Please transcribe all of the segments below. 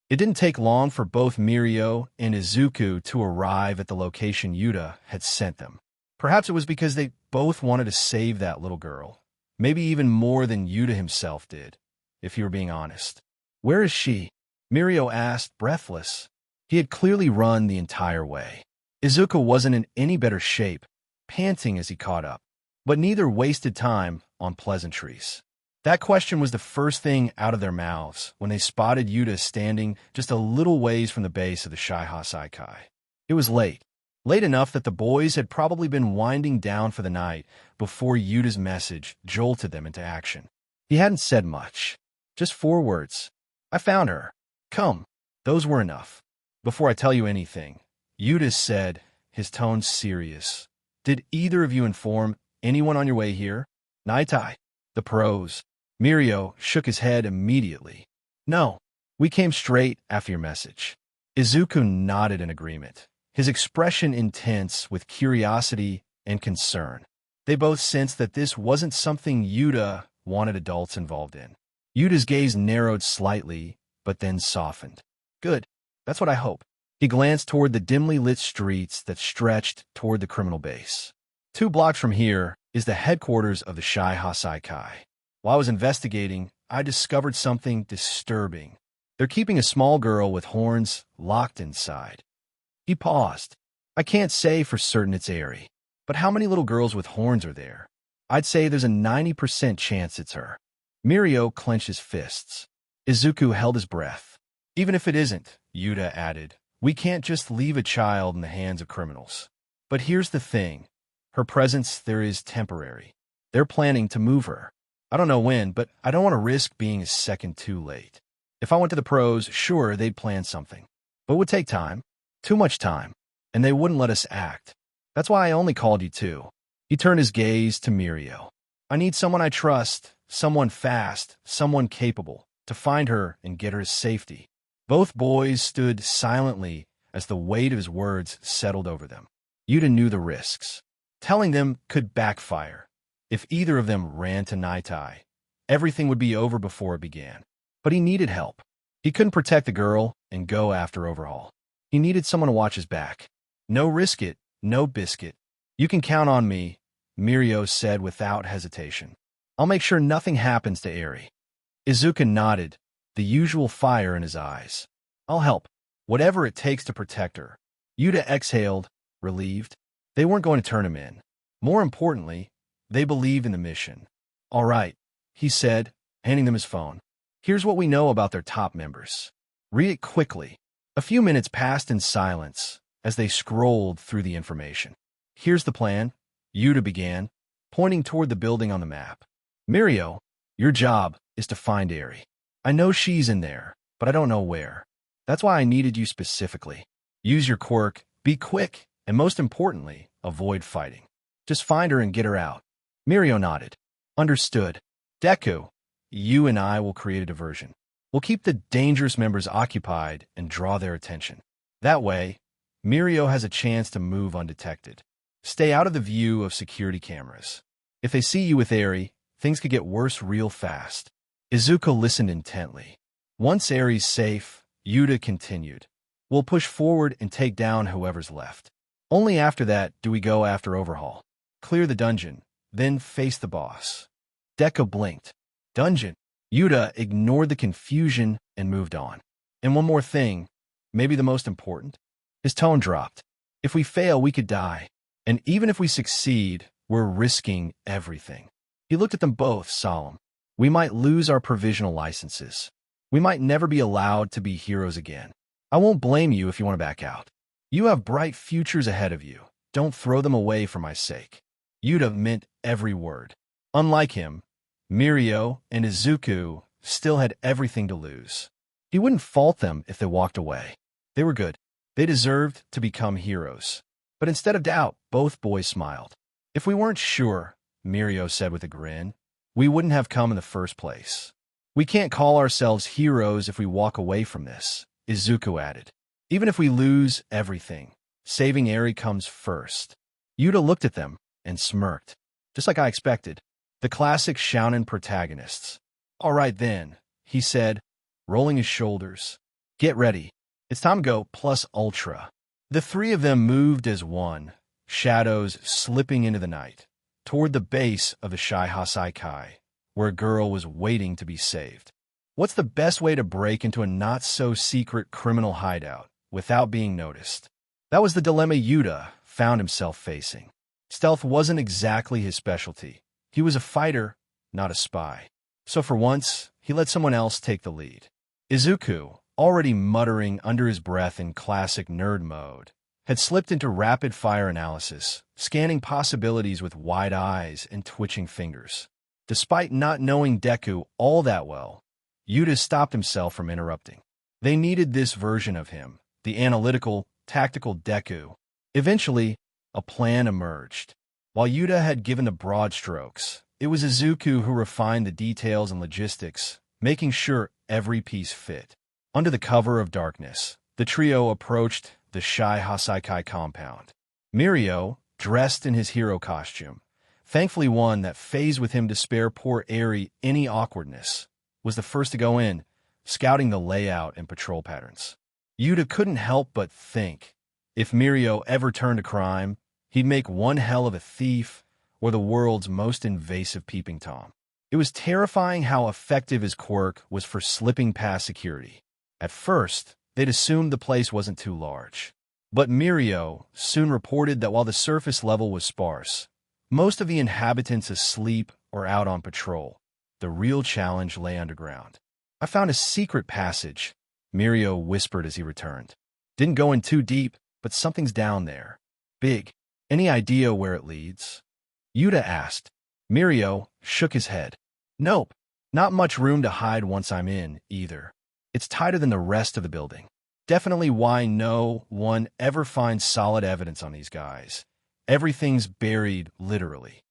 It didn't take long for both Mirio and Izuku to arrive at the location Yuta had sent them. Perhaps it was because they both wanted to save that little girl. Maybe even more than Yuta himself did, if you were being honest. "Where is she?" Mirio asked, breathless. He had clearly run the entire way. Izuku wasn't in any better shape, panting as he caught up. But neither wasted time on pleasantries. That question was the first thing out of their mouths when they spotted Yuta standing just a little ways from the base of the Shiha Saikai. It was late. Late enough that the boys had probably been winding down for the night before Yuta's message jolted them into action. He hadn't said much. Just 4 words. "I found her. Come." Those were enough. "Before I tell you anything," Yuta said, his tone serious, "did either of you inform anyone on your way here?" "Naitai." "The pros." Mirio shook his head immediately. "No. We came straight after your message." Izuku nodded in agreement, his expression intense with curiosity and concern. They both sensed that this wasn't something Yuta wanted adults involved in. Yuta's gaze narrowed slightly, but then softened. "Good. That's what I hope." He glanced toward the dimly lit streets that stretched toward the criminal base. 2 blocks from here is the headquarters of the Shiha Saikai. While I was investigating, I discovered something disturbing. They're keeping a small girl with horns locked inside. He paused. "I can't say for certain it's Eri, but how many little girls with horns are there? I'd say there's a 90% chance it's her." Mirio clenched his fists. Izuku held his breath. "Even if it isn't," Yuta added, "we can't just leave a child in the hands of criminals. But here's the thing. Her presence there is temporary. They're planning to move her. I don't know when, but I don't want to risk being a second too late. If I went to the pros, sure, they'd plan something. But it would take time. Too much time. And they wouldn't let us act. That's why I only called you too." He turned his gaze to Mirio. "I need someone I trust, someone fast, someone capable, to find her and get her to safety." Both boys stood silently as the weight of his words settled over them. Yuta knew the risks. Telling them could backfire. If either of them ran to Naitai, everything would be over before it began. But he needed help. He couldn't protect the girl and go after Overhaul. He needed someone to watch his back. "No risk it, no biscuit. You can count on me," Mirio said without hesitation. "I'll make sure nothing happens to Eri." Izuku nodded, the usual fire in his eyes. "I'll help. Whatever it takes to protect her." Yuta exhaled, relieved. They weren't going to turn him in. More importantly, they believed in the mission. "All right," he said, handing them his phone. "Here's what we know about their top members. Read it quickly." A few minutes passed in silence as they scrolled through the information. "Here's the plan," Yuta began, pointing toward the building on the map. "Mirio, your job is to find Eri. I know she's in there, but I don't know where. That's why I needed you specifically. Use your quirk, be quick, and most importantly, avoid fighting. Just find her and get her out." Mirio nodded. "Understood. Deku, you and I will create a diversion. We'll keep the dangerous members occupied and draw their attention. That way, Mirio has a chance to move undetected. Stay out of the view of security cameras. If they see you with Eri, things could get worse real fast." Izuku listened intently. "Once Eri's safe," Yuta continued, "we'll push forward and take down whoever's left. Only after that do we go after Overhaul. Clear the dungeon, then face the boss." Deku blinked. "Dungeon?" Yuta ignored the confusion and moved on. "And one more thing, maybe the most important." His tone dropped. "If we fail, we could die. And even if we succeed, we're risking everything." He looked at them both, solemn. "We might lose our provisional licenses. We might never be allowed to be heroes again. I won't blame you if you want to back out. You have bright futures ahead of you. Don't throw them away for my sake." Yuta meant every word. Unlike him, Mirio and Izuku still had everything to lose. He wouldn't fault them if they walked away. They were good. They deserved to become heroes. But instead of doubt, both boys smiled. "If we weren't sure," Mirio said with a grin, "we wouldn't have come in the first place. We can't call ourselves heroes if we walk away from this," Izuku added. "Even if we lose everything, saving Eri comes first." Yuta looked at them and smirked, just like I expected. The classic shounen protagonists. "All right then," he said, rolling his shoulders. Get ready. It's time to go plus ultra. The three of them moved as one, shadows slipping into the night, toward the base of the Shai Hasai Kai, where a girl was waiting to be saved. What's the best way to break into a not-so-secret criminal hideout without being noticed? That was the dilemma Yuta found himself facing. Stealth wasn't exactly his specialty. He was a fighter, not a spy. So for once, he let someone else take the lead. Izuku, already muttering under his breath in classic nerd mode, had slipped into rapid-fire analysis, scanning possibilities with wide eyes and twitching fingers. Despite not knowing Deku all that well, Yuta stopped himself from interrupting. They needed this version of him, the analytical, tactical Deku. Eventually, a plan emerged. While Yuta had given the broad strokes, it was Izuku who refined the details and logistics, making sure every piece fit. Under the cover of darkness, the trio approached the Shai Hasaikai compound. Mirio, dressed in his hero costume, thankfully one that phased with him to spare poor Eri any awkwardness, was the first to go in, scouting the layout and patrol patterns. Yuta couldn't help but think, if Mirio ever turned to crime, he'd make one hell of a thief or the world's most invasive peeping Tom. It was terrifying how effective his quirk was for slipping past security. At first, they'd assumed the place wasn't too large. But Mirio soon reported that while the surface level was sparse, most of the inhabitants asleep or out on patrol, the real challenge lay underground. I found a secret passage, Mirio whispered as he returned. Didn't go in too deep, but something's down there. Big. Any idea where it leads? Yuta asked. Mirio shook his head. Nope. Not much room to hide once I'm in, either. It's tighter than the rest of the building. Definitely why no one ever finds solid evidence on these guys. Everything's buried, literally.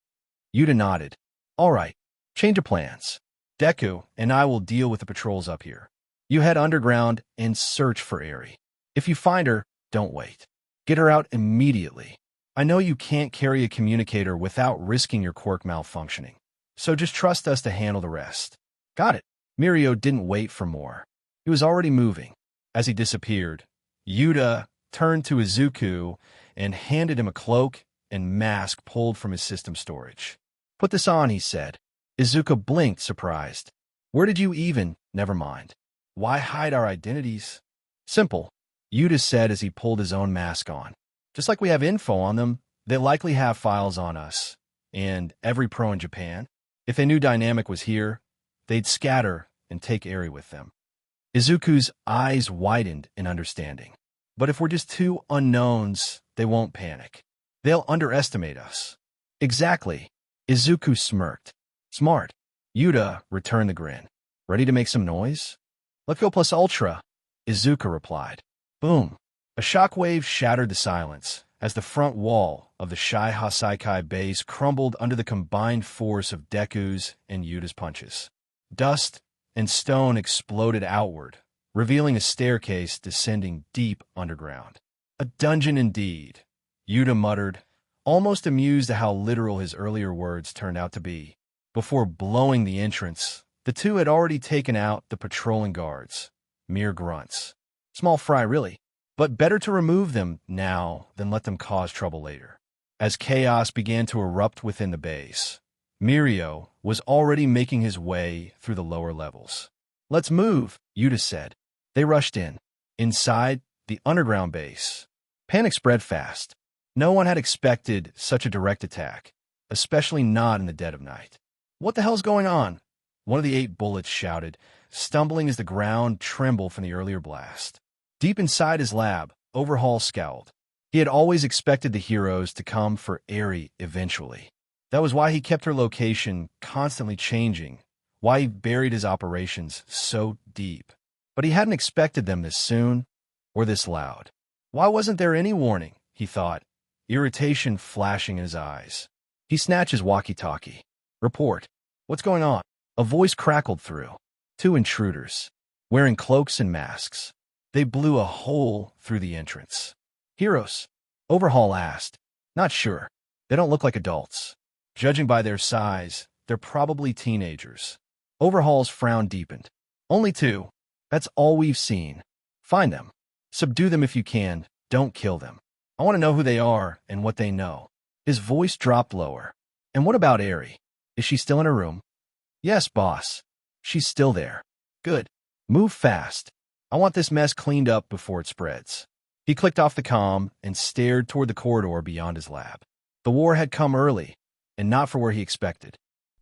Yuta nodded. All right. Change of plans. Deku and I will deal with the patrols up here. You head underground and search for Eri. If you find her, don't wait. Get her out immediately. I know you can't carry a communicator without risking your quirk malfunctioning, so just trust us to handle the rest. Got it. Mirio didn't wait for more. He was already moving. As he disappeared, Yuta turned to Izuku and handed him a cloak and mask pulled from his system storage. Put this on, he said. Izuku blinked, surprised. Where did you even? Never mind. Why hide our identities? Simple, Yuta said as he pulled his own mask on. Just like we have info on them, they likely have files on us. And every pro in Japan. If they knew Dynamic was here, they'd scatter and take Eri with them. Izuku's eyes widened in understanding. But if we're just two unknowns, they won't panic. They'll underestimate us. Exactly. Izuku smirked. Smart. Yuta returned the grin. Ready to make some noise? Let's go plus ultra, Izuku replied. Boom. A shockwave shattered the silence as the front wall of the Shai Hasaikai base crumbled under the combined force of Deku's and Yuta's punches. Dust and stone exploded outward, revealing a staircase descending deep underground. A dungeon indeed, Yuta muttered, almost amused at how literal his earlier words turned out to be. Before blowing the entrance, the two had already taken out the patrolling guards. Mere grunts. Small fry, really. But better to remove them now than let them cause trouble later. As chaos began to erupt within the base, Mirio was already making his way through the lower levels. Let's move, Yuta said. They rushed in. Inside the underground base, panic spread fast. No one had expected such a direct attack, especially not in the dead of night. What the hell's going on? One of the 8 bullets shouted, stumbling as the ground trembled from the earlier blast. Deep inside his lab, Overhaul scowled. He had always expected the heroes to come for Eri eventually. That was why he kept her location constantly changing, why he buried his operations so deep. But he hadn't expected them this soon, or this loud. Why wasn't there any warning, he thought, irritation flashing in his eyes. He snatched his walkie-talkie. Report. What's going on? A voice crackled through. 2 intruders, wearing cloaks and masks. They blew a hole through the entrance. Heroes? Overhaul asked. Not sure. They don't look like adults. Judging by their size, they're probably teenagers. Overhaul's frown deepened. Only 2. That's all we've seen. Find them. Subdue them if you can. Don't kill them. I want to know who they are and what they know. His voice dropped lower. And what about Eri? Is she still in her room? Yes, boss. She's still there. Good. Move fast. I want this mess cleaned up before it spreads. He clicked off the comm and stared toward the corridor beyond his lab. The war had come early, and not for where he expected.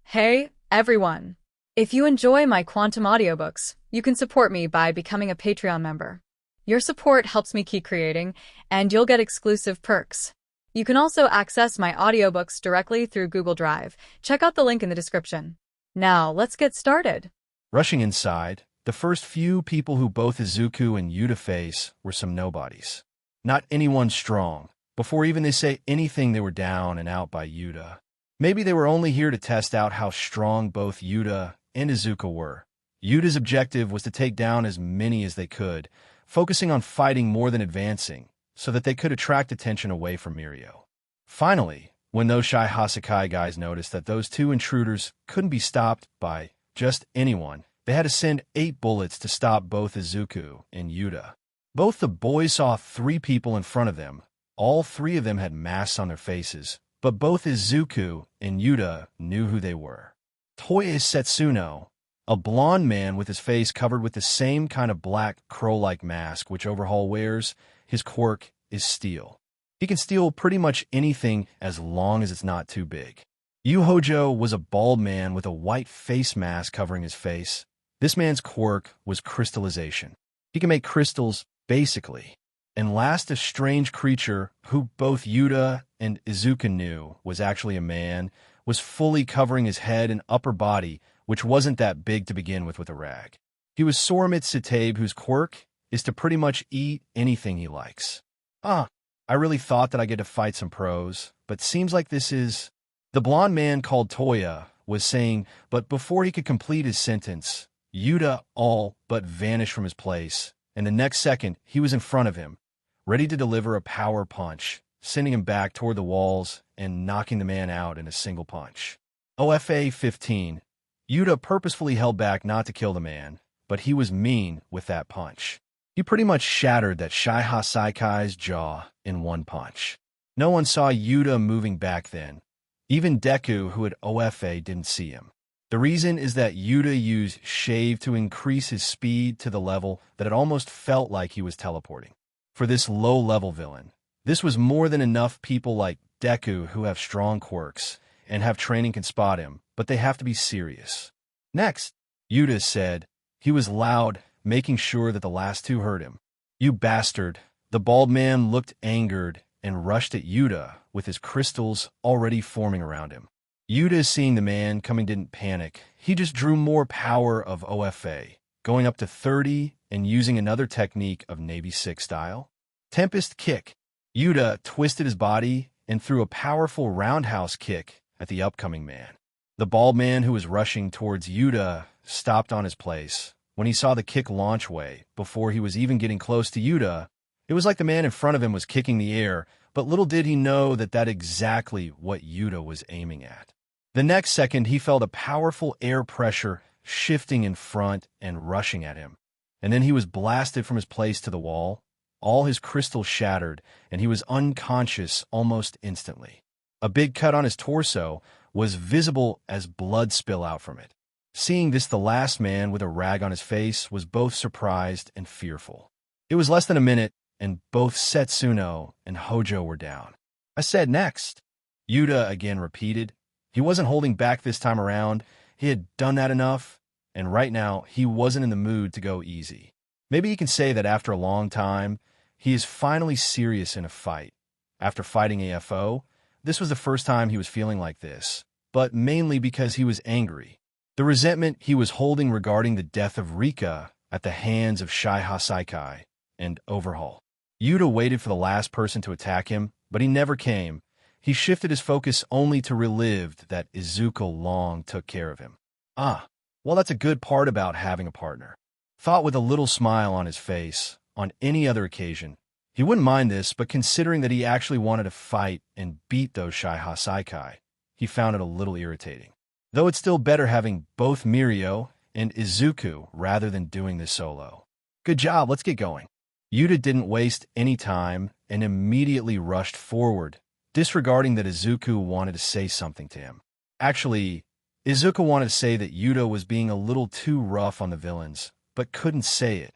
Hey, everyone. If you enjoy my quantum audiobooks, you can support me by becoming a Patreon member. Your support helps me keep creating, and you'll get exclusive perks. You can also access my audiobooks directly through Google Drive. Check out the link in the description. Now, let's get started. Rushing inside, the first few people who both Izuku and Yuta face were some nobodies. Not anyone strong. Before even they say anything, they were down and out by Yuta. Maybe they were only here to test out how strong both Yuta and Izuku were. Yuta's objective was to take down as many as they could, focusing on fighting more than advancing, so that they could attract attention away from Mirio. Finally, when those shy Hasakai guys noticed that those two intruders couldn't be stopped by just anyone, they had to send 8 bullets to stop both Izuku and Yuta. Both the boys saw 3 people in front of them. All 3 of them had masks on their faces, but both Izuku and Yuta knew who they were. Toya Setsuno, a blonde man with his face covered with the same kind of black crow-like mask which Overhaul wears. His quirk is steal. He can steal pretty much anything as long as it's not too big. Yu Hojo was a bald man with a white face mask covering his face. This man's quirk was crystallization. He can make crystals, basically. And last, a strange creature who both Yuta and Izuku knew was actually a man, was fully covering his head and upper body, which wasn't that big to begin with a rag. He was Soramit Sitabe, whose quirk is to pretty much eat anything he likes. I really thought that I get to fight some pros, but seems like this is... The blonde man called Toya was saying, but before he could complete his sentence, Yuta all but vanished from his place, and the next second he was in front of him, ready to deliver a power punch, sending him back toward the walls and knocking the man out in a single punch. OFA 15. Yuta purposefully held back not to kill the man, but he was mean with that punch. He pretty much shattered that Shy Hasaikai's jaw in one punch. No one saw Yuta moving back then. Even Deku, who had OFA, didn't see him. The reason is that Yuta used Shave to increase his speed to the level that it almost felt like he was teleporting. For this low-level villain, this was more than enough. People like Deku, who have strong quirks and have training, can spot him, but they have to be serious. Next, Yuta said. He was loud, making sure that the last 2 heard him. You bastard. The bald man looked angered and rushed at Yuta with his crystals already forming around him. Yuta, seeing the man coming, didn't panic. He just drew more power of OFA, going up to 30 and using another technique of Navy 6 style. Tempest Kick. Yuta twisted his body and threw a powerful roundhouse kick at the upcoming man. The bald man who was rushing towards Yuta stopped on his place. When he saw the kick launch way, before he was even getting close to Yuta, it was like the man in front of him was kicking the air, but little did he know that that's exactly what Yuta was aiming at. The next second, he felt a powerful air pressure shifting in front and rushing at him. And then he was blasted from his place to the wall. All his crystals shattered, and he was unconscious almost instantly. A big cut on his torso was visible as blood spill out from it. Seeing this, the last man with a rag on his face was both surprised and fearful. It was less than a minute, and both Setsuno and Hojo were down. I said next. Yuta again repeated. He wasn't holding back this time around. He had done that enough, and right now he wasn't in the mood to go easy. Maybe you can say that after a long time, he is finally serious in a fight. After fighting AFO, this was the first time he was feeling like this, but mainly because he was angry. The resentment he was holding regarding the death of Rika at the hands of Shy Hasaikai and Overhaul. Yuta waited for the last person to attack him, but he never came. He shifted his focus only to relive that Izuku long took care of him. Well, that's a good part about having a partner. Thought with a little smile on his face. On any other occasion, he wouldn't mind this, but considering that he actually wanted to fight and beat those Shy Hasaikai, he found it a little irritating. Though it's still better having both Mirio and Izuku rather than doing this solo. Good job, let's get going. Yuta didn't waste any time and immediately rushed forward, disregarding that Izuku wanted to say something to him. Actually, Izuku wanted to say that Yuta was being a little too rough on the villains, but couldn't say it,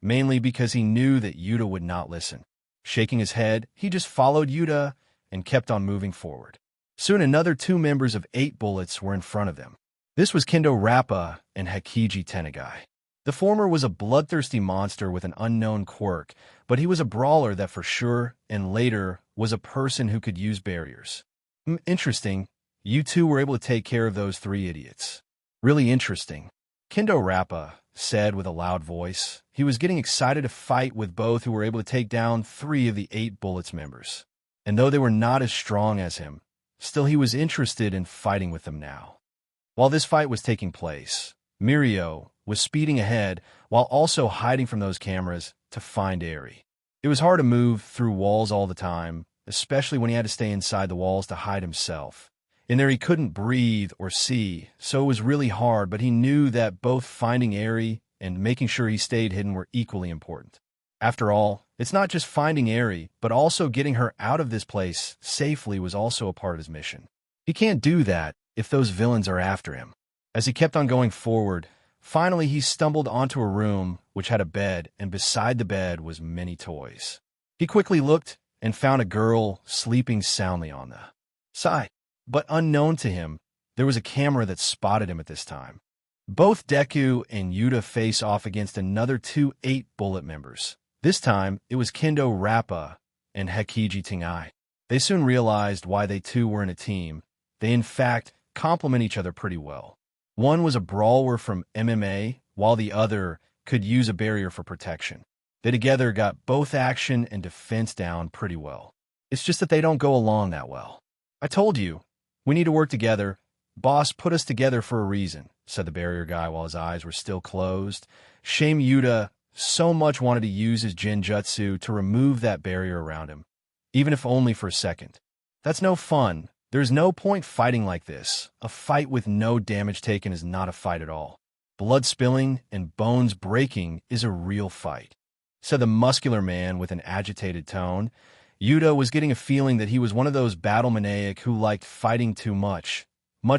mainly because he knew that Yuta would not listen. Shaking his head, he just followed Yuta and kept on moving forward. Soon another 2 members of 8 Bullets were in front of them. This was Kendo Rappa and Hikiji Tenagai. The former was a bloodthirsty monster with an unknown quirk, but he was a brawler that for sure, and later, was a person who could use barriers. Interesting. You two were able to take care of those 3 idiots. Really interesting. Kendo Rappa said with a loud voice. He was getting excited to fight with both who were able to take down 3 of the 8 Bullets members. And though they were not as strong as him, still he was interested in fighting with them now. While this fight was taking place, Mirio was speeding ahead while also hiding from those cameras to find Eri. It was hard to move through walls all the time, especially when he had to stay inside the walls to hide himself. In there he couldn't breathe or see, so it was really hard, but he knew that both finding Eri and making sure he stayed hidden were equally important. After all, it's not just finding Eri, but also getting her out of this place safely was also a part of his mission. He can't do that if those villains are after him. As he kept on going forward, finally he stumbled onto a room which had a bed, and beside the bed was many toys. He quickly looked and found a girl sleeping soundly on the side. But unknown to him, there was a camera that spotted him at this time. Both Deku and Yuta face off against another 2 8 Bullet members. This time, it was Kendo Rappa and Hikiji Tenagai. They soon realized why they two were in a team. They in fact complement each other pretty well. One was a brawler from MMA, while the other could use a barrier for protection. They together got both action and defense down pretty well. It's just that they don't go along that well. I told you, we need to work together. Boss put us together for a reason, said the barrier guy while his eyes were still closed. Shame Yuta so much wanted to use his Genjutsu to remove that barrier around him, even if only for a second. That's no fun. There's no point fighting like this. A fight with no damage taken is not a fight at all. Blood spilling and bones breaking is a real fight, said the muscular man with an agitated tone. Yuta was getting a feeling that he was one of those battle maniac who liked fighting too much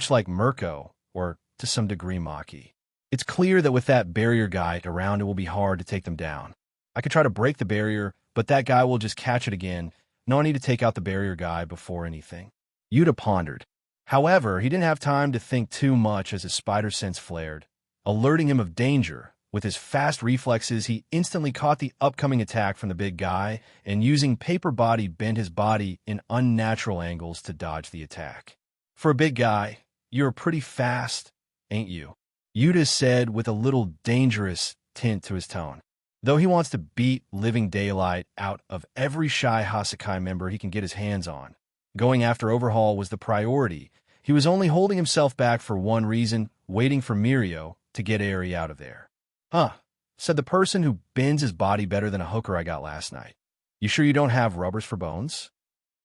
like Mirko, or to some degree Maki. It's clear that with that barrier guy around, it will be hard to take them down. I could try to break the barrier, but that guy will just catch it again. No, I need to take out the barrier guy before anything. Yuta pondered. However, he didn't have time to think too much as his spider sense flared, alerting him of danger. With his fast reflexes, he instantly caught the upcoming attack from the big guy, and using paper body bent his body in unnatural angles to dodge the attack. For a big guy, you're pretty fast, ain't you? Yuta said with a little dangerous tint to his tone. Though he wants to beat living daylight out of every shy Hasakai member he can get his hands on, going after Overhaul was the priority. He was only holding himself back for one reason, waiting for Mirio to get Eri out of there. Huh, said the person who bends his body better than a hooker I got last night. You sure you don't have rubbers for bones?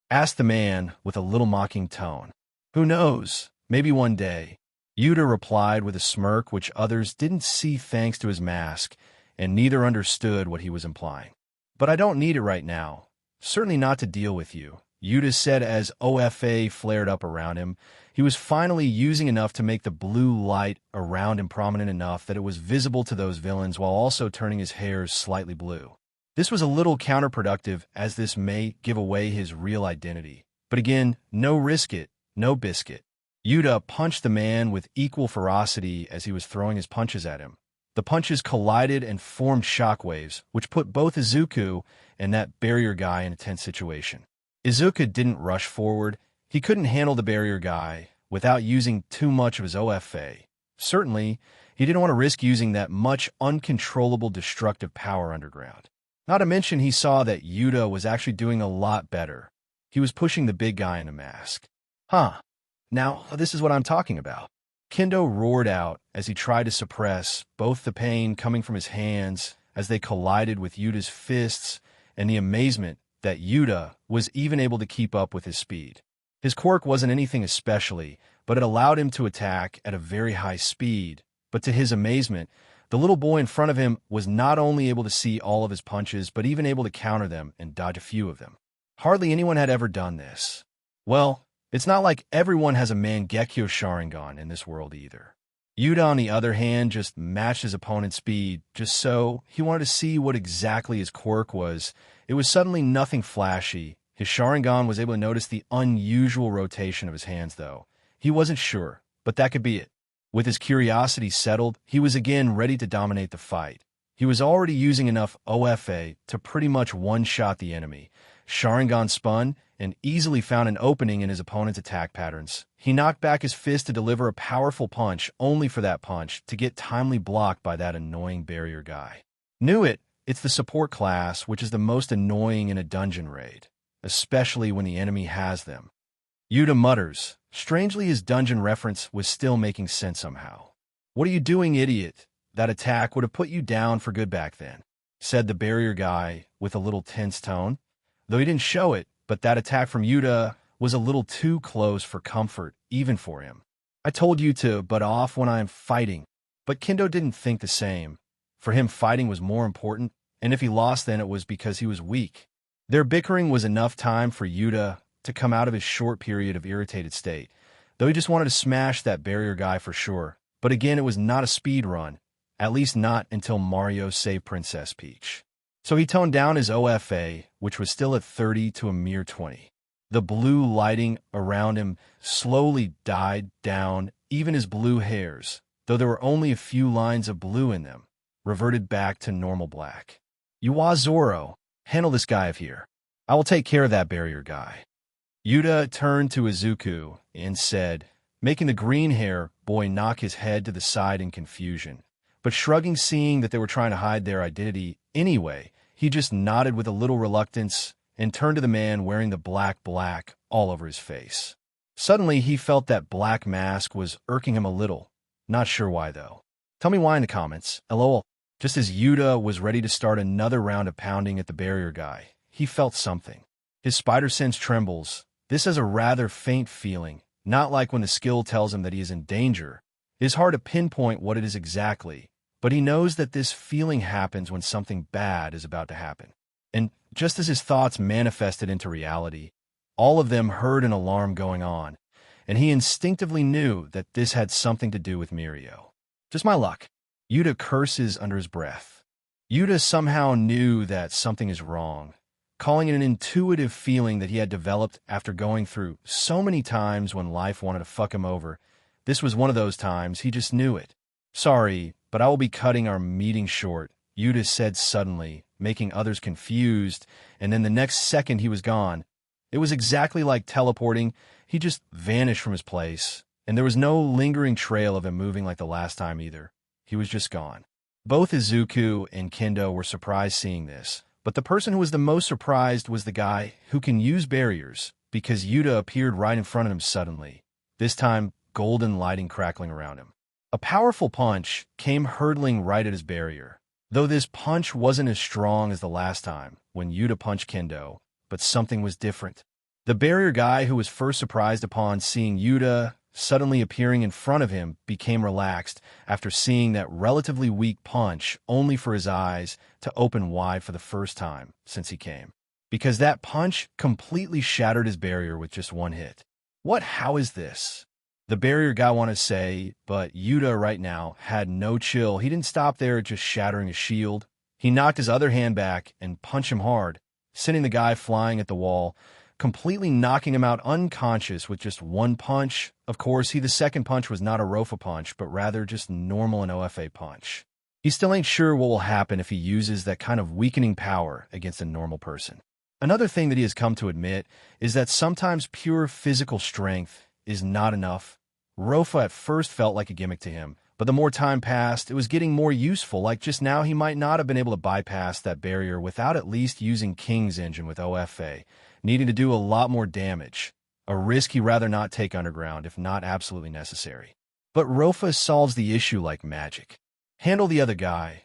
Asked the man with a little mocking tone. Who knows, maybe one day. Yuta replied with a smirk which others didn't see thanks to his mask, and neither understood what he was implying. But I don't need it right now. Certainly not to deal with you, Yuta said as OFA flared up around him. He was finally using enough to make the blue light around him prominent enough that it was visible to those villains while also turning his hairs slightly blue. This was a little counterproductive as this may give away his real identity. But again, no risk it, no biscuit. Yuta punched the man with equal ferocity as he was throwing his punches at him. The punches collided and formed shockwaves, which put both Izuku and that barrier guy in a tense situation. Izuku didn't rush forward. He couldn't handle the barrier guy without using too much of his OFA. Certainly, he didn't want to risk using that much uncontrollable destructive power underground. Not to mention he saw that Yuta was actually doing a lot better. He was pushing the big guy in a mask. Huh. Now, this is what I'm talking about. Kendo roared out as he tried to suppress both the pain coming from his hands as they collided with Yuta's fists and the amazement that Yuta was even able to keep up with his speed. His quirk wasn't anything especially, but it allowed him to attack at a very high speed. But to his amazement, The little boy in front of him was not only able to see all of his punches, but even able to counter them and dodge a few of them. Hardly anyone had ever done this. Well, it's not like everyone has a Mangekyo Sharingan in this world either. Yuta, on the other hand, just matched his opponent's speed, just so he wanted to see what exactly his quirk was. It was suddenly nothing flashy. His Sharingan was able to notice the unusual rotation of his hands, though. He wasn't sure, but that could be it. With his curiosity settled, he was again ready to dominate the fight. He was already using enough OFA to pretty much one-shot the enemy. Sharingan spun and easily found an opening in his opponent's attack patterns. He knocked back his fist to deliver a powerful punch, only for that punch to get timely blocked by that annoying barrier guy. Knew it, it's the support class, which is the most annoying in a dungeon raid, especially when the enemy has them. Yuta mutters. Strangely, his dungeon reference was still making sense somehow. "What are you doing, idiot? That attack would have put you down for good back then," said the barrier guy with a little tense tone. Though he didn't show it, but that attack from Yuta was a little too close for comfort, even for him. "I told you to butt off when I am fighting." But Kendo didn't think the same. For him, fighting was more important, and if he lost then it was because he was weak. Their bickering was enough time for Yuta to come out of his short period of irritated state, though he just wanted to smash that barrier guy for sure. But again, it was not a speed run, at least not until Mario saved Princess Peach. So he toned down his OFA, which was still at 30 to a mere 20. The blue lighting around him slowly died down, even his blue hairs, though there were only a few lines of blue in them, reverted back to normal black. "Zoro, handle this guy of here. I will take care of that barrier guy." Yuta turned to Izuku and said, making the green hair boy knock his head to the side in confusion. But shrugging, seeing that they were trying to hide their identity anyway, he just nodded with a little reluctance and turned to the man wearing the black all over his face. Suddenly, he felt that black mask was irking him a little. Not sure why, though. Tell me why in the comments. LOL. Just as Yuta was ready to start another round of pounding at the barrier guy, he felt something. His spider sense trembles. This is a rather faint feeling, not like when the skill tells him that he is in danger. It is hard to pinpoint what it is exactly, but he knows that this feeling happens when something bad is about to happen. And just as his thoughts manifested into reality, all of them heard an alarm going on, and he instinctively knew that this had something to do with Mirio. Just my luck. Yuta curses under his breath. Yuta somehow knew that something is wrong, calling it an intuitive feeling that he had developed after going through so many times when life wanted to fuck him over. This was one of those times. He just knew it. "Sorry, but I will be cutting our meeting short," Yuta said suddenly, making others confused, and then the next second he was gone. It was exactly like teleporting. He just vanished from his place, and there was no lingering trail of him moving like the last time either. He was just gone. Both Izuku and Kendo were surprised seeing this, but the person who was the most surprised was the guy who can use barriers, because Yuta appeared right in front of him suddenly, this time golden lighting crackling around him. A powerful punch came hurtling right at his barrier, though this punch wasn't as strong as the last time when Yuta punched Kendo, but something was different. The barrier guy, who was first surprised upon seeing Yuta suddenly appearing in front of him, became relaxed after seeing that relatively weak punch, only for his eyes to open wide for the first time since he came. Because that punch completely shattered his barrier with just one hit. How is this? The barrier guy wanted to say, but Yuta right now had no chill. He didn't stop there at just shattering his shield. He knocked his other hand back and punched him hard, sending the guy flying at the wall, completely knocking him out unconscious with just one punch. Of course, the second punch was not a Rofa punch, but rather just normal an OFA punch. He still ain't sure what will happen if he uses that kind of weakening power against a normal person. Another thing that he has come to admit is that sometimes pure physical strength is not enough. Rofa at first felt like a gimmick to him, but the more time passed, it was getting more useful. Like just now, he might not have been able to bypass that barrier without at least using King's engine with OFA, needing to do a lot more damage, a risk he'd rather not take underground if not absolutely necessary. But Rofa solves the issue like magic. "Handle the other guy.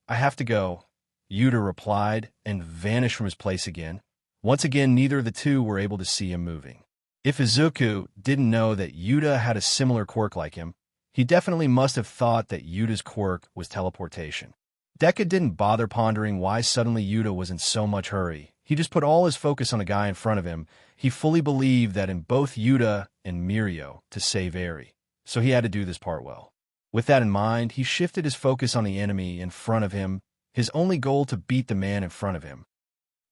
I have to go," Yuta replied and vanished from his place again. Once again, neither of the two were able to see him moving. If Izuku didn't know that Yuta had a similar quirk like him, He definitely must have thought that Yuta's quirk was teleportation. Deka didn't bother pondering why suddenly Yuta was in so much hurry. He just put all his focus on the guy in front of him. He fully believed that in both Yuta and Mirio to save Eri, so he had to do this part well. With that in mind, he shifted his focus on the enemy in front of him, his only goal to beat the man in front of him.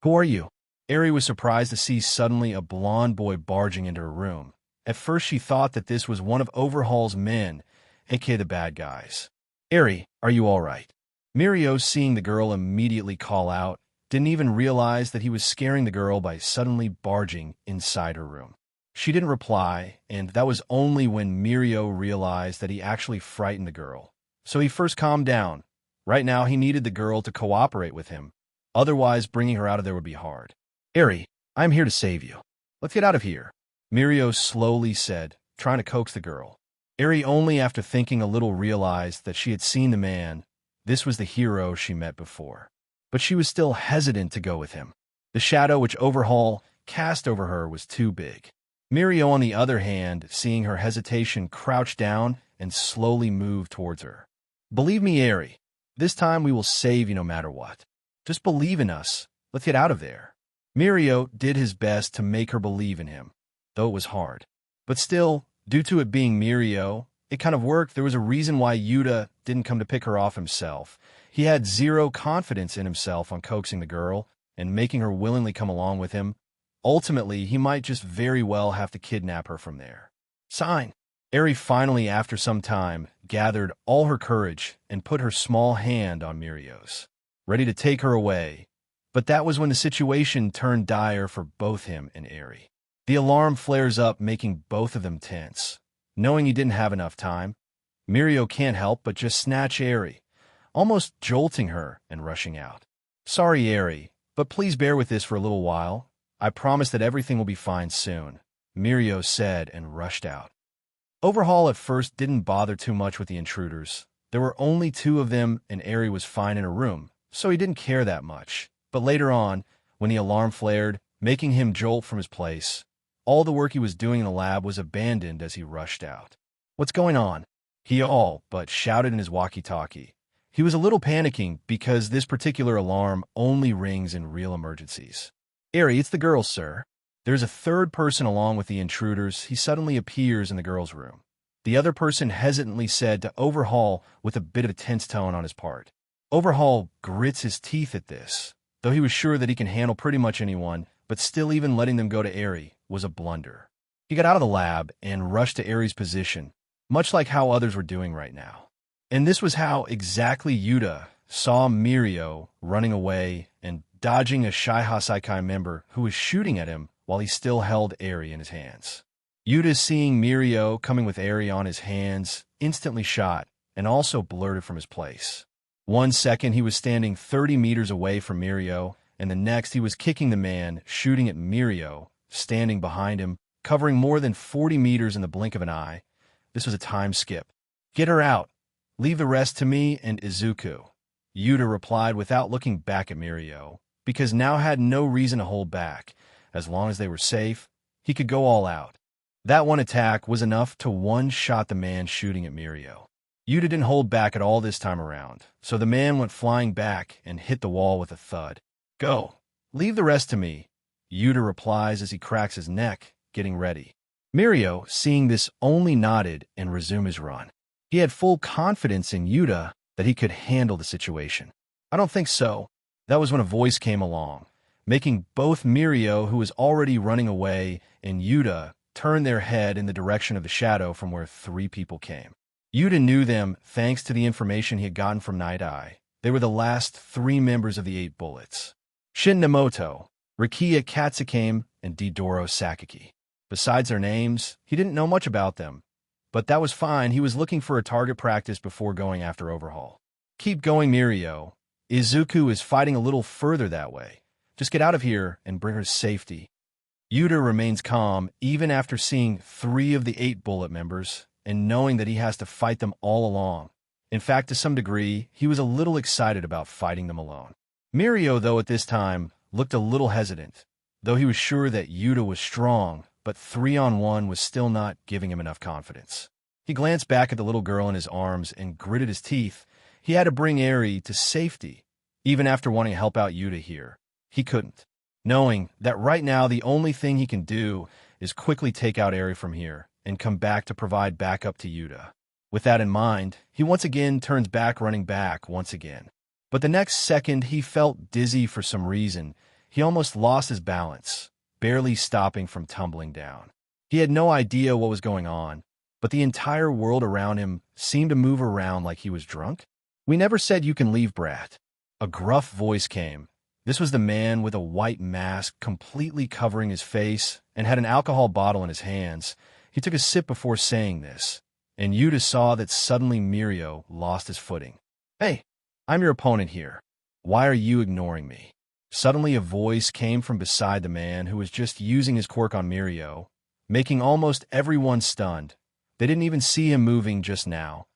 "Who are you?" Eri was surprised to see suddenly a blonde boy barging into her room. At first she thought that this was one of Overhaul's men, aka the bad guys. "Eri, are you all right?" Mirio, seeing the girl immediately call out, didn't even realize that he was scaring the girl by suddenly barging inside her room. She didn't reply, and that was only when Mirio realized that he actually frightened the girl. So he first calmed down. Right now he needed the girl to cooperate with him. Otherwise, bringing her out of there would be hard. "Eri, I'm here to save you. Let's get out of here," Mirio slowly said, trying to coax the girl. Eri, only after thinking a little, realized that she had seen the man. This was the hero she met before. But she was still hesitant to go with him. The shadow which Overhaul cast over her was too big. Mirio, on the other hand, seeing her hesitation, crouched down and slowly moved towards her. "Believe me, Eri, this time we will save you no matter what. Just believe in us. Let's get out of there." Mirio did his best to make her believe in him, though it was hard. But still, due to it being Mirio, it kind of worked. There was a reason why Yuta didn't come to pick her off himself. He had zero confidence in himself on coaxing the girl and making her willingly come along with him. Ultimately, he might just very well have to kidnap her from there. "Sign." Eri finally, after some time, gathered all her courage and put her small hand on Mirio's, ready to take her away. But that was when the situation turned dire for both him and Eri. The alarm flares up, making both of them tense. Knowing he didn't have enough time, Mirio can't help but just snatch Eri, almost jolting her and rushing out. "Sorry, Eri, but please bear with this for a little while. I promise that everything will be fine soon," Mirio said and rushed out. Overhaul at first didn't bother too much with the intruders. There were only two of them and Eri was fine in her room, so he didn't care that much. But later on, when the alarm flared, making him jolt from his place, all the work he was doing in the lab was abandoned as he rushed out. "What's going on?" he all but shouted in his walkie-talkie. He was a little panicking because this particular alarm only rings in real emergencies. "Eri, it's the girl, sir." There's a third person along with the intruders. He suddenly appears in the girl's room. The other person hesitantly said to Overhaul with a bit of a tense tone on his part. Overhaul grits his teeth at this, though he was sure that he can handle pretty much anyone, but still even letting them go to Eri was a blunder. He got out of the lab and rushed to Eri's position, much like how others were doing right now. And this was how exactly Yuta saw Mirio running away and dodging a Shaiha Saikai member who was shooting at him while he still held Eri in his hands. Yuta, seeing Mirio coming with Eri on his hands, instantly shot and also blurted from his place. 1 second he was standing 30 meters away from Mirio, and the next he was kicking the man, shooting at Mirio, standing behind him, covering more than 40 meters in the blink of an eye. This was a time skip. "Get her out. Leave the rest to me and Izuku," Yuta replied without looking back at Mirio, because now had no reason to hold back. As long as they were safe, he could go all out. That one attack was enough to one-shot the man shooting at Mirio. Yuta didn't hold back at all this time around, so the man went flying back and hit the wall with a thud. "Go. Leave the rest to me," Yuta replies as he cracks his neck, getting ready. Mirio, seeing this, only nodded and resumed his run. He had full confidence in Yuta that he could handle the situation. "I don't think so." That was when a voice came along, making both Mirio, who was already running away, and Yuta turn their head in the direction of the shadow from where 3 people came. Yuta knew them thanks to the information he had gotten from Night Eye. They were the last 3 members of the 8 Bullets: Shin Nemoto, Rikiya Katsukame, and Didoro Sakaki. Besides their names, he didn't know much about them. But that was fine. He was looking for a target practice before going after Overhaul. "Keep going, Mirio. Izuku is fighting a little further that way. Just get out of here and bring her to safety." Yuta remains calm even after seeing 3 of the 8 Bullet members and knowing that he has to fight them all along. In fact, to some degree, he was a little excited about fighting them alone. Mirio, though, at this time, looked a little hesitant, though he was sure that Yuta was strong, but 3-on-1 was still not giving him enough confidence. He glanced back at the little girl in his arms and gritted his teeth. He had to bring Eri to safety. Even after wanting to help out Yuta here, he couldn't, knowing that right now the only thing he can do is quickly take out Eri from here and come back to provide backup to Yuta. With that in mind, he once again turns back, running back once again. But the next second, he felt dizzy for some reason. He almost lost his balance, barely stopping from tumbling down. He had no idea what was going on, but the entire world around him seemed to move around like he was drunk. "We never said you can leave, brat." A gruff voice came. This was the man with a white mask completely covering his face and had an alcohol bottle in his hands. He took a sip before saying this, and Yuta saw that suddenly Mirio lost his footing. "Hey, I'm your opponent here. Why are you ignoring me?" Suddenly a voice came from beside the man who was just using his quirk on Mirio, making almost everyone stunned. They didn't even see him moving just now.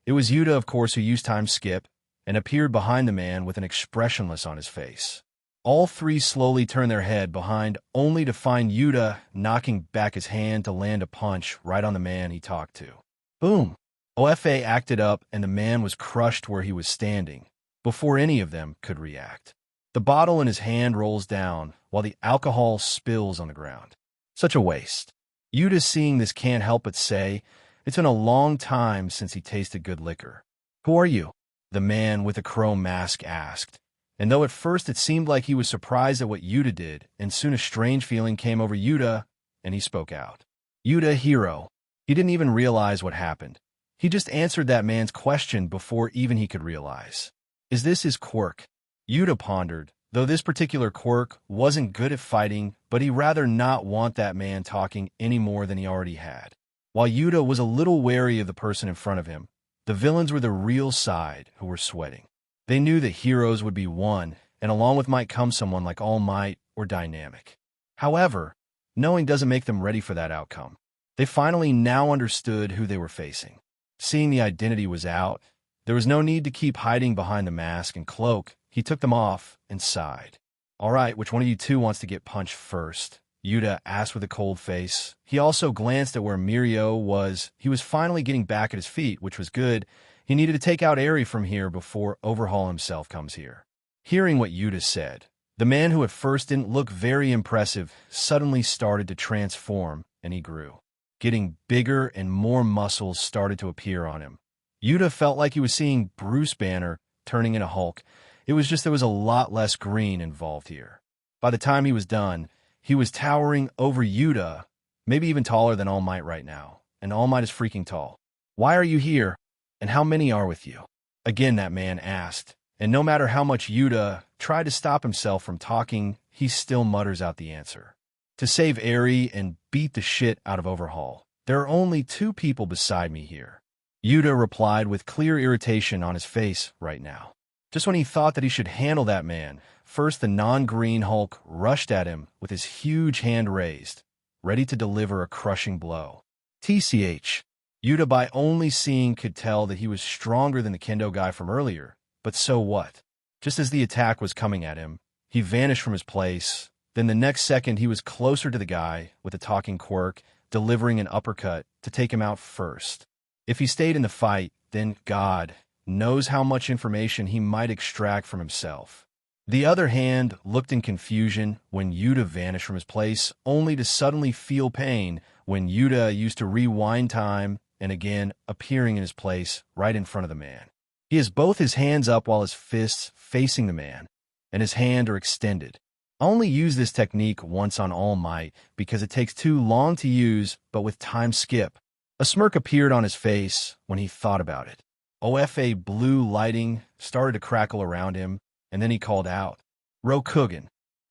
It was Yuta, of course, who used time skip and appeared behind the man with an expressionless on his face. All three slowly turned their head behind, only to find Yuta knocking back his hand to land a punch right on the man he talked to. Boom! OFA acted up and the man was crushed where he was standing, before any of them could react. The bottle in his hand rolls down, while the alcohol spills on the ground. Such a waste. Yuta, seeing this, can't help but say, it's been a long time since he tasted good liquor. "Who are you?" the man with the chrome mask asked. And though at first it seemed like he was surprised at what Yuta did, and soon a strange feeling came over Yuta, and he spoke out. "Yuta, hero." He didn't even realize what happened. He just answered that man's question before even he could realize. Is this his quirk? Yuta pondered, though this particular quirk wasn't good at fighting, but he'd rather not want that man talking any more than he already had. While Yuta was a little wary of the person in front of him, the villains were the real side who were sweating. They knew that heroes would be one, and along with might come someone like All Might or Dynamic. However, knowing doesn't make them ready for that outcome. They finally now understood who they were facing. Seeing the identity was out, there was no need to keep hiding behind the mask and cloak. He took them off and sighed. "All right, which one of you two wants to get punched first?" Yuta asked with a cold face. He also glanced at where Mirio was. He was finally getting back at his feet, which was good. He needed to take out Eri from here before Overhaul himself comes here. Hearing what Yuta said, the man who at first didn't look very impressive suddenly started to transform, and he grew. Getting bigger and more muscles started to appear on him. Yuta felt like he was seeing Bruce Banner turning into Hulk. It was just there was a lot less green involved here. By the time he was done, he was towering over Yuta, maybe even taller than All Might right now. And All Might is freaking tall. "Why are you here? And how many are with you?" Again, that man asked. And no matter how much Yuta tried to stop himself from talking, he still mutters out the answer. "To save Eri and beat the shit out of Overhaul. There are only 2 people beside me here." Yuta replied with clear irritation on his face right now. Just when he thought that he should handle that man, first the non-green Hulk rushed at him with his huge hand raised, ready to deliver a crushing blow. TCH. Yuta, by only seeing, could tell that he was stronger than the kendo guy from earlier, but so what? Just as the attack was coming at him, he vanished from his place. Then the next second he was closer to the guy with the talking quirk, delivering an uppercut to take him out first. If he stayed in the fight, then God knows how much information he might extract from himself. The other hand looked in confusion when Yuta vanished from his place, only to suddenly feel pain when Yuta used to rewind time and again appearing in his place right in front of the man. He has both his hands up while his fists facing the man, and his hand are extended. I only use this technique once on All Might because it takes too long to use, but with time skip. A smirk appeared on his face when he thought about it. OFA blue lighting started to crackle around him, and then he called out, Rokugan.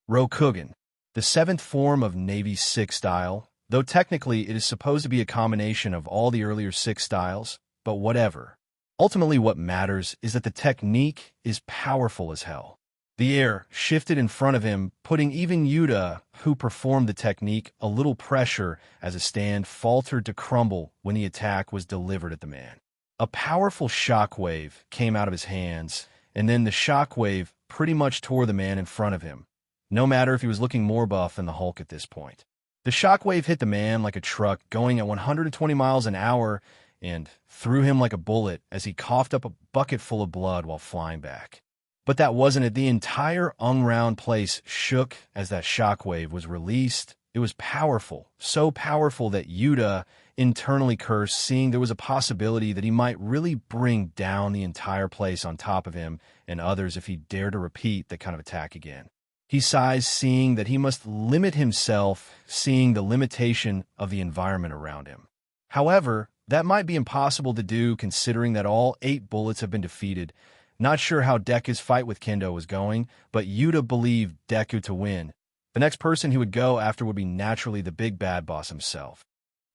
Rokugan, the 7th form of Navy's 6 style, though technically it is supposed to be a combination of all the earlier 6 styles, but whatever. Ultimately what matters is that the technique is powerful as hell. The air shifted in front of him, putting even Yuta, who performed the technique, a little pressure as a stand faltered to crumble when the attack was delivered at the man. A powerful shockwave came out of his hands, and then the shockwave pretty much tore the man in front of him, no matter if he was looking more buff than the Hulk at this point. The shockwave hit the man like a truck going at 120 miles an hour, and threw him like a bullet as he coughed up a bucket full of blood while flying back. But that wasn't it. The entire unround place shook as that shockwave was released. It was powerful, so powerful that Yuta internally cursed, seeing there was a possibility that he might really bring down the entire place on top of him and others if he dared to repeat that kind of attack again. He sighs, seeing that he must limit himself, seeing the limitation of the environment around him. However, that might be impossible to do considering that all 8 bullets have been defeated. Not sure how Deku's fight with Kendo was going, but Yuta believed Deku to win. The next person he would go after would be naturally the big bad boss himself.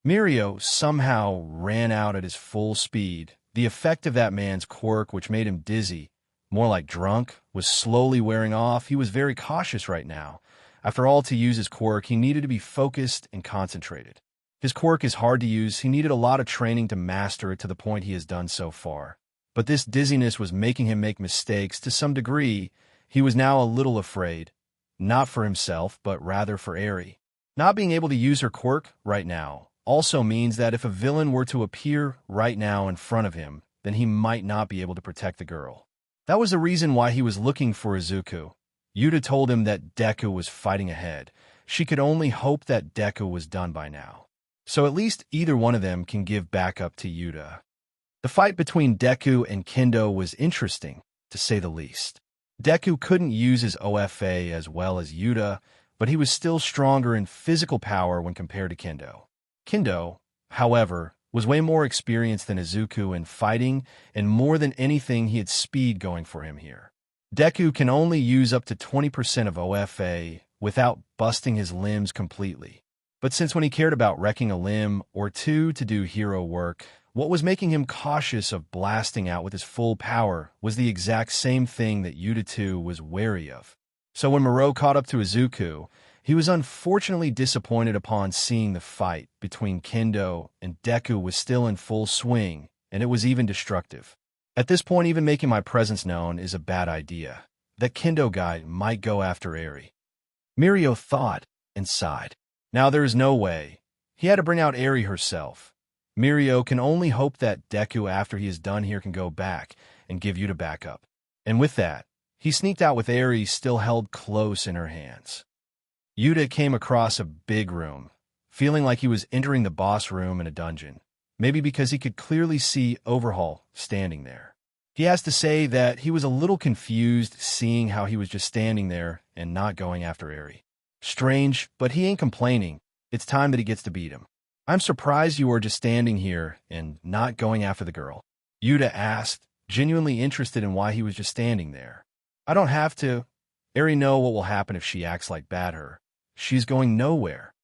Mirio somehow ran out at his full speed. The effect of that man's quirk, which made him dizzy, more like drunk, was slowly wearing off. He was very cautious right now. After all, to use his quirk, he needed to be focused and concentrated. His quirk is hard to use. He needed a lot of training to master it to the point he has done so far. But this dizziness was making him make mistakes to some degree. He was now a little afraid. Not for himself, but rather for Eri. Not being able to use her quirk right now also means that if a villain were to appear right now in front of him, then he might not be able to protect the girl. That was the reason why he was looking for Izuku. Yuta told him that Deku was fighting ahead. She could only hope that Deku was done by now. So at least either one of them can give backup to Yuta. The fight between Deku and Kendo was interesting, to say the least. Deku couldn't use his OFA as well as Yuta, but he was still stronger in physical power when compared to Kendo. Kendo, however, was way more experienced than Izuku in fighting, and more than anything he had speed going for him here. Deku can only use up to 20% of OFA without busting his limbs completely. But since when he cared about wrecking a limb or two to do hero work, what was making him cautious of blasting out with his full power was the exact same thing that Yuta too was wary of. So when Moro caught up to Izuku, he was unfortunately disappointed upon seeing the fight between Kendo and Deku was still in full swing, and it was even destructive. At this point, even making my presence known is a bad idea. That Kendo guy might go after Eri. Mirio thought and sighed. Now there is no way. He had to bring out Eri herself. Mirio can only hope that Deku, after he is done here, can go back and give Yuta backup. And with that, he sneaked out with Eri still held close in her hands. Yuta came across a big room, feeling like he was entering the boss room in a dungeon, maybe because he could clearly see Overhaul standing there. He has to say that he was a little confused seeing how he was just standing there and not going after Eri. Strange, but he ain't complaining. It's time that he gets to beat him. I'm surprised you are just standing here and not going after the girl. Yuta asked, genuinely interested in why he was just standing there. I don't have to. Eri know what will happen if she acts like bad her. She's going nowhere.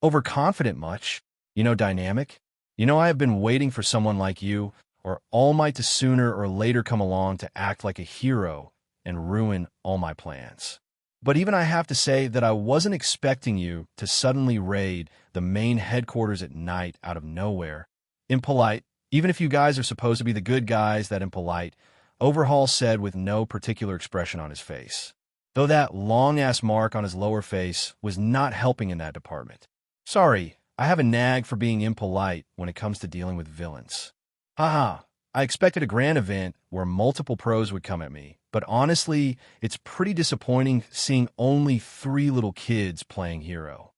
Overconfident much. Dynamic. I have been waiting for someone like you, or All Might to sooner or later come along to act like a hero and ruin all my plans. But even I have to say that I wasn't expecting you to suddenly raid the main headquarters at night out of nowhere. Impolite, even if you guys are supposed to be the good guys, that impolite, Overhaul said with no particular expression on his face. Though that long-ass mark on his lower face was not helping in that department. Sorry, I have a nag for being impolite when it comes to dealing with villains. Haha, I expected a grand event where multiple pros would come at me, but honestly, it's pretty disappointing seeing only 3 little kids playing hero.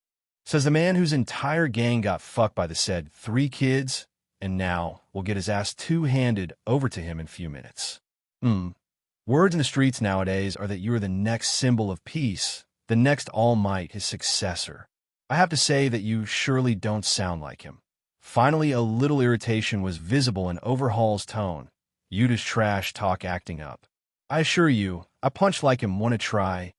Says the man whose entire gang got fucked by the said 3 kids, and now will get his ass two-handed over to him in a few minutes. Words in the streets nowadays are that you are the next symbol of peace, the next All Might, his successor. I have to say that you surely don't sound like him. Finally, a little irritation was visible in Overhaul's tone. Yuta's trash talk acting up. I assure you, I punch like him, wanna try.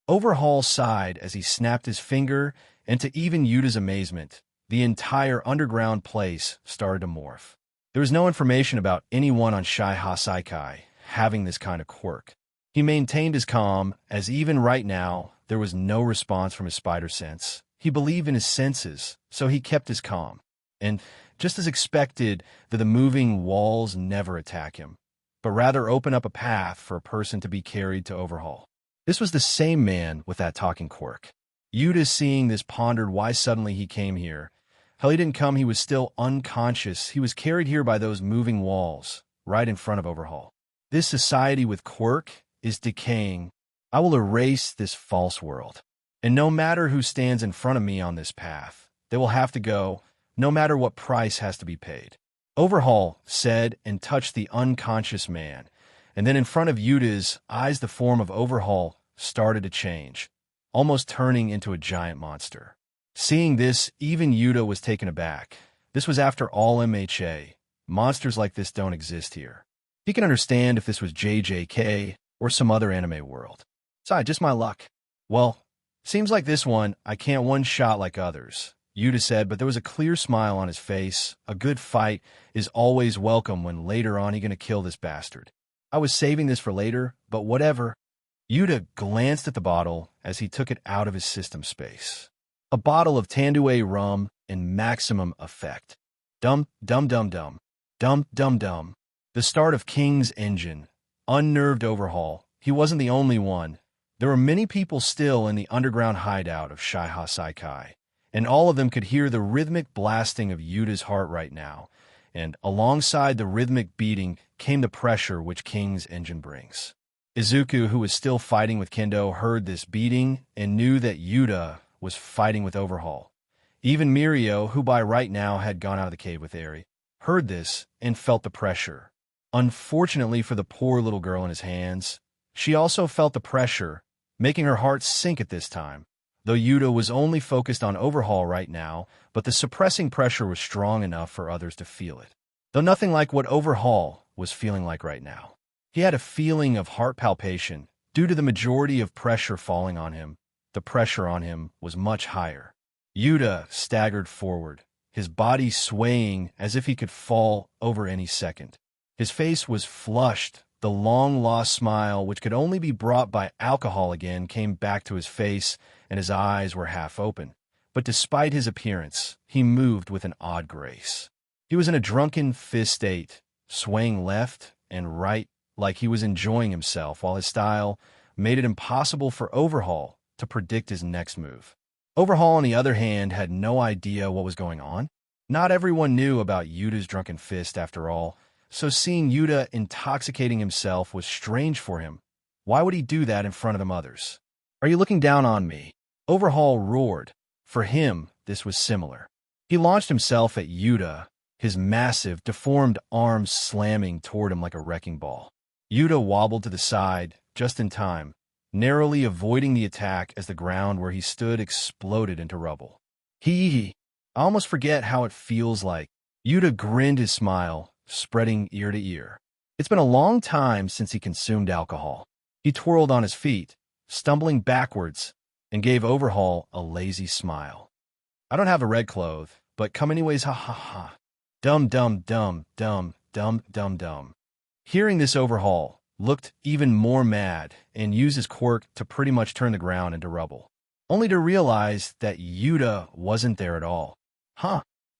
Overhaul sighed as he snapped his finger, and to even Yuta's amazement, the entire underground place started to morph. There was no information about anyone on Shai Hasaikai having this kind of quirk. He maintained his calm, as even right now, there was no response from his spider sense. He believed in his senses, so he kept his calm. And, just as expected, that the moving walls never attack him, but rather open up a path for a person to be carried to Overhaul. This was the same man with that talking quirk. Yuta, seeing this, pondered why suddenly he came here. Hell, he didn't come, he was still unconscious. He was carried here by those moving walls, right in front of Overhaul. This society with Quirk is decaying. I will erase this false world. And no matter who stands in front of me on this path, they will have to go, no matter what price has to be paid. Overhaul said and touched the unconscious man, and then in front of Yuta's eyes the form of Overhaul started to change, almost turning into a giant monster. Seeing this, even Yuta was taken aback. This was after all MHA. Monsters like this don't exist here. He can understand if this was JJK or some other anime world. Sorry, just my luck. Well, seems like this one I can't one-shot like others, Yuta said, but there was a clear smile on his face. A good fight is always welcome when later on he's gonna kill this bastard. I was saving this for later, but whatever. Yuta glanced at the bottle as he took it out of his system space. A bottle of Tanduay rum in maximum effect. Dum, dum, dum, dum. Dum, dum, dum. The start of King's engine. Unnerved Overhaul. He wasn't the only one. There were many people still in the underground hideout of Shaiha Saikai, and all of them could hear the rhythmic blasting of Yuta's heart right now, and alongside the rhythmic beating came the pressure which King's engine brings. Izuku, who was still fighting with Kendo, heard this beating and knew that Yuta was fighting with Overhaul. Even Mirio, who by right now had gone out of the cave with Eri, heard this and felt the pressure. Unfortunately for the poor little girl in his hands, she also felt the pressure, making her heart sink at this time, though Yuta was only focused on Overhaul right now, but the suppressing pressure was strong enough for others to feel it. Though nothing like what Overhaul was feeling like right now. He had a feeling of heart palpitation due to the majority of pressure falling on him. The pressure on him was much higher. Yuta staggered forward, his body swaying as if he could fall over any second. His face was flushed. The long-lost smile, which could only be brought by alcohol again, came back to his face, and his eyes were half open. But despite his appearance, he moved with an odd grace. He was in a drunken fist state, swaying left and right like he was enjoying himself, while his style made it impossible for Overhaul to predict his next move. Overhaul, on the other hand, had no idea what was going on. Not everyone knew about Yuta's drunken fist, after all, so seeing Yuta intoxicating himself was strange for him. Why would he do that in front of them others? Are you looking down on me? Overhaul roared. For him, this was similar. He launched himself at Yuta, his massive, deformed arms slamming toward him like a wrecking ball. Yuta wobbled to the side, just in time, narrowly avoiding the attack as the ground where he stood exploded into rubble. I almost forget how it feels like. Yuta grinned his smile, spreading ear to ear. It's been a long time since he consumed alcohol. He twirled on his feet, stumbling backwards, and gave Overhaul a lazy smile. I don't have a red cloth, but come anyways, ha ha ha. Dum dum dum dum dum dum dum. Hearing this, Overhaul looked even more mad and used his quirk to pretty much turn the ground into rubble, only to realize that Yuta wasn't there at all.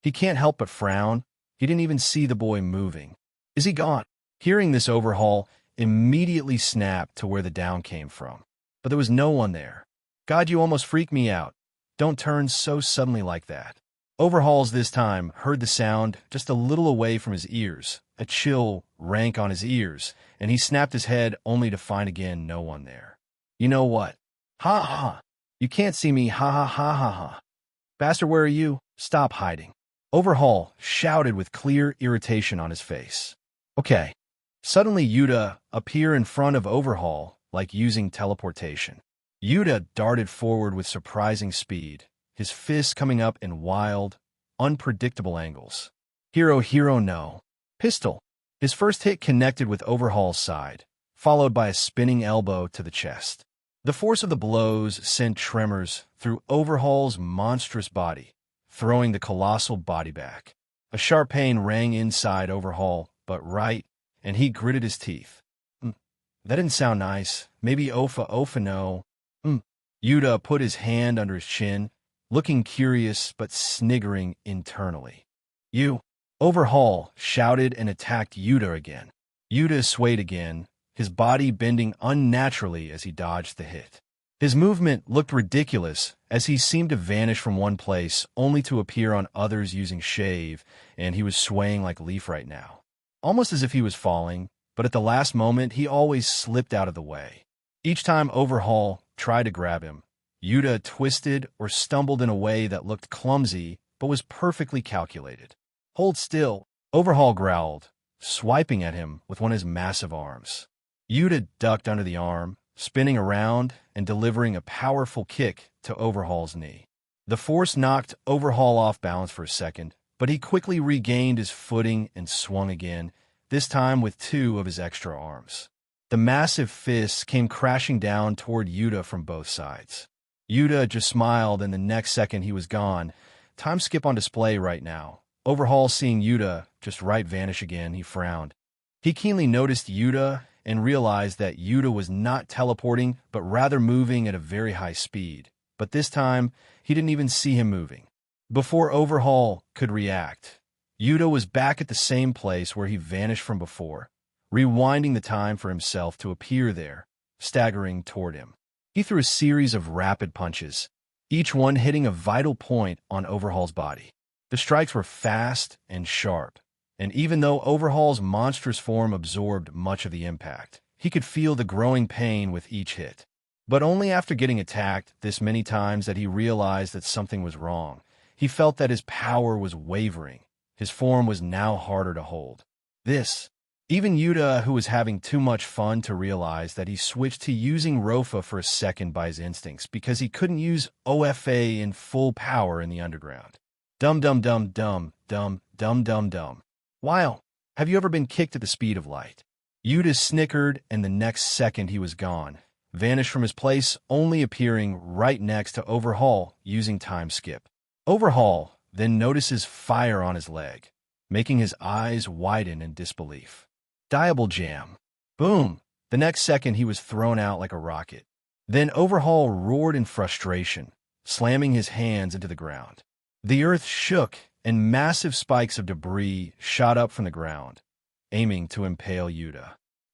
He can't help but frown. He didn't even see the boy moving. Is he gone? Hearing this, Overhaul immediately snapped to where the down came from, but there was no one there. God, you almost freaked me out. Don't turn so suddenly like that. Overhaul's this time heard the sound just a little away from his ears. A chill rank on his ears, and he snapped his head only to find again no one there. You know what? Ha ha. You can't see me, ha ha ha ha ha. Bastard, where are you? Stop hiding. Overhaul shouted with clear irritation on his face. Okay. Suddenly Yuta appeared in front of Overhaul like using teleportation. Yuta darted forward with surprising speed, his fists coming up in wild, unpredictable angles. Hero no. Pistol. His first hit connected with Overhaul's side, followed by a spinning elbow to the chest. The force of the blows sent tremors through Overhaul's monstrous body, throwing the colossal body back. A sharp pain rang inside Overhaul, but right, and he gritted his teeth. That didn't sound nice. Maybe Ofa no. Yuta put his hand under his chin, looking curious but sniggering internally. You. Overhaul shouted and attacked Yuta again. Yuta swayed again, his body bending unnaturally as he dodged the hit. His movement looked ridiculous as he seemed to vanish from one place only to appear on others using shave, and he was swaying like a leaf right now. Almost as if he was falling, but at the last moment he always slipped out of the way. Each time Overhaul tried to grab him, Yuta twisted or stumbled in a way that looked clumsy but was perfectly calculated. "Hold still," Overhaul growled, swiping at him with one of his massive arms. Yuta ducked under the arm, spinning around and delivering a powerful kick to Overhaul's knee. The force knocked Overhaul off balance for a second, but he quickly regained his footing and swung again, this time with two of his extra arms. The massive fists came crashing down toward Yuta from both sides. Yuta just smiled, and the next second he was gone. Time skip on display right now. Overhaul, seeing Yuta just vanish again, he frowned. He keenly noticed Yuta and realized that Yuta was not teleporting, but rather moving at a very high speed. But this time, he didn't even see him moving. Before Overhaul could react, Yuta was back at the same place where he vanished from before, rewinding the time for himself to appear there, staggering toward him. He threw a series of rapid punches, each one hitting a vital point on Overhaul's body. The strikes were fast and sharp, and even though Overhaul's monstrous form absorbed much of the impact, he could feel the growing pain with each hit. But only after getting attacked this many times that he realized that something was wrong. He felt that his power was wavering. His form was now harder to hold. Even Yuta, who was having too much fun to realize that he switched to using Rofa for a second by his instincts because he couldn't use OFA in full power in the underground. Dum dum dum dum dum dum dum dum. Wow, have you ever been kicked at the speed of light? Yuta snickered, and the next second he was gone, vanished from his place, only appearing right next to Overhaul using time skip. Overhaul then notices fire on his leg, making his eyes widen in disbelief. Diable jam. Boom! The next second he was thrown out like a rocket. Then Overhaul roared in frustration, slamming his hands into the ground. The earth shook, and massive spikes of debris shot up from the ground, aiming to impale Yuta.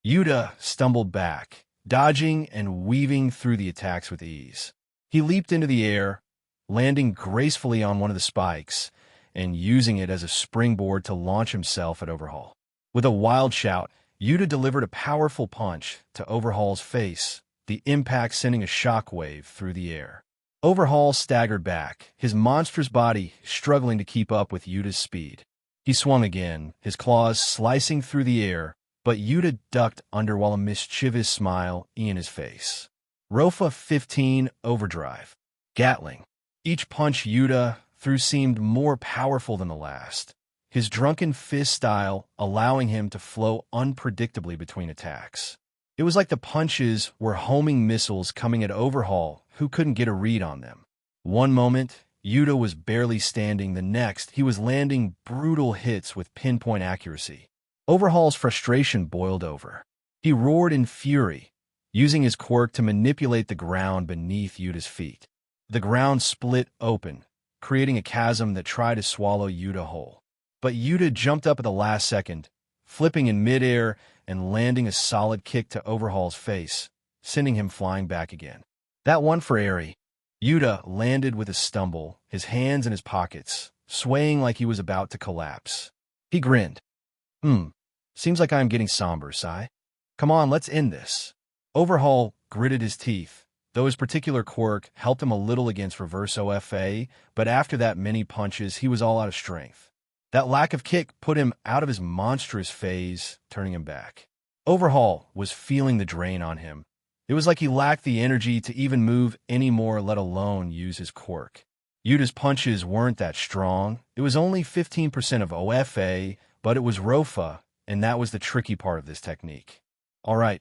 Yuta stumbled back, dodging and weaving through the attacks with ease. He leaped into the air, landing gracefully on one of the spikes, and using it as a springboard to launch himself at Overhaul. With a wild shout, Yuta delivered a powerful punch to Overhaul's face, the impact sending a shockwave through the air. Overhaul staggered back, his monstrous body struggling to keep up with Yuta's speed. He swung again, his claws slicing through the air, but Yuta ducked under while a mischievous smile in his face. Rofa 15 Overdrive. Gatling. Each punch Yuta threw seemed more powerful than the last, his drunken fist style allowing him to flow unpredictably between attacks. It was like the punches were homing missiles coming at Overhaul, who couldn't get a read on them. One moment, Yuta was barely standing. The next, he was landing brutal hits with pinpoint accuracy. Overhaul's frustration boiled over. He roared in fury, using his quirk to manipulate the ground beneath Yuta's feet. The ground split open, creating a chasm that tried to swallow Yuta whole. But Yuta jumped up at the last second, flipping in midair and landing a solid kick to Overhaul's face, sending him flying back again. That one for Airy. Yuta landed with a stumble, his hands in his pockets, swaying like he was about to collapse. He grinned. Seems like I'm getting somber, Sai. Come on, let's end this. Overhaul gritted his teeth, though his particular quirk helped him a little against reverse OFA, but after that many punches, he was all out of strength. That lack of kick put him out of his monstrous phase, turning him back. Overhaul was feeling the drain on him. It was like he lacked the energy to even move anymore, let alone use his quirk. Yuta's punches weren't that strong. It was only 15% of OFA, but it was Rofa, and that was the tricky part of this technique. All right,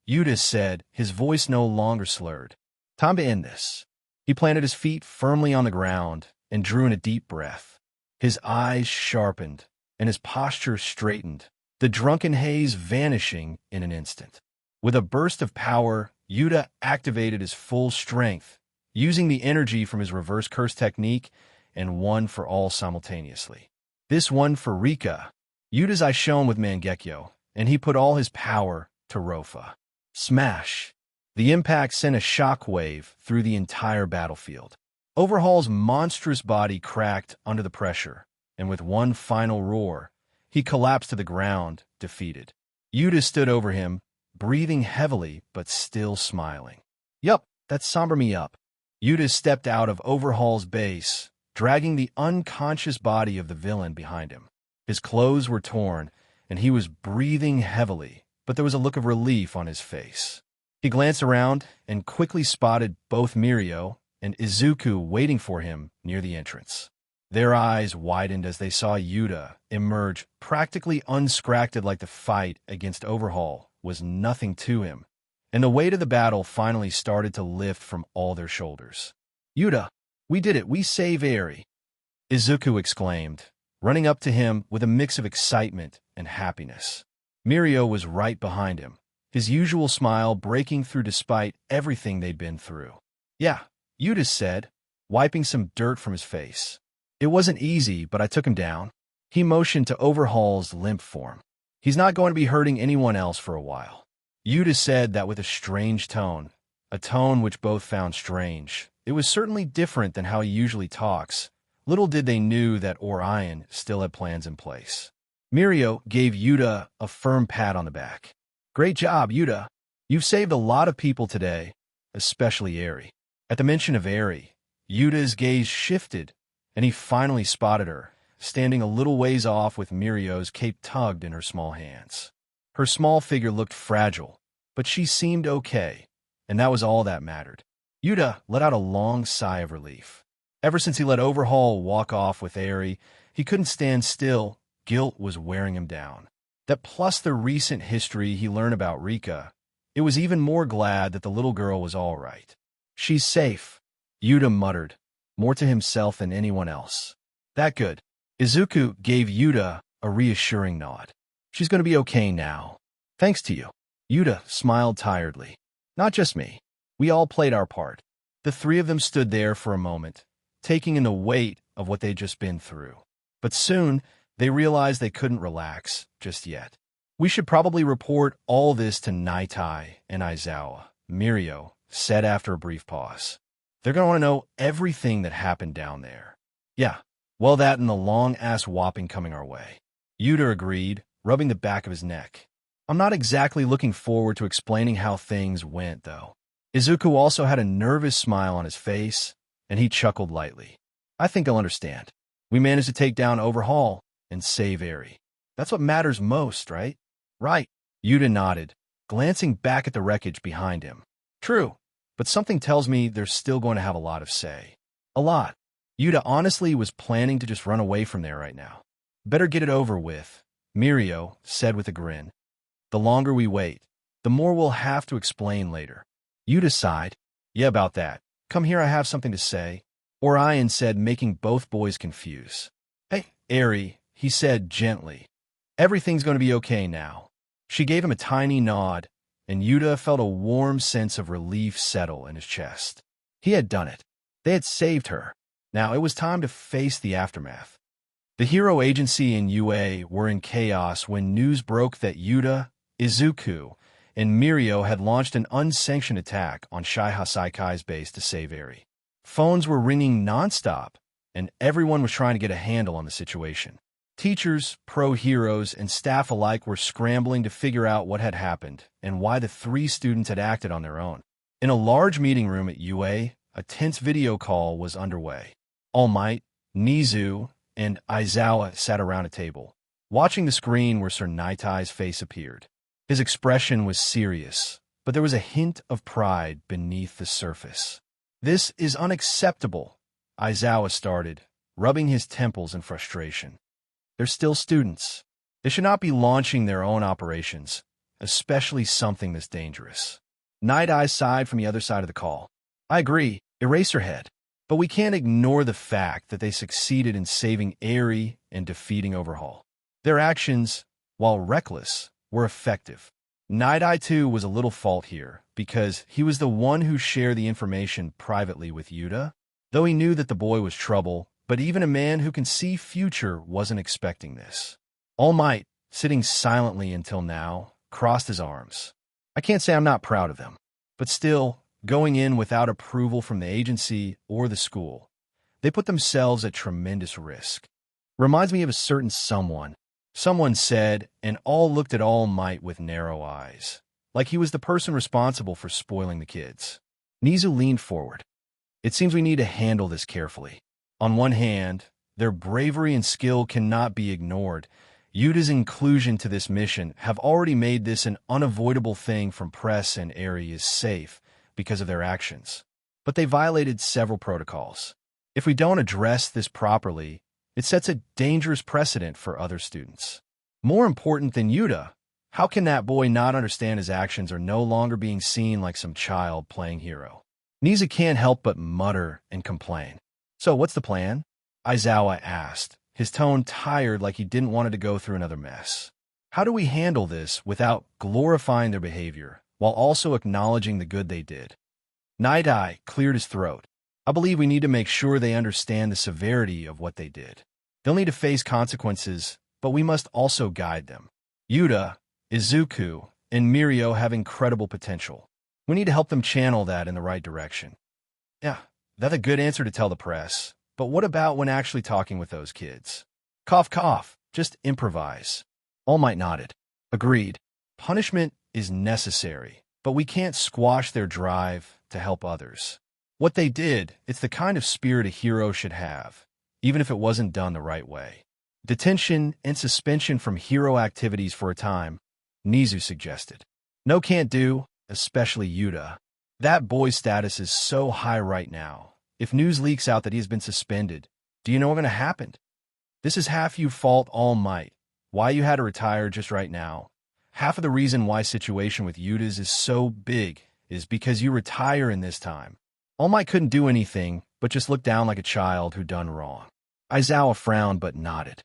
Yuta said, his voice no longer slurred. Time to end this. He planted his feet firmly on the ground and drew in a deep breath. His eyes sharpened, and his posture straightened, the drunken haze vanishing in an instant. With a burst of power, Yuta activated his full strength, using the energy from his reverse curse technique, and one for all simultaneously. This one for Rika. Yuta's eye shone with Mangekyo, and he put all his power to Rofa. Smash! The impact sent a shockwave through the entire battlefield. Overhaul's monstrous body cracked under the pressure, and with one final roar, he collapsed to the ground, defeated. Yuta stood over him, breathing heavily but still smiling. Yup, that sombered me up. Yuta stepped out of Overhaul's base, dragging the unconscious body of the villain behind him. His clothes were torn, and he was breathing heavily, but there was a look of relief on his face. He glanced around and quickly spotted both Mirio and Izuku waiting for him near the entrance. Their eyes widened as they saw Yuta emerge, practically unscratched, like the fight against Overhaul was nothing to him, and the weight of the battle finally started to lift from all their shoulders. "Yuta, we did it, we saved Eri," Izuku exclaimed, running up to him with a mix of excitement and happiness. Mirio was right behind him, his usual smile breaking through despite everything they'd been through. "Yeah," Yuta said, wiping some dirt from his face. "It wasn't easy, but I took him down." He motioned to Overhaul's limp form. "He's not going to be hurting anyone else for a while." Yuta said that with a strange tone, a tone which both found strange. It was certainly different than how he usually talks. Little did they knew that Orion still had plans in place. Mirio gave Yuta a firm pat on the back. "Great job, Yuta. You've saved a lot of people today, especially Eri." At the mention of Eri, Yuta's gaze shifted, and he finally spotted her, standing a little ways off with Mirio's cape tugged in her small hands. Her small figure looked fragile, but she seemed okay, and that was all that mattered. Yuta let out a long sigh of relief. Ever since he let Overhaul walk off with Eri, he couldn't stand still. Guilt was wearing him down. That plus the recent history he learned about Rika, it was even more glad that the little girl was all right. "She's safe," Yuta muttered, more to himself than anyone else. "That good." Izuku gave Yuta a reassuring nod. "She's going to be okay now. Thanks to you." Yuta smiled tiredly. "Not just me. We all played our part." The three of them stood there for a moment, taking in the weight of what they'd just been through. But soon, they realized they couldn't relax just yet. "We should probably report all this to Naitai and Aizawa," Mirio said after a brief pause. "They're going to want to know everything that happened down there." "Yeah, well, that and the long-ass whopping coming our way," Yuta agreed, rubbing the back of his neck. "I'm not exactly looking forward to explaining how things went, though." Izuku also had a nervous smile on his face, and he chuckled lightly. "I think I'll understand. We managed to take down Overhaul and save Eri. That's what matters most, right?" "Right," Yuta nodded, glancing back at the wreckage behind him. "True, but something tells me they're still going to have a lot of say." "A lot." Yuta honestly was planning to just run away from there right now. "Better get it over with," Mirio said with a grin. "The longer we wait, the more we'll have to explain later." Yuta sighed. "Yeah, about that. Come here, I have something to say," Orion said, making both boys confused. "Hey, Eri," he said gently. "Everything's going to be okay now." She gave him a tiny nod, and Yuta felt a warm sense of relief settle in his chest. He had done it. They had saved her. Now it was time to face the aftermath. The Hero Agency and UA were in chaos when news broke that Yuta, Izuku, and Mirio had launched an unsanctioned attack on Shaiha Saikai's base to save Eri. Phones were ringing nonstop, and everyone was trying to get a handle on the situation. Teachers, pro-heroes, and staff alike were scrambling to figure out what had happened and why the three students had acted on their own. In a large meeting room at UA, a tense video call was underway. All Might, Nizu, and Aizawa sat around a table, watching the screen where Sir Naitai's face appeared. His expression was serious, but there was a hint of pride beneath the surface. "This is unacceptable," Aizawa started, rubbing his temples in frustration. "They're still students. They should not be launching their own operations, especially something this dangerous." Night-Eye sighed from the other side of the call. "I agree, Eraserhead. But we can't ignore the fact that they succeeded in saving Eri and defeating Overhaul. Their actions, while reckless, were effective. Night-Eye too was a little fault here, because he was the one who shared the information privately with Yuta, though he knew that the boy was trouble, but even a man who can see future wasn't expecting this. All Might, sitting silently until now, crossed his arms. "I can't say I'm not proud of them, But still, going in without approval from the agency or the school, they put themselves at tremendous risk. Reminds me of a certain someone. Someone said, and all looked at All Might with narrow eyes, like he was the person responsible for spoiling the kids. Nizu leaned forward. It seems we need to handle this carefully. On one hand, their bravery and skill cannot be ignored. Yuta's inclusion to this mission have already made this an unavoidable thing from press, and Eri is safe because of their actions. But they violated several protocols. If we don't address this properly, it sets a dangerous precedent for other students. More important than Yuta, how can that boy not understand his actions are no longer being seen like some child playing hero? Nizu can't help but mutter and complain. So what's the plan? Aizawa asked, his tone tired, like he didn't want it to go through another mess. How do we handle this without glorifying their behavior, while also acknowledging the good they did? Night-Eye cleared his throat. I believe we need to make sure they understand the severity of what they did. They'll need to face consequences, but we must also guide them. Yuta, Izuku, and Mirio have incredible potential. We need to help them channel that in the right direction. Yeah, that's a good answer to tell the press. But what about when actually talking with those kids? Cough, cough. Just improvise. All Might nodded. Agreed. Punishment is necessary, but we can't squash their drive to help others. What they did, it's the kind of spirit a hero should have, even if it wasn't done the right way. Detention and suspension from hero activities for a time, Nizu suggested. No, can't do, especially Yuta. That boy's status is so high right now. If news leaks out that he has been suspended, do you know what's going to happen? This is half your fault, All Might. Why you had to retire just right now. Half of the reason why situation with Yuta's is so big is because you retire in this time. All Might couldn't do anything, but just look down like a child who done wrong. Aizawa frowned but nodded.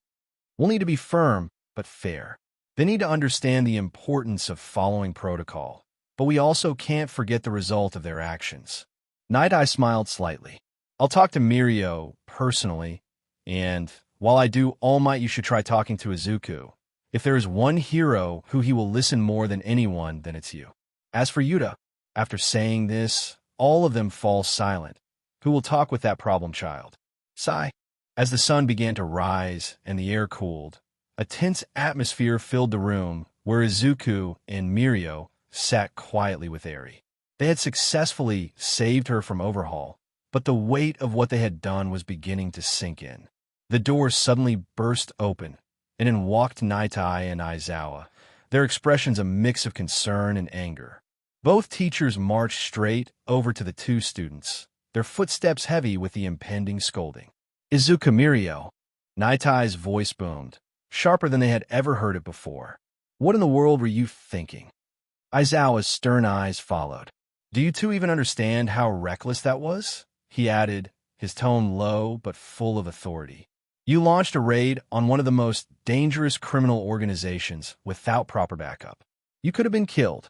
We'll need to be firm, but fair. They need to understand the importance of following protocol, but we also can't forget the result of their actions. Night-Eye smiled slightly. I'll talk to Mirio personally, and while I do, All Might, you should try talking to Izuku. If there is one hero who he will listen more than anyone, then it's you. As for Yuta, after saying this, all of them fall silent. Who will talk with that problem child? Sigh. As the sun began to rise and the air cooled, a tense atmosphere filled the room where Izuku and Mirio sat quietly with Eri. They had successfully saved her from overhaul, but the weight of what they had done was beginning to sink in. The door suddenly burst open, and in walked Night-Eye and Aizawa, their expressions a mix of concern and anger. Both teachers marched straight over to the two students, their footsteps heavy with the impending scolding. Izuku, Mirio. Night-Eye's voice boomed, sharper than they had ever heard it before. What in the world were you thinking? Aizawa's stern eyes followed. Do you two even understand how reckless that was? He added, his tone low but full of authority. You launched a raid on one of the most dangerous criminal organizations without proper backup. You could have been killed.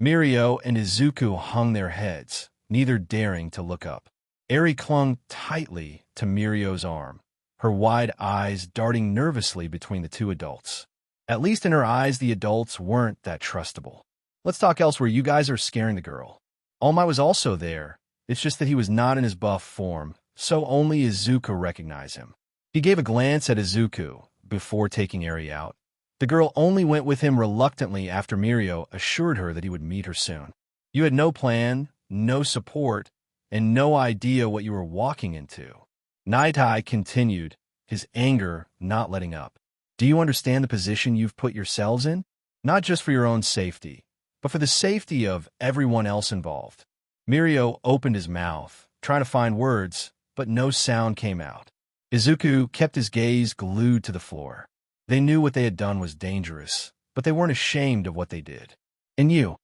Mirio and Izuku hung their heads, neither daring to look up. Eri clung tightly to Mirio's arm, her wide eyes darting nervously between the two adults. At least in her eyes, the adults weren't that trustable. Let's talk elsewhere. You guys are scaring the girl. All Might was also there. It's just that he was not in his buff form, so only Izuku recognized him. He gave a glance at Izuku before taking Eri out. The girl only went with him reluctantly after Mirio assured her that he would meet her soon. You had no plan, no support, and no idea what you were walking into. Night-Eye continued, his anger not letting up. Do you understand the position you've put yourselves in? Not just for your own safety, but for the safety of everyone else involved. Mirio opened his mouth, trying to find words, but no sound came out. Izuku kept his gaze glued to the floor. They knew what they had done was dangerous, but they weren't ashamed of what they did. And you?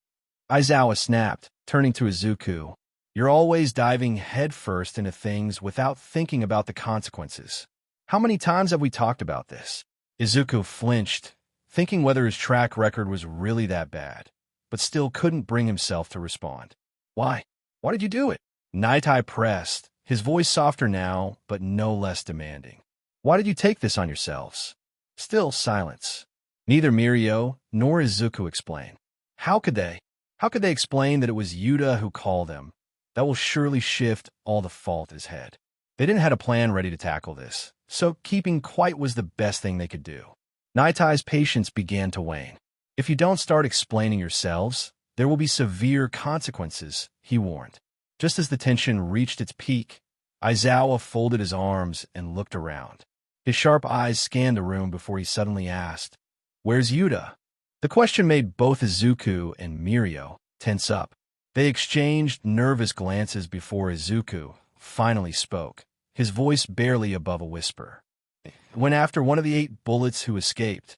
Aizawa snapped, turning to Izuku. You're always diving headfirst into things without thinking about the consequences. How many times have we talked about this? Izuku flinched, thinking whether his track record was really that bad, but still couldn't bring himself to respond. Why? Why did you do it? Night-Eye pressed, his voice softer now, but no less demanding. Why did you take this on yourselves? Still silence. Neither Mirio nor Izuku explained. How could they? How could they explain that it was Yuta who called them? That will surely shift all the fault at his head. They didn't have a plan ready to tackle this, so keeping quiet was the best thing they could do. Naitai's patience began to wane. If you don't start explaining yourselves, there will be severe consequences, he warned. Just as the tension reached its peak, Aizawa folded his arms and looked around. His sharp eyes scanned the room before he suddenly asked, "Where's Yuta?" The question made both Izuku and Mirio tense up. They exchanged nervous glances before Izuku finally spoke, his voice barely above a whisper. When after one of the 8 bullets who escaped,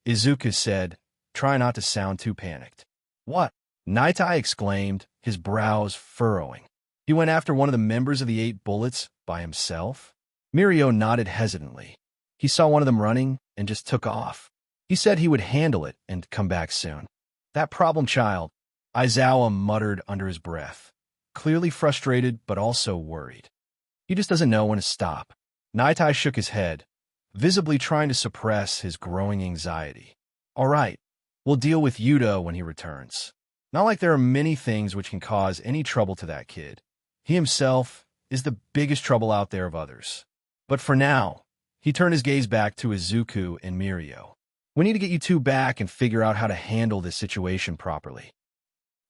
Izuku said, "Try not to sound too panicked." "What?" Naitai exclaimed, his brows furrowing. "He went after one of the members of the 8 bullets by himself?" Mirio nodded hesitantly. "He saw one of them running and just took off. He said he would handle it and come back soon." "That problem child," Aizawa muttered under his breath, clearly frustrated but also worried. "He just doesn't know when to stop." Naitai shook his head, visibly trying to suppress his growing anxiety. "All right, we'll deal with Yuta when he returns. Not like there are many things which can cause any trouble to that kid. He himself is the biggest trouble out there of others. But for now," he turned his gaze back to Izuku and Mirio, "we need to get you two back and figure out how to handle this situation properly."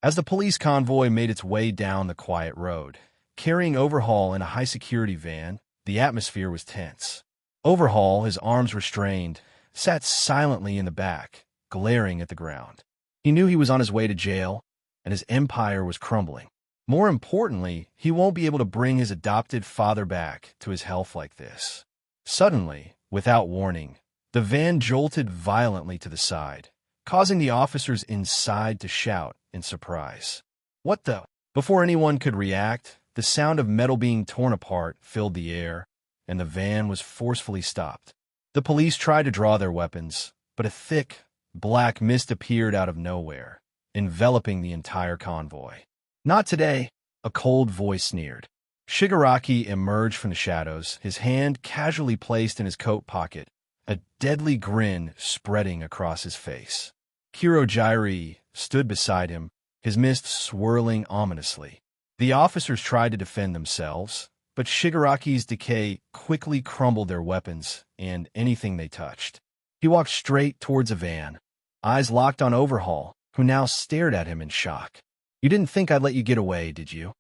As the police convoy made its way down the quiet road, carrying Overhaul in a high-security van, the atmosphere was tense. Overhaul, his arms restrained, sat silently in the back, glaring at the ground. He knew he was on his way to jail, and his empire was crumbling. More importantly, he won't be able to bring his adopted father back to his health like this. Suddenly, without warning, the van jolted violently to the side, causing the officers inside to shout in surprise. "What the?" Before anyone could react, the sound of metal being torn apart filled the air, and the van was forcefully stopped. The police tried to draw their weapons, but a thick, black mist appeared out of nowhere, enveloping the entire convoy. "Not today," a cold voice sneered. Shigaraki emerged from the shadows, his hand casually placed in his coat pocket, a deadly grin spreading across his face. Kirojiri stood beside him, his mist swirling ominously. The officers tried to defend themselves, but Shigaraki's decay quickly crumbled their weapons and anything they touched. He walked straight towards a van, eyes locked on Overhaul, who now stared at him in shock. "You didn't think I'd let you get away, did you?"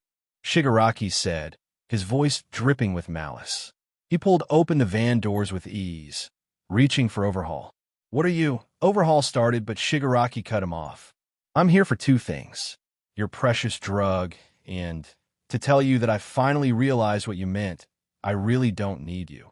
Shigaraki said, his voice dripping with malice. He pulled open the van doors with ease, reaching for Overhaul. "What are you?" Overhaul started, but Shigaraki cut him off. "I'm here for 2 things. Your precious drug, and to tell you that I finally realized what you meant. I really don't need you."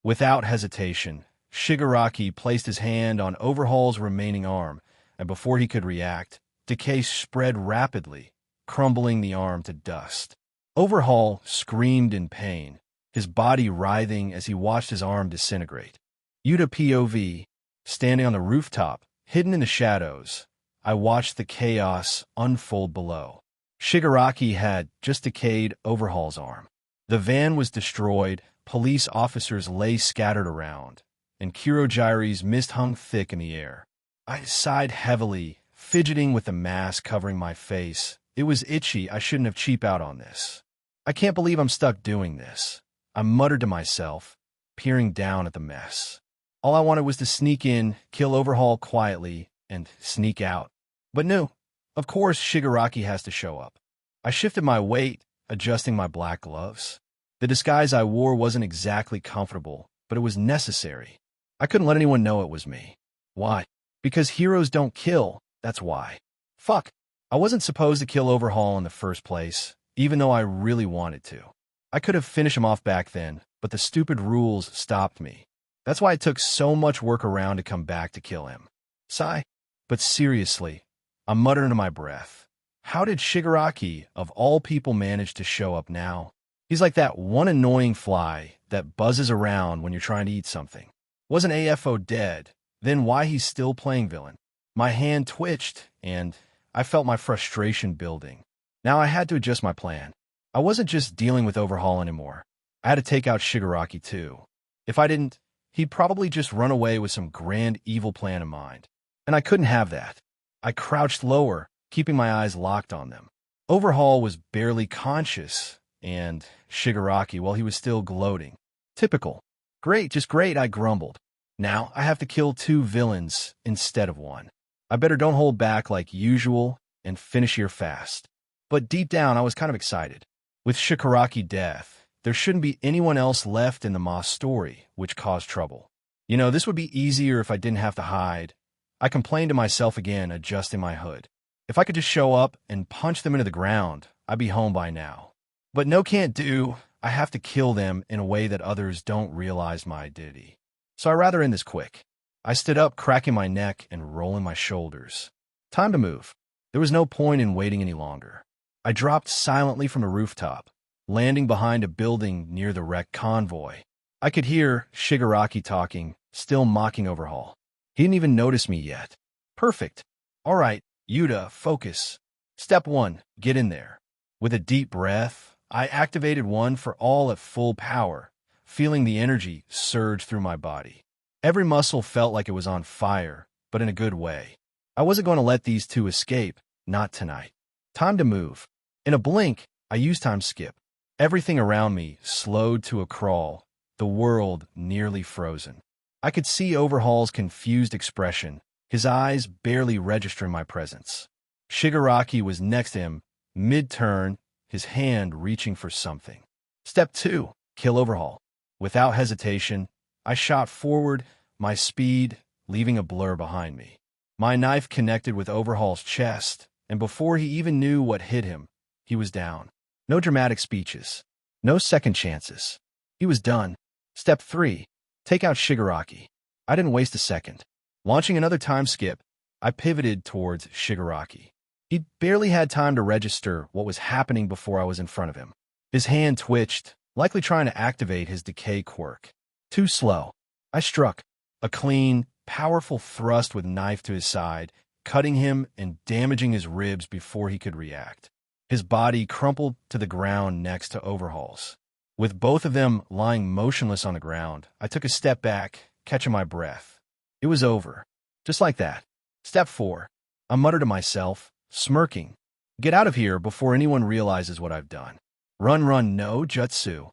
Without hesitation, Shigaraki placed his hand on Overhaul's remaining arm, and before he could react, decay spread rapidly, crumbling the arm to dust. Overhaul screamed in pain, his body writhing as he watched his arm disintegrate. Yuta POV, standing on the rooftop, hidden in the shadows, I watched the chaos unfold below. Shigaraki had just decayed Overhaul's arm. The van was destroyed, police officers lay scattered around, and Kirojiri's mist hung thick in the air. I sighed heavily, fidgeting with the mask covering my face. It was itchy. I shouldn't have cheaped out on this. "I can't believe I'm stuck doing this," I muttered to myself, peering down at the mess. All I wanted was to sneak in, kill Overhaul quietly, and sneak out. But no, of course Shigaraki has to show up. I shifted my weight, adjusting my black gloves. The disguise I wore wasn't exactly comfortable, but it was necessary. I couldn't let anyone know it was me. Why? Because heroes don't kill, that's why. Fuck. I wasn't supposed to kill Overhaul in the first place, even though I really wanted to. I could have finished him off back then, but the stupid rules stopped me. That's why it took so much work around to come back to kill him. Sigh. But seriously, I muttered under my breath. How did Shigaraki, of all people, manage to show up now? He's like that one annoying fly that buzzes around when you're trying to eat something. Wasn't AFO dead, then why he's still playing villain? My hand twitched, and I felt my frustration building. Now I had to adjust my plan. I wasn't just dealing with Overhaul anymore. I had to take out Shigaraki too. If I didn't, he'd probably just run away with some grand evil plan in mind. And I couldn't have that. I crouched lower, keeping my eyes locked on them. Overhaul was barely conscious, and Shigaraki, well, he was still gloating. Typical. Great, just great, I grumbled. Now I have to kill 2 villains instead of 1. I better don't hold back like usual and finish here fast. But deep down, I was kind of excited. With Shigaraki death, there shouldn't be anyone else left in the Ma story, which caused trouble. This would be easier if I didn't have to hide. I complained to myself again, adjusting my hood. If I could just show up and punch them into the ground, I'd be home by now. But no, can't do. I have to kill them in a way that others don't realize my identity. So I rather end this quick. I stood up, cracking my neck and rolling my shoulders. Time to move. There was no point in waiting any longer. I dropped silently from a rooftop, landing behind a building near the wrecked convoy. I could hear Shigaraki talking, still mocking Overhaul. He didn't even notice me yet. Perfect. All right, Yuta, focus. Step 1, get in there. With a deep breath, I activated 1 for all at full power, feeling the energy surge through my body. Every muscle felt like it was on fire, but in a good way. I wasn't going to let these 2 escape, not tonight. Time to move. In a blink, I used time skip. Everything around me slowed to a crawl, the world nearly frozen. I could see Overhaul's confused expression, his eyes barely registering my presence. Shigaraki was next to him, mid-turn, his hand reaching for something. Step 2, kill Overhaul. Without hesitation, I shot forward, my speed leaving a blur behind me. My knife connected with Overhaul's chest, and before he even knew what hit him, he was down. No dramatic speeches. No second chances. He was done. Step 3, take out Shigaraki. I didn't waste a second. Launching another time skip, I pivoted towards Shigaraki. He'd barely had time to register what was happening before I was in front of him. His hand twitched, likely trying to activate his decay quirk. Too slow. I struck. A clean, powerful thrust with knife to his side, cutting him and damaging his ribs before he could react. His body crumpled to the ground next to Overhaul's. With both of them lying motionless on the ground, I took a step back, catching my breath. It was over. Just like that. Step 4. I muttered to myself, smirking. Get out of here before anyone realizes what I've done. Run, run, no jutsu.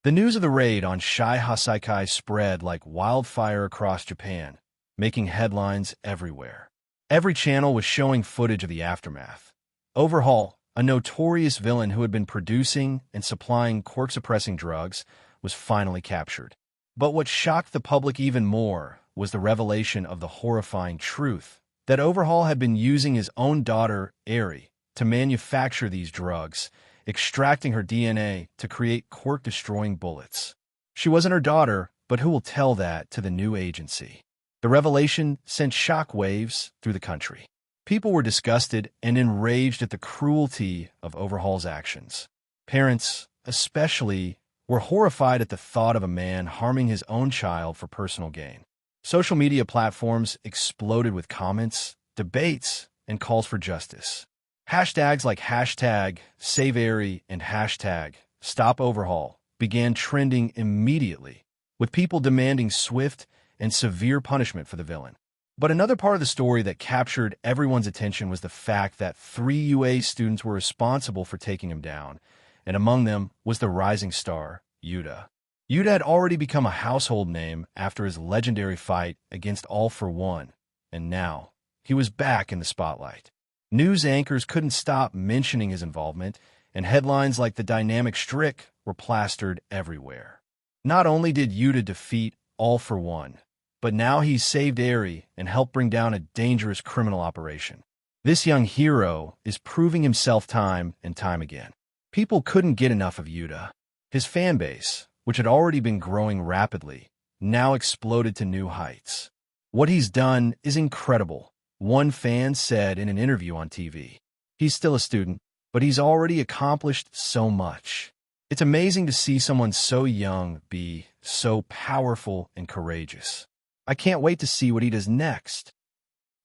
The news of the raid on Shai Hasaikai spread like wildfire across Japan, making headlines everywhere. Every channel was showing footage of the aftermath. Overhaul, a notorious villain who had been producing and supplying quirk-suppressing drugs, was finally captured. But what shocked the public even more was the revelation of the horrifying truth that Overhaul had been using his own daughter, Eri, to manufacture these drugs, extracting her DNA to create quirk-destroying bullets. She wasn't her daughter, but who will tell that to the new agency? The revelation sent shockwaves through the country. People were disgusted and enraged at the cruelty of Overhaul's actions. Parents, especially, were horrified at the thought of a man harming his own child for personal gain. Social media platforms exploded with comments, debates, and calls for justice. Hashtags like #SaveEri and #StopOverhaul began trending immediately, with people demanding swift and severe punishment for the villain. But another part of the story that captured everyone's attention was the fact that 3 UA students were responsible for taking him down, and among them was the rising star, Yuta. Yuta had already become a household name after his legendary fight against All for One, and now he was back in the spotlight. News anchors couldn't stop mentioning his involvement, and headlines like the dynamic Strick were plastered everywhere. Not only did Yuta defeat All for One, but now he's saved Eri and helped bring down a dangerous criminal operation. This young hero is proving himself time and time again. People couldn't get enough of Yuta. His fan base, which had already been growing rapidly, now exploded to new heights. What he's done is incredible, one fan said in an interview on TV. He's still a student, but he's already accomplished so much. It's amazing to see someone so young be so powerful and courageous. I can't wait to see what he does next.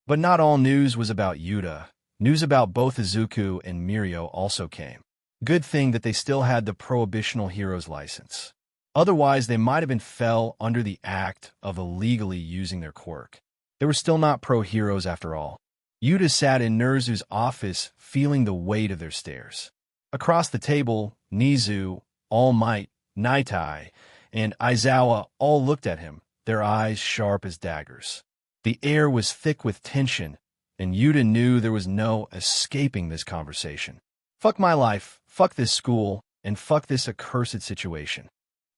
But not all news was about Yuta. News about both Izuku and Mirio also came. Good thing that they still had the Prohibitional Heroes license. Otherwise, they might have been fell under the act of illegally using their quirk. They were still not pro-heroes after all. Yuta sat in Nerzu's office, feeling the weight of their stares. Across the table, Nizu, All Might, Naitai, and Aizawa all looked at him, their eyes sharp as daggers. The air was thick with tension, and Yuta knew there was no escaping this conversation. Fuck my life, fuck this school, and fuck this accursed situation.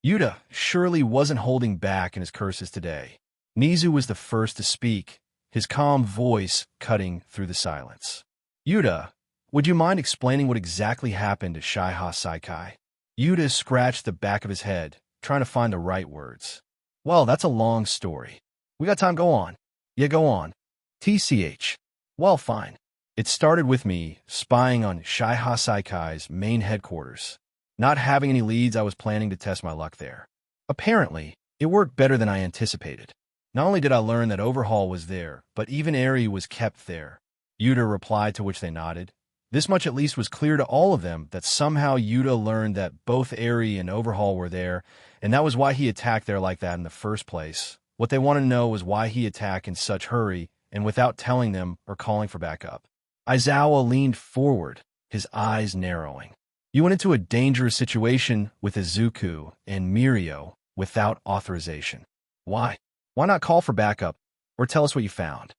Yuta surely wasn't holding back in his curses today. Nizu was the first to speak, his calm voice cutting through the silence. Yuta, would you mind explaining what exactly happened to Shaiha Saikai? Yuta scratched the back of his head, trying to find the right words. Well, that's a long story. We got time, go on. Yeah, go on. TCH. Well, fine. It started with me spying on Shaiha Saikai's main headquarters. Not having any leads, I was planning to test my luck there. Apparently, it worked better than I anticipated. Not only did I learn that Overhaul was there, but even Eri was kept there. Yuta replied, to which they nodded. This much at least was clear to all of them, that somehow Yuta learned that both Eri and Overhaul were there, and that was why he attacked there like that in the first place. What they wanted to know was why he attacked in such hurry, and without telling them or calling for backup. Aizawa leaned forward, his eyes narrowing. You went into a dangerous situation with Izuku and Mirio without authorization. Why? Why not call for backup, or tell us what you found?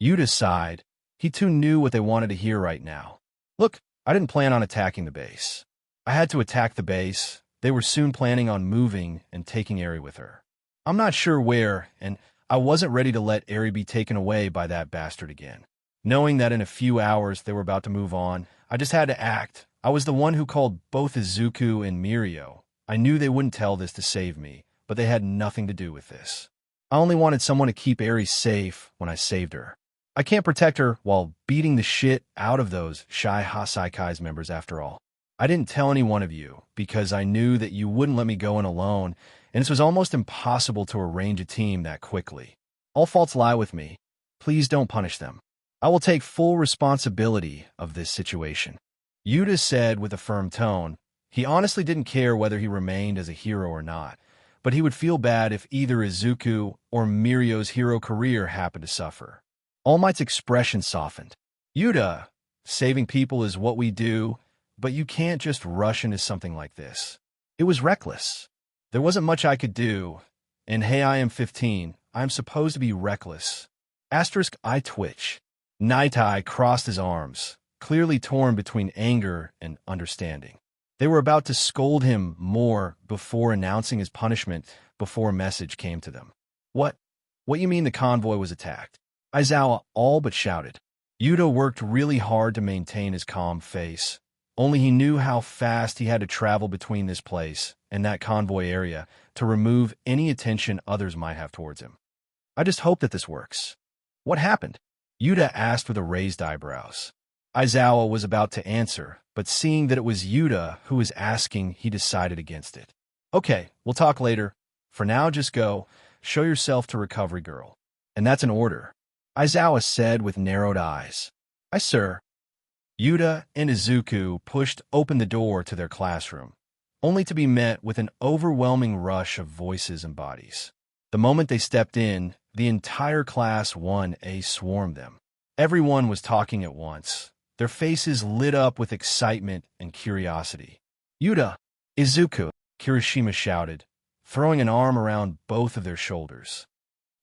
Yuta sighed. He too knew what they wanted to hear right now. Look, I didn't plan on attacking the base. I had to attack the base. They were soon planning on moving and taking Eri with her. I'm not sure where, and I wasn't ready to let Eri be taken away by that bastard again. Knowing that in a few hours they were about to move on, I just had to act. I was the one who called both Izuku and Mirio. I knew they wouldn't tell this to save me, but they had nothing to do with this. I only wanted someone to keep Eri safe when I saved her. I can't protect her while beating the shit out of those Shaiha Saikai's members after all. I didn't tell any one of you because I knew that you wouldn't let me go in alone, and this was almost impossible to arrange a team that quickly. All faults lie with me. Please don't punish them. I will take full responsibility of this situation. Yuta said with a firm tone. He honestly didn't care whether he remained as a hero or not, but he would feel bad if either Izuku or Mirio's hero career happened to suffer. All Might's expression softened. Yuta, saving people is what we do, but you can't just rush into something like this. It was reckless. There wasn't much I could do, and hey, I am 15. I am supposed to be reckless. Asterisk, I twitch. Naitai crossed his arms, clearly torn between anger and understanding. They were about to scold him more before announcing his punishment before a message came to them. What you mean the convoy was attacked? Aizawa all but shouted. Yuta worked really hard to maintain his calm face. Only he knew how fast he had to travel between this place and that convoy area to remove any attention others might have towards him. I just hope that this works. What happened? Yuta asked with a raised eyebrows. Aizawa was about to answer, but seeing that it was Yuta who was asking, he decided against it. Okay, we'll talk later. For now, just go. Show yourself to Recovery Girl. And that's an order. Aizawa said with narrowed eyes. Aye, sir. Yuta and Izuku pushed open the door to their classroom, only to be met with an overwhelming rush of voices and bodies. The moment they stepped in, the entire Class 1A swarmed them. Everyone was talking at once, their faces lit up with excitement and curiosity. Yuta, Izuku, Kirishima shouted, throwing an arm around both of their shoulders.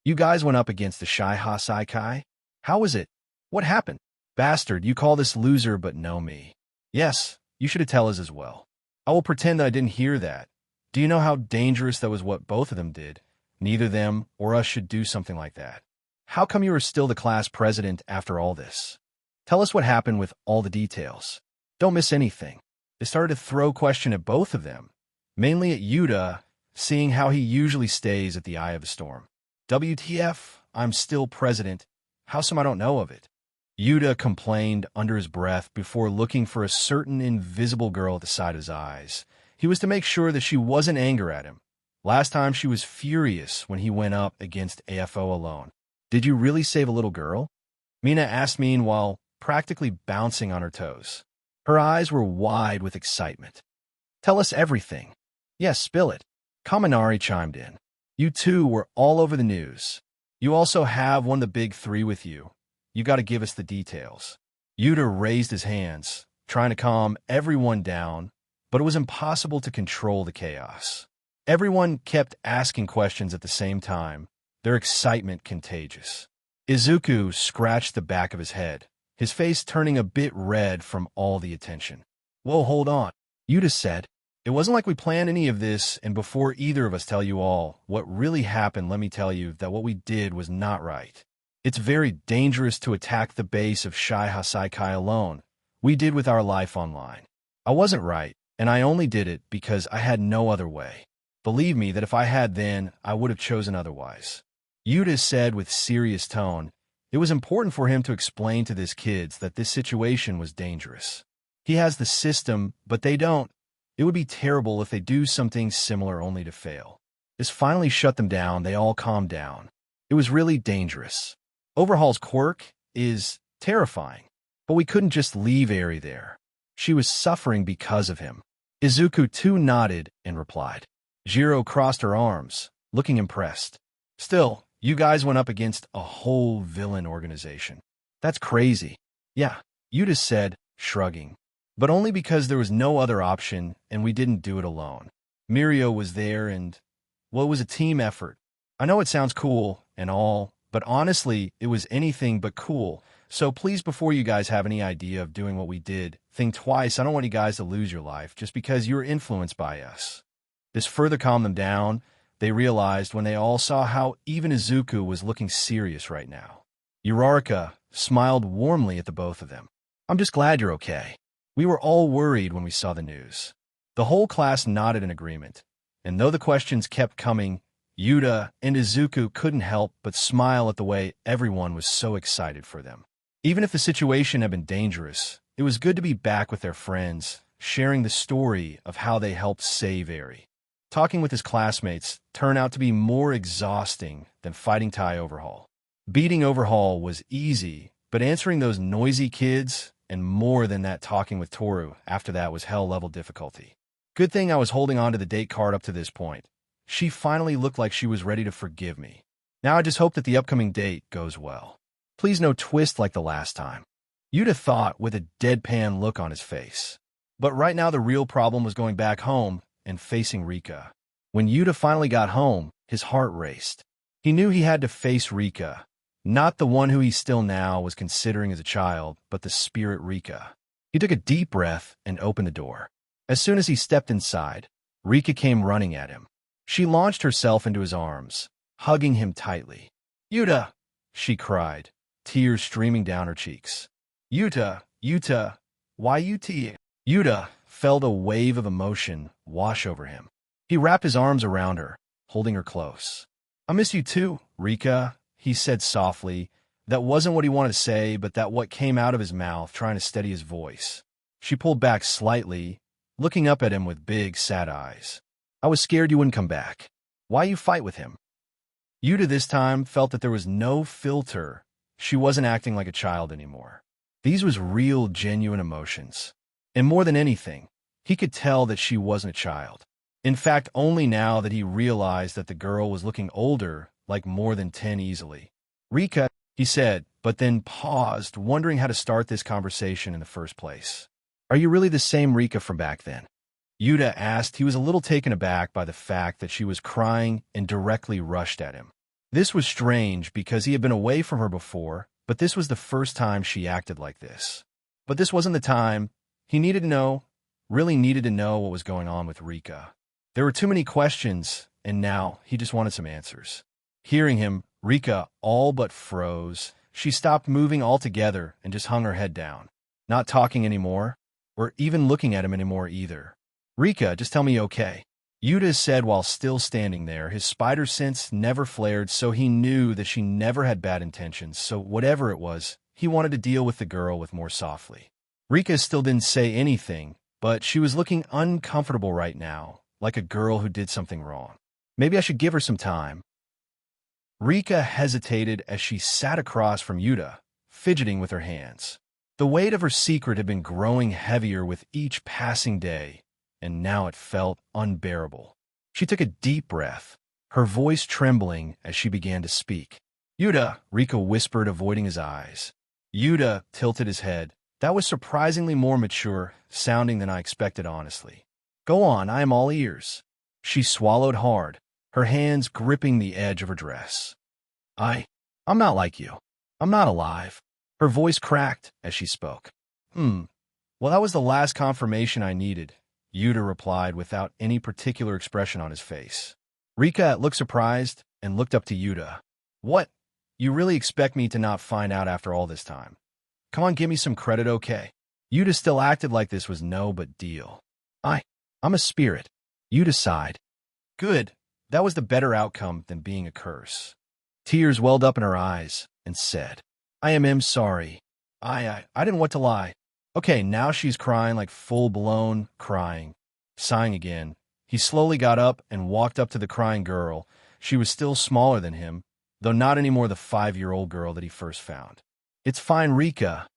You guys went up against the Shaiha Saikai? How was it? What happened? Bastard, you call this loser but know me. Yes, you should have tell us as well. I will pretend that I didn't hear that. Do you know how dangerous that was what both of them did? Neither them or us should do something like that. How come you are still the class president after all this? Tell us what happened with all the details. Don't miss anything. They started to throw question at both of them, mainly at Yuta, seeing how he usually stays at the eye of the storm. WTF, I'm still president. How come I don't know of it? Yuta complained under his breath before looking for a certain invisible girl at the side of his eyes. He was to make sure that she wasn't angry at him. Last time she was furious when he went up against AFO alone. Did you really save a little girl? Mina asked meanwhile, practically bouncing on her toes. Her eyes were wide with excitement. Tell us everything. Yes, spill it. Kaminari chimed in. You two were all over the news. You also have one of the big three with you. You got to give us the details. Yuta raised his hands, trying to calm everyone down, but it was impossible to control the chaos. Everyone kept asking questions at the same time, their excitement contagious. Izuku scratched the back of his head, his face turning a bit red from all the attention. "Whoa, hold on," Yuta said. "It wasn't like we planned any of this, and before either of us tell you all what really happened, let me tell you that what we did was not right. It's very dangerous to attack the base of Shai Hasaikai alone. We did with our life online. I wasn't right, and I only did it because I had no other way. Believe me that if I had then, I would have chosen otherwise." Yuta said with serious tone. It was important for him to explain to his kids that this situation was dangerous. He has the system, but they don't. It would be terrible if they do something similar only to fail. This finally shut them down. They all calmed down. It was really dangerous. Overhaul's quirk is terrifying, but we couldn't just leave Eri there. She was suffering because of him. Izuku too nodded and replied. Jiro crossed her arms, looking impressed. Still, you guys went up against a whole villain organization. That's crazy. Yeah, Yuta said, shrugging. But only because there was no other option and we didn't do it alone. Mirio was there and, well, it was a team effort. I know it sounds cool and all, but honestly, it was anything but cool. So please, before you guys have any idea of doing what we did, think twice. I don't want you guys to lose your life just because you were influenced by us. This further calmed them down. They realized when they all saw how even Izuku was looking serious right now. Uraraka smiled warmly at the both of them. I'm just glad you're okay. We were all worried when we saw the news. The whole class nodded in agreement, and though the questions kept coming, Yuta and Izuku couldn't help but smile at the way everyone was so excited for them. Even if the situation had been dangerous, it was good to be back with their friends, sharing the story of how they helped save Eri. Talking with his classmates turned out to be more exhausting than fighting Tai Overhaul. Beating Overhaul was easy, but answering those noisy kids, and more than that talking with Toru after that was hell-level difficulty. Good thing I was holding on to the date card up to this point. She finally looked like she was ready to forgive me. Now I just hope that the upcoming date goes well. Please no twist like the last time. Yuta thought with a deadpan look on his face. But right now the real problem was going back home and facing Rika. When Yuta finally got home, his heart raced. He knew he had to face Rika, not the one who he still now was considering as a child, but the spirit Rika. He took a deep breath and opened the door. As soon as he stepped inside, Rika came running at him. She launched herself into his arms, hugging him tightly. Yuta, she cried, tears streaming down her cheeks. Yuta, why Yuta? Yuta felt a wave of emotion wash over him. He wrapped his arms around her, holding her close. I miss you too, Rika, he said softly. That wasn't what he wanted to say, but that what came out of his mouth, trying to steady his voice. She pulled back slightly, looking up at him with big, sad eyes. I was scared you wouldn't come back. Why you fight with him? Yuta this time felt that there was no filter. She wasn't acting like a child anymore. These was real, genuine emotions. And more than anything, he could tell that she wasn't a child. In fact, only now that he realized that the girl was looking older, like more than 10 easily. Rika, he said, but then paused, wondering how to start this conversation in the first place. Are you really the same Rika from back then? Yuta asked. He was a little taken aback by the fact that she was crying and directly rushed at him. This was strange because he had been away from her before, but this was the first time she acted like this. But this wasn't the time. He needed to know, really needed to know what was going on with Rika. There were too many questions, and now he just wanted some answers. Hearing him, Rika all but froze. She stopped moving altogether and just hung her head down, not talking anymore, or even looking at him anymore either. Rika, just tell me okay. Yuta said while still standing there. His spider sense never flared, so he knew that she never had bad intentions, so whatever it was, he wanted to deal with the girl with more softly. Rika still didn't say anything, but she was looking uncomfortable right now, like a girl who did something wrong. Maybe I should give her some time. Rika hesitated as she sat across from Yuta, fidgeting with her hands. The weight of her secret had been growing heavier with each passing day, and now it felt unbearable. She took a deep breath, her voice trembling as she began to speak. Yuta, Rika whispered, avoiding his eyes. Yuta tilted his head. That was surprisingly more mature sounding than I expected, honestly. Go on, I am all ears. She swallowed hard, her hands gripping the edge of her dress. I'm not like you. I'm not alive. Her voice cracked as she spoke. Well, that was the last confirmation I needed, Yuta replied without any particular expression on his face. Rika looked surprised and looked up to Yuta. What? You really expect me to not find out after all this time? Come on, give me some credit, okay? Yuta still acted like this was no but deal. I'm a spirit. Yuta sighed. Good. That was the better outcome than being a curse. Tears welled up in her eyes and said, I am sorry. I didn't want to lie. Okay, now she's crying like full-blown crying. Sighing again, he slowly got up and walked up to the crying girl. She was still smaller than him, though not anymore the 5-year-old girl that he first found. It's fine, Rika.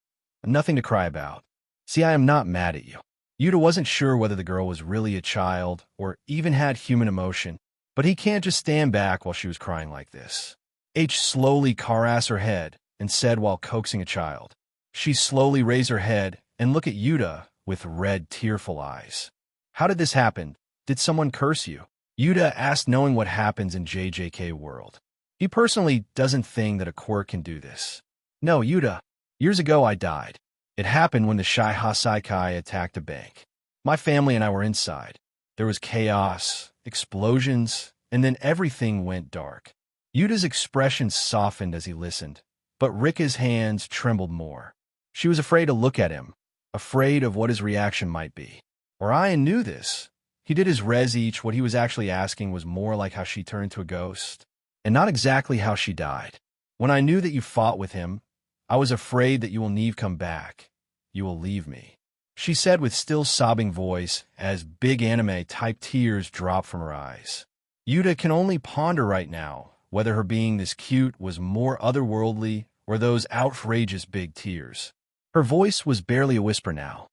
Nothing to cry about. See, I am not mad at you. Yuta wasn't sure whether the girl was really a child or even had human emotion, but he can't just stand back while she was crying like this. H slowly caressed her head and said while coaxing a child. She slowly raised her head and looked at Yuta with red, tearful eyes. How did this happen? Did someone curse you? Yuta asked, knowing what happens in JJK world. He personally doesn't think that a Quirk can do this. No, Yuta. Years ago I died. It happened when the Shai Hasaikai attacked a bank. My family and I were inside. There was chaos, explosions, and then everything went dark. Yuta's expression softened as he listened, but Rika's hands trembled more. She was afraid to look at him, afraid of what his reaction might be. Orion knew this. He did his res each. What he was actually asking was more like how she turned to a ghost, and not exactly how she died. When I knew that you fought with him, I was afraid that you will never come back. You will leave me, she said with still sobbing voice as big anime-type tears dropped from her eyes. Yuta can only ponder right now whether her being this cute was more otherworldly or those outrageous big tears. Her voice was barely a whisper now.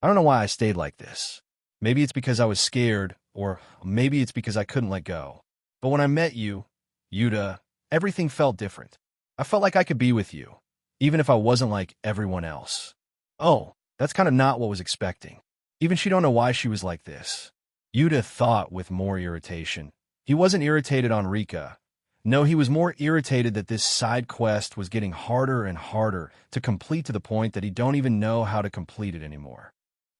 I don't know why I stayed like this. Maybe it's because I was scared, or maybe it's because I couldn't let go. But when I met you, Yuta, everything felt different. I felt like I could be with you, even if I wasn't like everyone else. Oh, that's kind of not what I was expecting. Even she don't know why she was like this. Yuta thought with more irritation. He wasn't irritated on Rika. No, he was more irritated that this side quest was getting harder and harder to complete to the point that he don't even know how to complete it anymore.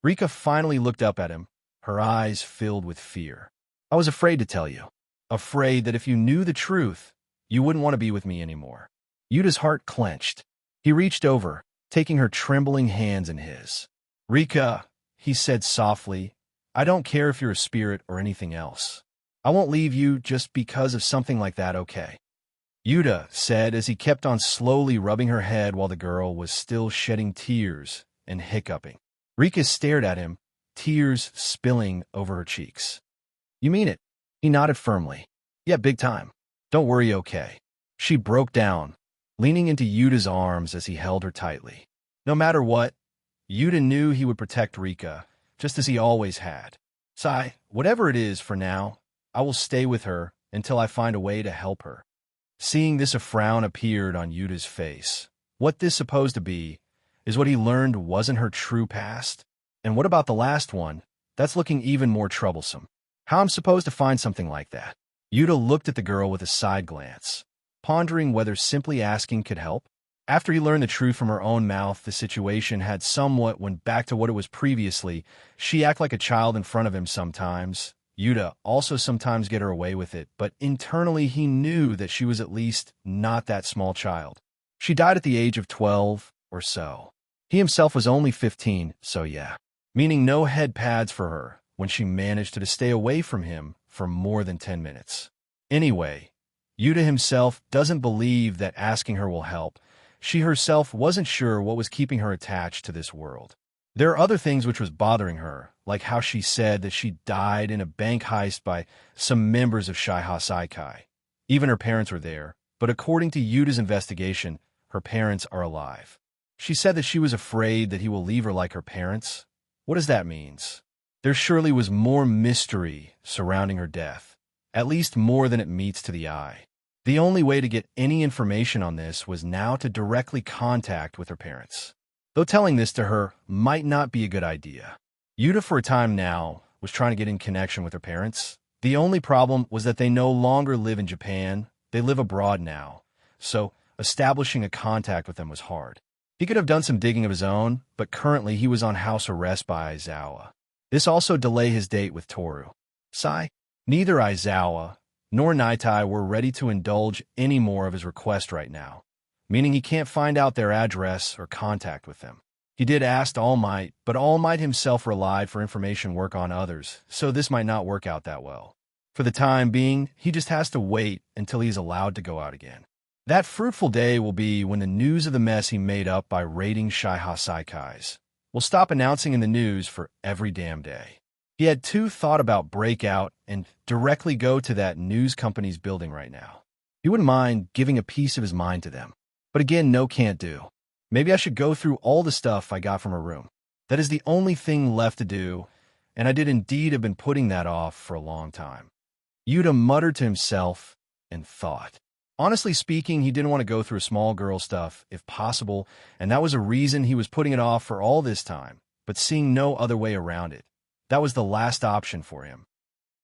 Rika finally looked up at him, her eyes filled with fear. I was afraid to tell you. Afraid that if you knew the truth, you wouldn't want to be with me anymore. Yuta's heart clenched. He reached over, taking her trembling hands in his. Rika, he said softly, I don't care if you're a spirit or anything else. I won't leave you just because of something like that, okay? Yuta said as he kept on slowly rubbing her head while the girl was still shedding tears and hiccuping. Rika stared at him, tears spilling over her cheeks. You mean it? He nodded firmly. Yeah, big time. Don't worry, okay? She broke down, leaning into Yuta's arms as he held her tightly. No matter what, Yuta knew he would protect Rika, just as he always had. Sai, whatever it is for now, I will stay with her until I find a way to help her. Seeing this, a frown appeared on Yuta's face. What this supposed to be is what he learned wasn't her true past. And what about the last one? That's looking even more troublesome. How I'm supposed to find something like that? Yuta looked at the girl with a side glance, pondering whether simply asking could help. After he learned the truth from her own mouth, the situation had somewhat went back to what it was previously. She acted like a child in front of him sometimes. Yuta also sometimes get her away with it, but internally he knew that she was at least not that small child. She died at the age of 12 or so. He himself was only 15, so yeah. Meaning no head pads for her when she managed to stay away from him for more than 10 minutes. Anyway, Yuta himself doesn't believe that asking her will help. She herself wasn't sure what was keeping her attached to this world. There are other things which was bothering her, like how she said that she died in a bank heist by some members of Shai Hasaikai. Even her parents were there, but according to Yuta's investigation, her parents are alive. She said that she was afraid that he will leave her like her parents. What does that mean? There surely was more mystery surrounding her death, at least more than it meets to the eye. The only way to get any information on this was now to directly contact with her parents. Though telling this to her might not be a good idea. Yuta, for a time now, was trying to get in connection with her parents. The only problem was that they no longer live in Japan. They live abroad now, so establishing a contact with them was hard. He could have done some digging of his own, but currently he was on house arrest by Aizawa. This also delayed his date with Toru. Neither Aizawa nor Naitai were ready to indulge any more of his request right now, meaning he can't find out their address or contact with them. He did ask All Might, but All Might himself relied for information work on others, so this might not work out that well. For the time being, he just has to wait until he's allowed to go out again. That fruitful day will be when the news of the mess he made up by raiding Shaiha Saikai's will stop announcing in the news for every damn day. He had thought about break out and directly go to that news company's building right now. He wouldn't mind giving a piece of his mind to them. But again, no can't do. Maybe I should go through all the stuff I got from her room. That is the only thing left to do, and I did indeed have been putting that off for a long time. Yuta muttered to himself and thought. Honestly speaking, he didn't want to go through small girl stuff, if possible, and that was a reason he was putting it off for all this time, but seeing no other way around it. That was the last option for him.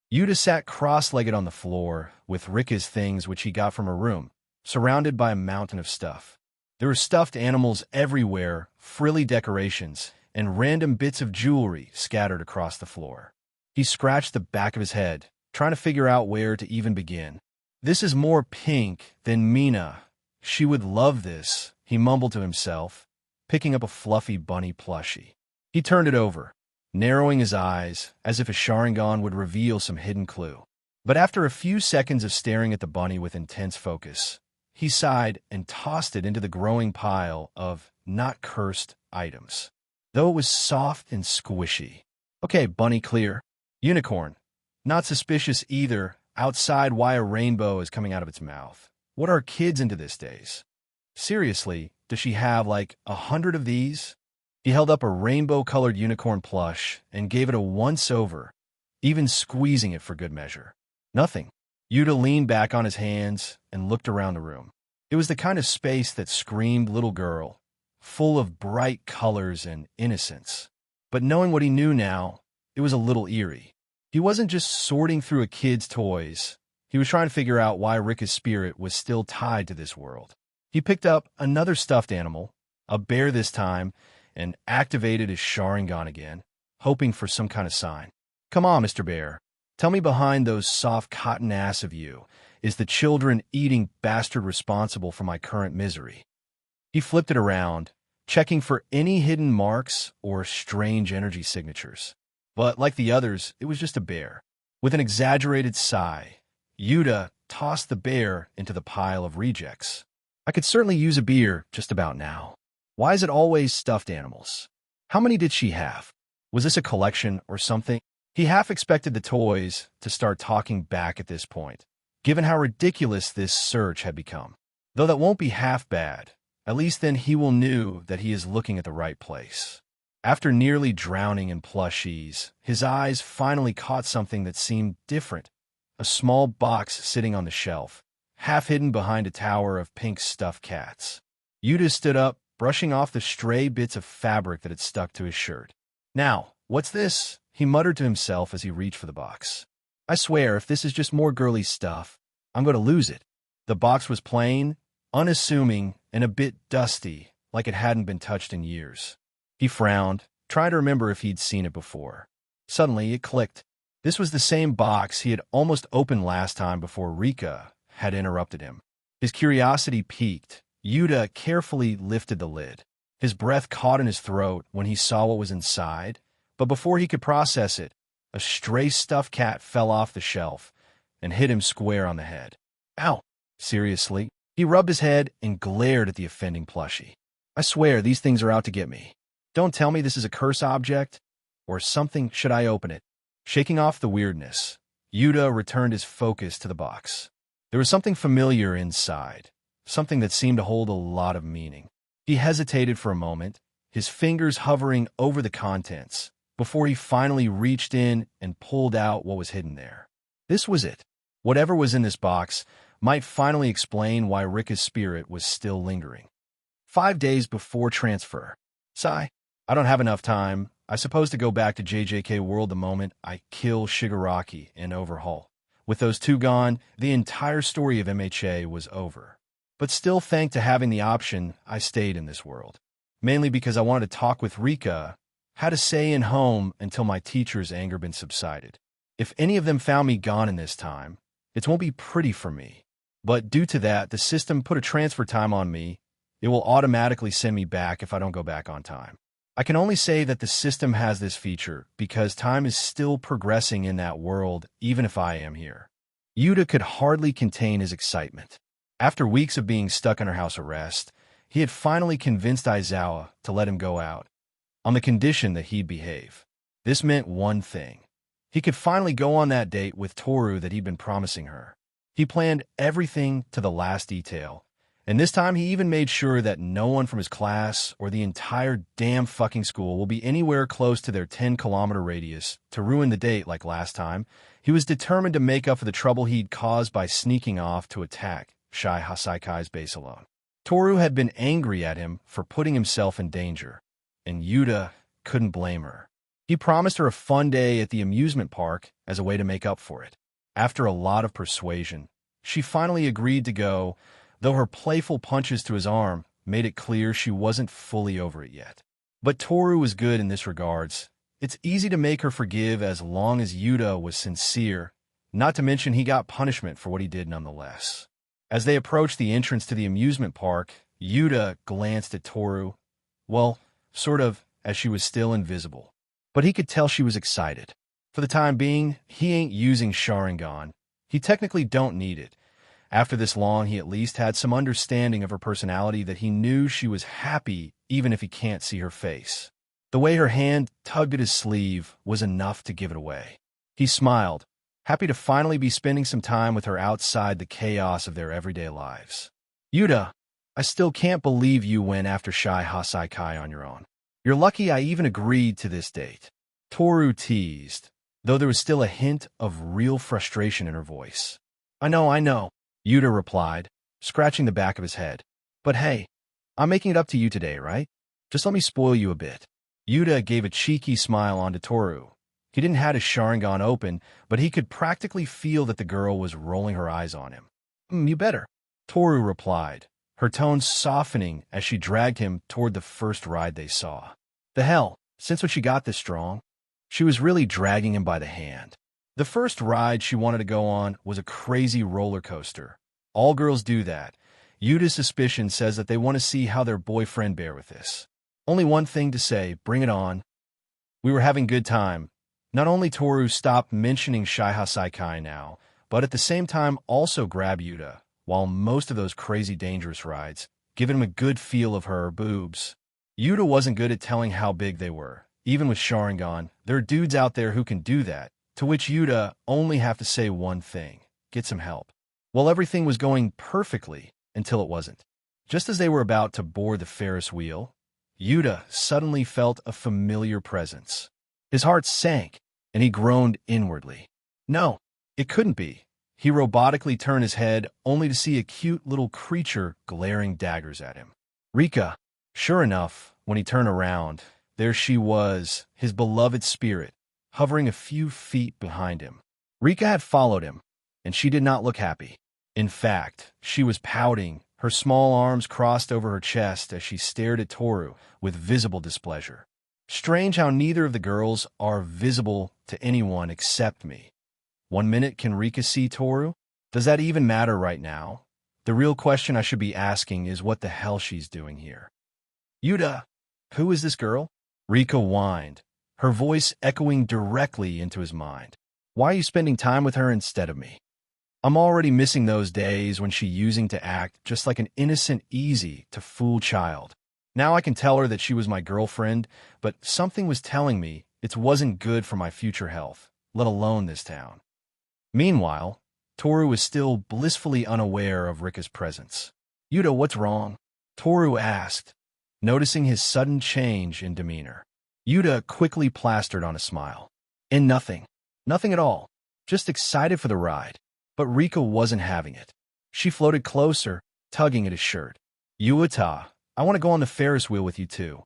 Yuta sat cross-legged on the floor with Rika's things which he got from her room, surrounded by a mountain of stuff. There were stuffed animals everywhere, frilly decorations, and random bits of jewelry scattered across the floor. He scratched the back of his head, trying to figure out where to even begin. This is more pink than Mina. She would love this, he mumbled to himself, picking up a fluffy bunny plushie. He turned it over, narrowing his eyes as if a Sharingan would reveal some hidden clue. But after a few seconds of staring at the bunny with intense focus, he sighed and tossed it into the growing pile of not-cursed items. Though it was soft and squishy. Okay, bunny clear. Unicorn. Not suspicious either. Outside, why a rainbow is coming out of its mouth. What are kids into these days? Seriously, does she have like 100 of these? He held up a rainbow-colored unicorn plush and gave it a once-over, even squeezing it for good measure. Nothing. Yuta leaned back on his hands and looked around the room. It was the kind of space that screamed little girl, full of bright colors and innocence. But knowing what he knew now, it was a little eerie. He wasn't just sorting through a kid's toys. He was trying to figure out why Rika's spirit was still tied to this world. He picked up another stuffed animal, a bear this time, and activated his Sharingan again, hoping for some kind of sign. Come on, Mr. Bear. Tell me behind those soft cotton ass of you, is the children-eating bastard responsible for my current misery? He flipped it around, checking for any hidden marks or strange energy signatures. But like the others, it was just a bear. With an exaggerated sigh, Yuta tossed the bear into the pile of rejects. I could certainly use a beer just about now. Why is it always stuffed animals? How many did she have? Was this a collection or something? He half expected the toys to start talking back at this point, given how ridiculous this search had become. Though that won't be half bad, at least then he will know that he is looking at the right place. After nearly drowning in plushies, his eyes finally caught something that seemed different. A small box sitting on the shelf, half hidden behind a tower of pink stuffed cats. Yuta stood up, brushing off the stray bits of fabric that had stuck to his shirt. Now, what's this? He muttered to himself as he reached for the box. I swear, if this is just more girly stuff, I'm going to lose it. The box was plain, unassuming, and a bit dusty, like it hadn't been touched in years. He frowned, trying to remember if he'd seen it before. Suddenly, it clicked. This was the same box he had almost opened last time before Rika had interrupted him. His curiosity piqued. Yuta carefully lifted the lid. His breath caught in his throat when he saw what was inside, but before he could process it, a stray stuffed cat fell off the shelf and hit him square on the head. Ow! Seriously? He rubbed his head and glared at the offending plushie. I swear these things are out to get me. Don't tell me this is a curse object or something. Should I open it? Shaking off the weirdness, Yuta returned his focus to the box. There was something familiar inside, something that seemed to hold a lot of meaning. He hesitated for a moment, his fingers hovering over the contents, before he finally reached in and pulled out what was hidden there. This was it. Whatever was in this box might finally explain why Rika's spirit was still lingering. 5 days before transfer. Sigh. I don't have enough time. I suppose to go back to JJK World the moment I kill Shigaraki and overhaul. With those two gone, the entire story of MHA was over. But still, thanks to having the option, I stayed in this world. Mainly because I wanted to talk with Rika, how to stay in home until my teacher's anger been subsided. If any of them found me gone in this time, it won't be pretty for me. But due to that, the system put a transfer time on me. It will automatically send me back if I don't go back on time. I can only say that the system has this feature because time is still progressing in that world, even if I am here. Yuta could hardly contain his excitement. After weeks of being stuck under house arrest, he had finally convinced Aizawa to let him go out, on the condition that he'd behave. This meant one thing. He could finally go on that date with Toru that he'd been promising her. He planned everything to the last detail, and this time he even made sure that no one from his class or the entire damn fucking school will be anywhere close to their 10-kilometer radius to ruin the date like last time. He was determined to make up for the trouble he'd caused by sneaking off to attack Shai Hasaikai's base alone. Toru had been angry at him for putting himself in danger, and Yuta couldn't blame her. He promised her a fun day at the amusement park as a way to make up for it. After a lot of persuasion, she finally agreed to go, though her playful punches to his arm made it clear she wasn't fully over it yet. But Toru was good in this regards. It's easy to make her forgive as long as Yuta was sincere, not to mention he got punishment for what he did nonetheless. As they approached the entrance to the amusement park, Yuta glanced at Toru, well, sort of, as she was still invisible. But he could tell she was excited. For the time being, he ain't using Sharingan. He technically don't need it. After this long, he at least had some understanding of her personality that he knew she was happy even if he can't see her face. The way her hand tugged at his sleeve was enough to give it away. He smiled, happy to finally be spending some time with her outside the chaos of their everyday lives. Yuta, I still can't believe you went after Shai Hasaikai on your own. You're lucky I even agreed to this date. Toru teased, though there was still a hint of real frustration in her voice. I know, Yuta replied, scratching the back of his head. But hey, I'm making it up to you today, right? Just let me spoil you a bit. Yuta gave a cheeky smile onto Toru. He didn't have his Sharingan open, but he could practically feel that the girl was rolling her eyes on him. You better, Toru replied, her tone softening as she dragged him toward the first ride they saw. The hell, since when she got this strong? She was really dragging him by the hand. The first ride she wanted to go on was a crazy roller coaster. All girls do that. Yuta's suspicion says that they want to see how their boyfriend bear with this. Only one thing to say, bring it on. We were having good time. Not only Toru stopped mentioning Shai Hasaikai now, but at the same time also grabbed Yuta, while most of those crazy dangerous rides, giving him a good feel of her boobs. Yuta wasn't good at telling how big they were. Even with Sharingan, there are dudes out there who can do that, to which Yuta only have to say one thing, get some help. Well, everything was going perfectly until it wasn't. Just as they were about to board the Ferris wheel, Yuta suddenly felt a familiar presence. His heart sank, and he groaned inwardly. No, it couldn't be. He robotically turned his head, only to see a cute little creature glaring daggers at him. Rika. Sure enough, when he turned around, there she was, his beloved spirit, hovering a few feet behind him. Rika had followed him, and she did not look happy. In fact, she was pouting, her small arms crossed over her chest as she stared at Toru with visible displeasure. Strange how neither of the girls are visible to anyone except me. 1 minute can Rika see Toru? Does that even matter right now? The real question I should be asking is what the hell she's doing here. Yuta, who is this girl? Rika whined, her voice echoing directly into his mind. Why are you spending time with her instead of me? I'm already missing those days when she using to act just like an innocent, easy-to-fool child. Now I can tell her that she was my girlfriend, but something was telling me it wasn't good for my future health, let alone this town. Meanwhile, Toru was still blissfully unaware of Rika's presence. Yuta, what's wrong? Toru asked, noticing his sudden change in demeanor. Yuta quickly plastered on a smile. And nothing. Nothing at all. Just excited for the ride. But Rika wasn't having it. She floated closer, tugging at his shirt. Yuata, I want to go on the Ferris wheel with you too.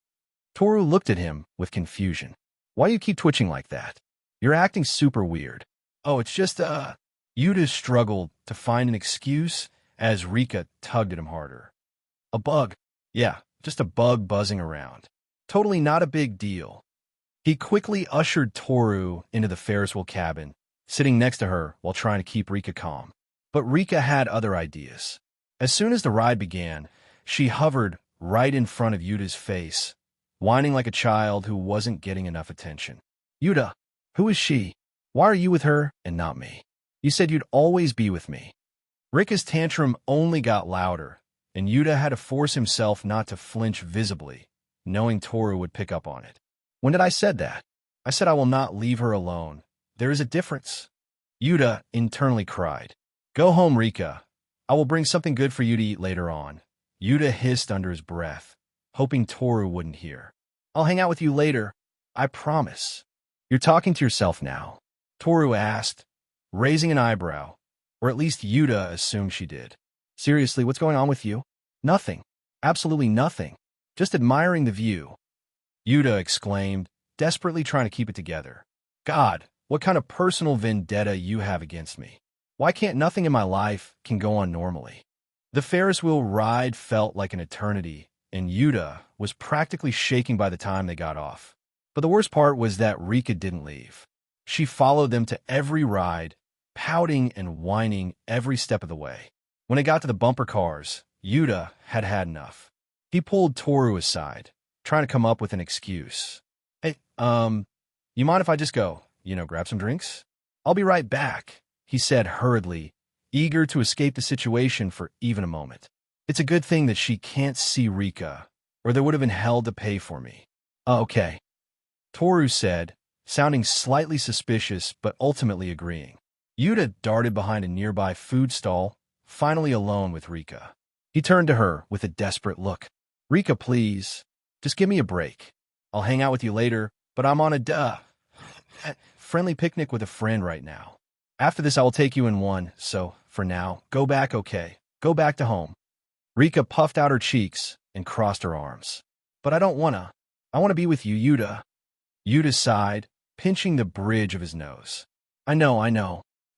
Toru looked at him with confusion. Why you keep twitching like that? You're acting super weird. Oh, it's just, Yuta struggled to find an excuse as Rika tugged at him harder. A bug. Yeah, just a bug buzzing around. Totally not a big deal. He quickly ushered Toru into the Ferris wheel cabin, sitting next to her while trying to keep Rika calm. But Rika had other ideas. As soon as the ride began, she hovered right in front of Yuta's face, whining like a child who wasn't getting enough attention. Yuta, who is she? Why are you with her and not me? You said you'd always be with me. Rika's tantrum only got louder, and Yuta had to force himself not to flinch visibly, knowing Toru would pick up on it. When did I said that? I said I will not leave her alone. There is a difference. Yuta internally cried. Go home, Rika. I will bring something good for you to eat later on. Yuta hissed under his breath, hoping Toru wouldn't hear. I'll hang out with you later. I promise. You're talking to yourself now, Toru asked, raising an eyebrow, or at least Yuta assumed she did. Seriously, what's going on with you? Nothing. Absolutely nothing. Just admiring the view. Yuta exclaimed, desperately trying to keep it together. God, what kind of personal vendetta you have against me. Why can't nothing in my life can go on normally? The Ferris wheel ride felt like an eternity, and Yuta was practically shaking by the time they got off. But the worst part was that Rika didn't leave. She followed them to every ride, pouting and whining every step of the way. When it got to the bumper cars, Yuta had had enough. He pulled Toru aside, trying to come up with an excuse. Hey, you mind if I just go, grab some drinks? I'll be right back, he said hurriedly, eager to escape the situation for even a moment. It's a good thing that she can't see Rika, or there would have been hell to pay for me. Okay, Toru said, sounding slightly suspicious but ultimately agreeing. Yuta darted behind a nearby food stall, finally alone with Rika. He turned to her with a desperate look. Rika, please, just give me a break. I'll hang out with you later, but I'm on a friendly picnic with a friend right now. After this, I will take you in one, so, for now, go back, okay? Go back to home. Rika puffed out her cheeks and crossed her arms. But I don't wanna. I want to be with you, Yuta. Yuta sighed, pinching the bridge of his nose. I know.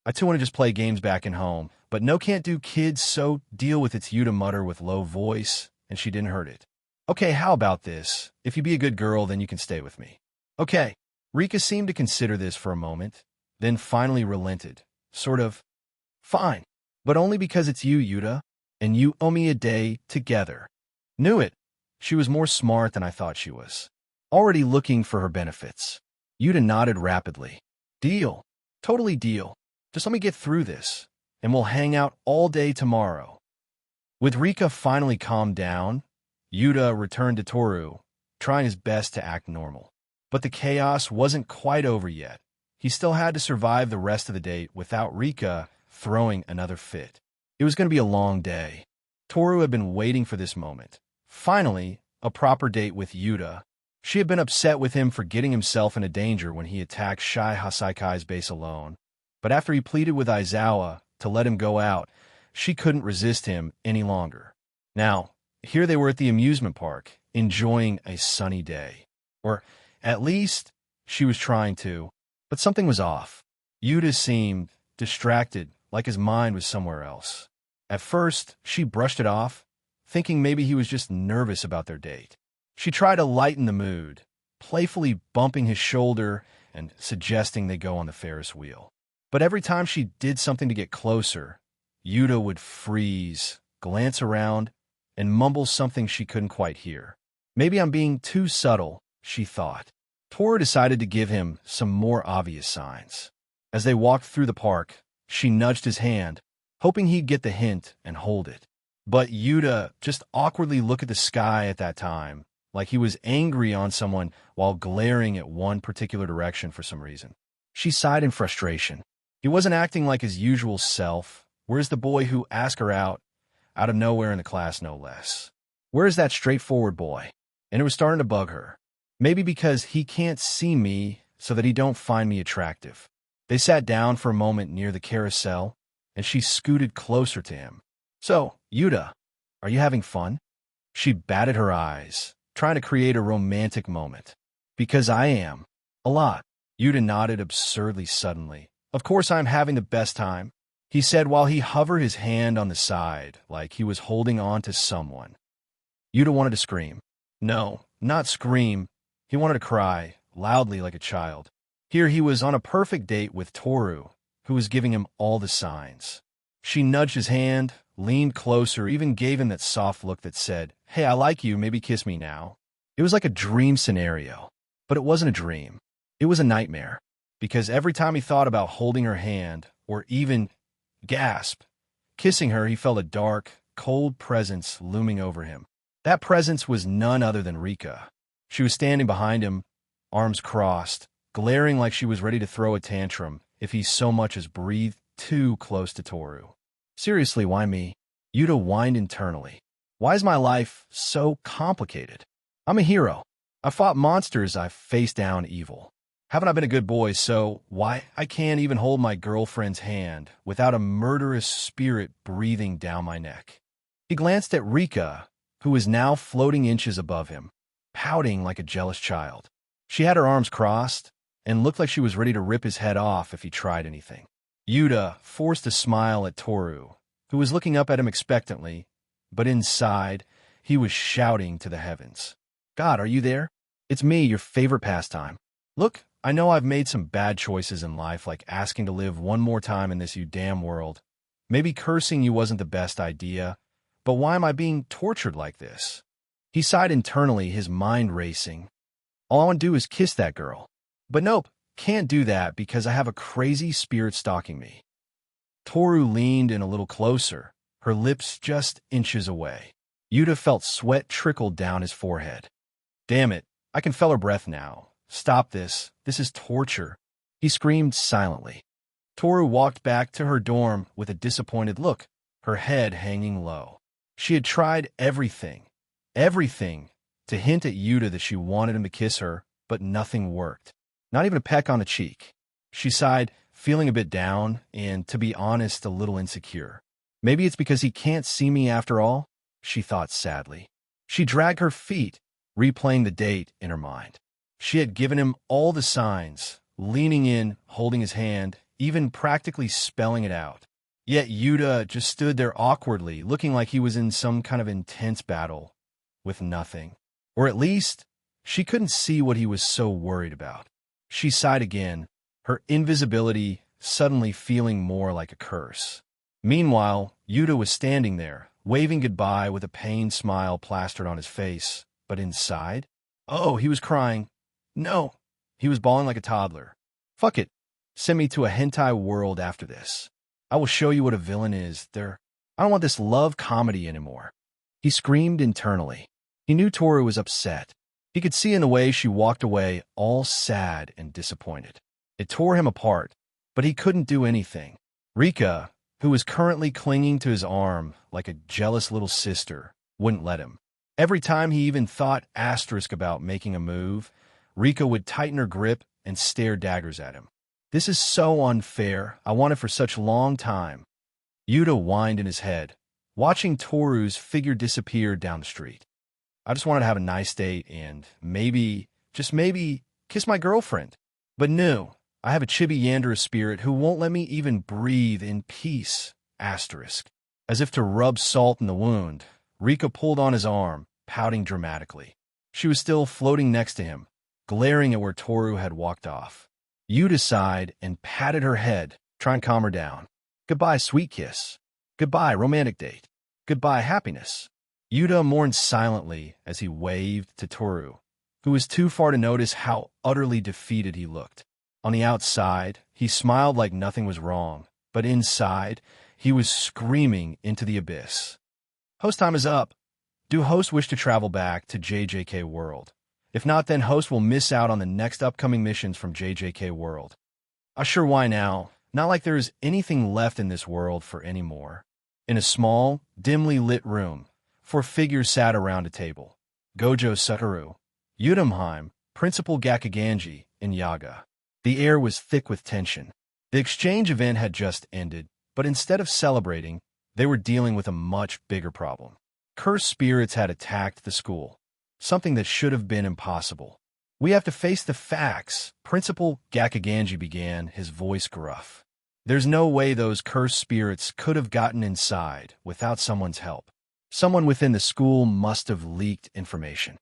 I too want to just play games back in home, but no can't do kids, so deal with its Yuta mutter with low voice, and she didn't hurt it. Okay, how about this? If you be a good girl, then you can stay with me. Okay. Rika seemed to consider this for a moment, then finally relented. Sort of, fine, but only because it's you, Yuta, and you owe me a day together. Knew it. She was more smart than I thought she was. Already looking for her benefits. Yuta nodded rapidly. Deal. Totally deal. Just let me get through this, and we'll hang out all day tomorrow. With Rika finally calmed down, Yuta returned to Toru, trying his best to act normal. But the chaos wasn't quite over yet. He still had to survive the rest of the date without Rika throwing another fit. It was going to be a long day. Toru had been waiting for this moment. Finally, a proper date with Yuta. She had been upset with him for getting himself into danger when he attacked Shai Hasaikai's base alone. But after he pleaded with Aizawa to let him go out, she couldn't resist him any longer. Now, here they were at the amusement park, enjoying a sunny day. Or, at least, she was trying to. But something was off. Yuta seemed distracted, like his mind was somewhere else. At first, she brushed it off, thinking maybe he was just nervous about their date. She tried to lighten the mood, playfully bumping his shoulder and suggesting they go on the Ferris wheel. But every time she did something to get closer, Yuta would freeze, glance around, and mumble something she couldn't quite hear. Maybe I'm being too subtle, she thought. Toru decided to give him some more obvious signs. As they walked through the park, she nudged his hand, hoping he'd get the hint and hold it. But Yuta just awkwardly looked at the sky at that time, like he was angry on someone while glaring at one particular direction for some reason. She sighed in frustration. He wasn't acting like his usual self. Where's the boy who asked her out of nowhere in the class, no less? Where's that straightforward boy? And it was starting to bug her. Maybe because he can't see me so that he don't find me attractive. They sat down for a moment near the carousel, and she scooted closer to him. So, Yuta, are you having fun? She batted her eyes, trying to create a romantic moment. Because I am. A lot. Yuta nodded absurdly suddenly. Of course I'm having the best time, he said while he hovered his hand on the side, like he was holding on to someone. Yuta wanted to scream. No, not scream. He wanted to cry, loudly like a child. Here he was on a perfect date with Toru, who was giving him all the signs. She nudged his hand, leaned closer, even gave him that soft look that said, "Hey, I like you, maybe kiss me now." It was like a dream scenario, but it wasn't a dream. It was a nightmare, because every time he thought about holding her hand, or even, gasp, kissing her, he felt a dark, cold presence looming over him. That presence was none other than Rika. She was standing behind him, arms crossed, glaring like she was ready to throw a tantrum if he so much as breathed too close to Toru. Seriously, why me? Yuta whined internally. Why is my life so complicated? I'm a hero. I fought monsters, I've faced down evil. Haven't I been a good boy, so why I can't even hold my girlfriend's hand without a murderous spirit breathing down my neck? He glanced at Rika, who was now floating inches above him, pouting like a jealous child. She had her arms crossed and looked like she was ready to rip his head off if he tried anything. Yuta forced a smile at Toru, who was looking up at him expectantly, but inside, he was shouting to the heavens. God, are you there? It's me, your favorite pastime. Look, I know I've made some bad choices in life, like asking to live one more time in this you damn world. Maybe cursing you wasn't the best idea, but why am I being tortured like this? He sighed internally, his mind racing. All I want to do is kiss that girl. But nope, can't do that because I have a crazy spirit stalking me. Toru leaned in a little closer, her lips just inches away. Yuta felt sweat trickle down his forehead. Damn it, I can feel her breath now. Stop this. This is torture. He screamed silently. Toru walked back to her dorm with a disappointed look, her head hanging low. She had tried everything, to hint at Yuta that she wanted him to kiss her, but nothing worked. Not even a peck on the cheek. She sighed, feeling a bit down and, to be honest, a little insecure. Maybe it's because he can't see me after all, she thought sadly. She dragged her feet, replaying the date in her mind. She had given him all the signs, leaning in, holding his hand, even practically spelling it out. Yet Yuta just stood there awkwardly, looking like he was in some kind of intense battle with nothing. Or at least, she couldn't see what he was so worried about. She sighed again, her invisibility suddenly feeling more like a curse. Meanwhile, Yuta was standing there, waving goodbye with a pained smile plastered on his face. But inside? Oh, he was crying. No, he was bawling like a toddler. Fuck it. Send me to a hentai world after this. I will show you what a villain is. I don't want this love comedy anymore. He screamed internally. He knew Toru was upset. He could see in the way she walked away, all sad and disappointed. It tore him apart, but he couldn't do anything. Rika, who was currently clinging to his arm like a jealous little sister, wouldn't let him. Every time he even thought about making a move, Rika would tighten her grip and stare daggers at him. This is so unfair. I wanted for such a long time. Yuta whined in his head, watching Toru's figure disappear down the street. I just wanted to have a nice date and maybe, just maybe, kiss my girlfriend. But no, I have a chibi Yandere spirit who won't let me even breathe in peace. Asterisk. As if to rub salt in the wound, Rika pulled on his arm, pouting dramatically. She was still floating next to him, glaring at where Toru had walked off. Yuta sighed and patted her head, trying to calm her down. Goodbye, sweet kiss. Goodbye, romantic date. Goodbye, happiness. Yuta mourned silently as he waved to Toru, who was too far to notice how utterly defeated he looked. On the outside, he smiled like nothing was wrong, but inside, he was screaming into the abyss. Host time is up. Do hosts wish to travel back to JJK World? If not, then host will miss out on the next upcoming missions from JJK World. Sure, why now? Not like there is anything left in this world for any more. In a small, dimly lit room, 4 figures sat around a table. Gojo Satoru, Yudamheim, Principal Gakaganji, and Yaga. The air was thick with tension. The exchange event had just ended, but instead of celebrating, They were dealing with a much bigger problem. Cursed spirits had attacked the school, something that should have been impossible. "We have to face the facts," Principal Gakaganji began, his voice gruff. "There's no way those cursed spirits could have gotten inside without someone's help. Someone within the school must have leaked information."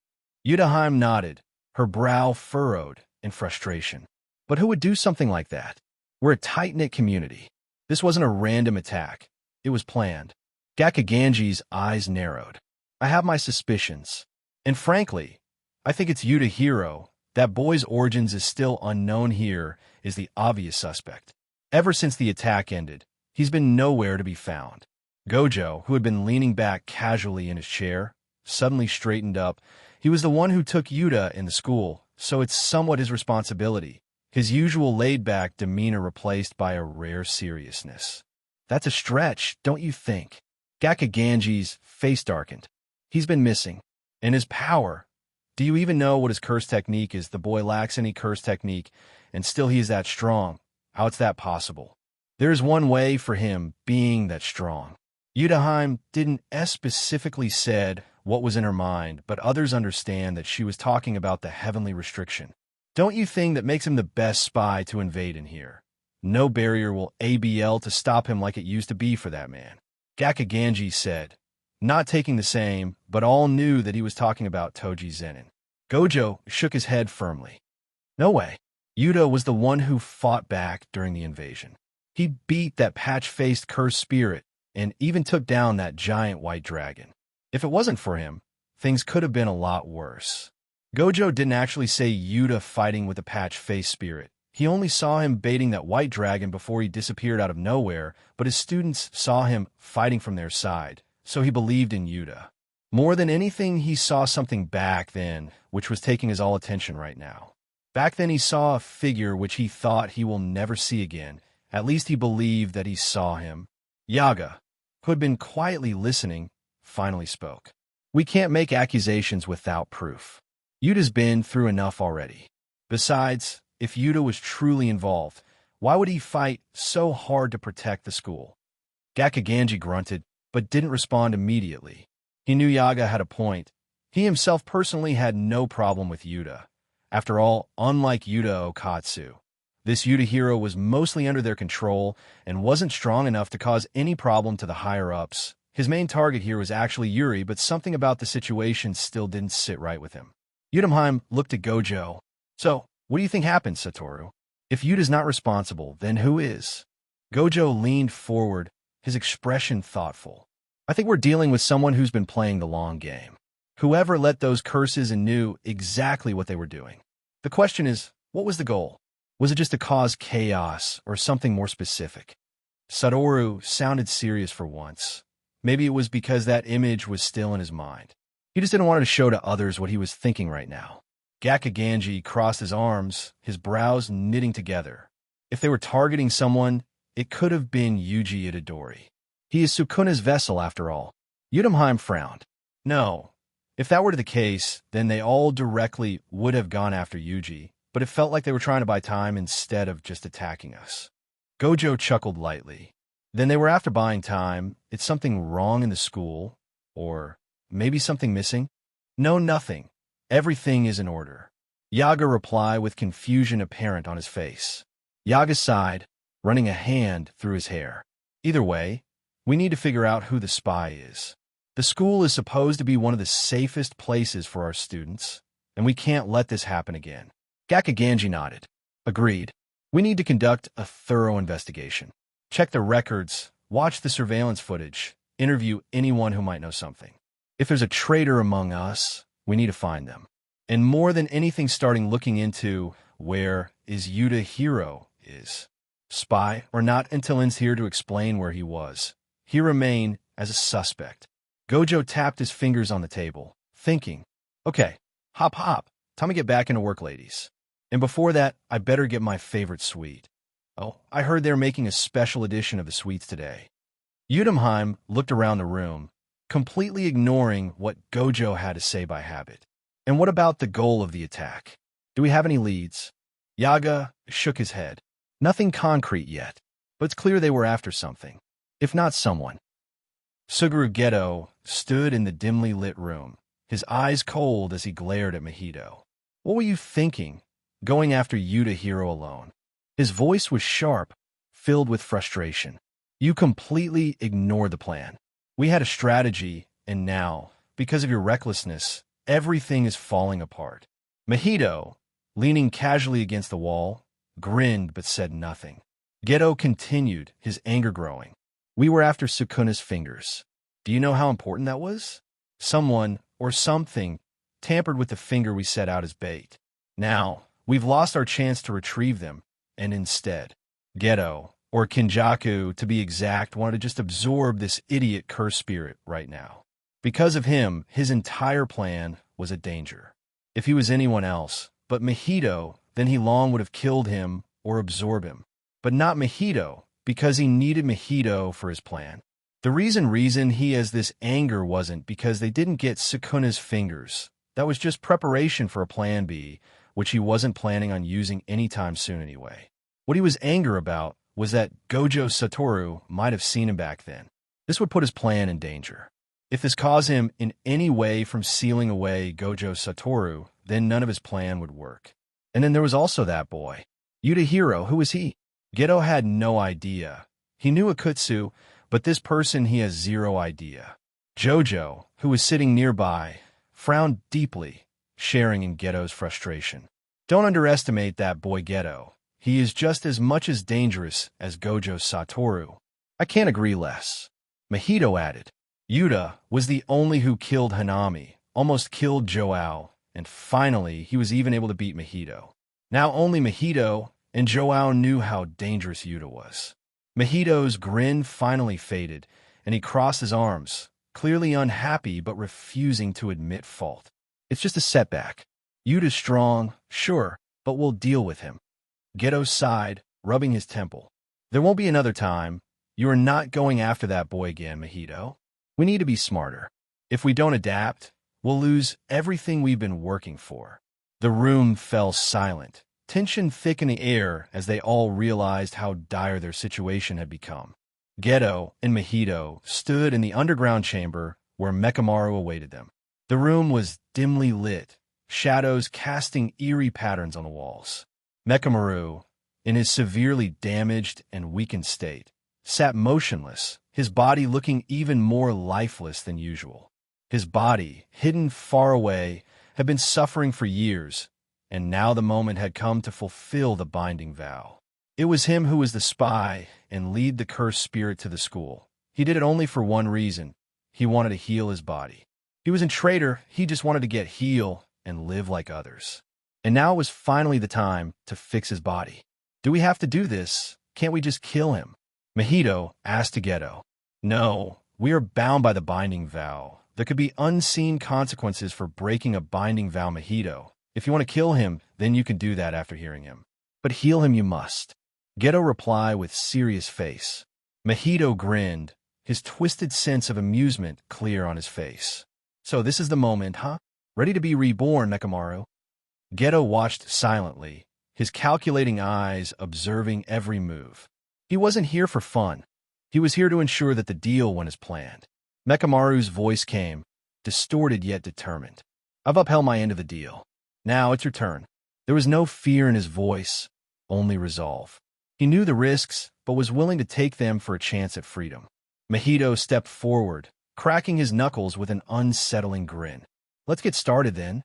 Yudaheim nodded, her brow furrowed in frustration. "But who would do something like that? We're a tight-knit community. This wasn't a random attack. It was planned." Gakaganji's eyes narrowed. "I have my suspicions. And frankly, I think it's Yudahiro. That boy's origins is still unknown here is the obvious suspect. Ever since the attack ended, he's been nowhere to be found." Gojo, who had been leaning back casually in his chair, suddenly straightened up. He was the one who took Yuda in the school, so it's somewhat his responsibility. His usual laid-back demeanor replaced by a rare seriousness. "That's a stretch, don't you think?" Gakaganji's face darkened. "He's been missing. And his power. Do you even know what his curse technique is? The boy lacks any curse technique, and still he is that strong. How's that possible? There is one way for him being that strong." Yudaheim didn't specifically said what was in her mind, but others understand that she was talking about the heavenly restriction. "Don't you think that makes him the best spy to invade in here? No barrier will ABL to stop him like it used to be for that man." Gakaganji said, not taking the same, but all knew that he was talking about Toji Zenin. Gojo shook his head firmly. "No way. Yuda was the one who fought back during the invasion. He beat that patch-faced cursed spirit and even took down that giant white dragon. If it wasn't for him, things could have been a lot worse." Gojo didn't actually say Yuda fighting with the patch-faced spirit. He only saw him baiting that white dragon before he disappeared out of nowhere, but his students saw him fighting from their side, so he believed in Yuda. More than anything, he saw something back then, which was taking his all attention right now. Back then he saw a figure which he thought he will never see again. At least he believed that he saw him. Yaga, who had been quietly listening, finally spoke. "We can't make accusations without proof. Yuda's been through enough already. Besides, if Yuda was truly involved, why would he fight so hard to protect the school?" Gakaganji grunted, but didn't respond immediately. He knew Yaga had a point. He himself personally had no problem with Yuda. After all, unlike Yuda Okatsu, this Yudahiro was mostly under their control and wasn't strong enough to cause any problem to the higher-ups. His main target here was actually Yuri, but something about the situation still didn't sit right with him. Yudaheim looked at Gojo. "So, what do you think happened, Satoru? If Yuda's not responsible, then who is?" Gojo leaned forward, his expression thoughtful. "I think we're dealing with someone who's been playing the long game. Whoever let those curses and knew exactly what they were doing. The question is, what was the goal? Was it just to cause chaos or something more specific?" Satoru sounded serious for once. Maybe it was because that image was still in his mind. He just didn't want to show to others what he was thinking right now. Gakaganji crossed his arms, his brows knitting together. If they were targeting someone, it could have been Yuji Itadori. He is Sukuna's vessel, after all. Yudaheim frowned. No. If that were the case, then they all directly would have gone after Yuji, but it felt like they were trying to buy time instead of just attacking us. Gojo chuckled lightly. Then they were after buying time. It's something wrong in the school, or maybe something missing? No, nothing. Everything is in order. Yaga replied with confusion apparent on his face. Yaga sighed, running a hand through his hair. Either way, we need to figure out who the spy is. The school is supposed to be one of the safest places for our students, and we can't let this happen again. Gakaganji nodded. Agreed. We need to conduct a thorough investigation. Check the records, watch the surveillance footage, interview anyone who might know something. If there's a traitor among us, we need to find them. And more than anything, starting looking into where is Yudahiro is. Spy or not, until In's here to explain where he was. He remained as a suspect. Gojo tapped his fingers on the table, thinking, okay, hop, time to get back into work, ladies. And before that, I better get my favorite sweet. Oh, I heard they're making a special edition of the sweets today. Yudaheim looked around the room, completely ignoring what Gojo had to say by habit. And what about the goal of the attack? Do we have any leads? Yaga shook his head. Nothing concrete yet, but it's clear they were after something. If not someone. Suguru Geto stood in the dimly lit room, his eyes cold as he glared at Mahito. What were you thinking, going after Yuta Hiro alone? His voice was sharp, filled with frustration. You completely ignored the plan. We had a strategy, and now, because of your recklessness, everything is falling apart. Mahito, leaning casually against the wall, grinned but said nothing. Geto continued, his anger growing. We were after Sukuna's fingers. Do you know how important that was? Someone, or something, tampered with the finger we set out as bait. Now, we've lost our chance to retrieve them, and instead, Geto, or Kinjaku to be exact, wanted to just absorb this idiot curse spirit right now. Because of him, his entire plan was a danger. If he was anyone else, but Mahito, then he long would have killed him or absorbed him. But not Mahito, because he needed Mahito for his plan. The reason he has this anger wasn't because they didn't get Sukuna's fingers. That was just preparation for a plan B, which he wasn't planning on using anytime soon anyway. What he was angry about was that Gojo Satoru might have seen him back then. This would put his plan in danger. If this caused him in any way from sealing away Gojo Satoru, then none of his plan would work. And then there was also that boy. Yuta Hiro, who was he? Geto had no idea. He knew Akutsu, but this person he has zero idea. Jojo, who was sitting nearby, frowned deeply, sharing in Geto's frustration. Don't underestimate that boy Geto. He is just as much as dangerous as Gojo Satoru. I can't agree less. Mahito added. Yuta was the only who killed Hanami, almost killed Joao, and finally he was even able to beat Mahito. Now only Mahito and Joao knew how dangerous Yuta was. Mahito's grin finally faded, and he crossed his arms, clearly unhappy but refusing to admit fault. It's just a setback. Yuta's strong, sure, but we'll deal with him. Geto sighed, rubbing his temple. There won't be another time. You are not going after that boy again, Mahito. We need to be smarter. If we don't adapt, we'll lose everything we've been working for. The room fell silent, tension thick in the air as they all realized how dire their situation had become. Geto and Mahito stood in the underground chamber where Mekamaru awaited them. The room was dimly lit, shadows casting eerie patterns on the walls. Mekamaru, in his severely damaged and weakened state, sat motionless, his body looking even more lifeless than usual. His body, hidden far away, had been suffering for years, and now the moment had come to fulfill the binding vow. It was him who was the spy and lead the cursed spirit to the school. He did it only for one reason. He wanted to heal his body. He wasn't a traitor, he just wanted to get healed and live like others. And now was finally the time to fix his body. Do we have to do this? Can't we just kill him? Mahito asked Geto. No, we are bound by the binding vow. There could be unseen consequences for breaking a binding vow, Mahito. If you want to kill him, then you can do that after hearing him. But heal him you must. Geto replied with serious face. Mahito grinned, his twisted sense of amusement clear on his face. So this is the moment, huh? Ready to be reborn, Mekamaru? Geto watched silently, his calculating eyes observing every move. He wasn't here for fun. He was here to ensure that the deal went as planned. Mekamaru's voice came, distorted yet determined. I've upheld my end of the deal. Now it's your turn. There was no fear in his voice, only resolve. He knew the risks, but was willing to take them for a chance at freedom. Mahito stepped forward, cracking his knuckles with an unsettling grin. Let's get started then.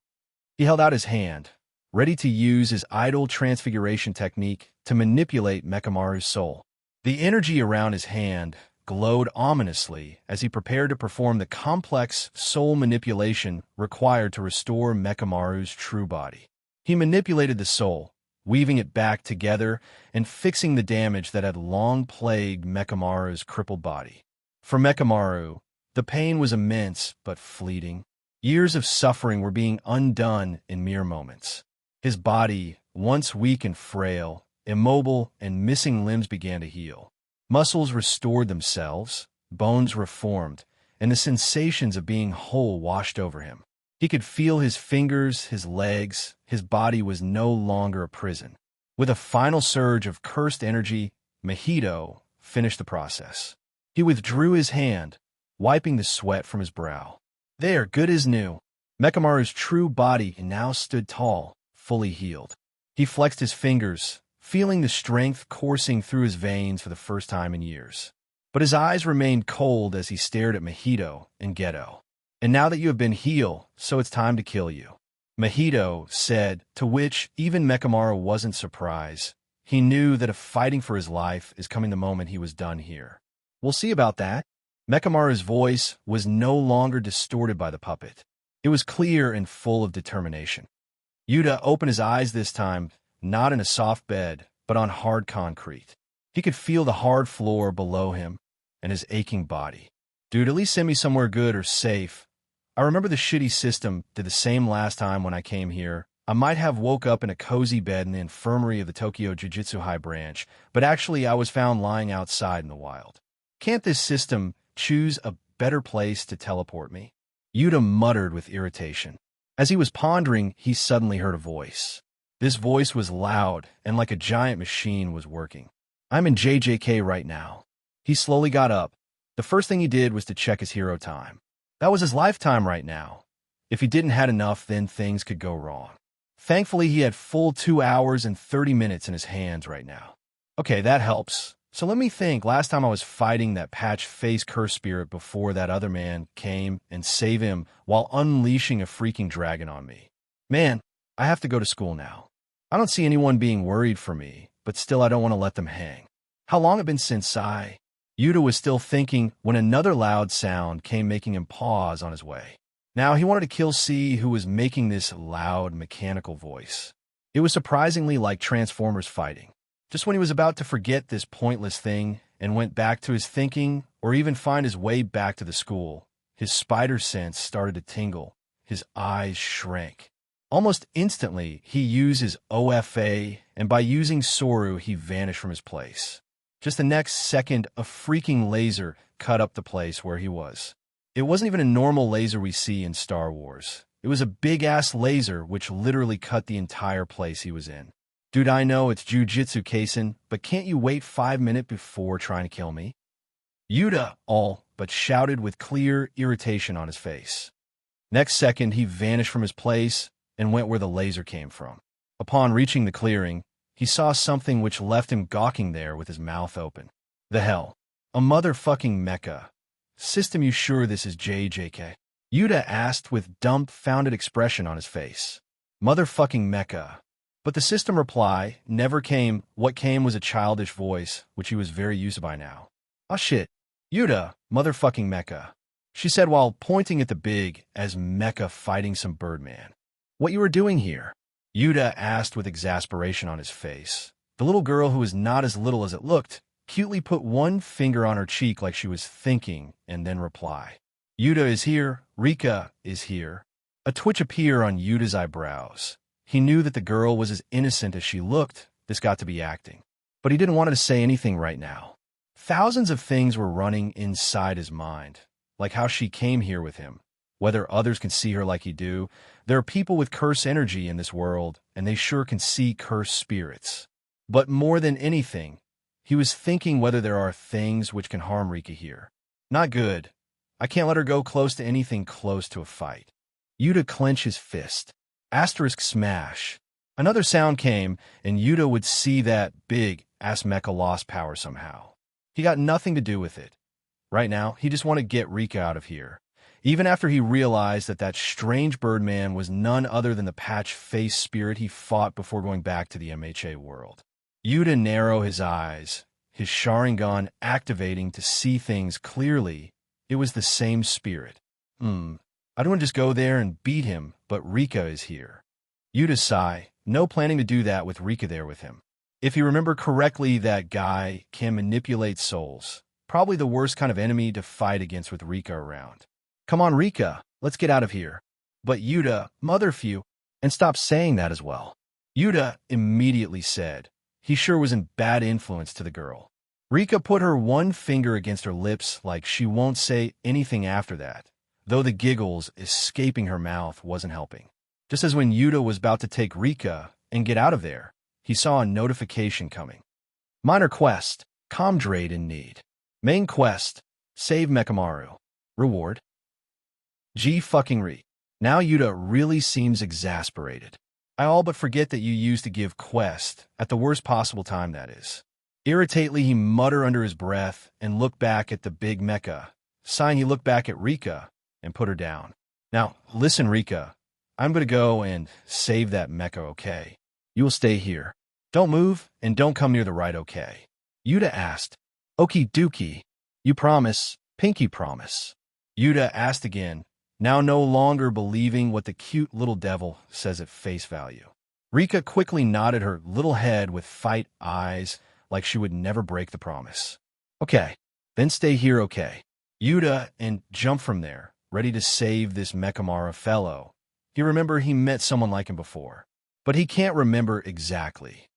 He held out his hand, ready to use his idol transfiguration technique to manipulate Mekamaru's soul. The energy around his hand glowed ominously as he prepared to perform the complex soul manipulation required to restore Mekamaru's true body. He manipulated the soul, weaving it back together and fixing the damage that had long plagued Mekamaru's crippled body. For Mekamaru, the pain was immense but fleeting. Years of suffering were being undone in mere moments. His body, once weak and frail, immobile, and missing limbs began to heal. Muscles restored themselves, bones reformed, and the sensations of being whole washed over him. He could feel his fingers, his legs, his body was no longer a prison. With a final surge of cursed energy, Mahito finished the process. He withdrew his hand, wiping the sweat from his brow. There, good as new. Mekamaru's true body now stood tall, fully healed. He flexed his fingers, feeling the strength coursing through his veins for the first time in years. But his eyes remained cold as he stared at Mahito and Geto. And now that you have been healed, so it's time to kill you. Mahito said, to which even Mekamaru wasn't surprised. He knew that if fighting for his life is coming the moment he was done here. We'll see about that. Mekamaru's voice was no longer distorted by the puppet. It was clear and full of determination. Yuta opened his eyes this time, not in a soft bed, but on hard concrete. He could feel the hard floor below him and his aching body. Dude, at least send me somewhere good or safe. I remember the shitty system did the same last time when I came here. I might have woke up in a cozy bed in the infirmary of the Tokyo Jiu-Jitsu High Branch, but actually I was found lying outside in the wild. Can't this system choose a better place to teleport me? Yuta muttered with irritation. As he was pondering, he suddenly heard a voice. This voice was loud and like a giant machine was working. I'm in JJK right now. He slowly got up. The first thing he did was to check his hero time. That was his lifetime right now. If he didn't have enough, then things could go wrong. Thankfully, he had full 2 hours and 30 minutes in his hands right now. Okay, that helps. So let me think, last time I was fighting that patch face curse spirit before that other man came and saved him while unleashing a freaking dragon on me. Man, I have to go to school now. I don't see anyone being worried for me, but still I don't want to let them hang. How long had it been since Yuta was still thinking when another loud sound came, making him pause on his way. Now he wanted to kill C, who was making this loud mechanical voice. It was surprisingly like Transformers fighting. Just when he was about to forget this pointless thing and went back to his thinking or even find his way back to the school, his spider sense started to tingle. His eyes shrank. Almost instantly, he used his OFA, and by using Soru, he vanished from his place. Just the next second, a freaking laser cut up the place where he was. It wasn't even a normal laser we see in Star Wars. It was a big-ass laser which literally cut the entire place he was in. Dude, I know it's Jujutsu Kaisen, but can't you wait 5 minutes before trying to kill me? Yuta all but shouted with clear irritation on his face. Next second, he vanished from his place and went where the laser came from. Upon reaching the clearing, he saw something which left him gawking there with his mouth open. The hell? A motherfucking mecha. System, you sure this is JJK? Yuta asked with dumbfounded expression on his face. Motherfucking mecha. But the system reply never came. What came was a childish voice, which he was very used to by now. Oh shit. Yuta, motherfucking mecha. She said while pointing at the big as mecha fighting some birdman. What you were doing here? Yuta asked with exasperation on his face. The little girl, who was not as little as it looked, cutely put one finger on her cheek like she was thinking and then reply. Yuta is here. Rika is here. A twitch appeared on Yuta's eyebrows. He knew that the girl was as innocent as she looked. This got to be acting. But he didn't want to say anything right now. Thousands of things were running inside his mind, like how she came here with him, whether others can see her like he do. There are people with curse energy in this world, and they sure can see cursed spirits. But more than anything, he was thinking whether there are things which can harm Rika here. Not good. I can't let her go close to anything close to a fight. Yuta clenched his fist. Asterisk smash. Another sound came, and Yuta would see that big-ass mecha lost power somehow. He got nothing to do with it. Right now, he just wanted to get Rika out of here. Even after he realized that that strange birdman was none other than the patch-face spirit he fought before going back to the MHA world. Yuta narrowed his eyes, his Sharingan activating to see things clearly. It was the same spirit. I don't want to just go there and beat him, but Rika is here. Yuta sighed, no planning to do that with Rika there with him. If you remember correctly, that guy can manipulate souls. Probably the worst kind of enemy to fight against with Rika around. Come on, Rika, let's get out of here. But Yuta, motherfucker, and stop saying that as well. Yuta immediately said. He sure was in bad influence to the girl. Rika put her one finger against her lips like she won't say anything after that, though the giggles escaping her mouth wasn't helping. Just as when Yuta was about to take Rika and get out of there, he saw a notification coming. Minor quest, Comdrade in need. Main quest, save Mekamaru. Reward? G-fucking-re. Now Yuta really seems exasperated. I all but forget that you used to give quest, at the worst possible time, that is. Irritatedly, he muttered under his breath and looked back at the big mecha. Sign he looked back at Rika and put her down. Now, listen, Rika. I'm going to go and save that mecha, okay? You will stay here. Don't move and don't come near the right, okay? Yuta asked. Okie dokie. You promise? Pinky promise. Yuta asked again, now no longer believing what the cute little devil says at face value. Rika quickly nodded her little head with fight eyes like she would never break the promise. Okay, then stay here, okay? Yuta and jump from there, ready to save this Mechamaru fellow. You remember he met someone like him before, but he can't remember exactly.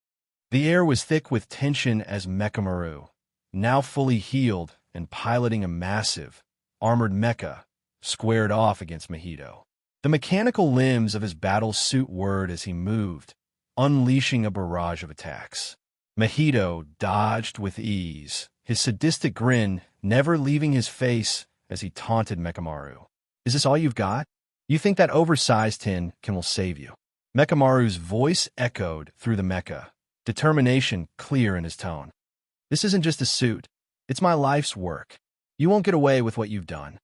The air was thick with tension as Mechamaru, now fully healed and piloting a massive, armored mecha, squared off against Mahito. The mechanical limbs of his battle suit whirred as he moved, unleashing a barrage of attacks. Mahito dodged with ease, his sadistic grin never leaving his face as he taunted Mechamaru. Is this all you've got? You think that oversized tin will save you? Mechamaru's voice echoed through the mecha, determination clear in his tone. This isn't just a suit. It's my life's work. You won't get away with what you've done.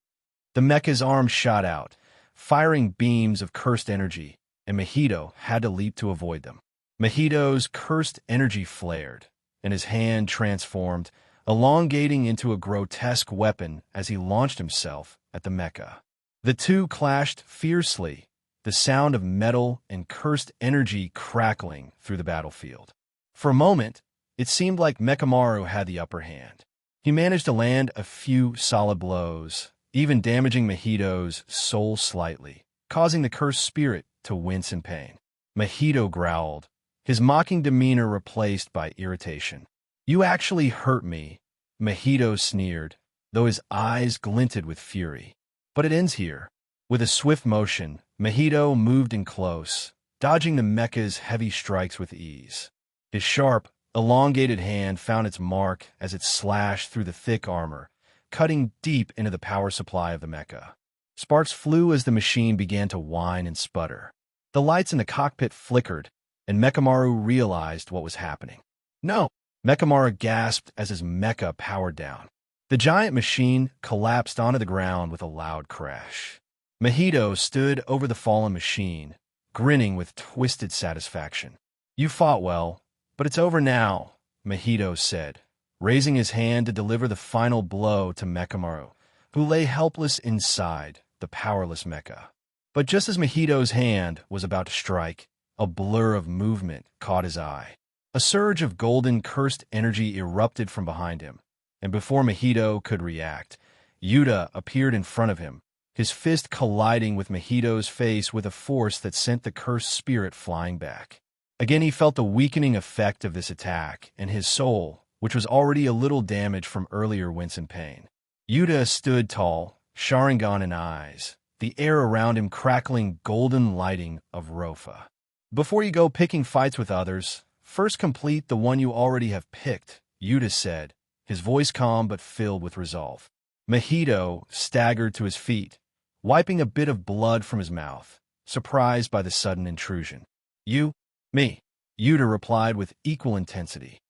The mecha's arm shot out, firing beams of cursed energy, and Mahito had to leap to avoid them. Mahito's cursed energy flared, and his hand transformed, elongating into a grotesque weapon as he launched himself at the mecha. The two clashed fiercely, the sound of metal and cursed energy crackling through the battlefield. For a moment, it seemed like Mechamaru had the upper hand. He managed to land a few solid blows, even damaging Mahito's soul slightly, causing the cursed spirit to wince in pain. Mahito growled, his mocking demeanor replaced by irritation. You actually hurt me, Mahito sneered, though his eyes glinted with fury. But it ends here. With a swift motion, Mahito moved in close, dodging the mecha's heavy strikes with ease. His sharp, elongated hand found its mark as it slashed through the thick armor, cutting deep into the power supply of the mecha. Sparks flew as the machine began to whine and sputter. The lights in the cockpit flickered, and Mechamaru realized what was happening. No! Mechamaru gasped as his mecha powered down. The giant machine collapsed onto the ground with a loud crash. Mahito stood over the fallen machine, grinning with twisted satisfaction. You fought well, but it's over now, Mahito said, raising his hand to deliver the final blow to Mechamaru, who lay helpless inside the powerless mecha. But just as Mahito's hand was about to strike, a blur of movement caught his eye. A surge of golden cursed energy erupted from behind him, and before Mahito could react, Yuta appeared in front of him, his fist colliding with Mahito's face with a force that sent the cursed spirit flying back. Again he felt the weakening effect of this attack, and his soul, which was already a little damaged from earlier wince and pain. Yuta stood tall, Sharingan in eyes, the air around him crackling golden lighting of Rofa. Before you go picking fights with others, first complete the one you already have picked, Yuta said, his voice calm but filled with resolve. Mahito staggered to his feet, wiping a bit of blood from his mouth, surprised by the sudden intrusion. You? Me, Yuta replied with equal intensity.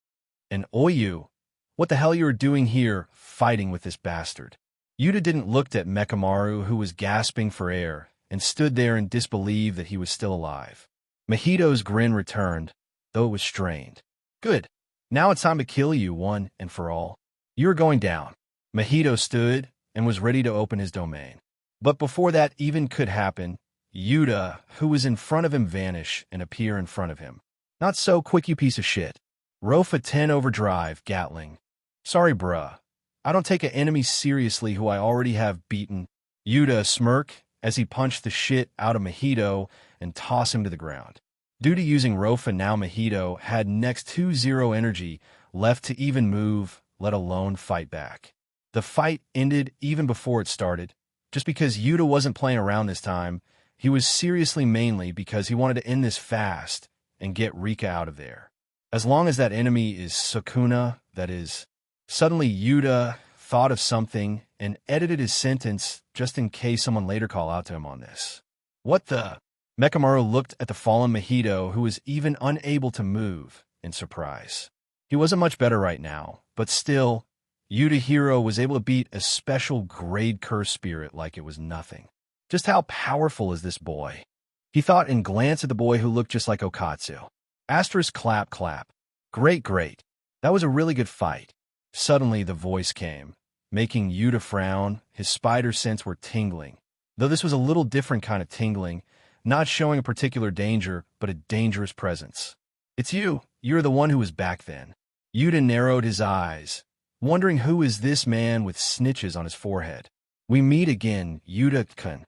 And you, what the hell you are doing here, fighting with this bastard? Yuta didn't look at Mechamaru, who was gasping for air, and stood there in disbelief that he was still alive. Mahito's grin returned, though it was strained. Good. Now it's time to kill you one and for all. You're going down. Mahito stood and was ready to open his domain. But before that even could happen, Yuta, who was in front of him, vanished and appear in front of him. Not so quick, you piece of shit. Rofa 10 overdrive, Gatling. Sorry, bruh. I don't take an enemy seriously who I already have beaten. Yuta smirked as he punched the shit out of Mahito and tossed him to the ground. Due to using Rofa, now Mahito had next to zero energy left to even move, let alone fight back. The fight ended even before it started. Just because Yuta wasn't playing around this time, he was seriously mainly because he wanted to end this fast and get Rika out of there. As long as that enemy is Sukuna, that is. Suddenly Yuta thought of something and edited his sentence just in case someone later call out to him on this. What the? Mekamaru looked at the fallen Mahito, who was even unable to move, in surprise. He wasn't much better right now, but still, Yudahiro was able to beat a special grade curse spirit like it was nothing. Just how powerful is this boy? He thought and glanced at the boy who looked just like Okatsu. Asterisk clap clap. Great, great. That was a really good fight. Suddenly the voice came, making Yuta frown. His spider sense were tingling. Though this was a little different kind of tingling, not showing a particular danger, but a dangerous presence. It's you. You're the one who was back then. Yuta narrowed his eyes, wondering who is this man with snitches on his forehead. We meet again, Yuta-kun.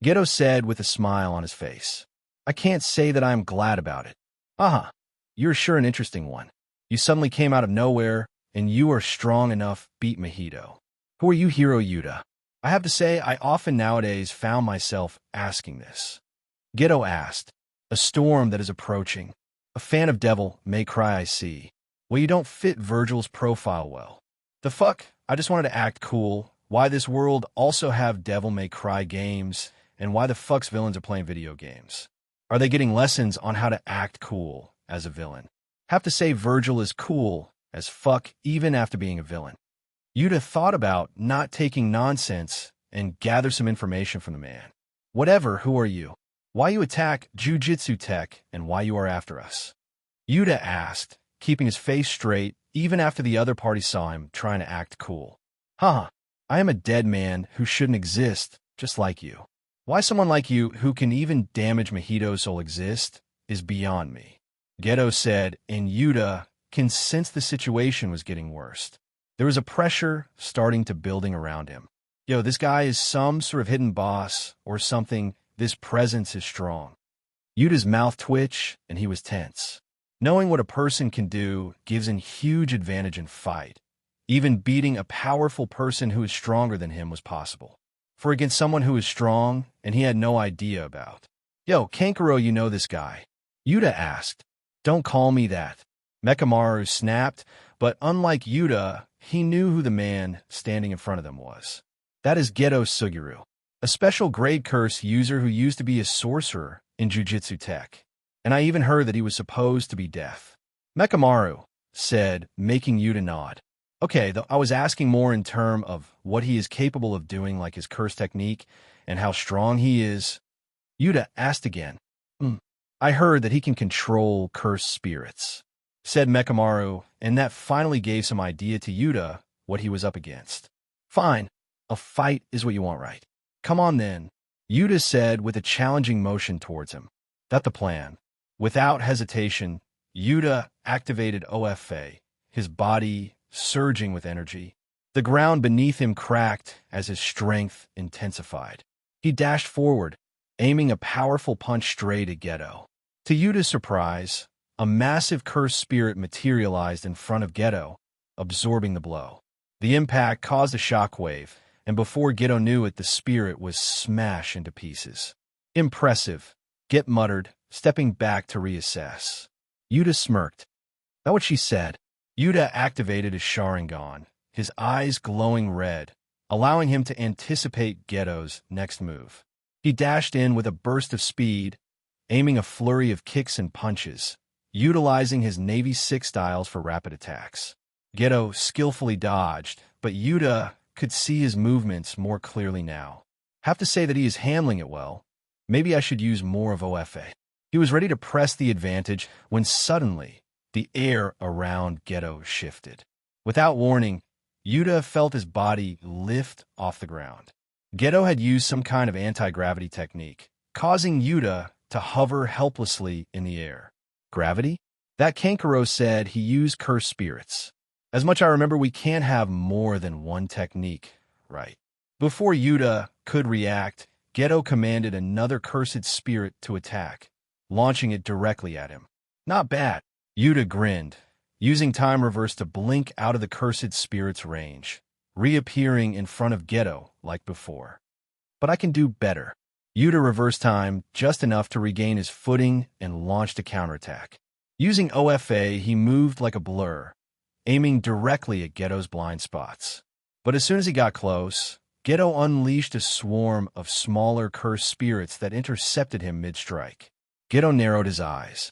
Geto said with a smile on his face. I can't say that I am glad about it. You're sure an interesting one. You suddenly came out of nowhere, and you are strong enough beat Mahito. Who are you, Hero Yuta? I have to say, I often nowadays found myself asking this. Geto asked, a storm that is approaching. A fan of Devil May Cry I see. Well, you don't fit Virgil's profile well. The fuck? I just wanted to act cool. Why this world also have Devil May Cry games, and why the fuck's villains are playing video games? Are they getting lessons on how to act cool as a villain? Have to say Virgil is cool as fuck even after being a villain. Yuta thought about not taking nonsense and gather some information from the man. Whatever, who are you? Why you attack Jujutsu Tech and why you are after us? Yuta asked, keeping his face straight even after the other party saw him trying to act cool. I am a dead man who shouldn't exist, just like you. Why someone like you who can even damage Mahito's soul exist is beyond me. Geto said, and Yuta can sense the situation was getting worse. There was a pressure starting to building around him. Yo, this guy is some sort of hidden boss or something. This presence is strong. Yuta's mouth twitched, and he was tense. Knowing what a person can do gives him huge advantage in fight. Even beating a powerful person who is stronger than him was possible. For against someone who is strong and he had no idea about. Yo, Kankuro, you know this guy? Yuta asked. Don't call me that. Mekamaru snapped, but unlike Yuta, he knew who the man standing in front of them was. That is Geto Suguru, a special grade curse user who used to be a sorcerer in Jujutsu Tech. And I even heard that he was supposed to be deaf. Mekamaru said, making Yuta nod. Okay, though I was asking more in terms of what he is capable of doing, like his curse technique, and how strong he is. Yuta asked again. I heard that he can control cursed spirits, said Mekamaru, and that finally gave some idea to Yuta what he was up against. Fine, a fight is what you want, right? Come on then, Yuta said with a challenging motion towards him. That's the plan. Without hesitation, Yuta activated OFA, his body surging with energy. The ground beneath him cracked as his strength intensified. He dashed forward, aiming a powerful punch straight at Geto. To Yuta's surprise, a massive cursed spirit materialized in front of Geto, absorbing the blow. The impact caused a shockwave, and before Geto knew it, the spirit was smashed into pieces. Impressive, Get muttered, stepping back to reassess. Yuta smirked. That's what she said. Yuta activated his Sharingan, his eyes glowing red, allowing him to anticipate Geto's next move. He dashed in with a burst of speed, aiming a flurry of kicks and punches, utilizing his Navy 6 styles for rapid attacks. Geto skillfully dodged, but Yuta could see his movements more clearly now. Have to say that he is handling it well. Maybe I should use more of OFA. He was ready to press the advantage when suddenly the air around Geto shifted. Without warning, Yuta felt his body lift off the ground. Geto had used some kind of anti-gravity technique, causing Yuta to hover helplessly in the air. Gravity? That Kankuro said he used cursed spirits. As much I remember, we can't have more than one technique, right? Before Yuta could react, Geto commanded another cursed spirit to attack, launching it directly at him. Not bad. Yuta grinned, using time reverse to blink out of the cursed spirit's range, reappearing in front of Geto like before. But I can do better. Yuta reversed time just enough to regain his footing and launched a counterattack. Using OFA, he moved like a blur, aiming directly at Geto's blind spots. But as soon as he got close, Gedo unleashed a swarm of smaller cursed spirits that intercepted him mid-strike. Gedo narrowed his eyes.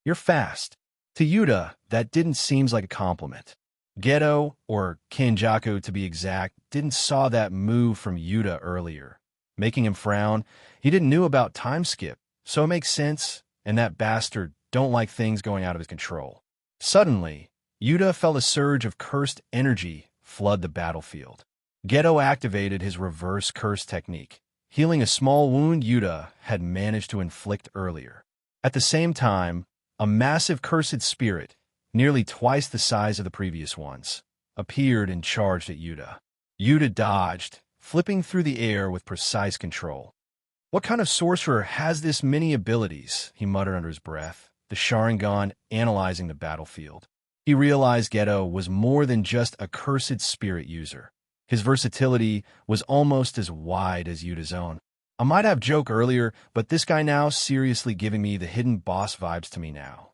"You're fast." To Yuta, that didn't seem like a compliment. Gedo, or Kenjaku to be exact, didn't saw that move from Yuta earlier, making him frown. He didn't knew about time skip, so it makes sense, and that bastard don't like things going out of his control. Suddenly, Yuta felt a surge of cursed energy flood the battlefield. Gedo activated his reverse curse technique, healing a small wound Yuta had managed to inflict earlier. At the same time, a massive cursed spirit, nearly twice the size of the previous ones, appeared and charged at Yuta. Yuta dodged, flipping through the air with precise control. "What kind of sorcerer has this many abilities?" he muttered under his breath, the Sharingan analyzing the battlefield. He realized Gedo was more than just a cursed spirit user. His versatility was almost as wide as Yuta's own. "I might have joked earlier, but this guy now seriously giving me the hidden boss vibes to me now."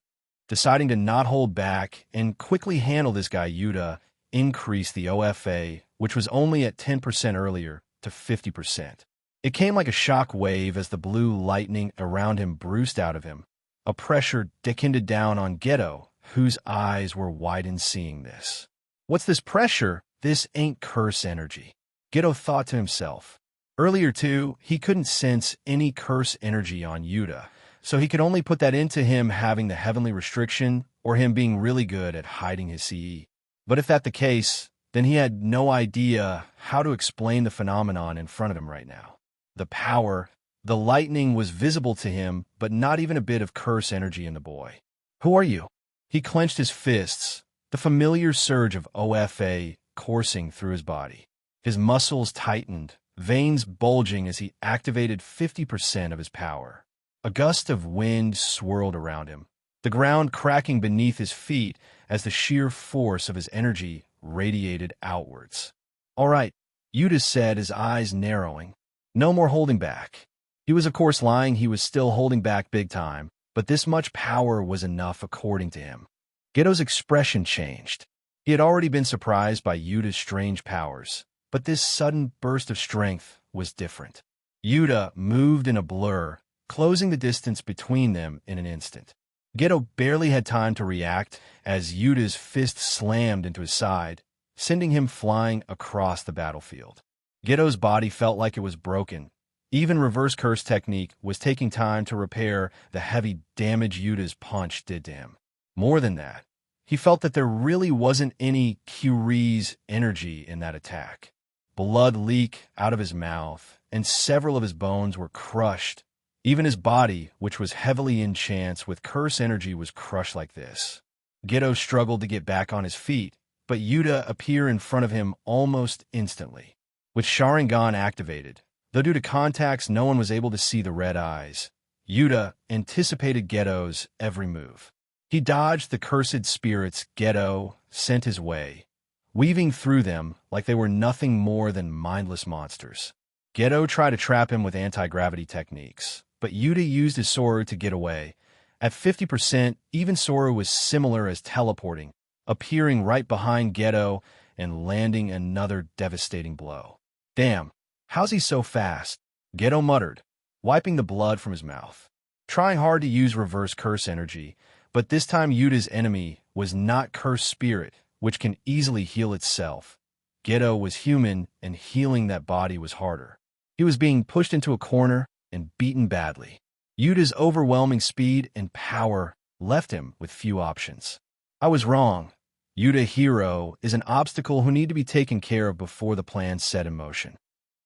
Deciding to not hold back and quickly handle this guy, Yuta increased the OFA, which was only at 10% earlier, to 50%. It came like a shock wave as the blue lightning around him bruised out of him, a pressure descended down on Gedo, whose eyes were widened seeing this. "What's this pressure? This ain't curse energy," Gedo thought to himself. Earlier, too, he couldn't sense any curse energy on Yuta, so he could only put that into him having the heavenly restriction or him being really good at hiding his CE. But if that's the case, then he had no idea how to explain the phenomenon in front of him right now. The power, the lightning was visible to him, but not even a bit of curse energy in the boy. "Who are you?" He clenched his fists, the familiar surge of OFA coursing through his body. His muscles tightened, veins bulging as he activated 50% of his power. A gust of wind swirled around him, the ground cracking beneath his feet as the sheer force of his energy radiated outwards. "All right," Yuta said, his eyes narrowing. "No more holding back." He was of course lying. He was still holding back big time, but this much power was enough according to him. Gedo's expression changed. He had already been surprised by Yuta's strange powers, but this sudden burst of strength was different. Yuta moved in a blur, closing the distance between them in an instant. Gedo barely had time to react as Yuta's fist slammed into his side, sending him flying across the battlefield. Gedo's body felt like it was broken. Even reverse curse technique was taking time to repair the heavy damage Yuta's punch did to him. More than that, he felt that there really wasn't any Kyurie's energy in that attack. Blood leaked out of his mouth, and several of his bones were crushed. Even his body, which was heavily enhanced with curse energy, was crushed like this. Gedo struggled to get back on his feet, but Yuta appeared in front of him almost instantly. With Sharingan activated, though due to contacts no one was able to see the red eyes, Yuta anticipated Gedo's every move. He dodged the cursed spirits Gedo sent his way, weaving through them like they were nothing more than mindless monsters. Gedo tried to trap him with anti-gravity techniques, but Yuta used his sword to get away. At 50%, even Sora was similar as teleporting, appearing right behind Gedo and landing another devastating blow. "Damn, how's he so fast?" Gedo muttered, wiping the blood from his mouth. Trying hard to use reverse curse energy, but this time Yuta's enemy was not cursed spirit, which can easily heal itself. Gedo was human, and healing that body was harder. He was being pushed into a corner and beaten badly. Yuta's overwhelming speed and power left him with few options. "I was wrong. Yuta Hero is an obstacle who need to be taken care of before the plan set in motion."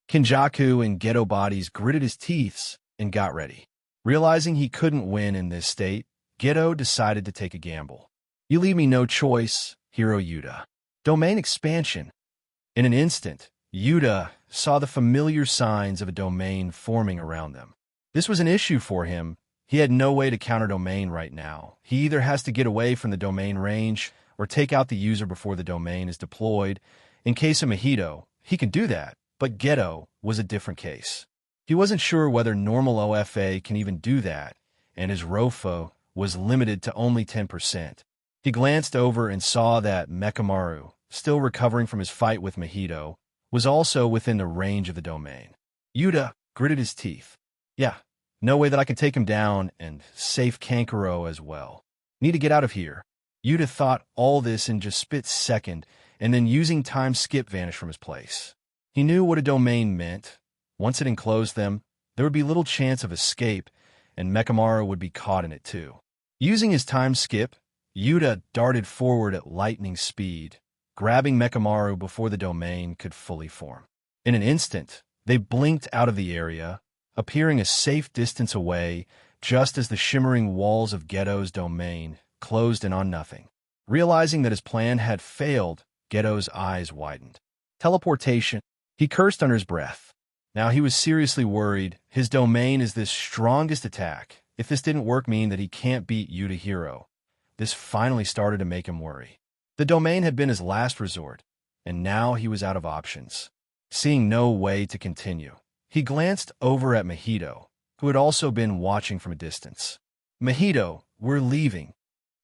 Kenjaku and Gedo bodies gritted his teeth and got ready. Realizing he couldn't win in this state, Gedo decided to take a gamble. "You leave me no choice, Hero Yuta." Domain expansion. In an instant, Yuta saw the familiar signs of a domain forming around them. This was an issue for him. He had no way to counter domain right now. He either has to get away from the domain range or take out the user before the domain is deployed. In case of Mojito, he can do that, but Gedo was a different case. He wasn't sure whether normal OFA can even do that, and his ROFO was limited to only 10%. He glanced over and saw that Mekamaru, still recovering from his fight with Mahito, was also within the range of the domain. Yuta gritted his teeth. Yeah, no way that I can take him down and save Kankuro as well. Need to get out of here. Yuta thought all this in just split second, and then using time skip vanished from his place. He knew what a domain meant. Once it enclosed them, there would be little chance of escape, and Mechamaru would be caught in it too. Using his time skip, Yuta darted forward at lightning speed, grabbing Mechamaru before the domain could fully form. In an instant, they blinked out of the area, appearing a safe distance away, just as the shimmering walls of Geto's domain closed in on nothing. Realizing that his plan had failed, Geto's eyes widened. Teleportation. He cursed under his breath. Now he was seriously worried. His domain is this strongest attack. If this didn't work, mean that he can't beat Yuta Hero. This finally started to make him worry. The domain had been his last resort, and now he was out of options. Seeing no way to continue, he glanced over at Mahito, who had also been watching from a distance. Mahito, we're leaving,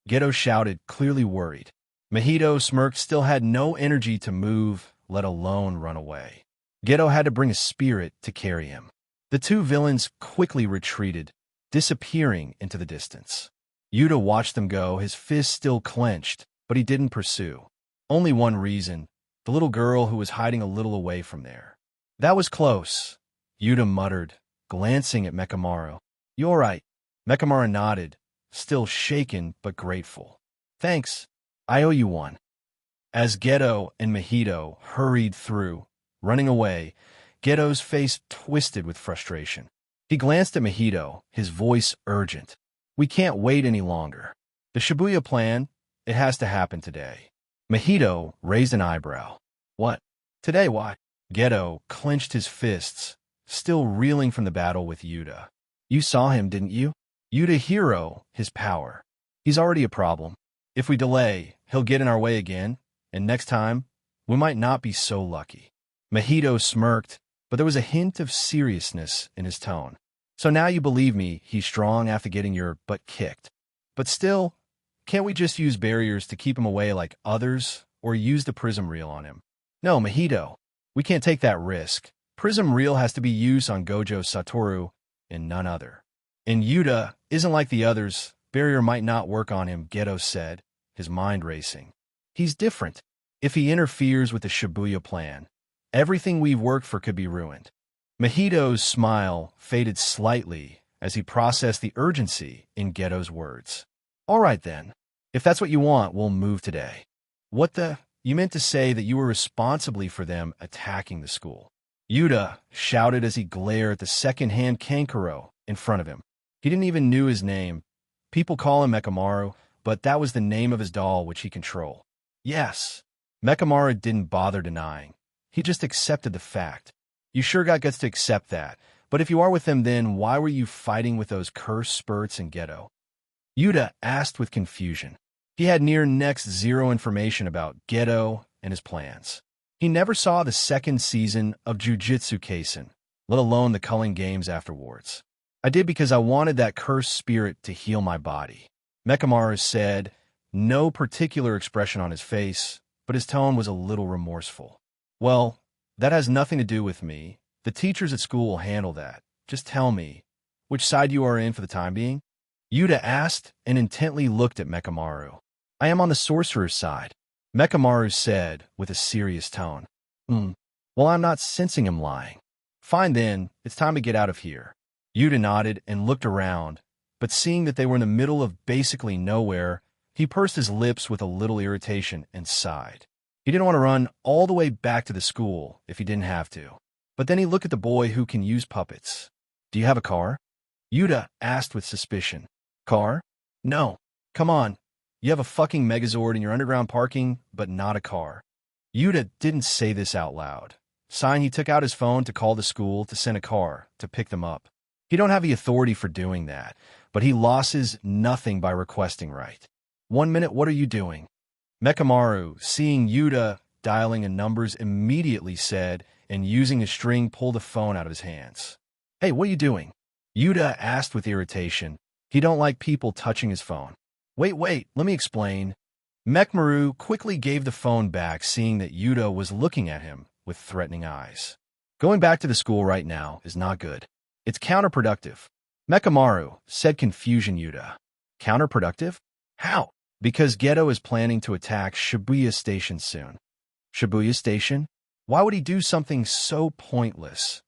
Geto shouted, clearly worried. Mahito smirked, still had no energy to move, let alone run away. Geto had to bring a spirit to carry him. The two villains quickly retreated, disappearing into the distance. Yuta watched them go, his fists still clenched, but he didn't pursue. Only one reason, the little girl who was hiding a little away from there. That was close, Yuta muttered, glancing at Mechamaru. You all right? Mechamaru nodded, still shaken but grateful. Thanks, I owe you one. As Geto and Mahito hurried through, running away, Geto's face twisted with frustration. He glanced at Mahito, his voice urgent. We can't wait any longer. The Shibuya plan, it has to happen today. Mahito raised an eyebrow. What? Today, why? Geto clenched his fists, still reeling from the battle with Yuta. You saw him, didn't you? Yuta Hero, his power. He's already a problem. If we delay, he'll get in our way again, and next time, we might not be so lucky. Mahito smirked, but there was a hint of seriousness in his tone. So now you believe me, he's strong after getting your butt kicked. But still, can't we just use barriers to keep him away like others, or use the prism reel on him? No, Mahito, we can't take that risk. Prism reel has to be used on Gojo Satoru, and none other. And Yuta isn't like the others. Barrier might not work on him, Geto said, his mind racing. He's different. If he interferes with the Shibuya plan, everything we've worked for could be ruined. Mahito's smile faded slightly as he processed the urgency in Geto's words. All right then. If that's what you want, we'll move today. What the? You meant to say that you were responsibly for them attacking the school. Yuta shouted as he glared at the second-hand Kankuro in front of him. He didn't even know his name. People call him Mechamaru, but that was the name of his doll which he controlled. Yes. Mechamaru didn't bother denying. He just accepted the fact. You sure got guts to accept that, but if you are with them, then why were you fighting with those cursed spurts in Geto? Yuta asked with confusion. He had near next zero information about Geto and his plans. He never saw the second season of Jujutsu Kaisen, let alone the culling games afterwards. I did because I wanted that cursed spirit to heal my body. Mechamaru said, no particular expression on his face, but his tone was a little remorseful. Well, that has nothing to do with me. The teachers at school will handle that. Just tell me, which side you are in for the time being? Yuta asked and intently looked at Mechamaru. I am on the sorcerer's side, Mechamaru said with a serious tone. Well, I'm not sensing him lying. Fine then, it's time to get out of here. Yuta nodded and looked around, but seeing that they were in the middle of basically nowhere, he pursed his lips with a little irritation and sighed. He didn't want to run all the way back to the school if he didn't have to. But then he looked at the boy who can use puppets. Do you have a car? Yuta asked with suspicion. Car? No. Come on. You have a fucking Megazord in your underground parking, but not a car. Yuta didn't say this out loud. Sighing, he took out his phone to call the school to send a car to pick them up. He don't have the authority for doing that, but he loses nothing by requesting right. 1 minute, what are you doing? Mechamaru, seeing Yuta dialing in numbers, immediately said, and using a string pulled the phone out of his hands. Hey, what are you doing? Yuta asked with irritation. He don't like people touching his phone. Wait, let me explain. Mechmaru quickly gave the phone back, seeing that Yuta was looking at him with threatening eyes. Going back to the school right now is not good. It's counterproductive. Mechamaru, said Confusion Yuta. Counterproductive? How? Because Geto is planning to attack Shibuya Station soon. Shibuya Station? Why would he do something so pointless?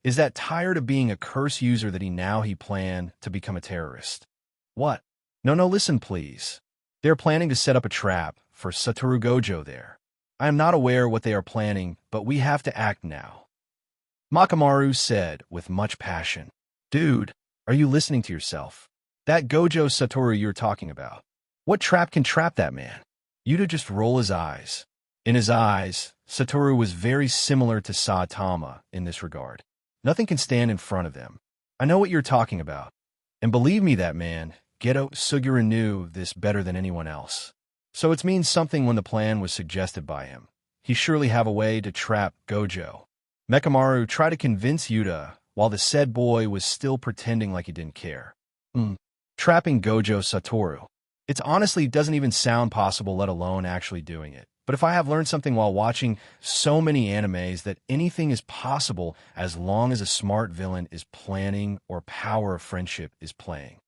Is that tired of being a curse user that he planned to become a terrorist? What? No, listen please. They're planning to set up a trap for Satoru Gojo there. I am not aware what they are planning, but we have to act now. Makamaru said with much passion. Dude, are you listening to yourself? That Gojo Satoru you're talking about. What trap can trap that man? Yuta just roll his eyes. In his eyes, Satoru was very similar to Saitama in this regard. Nothing can stand in front of them. I know what you're talking about. And believe me, that man, Geto Sugura, knew this better than anyone else. So it means something when the plan was suggested by him. He surely have a way to trap Gojo. Mechamaru tried to convince Yuta, while the said boy was still pretending like he didn't care. Trapping Gojo Satoru. It honestly doesn't even sound possible, let alone actually doing it. But if I have learned something while watching so many animes, that anything is possible as long as a smart villain is planning or power of friendship is playing.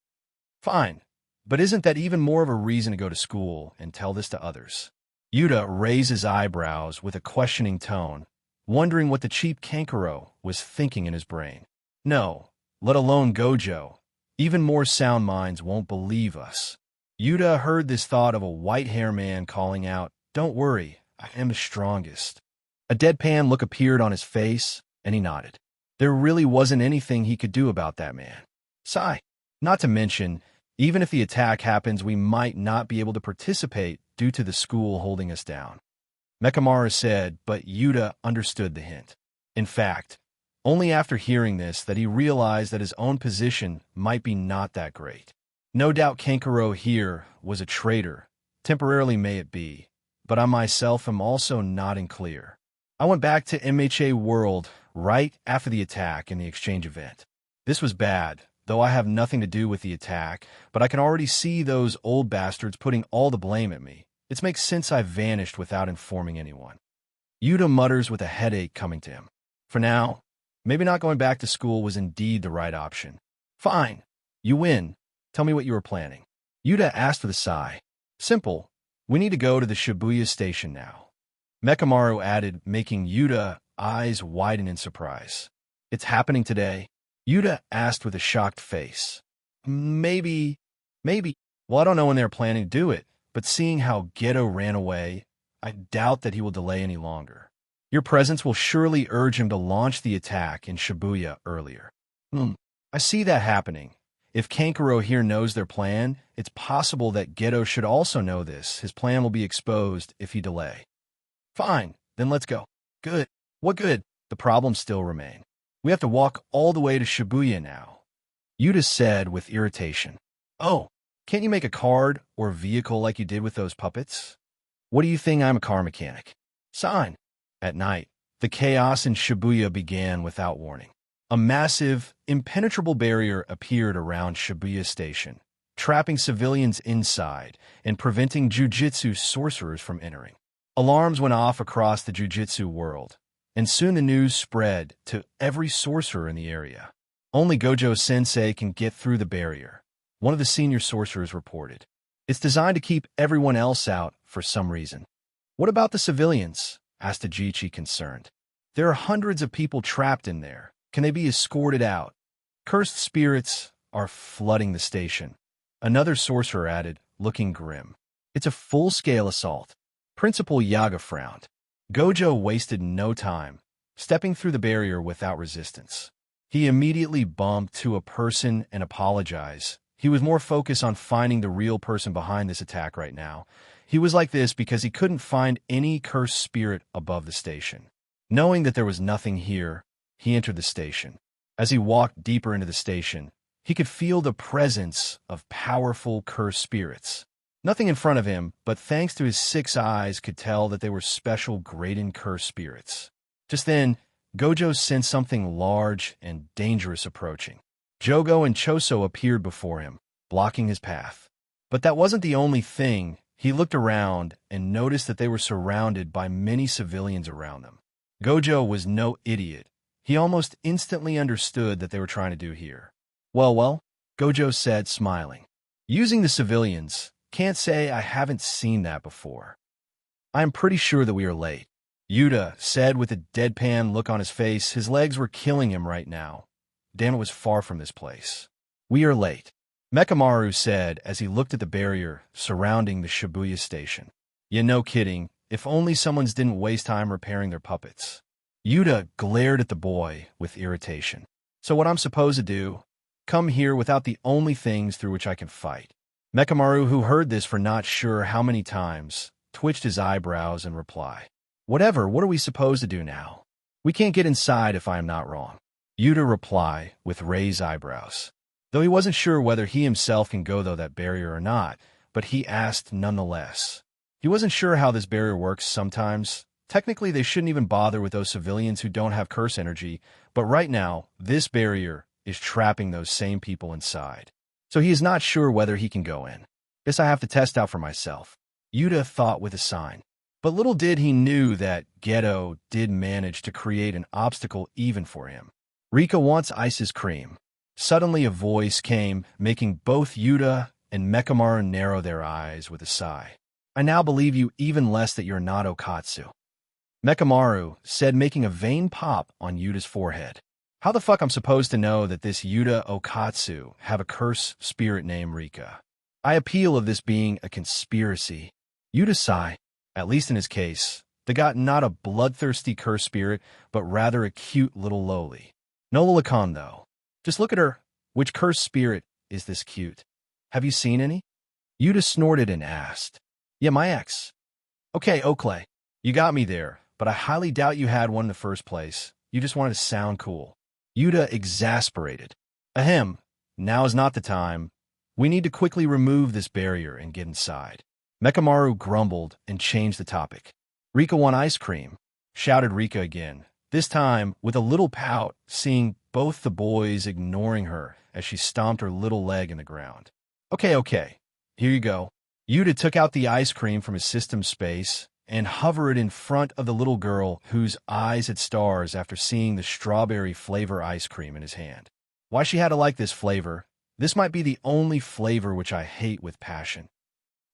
Fine, but isn't that even more of a reason to go to school and tell this to others? Yuta raised his eyebrows with a questioning tone, wondering what the cheap Kankuro was thinking in his brain. No, let alone Gojo. Even more sound minds won't believe us. Yuta heard this thought of a white-haired man calling out, "Don't worry, I am the strongest." A deadpan look appeared on his face, and he nodded. There really wasn't anything he could do about that man. Sigh. Not to mention, even if the attack happens, we might not be able to participate due to the school holding us down. Mechamaru said, but Yuta understood the hint. In fact, only after hearing this that he realized that his own position might be not that great. No doubt Kankuro here was a traitor. Temporarily may it be. But I myself am also not in clear. I went back to MHA World right after the attack and the exchange event. This was bad, though I have nothing to do with the attack, but I can already see those old bastards putting all the blame at me. It makes sense I vanished without informing anyone. Yuta mutters with a headache coming to him. For now, maybe not going back to school was indeed the right option. Fine, you win. Tell me what you were planning. Yuta asked with a sigh. Simple. We need to go to the Shibuya station now. Mechamaru added, making Yuta eyes widen in surprise. It's happening today? Yuta asked with a shocked face. Maybe. Well, I don't know when they're planning to do it, but seeing how Geto ran away, I doubt that he will delay any longer. Your presence will surely urge him to launch the attack in Shibuya earlier. I see that happening. If Kankuro here knows their plan, it's possible that Geto should also know this. His plan will be exposed if he delay. Fine, then let's go. Good. What good? The problems still remain. We have to walk all the way to Shibuya now. Yuta said with irritation. Oh, can't you make a card or vehicle like you did with those puppets? What do you think? I'm a car mechanic. Sign. At night, the chaos in Shibuya began without warning. A massive, impenetrable barrier appeared around Shibuya Station, trapping civilians inside and preventing jujitsu sorcerers from entering. Alarms went off across the jujitsu world, and soon the news spread to every sorcerer in the area. Only Gojo Sensei can get through the barrier, one of the senior sorcerers reported. It's designed to keep everyone else out for some reason. What about the civilians? Asked Ajichi, concerned. There are hundreds of people trapped in there. Can they be escorted out? Cursed spirits are flooding the station. Another sorcerer added, looking grim. It's a full-scale assault. Principal Yaga frowned. Gojo wasted no time, stepping through the barrier without resistance. He immediately bumped to a person and apologized. He was more focused on finding the real person behind this attack right now. He was like this because he couldn't find any cursed spirit above the station. Knowing that there was nothing here, he entered the station. As he walked deeper into the station, he could feel the presence of powerful cursed spirits. Nothing in front of him, but thanks to his 6 eyes, could tell that they were special Graydon cursed spirits. Just then, Gojo sensed something large and dangerous approaching. Jogo and Choso appeared before him, blocking his path. But that wasn't the only thing He looked around and noticed that they were surrounded by many civilians around them. Gojo was no idiot. He almost instantly understood that they were trying to do here. Well, Gojo said, smiling. Using the civilians, can't say I haven't seen that before. I'm pretty sure that we are late. Yuta said with a deadpan look on his face. His legs were killing him right now. Damn, it was far from this place. We are late, Mekamaru said as he looked at the barrier surrounding the Shibuya station. Yeah, no kidding. If only someone's didn't waste time repairing their puppets. Yuta glared at the boy with irritation. So what I'm supposed to do? Come here without the only things through which I can fight. Mekamaru, who heard this for not sure how many times, twitched his eyebrows and replied. Whatever, what are we supposed to do now? We can't get inside if I am not wrong. Yuta replied with raised eyebrows. Though he wasn't sure whether he himself can go through that barrier or not, but he asked nonetheless. He wasn't sure how this barrier works sometimes. Technically, they shouldn't even bother with those civilians who don't have curse energy, but right now, this barrier is trapping those same people inside. So he is not sure whether he can go in. Guess I have to test out for myself, Yuta thought with a sigh. But little did he knew that Geto did manage to create an obstacle even for him. Rika wants ice's cream. Suddenly a voice came, making both Yuta and Mekamaru narrow their eyes with a sigh. I now believe you even less that you're not Okatsu, Mekamaru said, making a vein pop on Yuta's forehead. How the fuck I'm supposed to know that this Yuta Okatsu have a curse spirit named Rika? I appeal of this being a conspiracy. Yuta sighed. At least in his case, they got not a bloodthirsty curse spirit, but rather a cute little loli. No Lolacan, though. Just look at her. Which curse spirit is this cute? Have you seen any? Yuta snorted and asked. Yeah, my ex. Okay, Oakley. You got me there, but I highly doubt you had one in the first place. You just wanted to sound cool. Yuta exasperated. Ahem, now is not the time. We need to quickly remove this barrier and get inside. Mekamaru grumbled and changed the topic. Rika want ice cream, shouted Rika again, this time with a little pout, seeing both the boys ignoring her as she stomped her little leg in the ground. Okay, here you go. Yuta took out the ice cream from his system space and hovered it in front of the little girl whose eyes had stars after seeing the strawberry flavor ice cream in his hand. Why she had to like this flavor? This might be the only flavor which I hate with passion.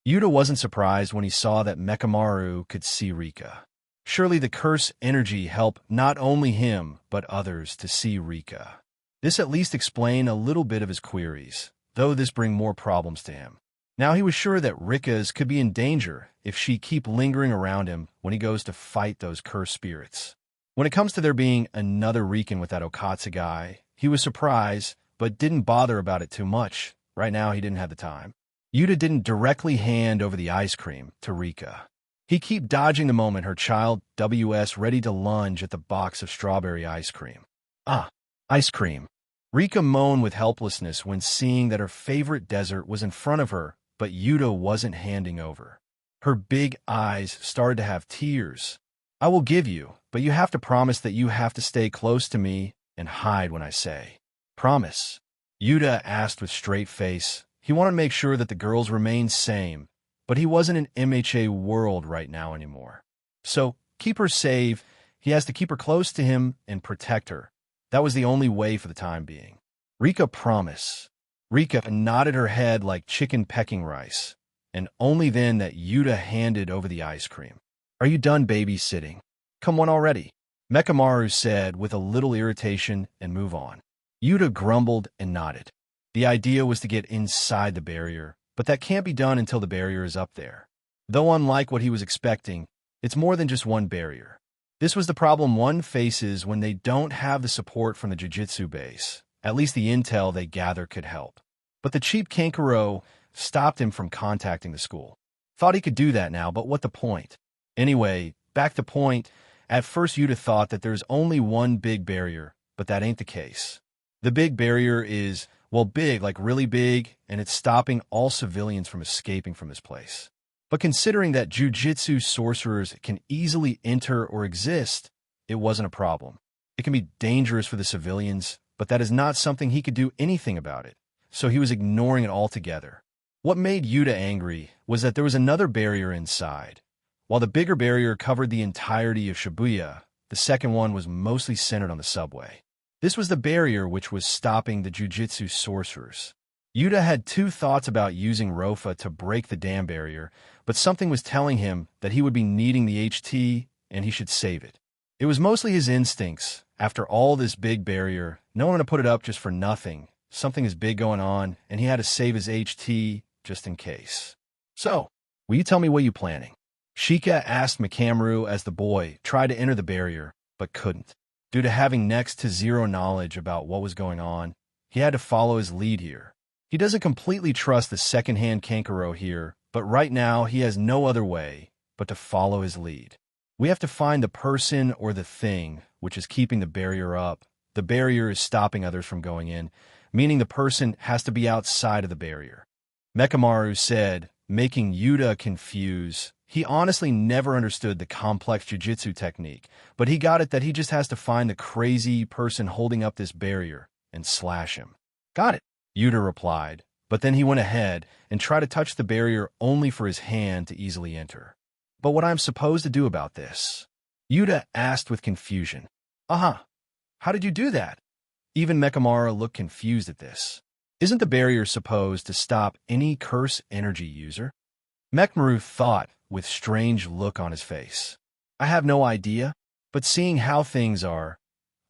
Yuta wasn't surprised when he saw that Mekamaru could see Rika. Surely the curse energy helped not only him, but others to see Rika. This at least explained a little bit of his queries, though this bring more problems to him. Now he was sure that Rika's could be in danger if she keep lingering around him when he goes to fight those cursed spirits. When it comes to there being another Rikan with that Okatsu guy, he was surprised, but didn't bother about it too much. Right now he didn't have the time. Yuta didn't directly hand over the ice cream to Rika. He kept dodging the moment her child was ready to lunge at the box of strawberry ice cream. Ah, ice cream. Rika moaned with helplessness when seeing that her favorite dessert was in front of her, but Yuta wasn't handing over. Her big eyes started to have tears. I will give you, but you have to promise that you have to stay close to me and hide when I say. Promise? Yuta asked with straight face. He wanted to make sure that the girls remained sane, but he wasn't in MHA world right now anymore. So, keep her safe. He has to keep her close to him and protect her. That was the only way for the time being. Rika promised. Rika nodded her head like chicken pecking rice, and only then that Yuta handed over the ice cream. Are you done babysitting? Come on already, Mekamaru said with a little irritation and move on. Yuta grumbled and nodded. The idea was to get inside the barrier, but that can't be done until the barrier is up there. Though unlike what he was expecting, it's more than just one barrier. This was the problem one faces when they don't have the support from the jiu-jitsu base. At least the intel they gather could help. But the cheap Kankuro stopped him from contacting the school. Thought he could do that now, but what the point? Anyway, back to point. At first Yuta thought that there's only one big barrier, but that ain't the case. The big barrier is, well, big, like really big, and it's stopping all civilians from escaping from this place. But considering that jiu-jitsu sorcerers can easily enter or exist, it wasn't a problem. It can be dangerous for the civilians, but that is not something he could do anything about it, so he was ignoring it altogether. What made Yuta angry was that there was another barrier inside. While the bigger barrier covered the entirety of Shibuya, the second one was mostly centered on the subway. This was the barrier which was stopping the jujitsu sorcerers. Yuta had two thoughts about using Rofa to break the dam barrier, but something was telling him that he would be needing the HT and he should save it. It was mostly his instincts. After all this big barrier, no one to put it up just for nothing. Something is big going on, and he had to save his HT just in case. So, will you tell me what you're planning? Shika asked Mikamaru as the boy tried to enter the barrier, but couldn't. Due to having next to zero knowledge about what was going on, he had to follow his lead here. He doesn't completely trust the second-hand Kankuro here, but right now he has no other way but to follow his lead. We have to find the person or the thing which is keeping the barrier up. The barrier is stopping others from going in, meaning the person has to be outside of the barrier. Mekamaru said, making Yuta confused. He honestly never understood the complex jiu-jitsu technique, but he got it that he just has to find the crazy person holding up this barrier and slash him. Got it, Yuta replied, but then he went ahead and tried to touch the barrier only for his hand to easily enter. But what I'm supposed to do about this? Yuta asked with confusion. How did you do that? Even Mekamaru looked confused at this. Isn't the barrier supposed to stop any curse energy user? Mekamaru thought with strange look on his face. I have no idea, but seeing how things are,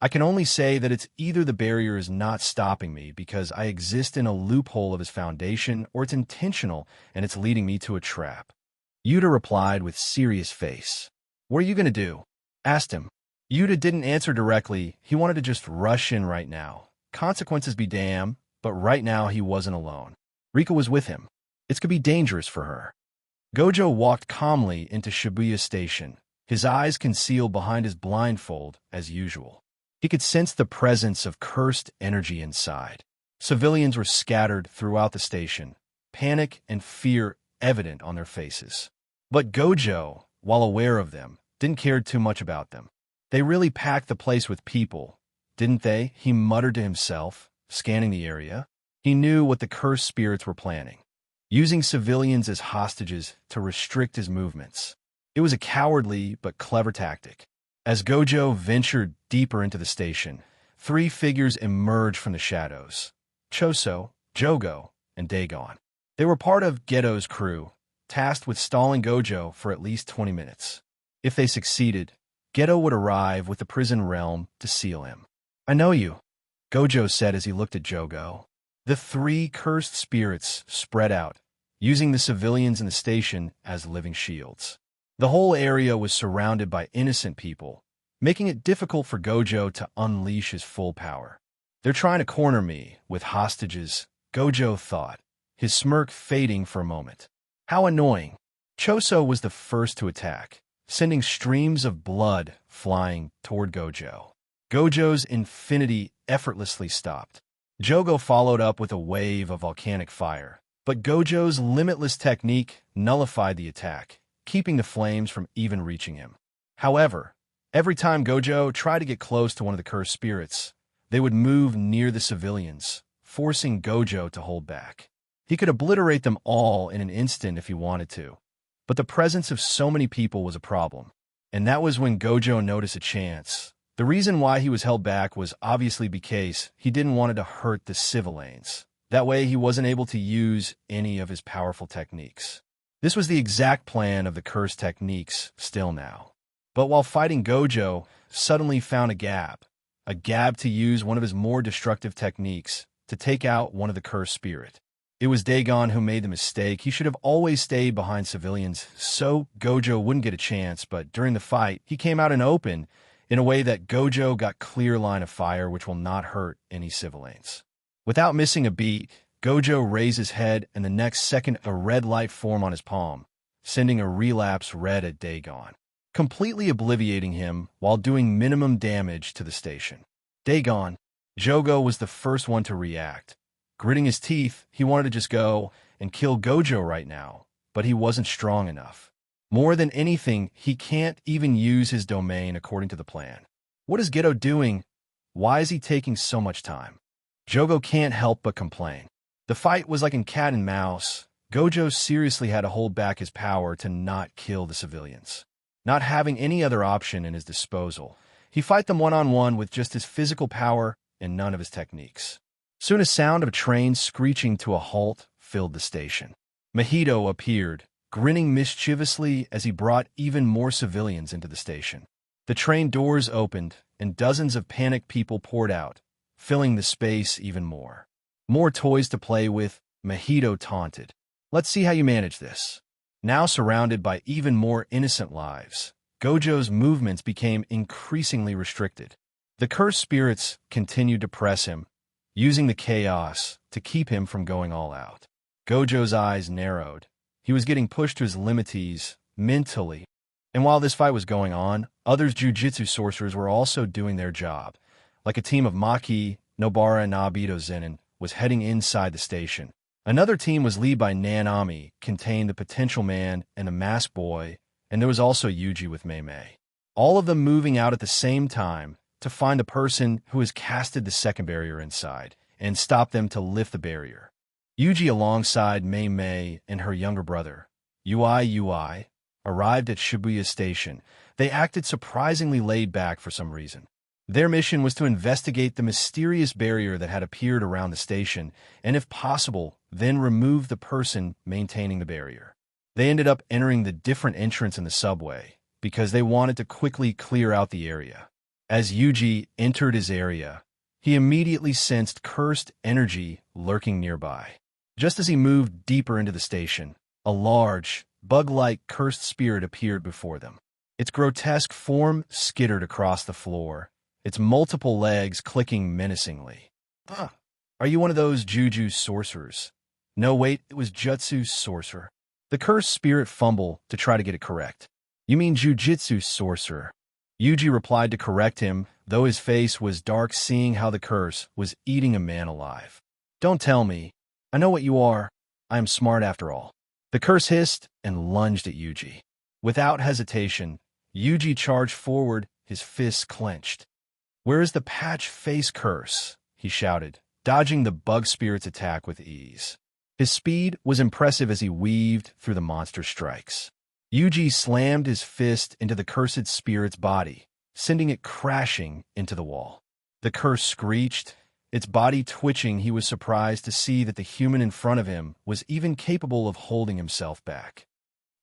I can only say that it's either the barrier is not stopping me because I exist in a loophole of his foundation, or it's intentional and it's leading me to a trap. Yuta replied with serious face. What are you going to do? Asked him. Yuta didn't answer directly. He wanted to just rush in right now. Consequences be damned, but right now he wasn't alone. Rika was with him. It could be dangerous for her. Gojo walked calmly into Shibuya Station, his eyes concealed behind his blindfold as usual. He could sense the presence of cursed energy inside. Civilians were scattered throughout the station, panic and fear evident on their faces. But Gojo, while aware of them, didn't care too much about them. They really packed the place with people, didn't they? He muttered to himself, scanning the area. He knew what the cursed spirits were planning, using civilians as hostages to restrict his movements. It was a cowardly but clever tactic. As Gojo ventured deeper into the station, three figures emerged from the shadows: Choso, Jogo, and Dagon. They were part of Geto's crew, tasked with stalling Gojo for at least 20 minutes. If they succeeded, Geto would arrive with the prison realm to seal him. I know you, Gojo said as he looked at Jogo. The three cursed spirits spread out, using the civilians in the station as living shields. The whole area was surrounded by innocent people, making it difficult for Gojo to unleash his full power. They're trying to corner me with hostages, Gojo thought, his smirk fading for a moment. How annoying. Choso was the first to attack, sending streams of blood flying toward Gojo. Gojo's infinity effortlessly stopped. Jogo followed up with a wave of volcanic fire, but Gojo's limitless technique nullified the attack, keeping the flames from even reaching him. However, every time Gojo tried to get close to one of the cursed spirits, they would move near the civilians, forcing Gojo to hold back. He could obliterate them all in an instant if he wanted to, but the presence of so many people was a problem, and that was when Gojo noticed a chance. The reason why he was held back was obviously because he didn't want to hurt the civilians. That way he wasn't able to use any of his powerful techniques. This was the exact plan of the cursed techniques still now. But while fighting, Gojo suddenly found a gap to use one of his more destructive techniques to take out one of the cursed spirit. It was Dagon who made the mistake. He should have always stayed behind civilians so Gojo wouldn't get a chance, but during the fight, he came out in open in a way that Gojo got clear line of fire, which will not hurt any civilians. Without missing a beat, Gojo raised his head, and the next second a red light formed on his palm, sending a relapse red at Dagon, completely obliterating him while doing minimum damage to the station. Dagon, Jogo was the first one to react. Gritting his teeth, he wanted to just go and kill Gojo right now, but he wasn't strong enough. More than anything, he can't even use his domain according to the plan. What is Geto doing? Why is he taking so much time? Jogo can't help but complain. The fight was like in cat and mouse. Gojo seriously had to hold back his power to not kill the civilians. Not having any other option in his disposal, he fight them one-on-one with just his physical power and none of his techniques. Soon a sound of a train screeching to a halt filled the station. Mahito appeared, grinning mischievously as he brought even more civilians into the station. The train doors opened, and dozens of panicked people poured out, filling the space even more. More toys to play with, Mahito taunted. Let's see how you manage this. Now surrounded by even more innocent lives, Gojo's movements became increasingly restricted. The cursed spirits continued to press him, using the chaos to keep him from going all out. Gojo's eyes narrowed. He was getting pushed to his limites mentally. And while this fight was going on, other jujitsu sorcerers were also doing their job. Like a team of Maki, Nobara, and Obito Zenin was heading inside the station. Another team was led by Nanami, contained the potential man and the masked boy, and there was also Yuji with Mei Mei. All of them moving out at the same time to find the person who has casted the second barrier inside and stop them to lift the barrier. Yuji alongside Mei Mei and her younger brother, Ui, arrived at Shibuya Station. They acted surprisingly laid back for some reason. Their mission was to investigate the mysterious barrier that had appeared around the station and, if possible, then remove the person maintaining the barrier. They ended up entering the different entrance in the subway because they wanted to quickly clear out the area. As Yuji entered his area, he immediately sensed cursed energy lurking nearby. Just as he moved deeper into the station, a large, bug-like cursed spirit appeared before them. Its grotesque form skittered across the floor, its multiple legs clicking menacingly. Are you one of those juju sorcerers? No, wait, it was jutsu sorcerer. The cursed spirit fumbled to try to get it correct. You mean jujitsu sorcerer? Yuji replied to correct him, though his face was dark seeing how the curse was eating a man alive. Don't tell me. I know what you are. I am smart after all. The curse hissed and lunged at Yuji. Without hesitation, Yuji charged forward, his fists clenched. Where is the patch face curse? He shouted, dodging the bug spirit's attack with ease. His speed was impressive as he weaved through the monster strikes. Yuji slammed his fist into the cursed spirit's body, sending it crashing into the wall. The curse screeched, its body twitching. He was surprised to see that the human in front of him was even capable of holding himself back.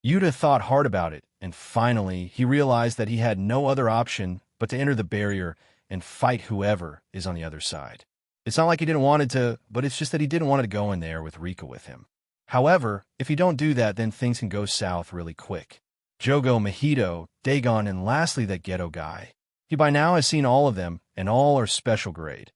Yuta thought hard about it, and finally he realized that he had no other option but to enter the barrier and fight whoever is on the other side. It's not like he didn't want it to, but it's just that he didn't want to go in there with Rika with him. However, if you don't do that, then things can go south really quick. Jogo, Mahito, Dagon, and lastly that ghetto guy. He by now has seen all of them, and all are special grade.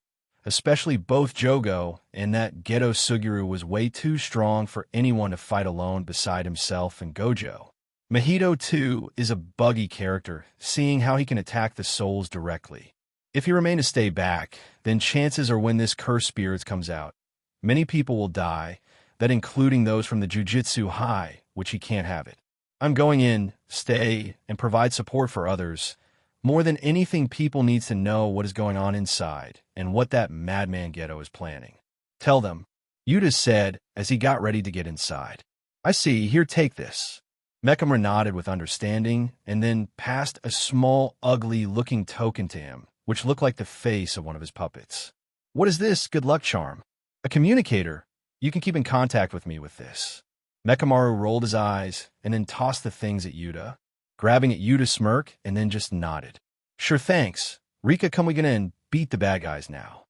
Especially both Jogo and that ghetto Suguru was way too strong for anyone to fight alone beside himself and Gojo. Mahito, too, is a buggy character, seeing how he can attack the souls directly. If you remain to stay back, then chances are when this cursed spirits comes out, many people will die, that including those from the Jujutsu High, which he can't have it. I'm going in, stay, and provide support for others. More than anything, people needs to know what is going on inside and what that madman ghetto is planning. Tell them, Yuta said as he got ready to get inside. I see, here, take this. Mechamaru nodded with understanding and then passed a small, ugly-looking token to him, which looked like the face of one of his puppets. What is this good luck charm? A communicator. You can keep in contact with me with this. Mechamaru rolled his eyes and then tossed the things at Yuta, grabbing at Yuta's smirk and then just nodded. Sure, thanks. Rika, come we get in, beat the bad guys now.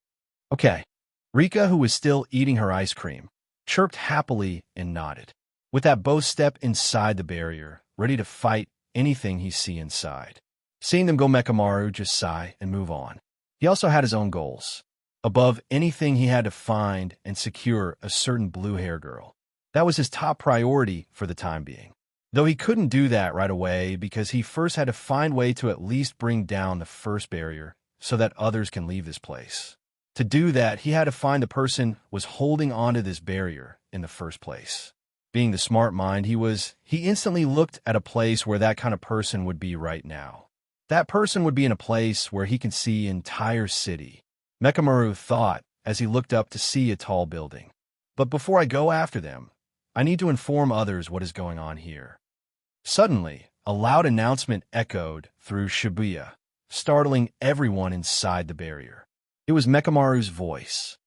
Okay. Rika, who was still eating her ice cream, chirped happily and nodded. With that, both step inside the barrier, ready to fight anything he see inside. Seeing them go, Mechamaru just sigh and move on. He also had his own goals. Above anything, he had to find and secure a certain blue-hair girl. That was his top priority for the time being. Though he couldn't do that right away because he first had to find a way to at least bring down the first barrier so that others can leave this place. To do that, he had to find the person was holding onto this barrier in the first place. Being the smart mind he instantly looked at a place where that kind of person would be right now. That person would be in a place where he can see the entire city. Mechamaru thought as he looked up to see a tall building. But before I go after them, I need to inform others what is going on here. Suddenly, a loud announcement echoed through Shibuya, startling everyone inside the barrier. It was Mekamaru's voice.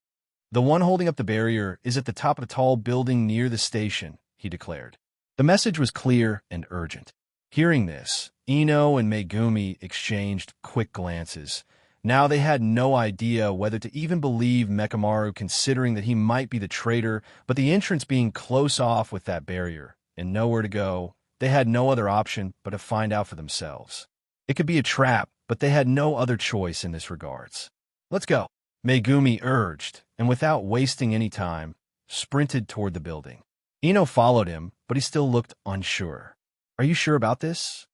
"The one holding up the barrier is at the top of a tall building near the station," he declared. The message was clear and urgent. Hearing this, Ino and Megumi exchanged quick glances. Now they had no idea whether to even believe Mekamaru, considering that he might be the traitor, but the entrance being close off with that barrier and nowhere to go, they had no other option but to find out for themselves. It could be a trap, but they had no other choice in this regards. "Let's go," Megumi urged, and without wasting any time, sprinted toward the building. Ino followed him, but he still looked unsure. "Are you sure about this?"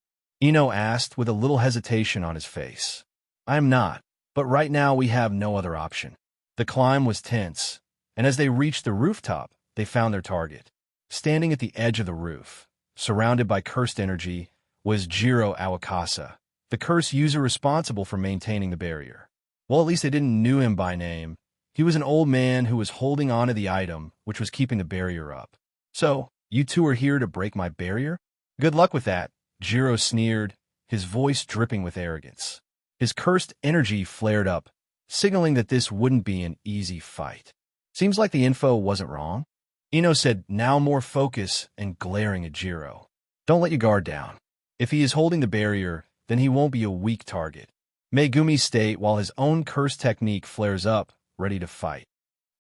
Ino asked with a little hesitation on his face. "I am not, but right now we have no other option." The climb was tense, and as they reached the rooftop, they found their target. Standing at the edge of the roof, surrounded by cursed energy, was Jiro Awakasa, the curse user responsible for maintaining the barrier. Well, at least they didn't know him by name. He was an old man who was holding onto the item which was keeping the barrier up. "So, you two are here to break my barrier? Good luck with that," Jiro sneered, his voice dripping with arrogance. His cursed energy flared up, signaling that this wouldn't be an easy fight. "Seems like the info wasn't wrong," Ino said, now more focused and glaring at Jiro. "Don't let your guard down. If he is holding the barrier, then he won't be a weak target." Megumi state while his own curse technique flares up, ready to fight.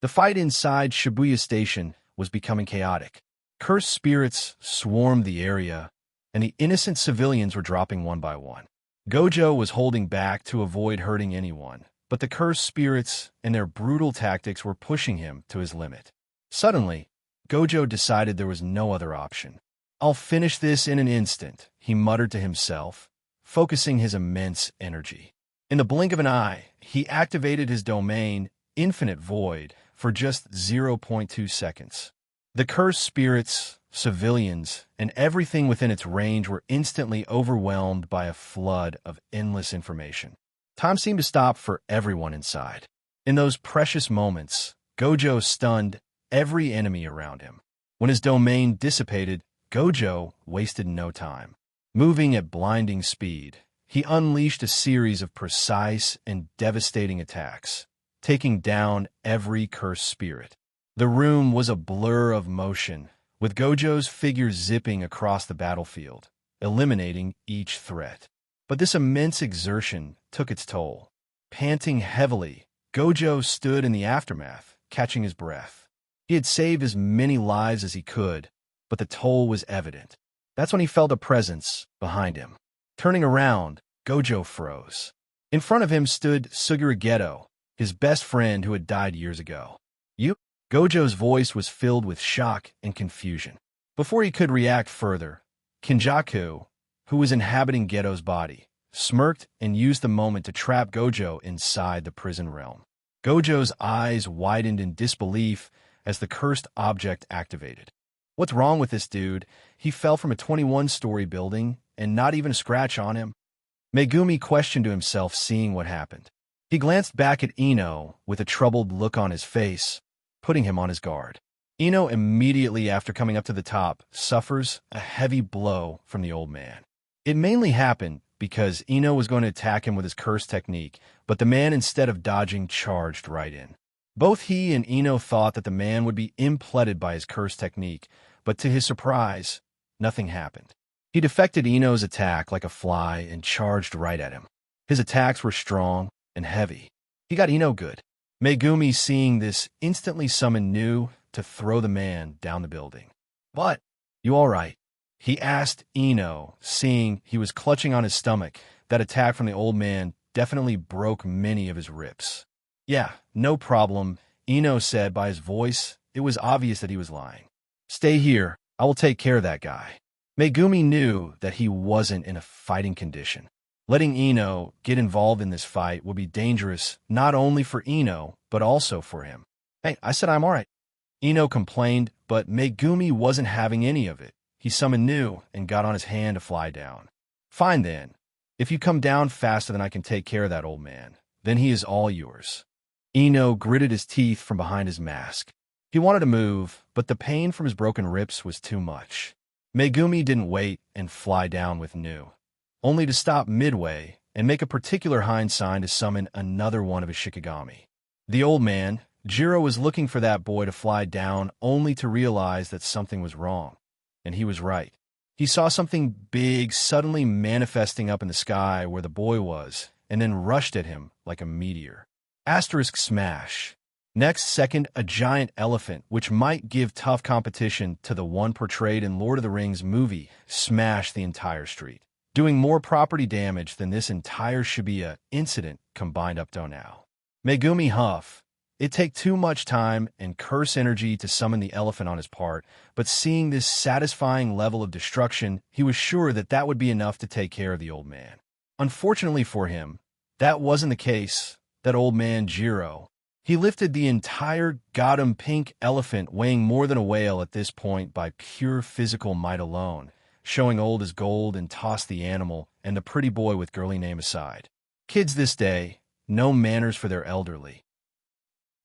The fight inside Shibuya Station was becoming chaotic. Cursed spirits swarmed the area, and the innocent civilians were dropping one by one. Gojo was holding back to avoid hurting anyone, but the cursed spirits and their brutal tactics were pushing him to his limit. Suddenly, Gojo decided there was no other option. "I'll finish this in an instant," he muttered to himself, focusing his immense energy. In the blink of an eye, he activated his domain, Infinite Void, for just 0.2 seconds. The cursed spirits, civilians, and everything within its range were instantly overwhelmed by a flood of endless information. Time seemed to stop for everyone inside. In those precious moments, Gojo stunned every enemy around him. When his domain dissipated, Gojo wasted no time. Moving at blinding speed, he unleashed a series of precise and devastating attacks, taking down every cursed spirit. The room was a blur of motion, with Gojo's figure zipping across the battlefield, eliminating each threat. But this immense exertion took its toll. Panting heavily, Gojo stood in the aftermath, catching his breath. He had saved as many lives as he could, but the toll was evident. That's when he felt a presence behind him. Turning around, Gojo froze. In front of him stood Suguru Geto, his best friend who had died years ago. "You?" Gojo's voice was filled with shock and confusion. Before he could react further, Kinjaku, who was inhabiting Geto's body, smirked and used the moment to trap Gojo inside the prison realm. Gojo's eyes widened in disbelief as the cursed object activated. "What's wrong with this dude? He fell from a 21-story building, and not even a scratch on him." Megumi questioned to himself, seeing what happened. He glanced back at Ino with a troubled look on his face, putting him on his guard. Ino, immediately after coming up to the top, suffers a heavy blow from the old man. It mainly happened because Ino was going to attack him with his curse technique, but the man, instead of dodging, charged right in. Both he and Ino thought that the man would be implemented by his curse technique, but to his surprise, nothing happened. He defected Ino's attack like a fly and charged right at him. His attacks were strong and heavy. He got Ino good. Megumi, seeing this, instantly summoned Nu to throw the man down the building. "But, you all right?" he asked Ino, seeing he was clutching on his stomach. That attack from the old man definitely broke many of his ribs. "Yeah, no problem," Ino said. By his voice, it was obvious that he was lying. "Stay here. I will take care of that guy." Megumi knew that he wasn't in a fighting condition. Letting Ino get involved in this fight would be dangerous not only for Ino, but also for him. "Hey, I said I'm all right." Ino complained, but Megumi wasn't having any of it. He summoned Nu and got on his hand to fly down. "Fine then. If you come down faster than I can take care of that old man, then he is all yours." Ino gritted his teeth from behind his mask. He wanted to move, but the pain from his broken ribs was too much. Megumi didn't wait and fly down with Nu, only to stop midway and make a particular hind sign to summon another one of his Shikigami. The old man, Jiro, was looking for that boy to fly down only to realize that something was wrong. And he was right. He saw something big suddenly manifesting up in the sky where the boy was, and then rushed at him like a meteor. Asterisk smash. Next second, a giant elephant, which might give tough competition to the one portrayed in Lord of the Rings movie, smashed the entire street, doing more property damage than this entire Shibuya incident combined up to now. Megumi huff. It take too much time and curse energy to summon the elephant on his part, but seeing this satisfying level of destruction, he was sure that that would be enough to take care of the old man. Unfortunately for him, that wasn't the case. That old man, Jiro. He lifted the entire goddamn pink elephant, weighing more than a whale at this point by pure physical might alone, showing old as gold, and tossed the animal and the pretty boy with girly name aside. Kids this day, no manners for their elderly.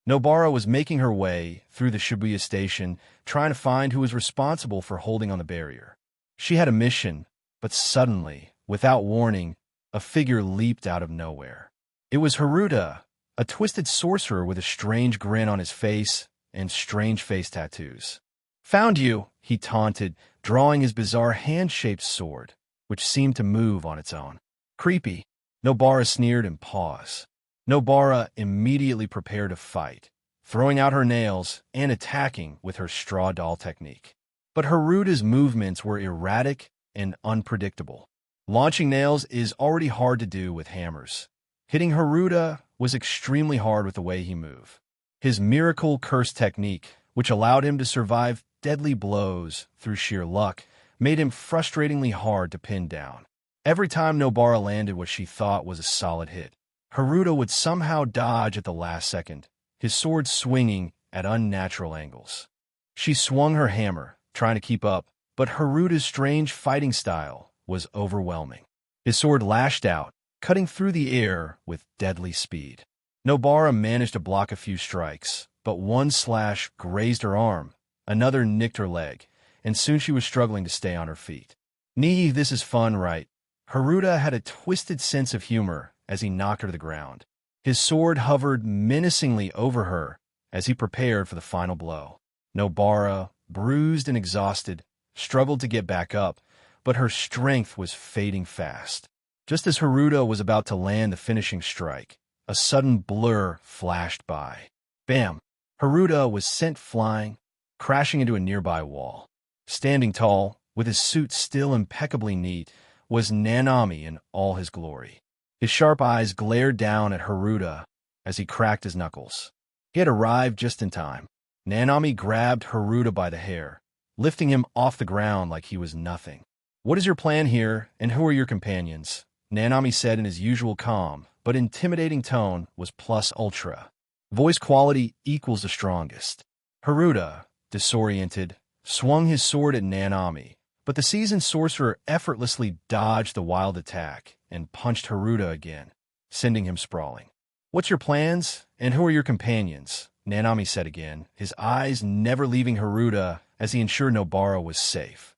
Nobara was making her way through the Shibuya station, trying to find who was responsible for holding on the barrier. She had a mission, but suddenly, without warning, a figure leaped out of nowhere. It was Haruta, a twisted sorcerer with a strange grin on his face and strange face tattoos. "Found you," he taunted, drawing his bizarre hand-shaped sword, which seemed to move on its own. "Creepy." Nobara sneered and paused. Nobara immediately prepared to fight, throwing out her nails and attacking with her straw doll technique. But Haruta's movements were erratic and unpredictable. Launching nails is already hard to do with hammers. Hitting Haruta was extremely hard with the way he moved. His miracle curse technique, which allowed him to survive deadly blows through sheer luck, made him frustratingly hard to pin down. Every time Nobara landed what she thought was a solid hit, Haruta would somehow dodge at the last second, his sword swinging at unnatural angles. She swung her hammer, trying to keep up, but Haruta's strange fighting style was overwhelming. His sword lashed out, cutting through the air with deadly speed. Nobara managed to block a few strikes, but one slash grazed her arm, another nicked her leg, and soon she was struggling to stay on her feet. "Nee, this is fun, right?" Haruta had a twisted sense of humor as he knocked her to the ground. His sword hovered menacingly over her as he prepared for the final blow. Nobara, bruised and exhausted, struggled to get back up, but her strength was fading fast. Just as Haruta was about to land the finishing strike, a sudden blur flashed by. Bam! Haruta was sent flying, crashing into a nearby wall. Standing tall, with his suit still impeccably neat, was Nanami in all his glory. His sharp eyes glared down at Haruta as he cracked his knuckles. He had arrived just in time. Nanami grabbed Haruta by the hair, lifting him off the ground like he was nothing. "What is your plan here, and who are your companions?" Nanami said in his usual calm but intimidating tone was plus ultra. Voice quality equals the strongest. Haruta, disoriented, swung his sword at Nanami, but the seasoned sorcerer effortlessly dodged the wild attack and punched Haruta again, sending him sprawling. "What's your plans, and who are your companions?" Nanami said again, his eyes never leaving Haruta as he ensured Nobara was safe.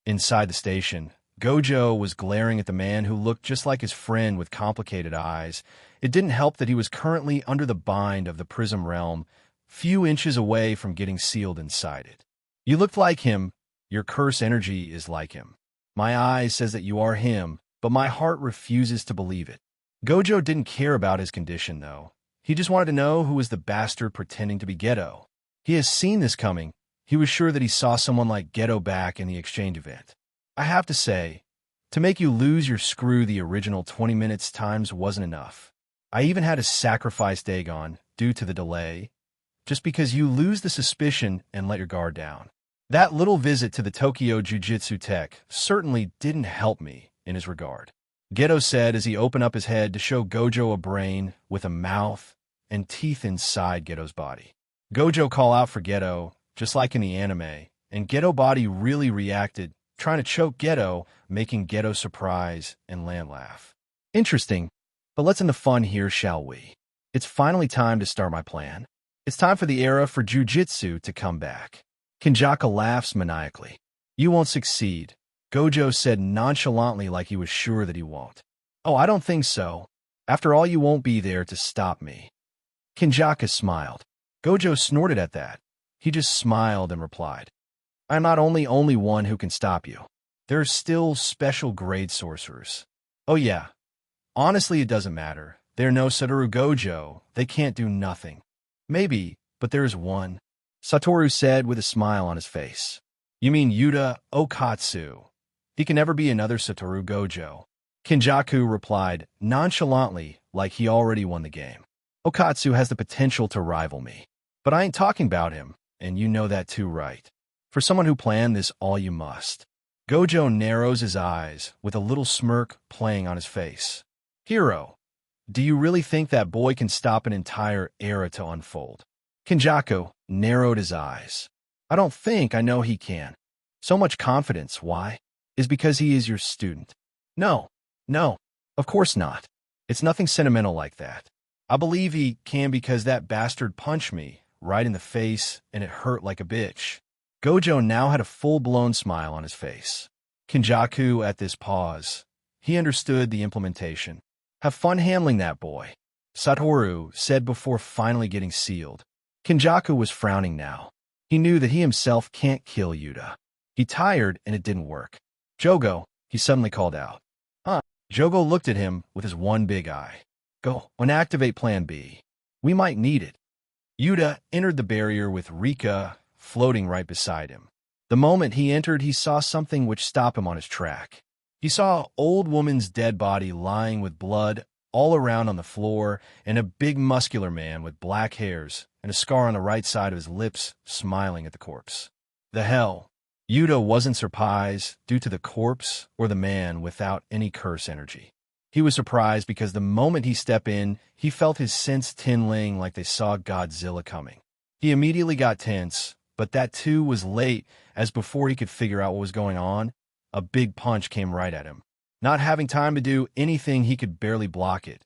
Inside the station, Gojo was glaring at the man who looked just like his friend with complicated eyes. It didn't help that he was currently under the bind of the Prism Realm, few inches away from getting sealed inside it. "You looked like him. Your curse energy is like him. My eye says that you are him, but my heart refuses to believe it." Gojo didn't care about his condition, though. He just wanted to know who was the bastard pretending to be Geto. He has seen this coming. He was sure that he saw someone like Geto back in the exchange event. "I have to say, to make you lose your screw the original 20 minutes times wasn't enough. I even had to sacrifice Dagon due to the delay, just because you lose the suspicion and let your guard down. That little visit to the Tokyo Jiu-Jitsu Tech certainly didn't help me in his regard," Geto said as he opened up his head to show Gojo a brain with a mouth and teeth inside Geto's body. Gojo called out for Geto, just like in the anime, and Geto body really reacted, trying to choke Geto, making Geto surprise and land laugh. "Interesting, but let's end the fun here, shall we? It's finally time to start my plan." It's time for the era for jujitsu to come back. Kinjaka laughs maniacally. You won't succeed, Gojo said nonchalantly like he was sure that he won't. Oh, I don't think so. After all, you won't be there to stop me. Kinjaka smiled. Gojo snorted at that. He just smiled and replied, I'm not only one who can stop you. There are still special grade sorcerers. Oh yeah. Honestly, it doesn't matter. They're no Satoru Gojo. They can't do nothing. Maybe, but there's one, Satoru said with a smile on his face. You mean Yuta Okatsu? He can never be another Satoru Gojo. Kinjaku replied nonchalantly like he already won the game. Okatsu has the potential to rival me. But I ain't talking about him, and you know that too, right? For someone who planned this all, you must. Gojo narrows his eyes with a little smirk playing on his face. Hero, do you really think that boy can stop an entire era to unfold? Kinjaku narrowed his eyes. I don't think I know he can. So much confidence, why? Is because he is your student. No, of course not. It's nothing sentimental like that. I believe he can because that bastard punched me right in the face and it hurt like a bitch. Gojo now had a full-blown smile on his face. Kinjaku at this pause. He understood the implementation. Have fun handling that boy, Satoru said before finally getting sealed. Kinjaku was frowning now. He knew that he himself can't kill Yuta. He tired and it didn't work. Jogo, he suddenly called out. Jogo looked at him with his one big eye. Go and activate Plan B. We might need it. Yuta entered the barrier with Rika floating right beside him. The moment he entered, he saw something which stopped him on his track. He saw an old woman's dead body lying with blood all around on the floor and a big muscular man with black hairs and a scar on the right side of his lips smiling at the corpse. The hell? Yuta wasn't surprised due to the corpse or the man without any curse energy. He was surprised because the moment he stepped in, he felt his sense tingling like they saw Godzilla coming. He immediately got tense, but that too was late, as before he could figure out what was going on, a big punch came right at him. Not having time to do anything, he could barely block it,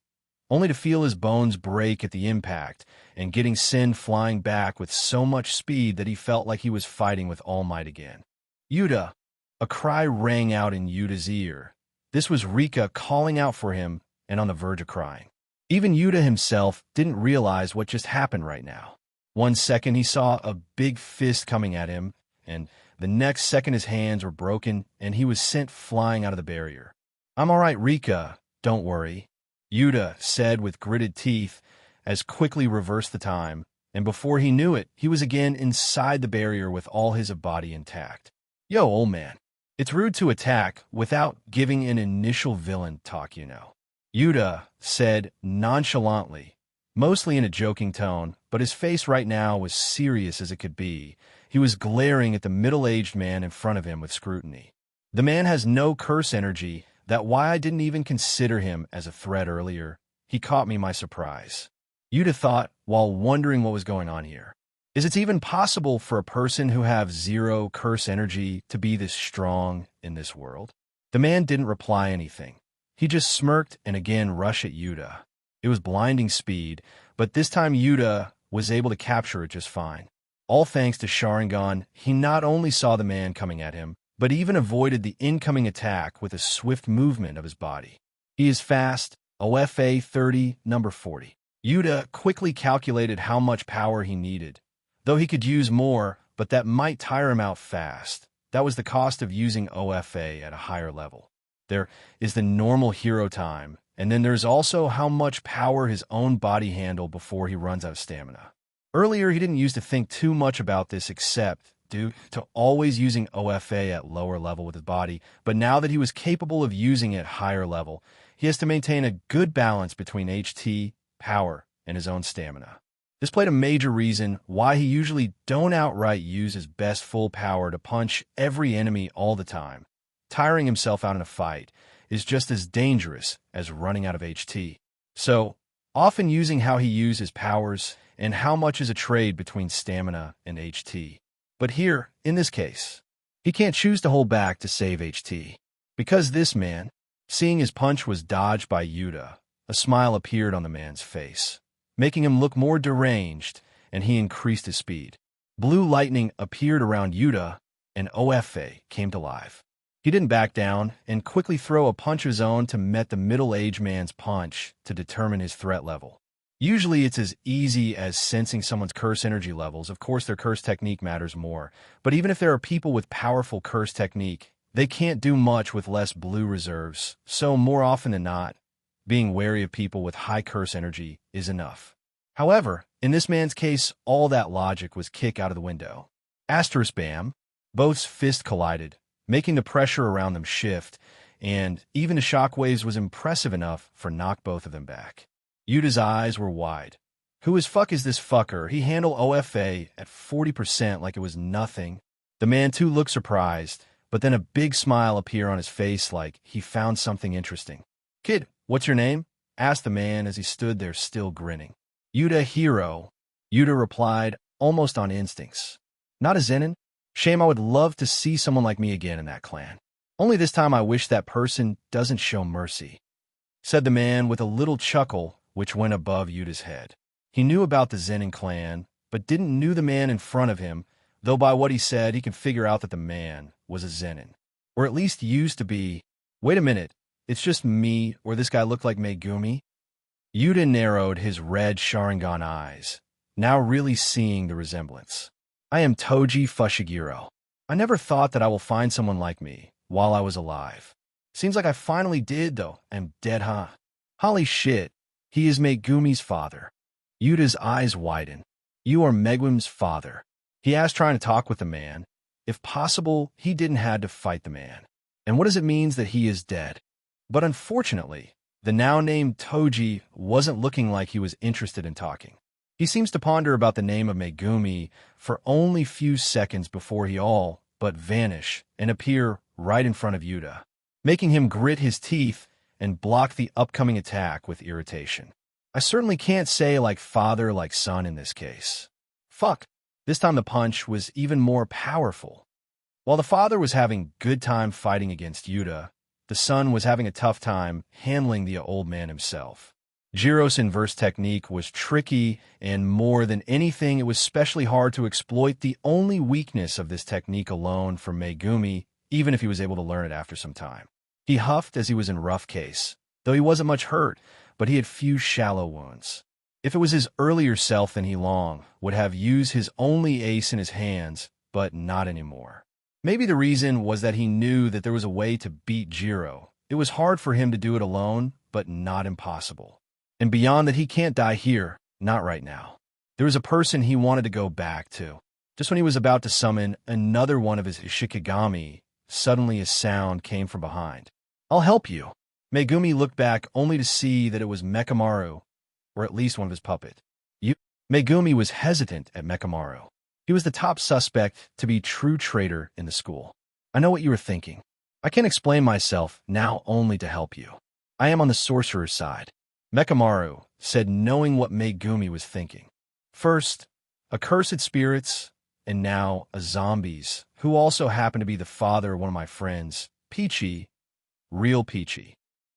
only to feel his bones break at the impact and getting sent flying back with so much speed that he felt like he was fighting with All Might again. Yuta! A cry rang out in Yuta's ear. This was Rika calling out for him and on the verge of crying. Even Yuta himself didn't realize what just happened right now. 1 second he saw a big fist coming at him, and the next second his hands were broken and he was sent flying out of the barrier. I'm all right, Rika. Don't worry, Yuta said with gritted teeth as quickly reversed the time, and before he knew it, he was again inside the barrier with all his body intact. Yo, old man. It's rude to attack without giving an initial villain talk, you know. Yuta said nonchalantly, mostly in a joking tone, but his face right now was serious as it could be. He was glaring at the middle-aged man in front of him with scrutiny. The man has no curse energy, that's why I didn't even consider him as a threat earlier. He caught me by surprise. Yuta thought while wondering what was going on here. Is it even possible for a person who have zero curse energy to be this strong in this world? The man didn't reply anything. He just smirked and again rushed at Yuta. It was blinding speed, but this time Yuta was able to capture it just fine. All thanks to Sharingan, he not only saw the man coming at him, but even avoided the incoming attack with a swift movement of his body. He is fast, OFA 30, number 40. Yuta quickly calculated how much power he needed. Though he could use more, but that might tire him out fast. That was the cost of using OFA at a higher level. There is the normal hero time, and then there's also how much power his own body handled before he runs out of stamina. Earlier, he didn't used to think too much about this except due to always using OFA at lower level with his body, but now that he was capable of using it higher level, he has to maintain a good balance between HT, power, and his own stamina. This played a major reason why he usually don't outright use his best full power to punch every enemy all the time. Tiring himself out in a fight is just as dangerous as running out of HT. So, often using how he uses his powers and how much is a trade between stamina and HT. But here, in this case, he can't choose to hold back to save HT. Because this man, seeing his punch was dodged by Yuta, a smile appeared on the man's face, making him look more deranged and he increased his speed. Blue lightning appeared around Yuta, and Ofa came to life. He didn't back down and quickly throw a punch of his own to met the middle-aged man's punch to determine his threat level. Usually it's as easy as sensing someone's curse energy levels. Of course, their curse technique matters more. But even if there are people with powerful curse technique, they can't do much with less blue reserves. So more often than not, being wary of people with high curse energy is enough. However, in this man's case, all that logic was kicked out of the window. Asterisk bam, both fists collided, making the pressure around them shift, and even the shockwaves was impressive enough for knock both of them back. Yuta's eyes were wide. Who as fuck is this fucker? He handled OFA at 40% like it was nothing. The man too looked surprised, but then a big smile appeared on his face like he found something interesting. Kid, what's your name? Asked the man as he stood there still grinning. Yuta Hero. Yuta replied, almost on instincts. Not a Zenin? Shame, I would love to see someone like me again in that clan. Only this time I wish that person doesn't show mercy, said the man with a little chuckle which went above Yuta's head. He knew about the Zenin clan, but didn't know the man in front of him, though by what he said he could figure out that the man was a Zenin. Or at least used to be. Wait a minute, it's just me, or this guy looked like Megumi? Yuta narrowed his red Sharingan eyes, now really seeing the resemblance. I am Toji Fushiguro. I never thought that I will find someone like me while I was alive. Seems like I finally did, though. I'm dead, huh? Holy shit. He is Megumi's father. Yuta's eyes widened. You are Megumi's father. He asked, trying to talk with the man. If possible, he didn't have to fight the man. And what does it mean that he is dead? But unfortunately, the now-named Toji wasn't looking like he was interested in talking. He seems to ponder about the name of Megumi for only few seconds before he all but vanish and appear right in front of Yuta, making him grit his teeth and block the upcoming attack with irritation. I certainly can't say like father like son in this case. Fuck. This time the punch was even more powerful. While the father was having good time fighting against Yuta, the son was having a tough time handling the old man himself. Jiro's inverse technique was tricky, and more than anything, it was especially hard to exploit the only weakness of this technique alone for Megumi, even if he was able to learn it after some time. He huffed as he was in rough case, though he wasn't much hurt, but he had few shallow wounds. If it was his earlier self, then he long would have used his only ace in his hands, but not anymore. Maybe the reason was that he knew that there was a way to beat Jiro. It was hard for him to do it alone, but not impossible. And beyond that, he can't die here, not right now. There was a person he wanted to go back to. Just when he was about to summon another one of his Shikigami, suddenly a sound came from behind. I'll help you. Megumi looked back only to see that it was Mekamaru, or at least one of his puppets. Megumi was hesitant at Mekamaru. He was the top suspect to be true traitor in the school. I know what you were thinking. I can't explain myself now only to help you. I am on the sorcerer's side. Mekamaru said, knowing what Megumi was thinking. First, accursed spirits, and now a zombies, who also happened to be the father of one of my friends, Peachy, real Peachy.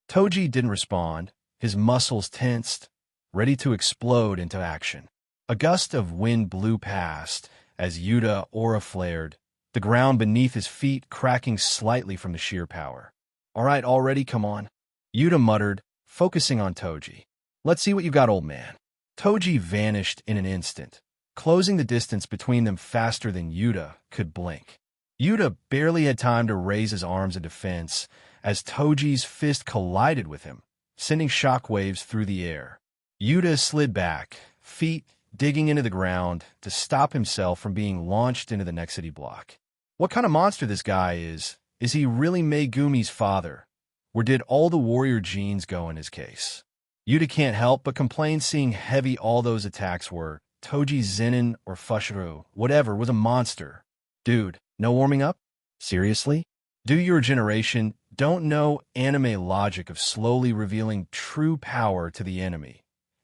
Toji didn't respond, his muscles tensed, ready to explode into action. A gust of wind blew past as Yuta aura flared, the ground beneath his feet cracking slightly from the sheer power. All right, already, come on. Yuta muttered, focusing on Toji. Let's see what you've got, old man. Toji vanished in an instant, closing the distance between them faster than Yuta could blink. Yuta barely had time to raise his arms in defense as Toji's fist collided with him, sending shockwaves through the air. Yuta slid back, feet digging into the ground to stop himself from being launched into the next city block. What kind of monster this guy is? Is he really Megumi's father? Or did all the warrior genes go in his case? Yuta can't help but complain seeing heavy all those attacks were. Toji Zenin or Fushiro, whatever, was a monster. Dude, no warming up? Seriously? Do your generation don't know anime logic of slowly revealing true power to the enemy?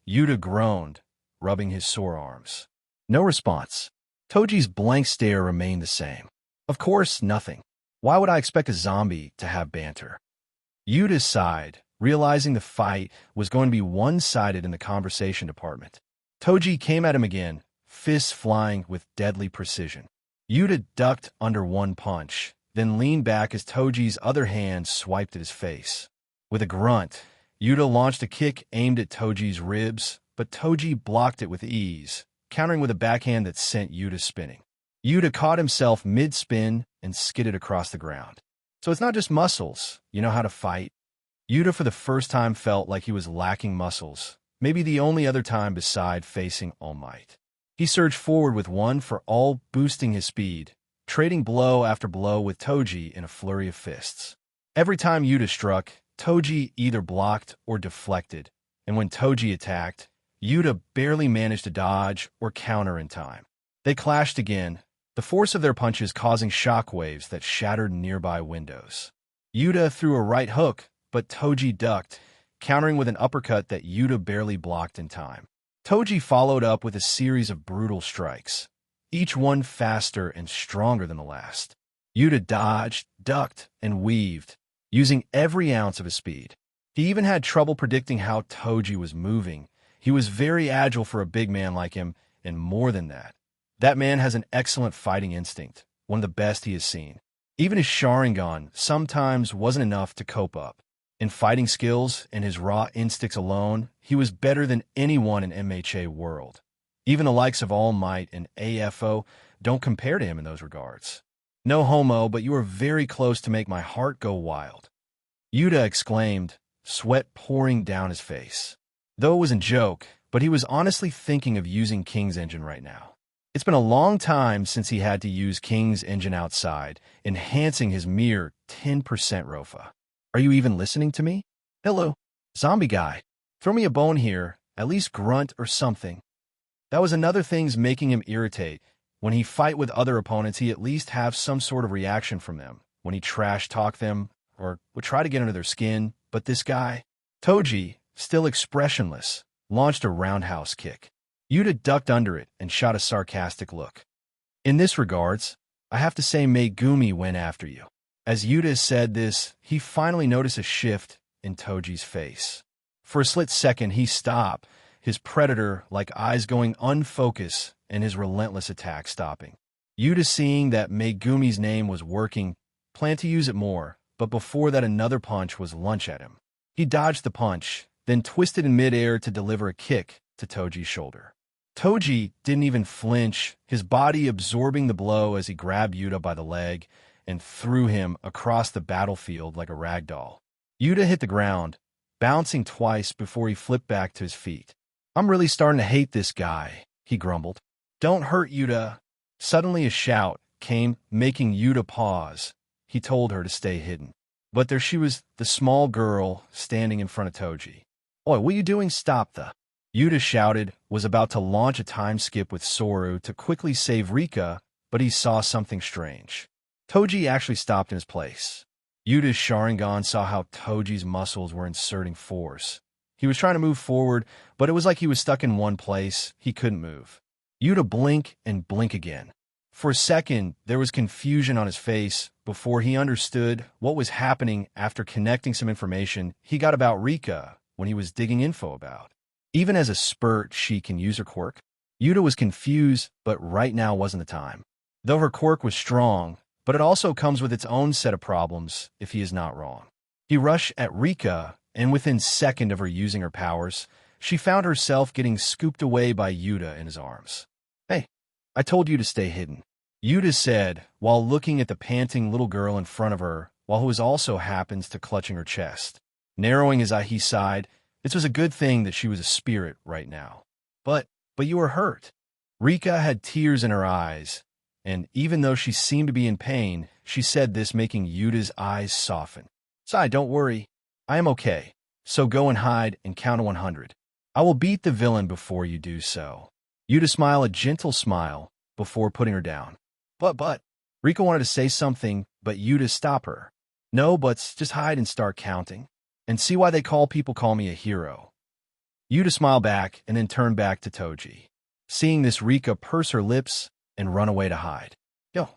Yuta groaned, rubbing his sore arms. No response. Toji's blank stare remained the same. Of course, nothing. Why would I expect a zombie to have banter? Yuta sighed, realizing the fight was going to be one-sided in the conversation department. Toji came at him again, fists flying with deadly precision. Yuta ducked under one punch, then leaned back as Toji's other hand swiped at his face. With a grunt, Yuta launched a kick aimed at Toji's ribs, but Toji blocked it with ease, countering with a backhand that sent Yuta spinning. Yuta caught himself mid-spin and skidded across the ground. So it's not just muscles, you know how to fight. Yuta for the first time felt like he was lacking muscles, maybe the only other time beside facing All Might. He surged forward with one for all, boosting his speed, trading blow after blow with Toji in a flurry of fists. Every time Yuta struck, Toji either blocked or deflected, and when Toji attacked, Yuta barely managed to dodge or counter in time. They clashed again, the force of their punches causing shockwaves that shattered nearby windows. Yuta threw a right hook, but Toji ducked, countering with an uppercut that Yuta barely blocked in time. Toji followed up with a series of brutal strikes, each one faster and stronger than the last. Yuta dodged, ducked, and weaved, using every ounce of his speed. He even had trouble predicting how Toji was moving. He was very agile for a big man like him, and more than that, that man has an excellent fighting instinct, one of the best he has seen. Even his Sharingan sometimes wasn't enough to cope up. In fighting skills and his raw instincts alone, he was better than anyone in MHA world. Even the likes of All Might and AFO don't compare to him in those regards. No homo, but you are very close to make my heart go wild. Yuta exclaimed, sweat pouring down his face. Though it was a joke, but he was honestly thinking of using King's engine right now. It's been a long time since he had to use King's engine outside, enhancing his mere 10% Rofa. Are you even listening to me? Hello, zombie guy. Throw me a bone here, at least grunt or something. That was another thing's making him irritate. When he fight with other opponents, he at least have some sort of reaction from them. When he trash-talk them, or would try to get under their skin. But this guy, Toji, still expressionless, launched a roundhouse kick. Yuta ducked under it and shot a sarcastic look. In this regards, I have to say Megumi went after you. As Yuta said this, he finally noticed a shift in Toji's face. For a split second, he stopped, his predator-like eyes going unfocused and his relentless attack stopping. Yuta, seeing that Megumi's name was working, planned to use it more, but before that another punch was launched at him. He dodged the punch, then twisted in midair to deliver a kick to Toji's shoulder. Toji didn't even flinch, his body absorbing the blow as he grabbed Yuta by the leg and threw him across the battlefield like a rag doll. Yuta hit the ground, bouncing twice before he flipped back to his feet. I'm really starting to hate this guy, he grumbled. Don't hurt Yuta. Suddenly a shout came, making Yuta pause. He told her to stay hidden. But there she was, the small girl, standing in front of Toji. Oi, what are you doing? Stop the... Yuta shouted, was about to launch a time skip with Soru to quickly save Rika, but he saw something strange. Toji actually stopped in his place. Yuta's Sharingan saw how Toji's muscles were inserting force. He was trying to move forward, but it was like he was stuck in one place. He couldn't move. Yuta blink and blink again. For a second, there was confusion on his face before he understood what was happening after connecting some information he got about Rika when he was digging info about. Even as a spurt, she can use her quirk. Yuta was confused, but right now wasn't the time. Though her quirk was strong, but it also comes with its own set of problems if he is not wrong. He rushed at Rika, and within second of her using her powers, she found herself getting scooped away by Yuta in his arms. Hey, I told you to stay hidden. Yuta said, while looking at the panting little girl in front of her, while he was also happens to clutching her chest. Narrowing his eye, he sighed. This was a good thing that she was a spirit right now. But you were hurt. Rika had tears in her eyes, and even though she seemed to be in pain, she said this, making Yuta's eyes soften. Sai, don't worry. I am okay. So go and hide and count to 100. I will beat the villain before you do so. Yuta smiled a gentle smile before putting her down. But, Rika wanted to say something, but Yuta stopped her. No, but just hide and start counting. And see why people call me a hero. Yuta smiled back and then turned back to Toji. Seeing this, Rika pursed her lips and run away to hide. Yo,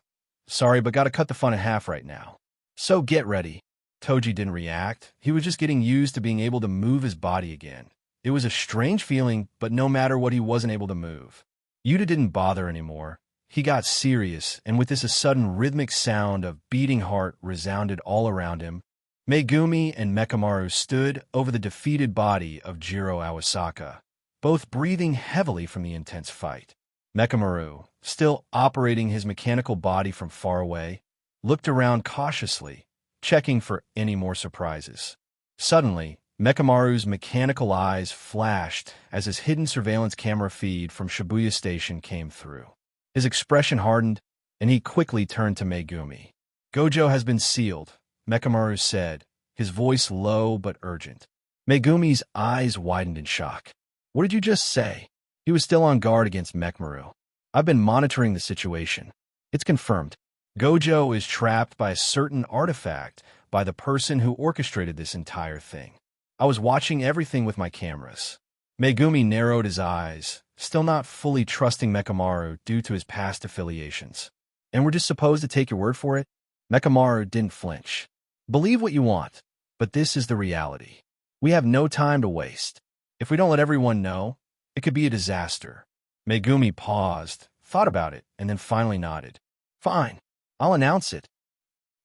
sorry, but gotta cut the fun in half right now. So get ready. Toji didn't react. He was just getting used to being able to move his body again. It was a strange feeling, but no matter what, he wasn't able to move. Yuta didn't bother anymore. He got serious, and with this a sudden rhythmic sound of beating heart resounded all around him. Megumi and Mekamaru stood over the defeated body of Jiro Awasaka, both breathing heavily from the intense fight. Mekamaru, still operating his mechanical body from far away, looked around cautiously, checking for any more surprises. Suddenly, Mekamaru's mechanical eyes flashed as his hidden surveillance camera feed from Shibuya Station came through. His expression hardened, and he quickly turned to Megumi. "Gojo has been sealed," Mekamaru said, his voice low but urgent. Megumi's eyes widened in shock. "What did you just say?" He was still on guard against Mekamaru. "I've been monitoring the situation. It's confirmed. Gojo is trapped by a certain artifact by the person who orchestrated this entire thing. I was watching everything with my cameras." Megumi narrowed his eyes, still not fully trusting Mekamaru due to his past affiliations. "And we're just supposed to take your word for it?" Mekamaru didn't flinch. "Believe what you want, but this is the reality. We have no time to waste. If we don't let everyone know, it could be a disaster." Megumi paused, thought about it, and then finally nodded. "Fine, I'll announce it."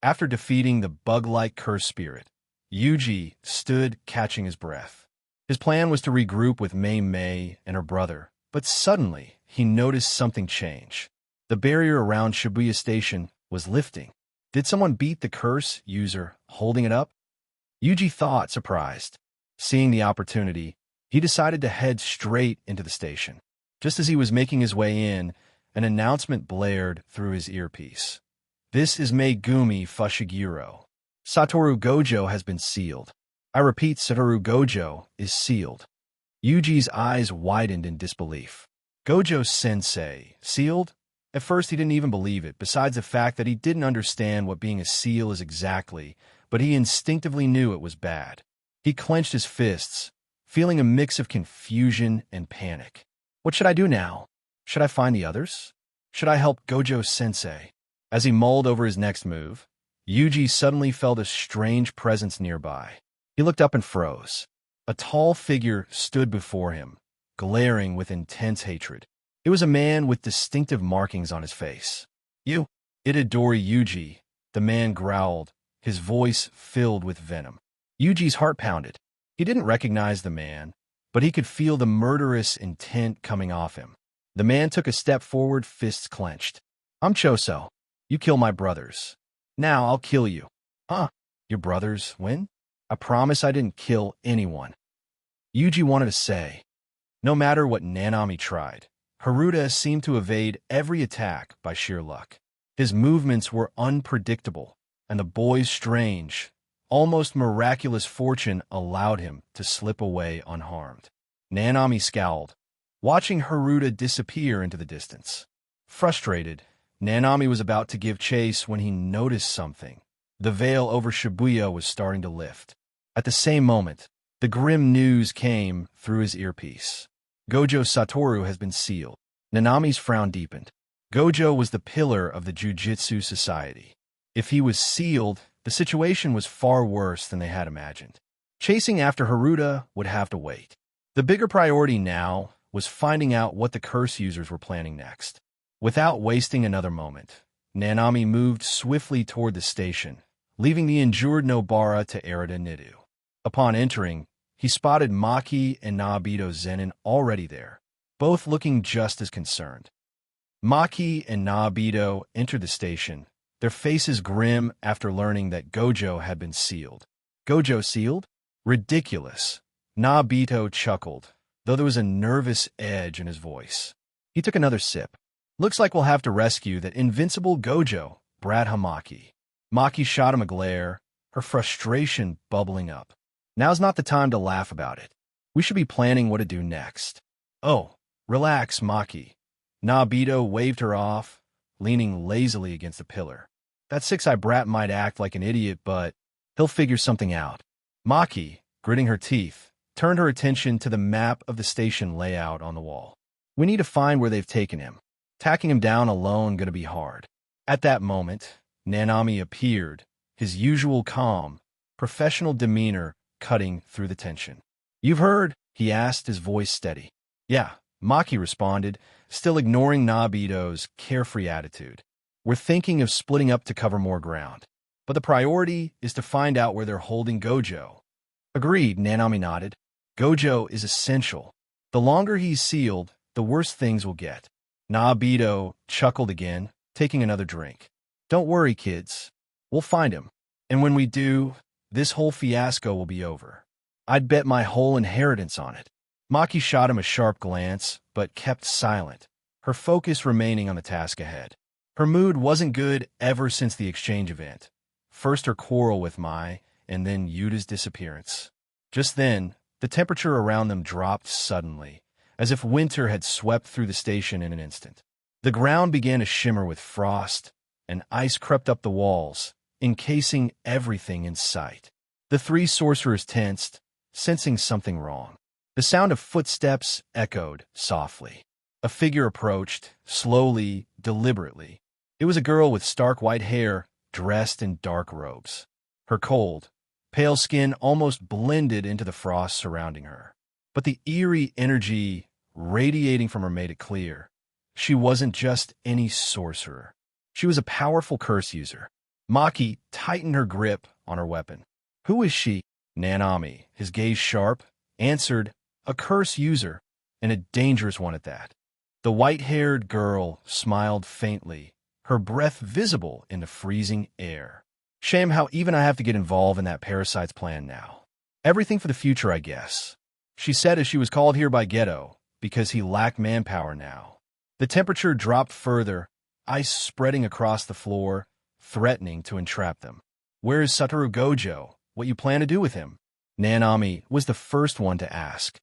After defeating the bug-like curse spirit, Yuji stood catching his breath. His plan was to regroup with Mei and her brother, but suddenly he noticed something change. The barrier around Shibuya Station was lifting. Did someone beat the curse user holding it up? Yuji thought, surprised. Seeing the opportunity, he decided to head straight into the station. Just as he was making his way in, an announcement blared through his earpiece. "This is Megumi Fushiguro. Satoru Gojo has been sealed. I repeat, Satoru Gojo is sealed." Yuji's eyes widened in disbelief. "Gojo-sensei, sealed?" At first he didn't even believe it, besides the fact that he didn't understand what being a seal is exactly, but he instinctively knew it was bad. He clenched his fists, feeling a mix of confusion and panic. What should I do now? Should I find the others? Should I help Gojo-sensei? As he mulled over his next move, Yuji suddenly felt a strange presence nearby. He looked up and froze. A tall figure stood before him, glaring with intense hatred. It was a man with distinctive markings on his face. "You, Itadori Yuji," the man growled, his voice filled with venom. Yuji's heart pounded. He didn't recognize the man, but he could feel the murderous intent coming off him. The man took a step forward, fists clenched. "I'm Choso. You kill my brothers. Now I'll kill you." "Huh? Your brothers when?" "I promise I didn't kill anyone." Yuji wanted to say. No matter what Nanami tried, Haruta seemed to evade every attack by sheer luck. His movements were unpredictable, and the boy's strange, almost miraculous fortune allowed him to slip away unharmed. Nanami scowled, watching Haruta disappear into the distance. Frustrated, Nanami was about to give chase when he noticed something. The veil over Shibuya was starting to lift. At the same moment, the grim news came through his earpiece. "Gojo Satoru has been sealed." Nanami's frown deepened. Gojo was the pillar of the Jujutsu Society. If he was sealed, the situation was far worse than they had imagined. Chasing after Haruta would have to wait. The bigger priority now was finding out what the curse users were planning next. Without wasting another moment, Nanami moved swiftly toward the station, leaving the injured Nobara to Arata Nidu. Upon entering, he spotted Maki and Naobito Zenin already there, both looking just as concerned. Maki and Naobito entered the station, their faces grim after learning that Gojo had been sealed. "Gojo sealed? Ridiculous." Naobito chuckled, though there was a nervous edge in his voice. He took another sip. "Looks like we'll have to rescue that invincible Gojo," brat Hamaki. Maki shot him a glare, her frustration bubbling up. "Now's not the time to laugh about it. We should be planning what to do next." "Oh, relax, Maki." Naobito waved her off, leaning lazily against a pillar. "That six-eyed brat might act like an idiot, but he'll figure something out." Maki, gritting her teeth, turned her attention to the map of the station layout on the wall. "We need to find where they've taken him. Tacking him down alone gonna be hard." At that moment, Nanami appeared, his usual calm, professional demeanor cutting through the tension. "You've heard?" he asked, his voice steady. "Yeah," Maki responded, still ignoring Nobito's carefree attitude. We're thinking of splitting up to cover more ground. But the priority is to find out where they're holding Gojo. Agreed, Nanami nodded. Gojo is essential. The longer he's sealed, the worse things will get. Nobito chuckled again, taking another drink. Don't worry, kids. We'll find him. And when we do, this whole fiasco will be over. I'd bet my whole inheritance on it. Maki shot him a sharp glance, but kept silent, her focus remaining on the task ahead. Her mood wasn't good ever since the exchange event. First her quarrel with Mai, and then Yuta's disappearance. Just then, the temperature around them dropped suddenly, as if winter had swept through the station in an instant. The ground began to shimmer with frost, and ice crept up the walls, encasing everything in sight. The three sorcerers tensed, sensing something wrong. The sound of footsteps echoed softly. A figure approached, slowly, deliberately. It was a girl with stark white hair, dressed in dark robes. Her cold, pale skin almost blended into the frost surrounding her. But the eerie energy radiating from her made it clear. She wasn't just any sorcerer. She was a powerful curse user. Maki tightened her grip on her weapon. Who is she? Nanami, his gaze sharp, answered, a curse user, and a dangerous one at that. The white-haired girl smiled faintly, her breath visible in the freezing air. Shame how even I have to get involved in that parasite's plan now. Everything for the future, I guess. She said as she was called here by Geto, because he lacked manpower now. The temperature dropped further, ice spreading across the floor, threatening to entrap them. Where is Satoru Gojo? What you plan to do with him? Nanami was the first one to ask.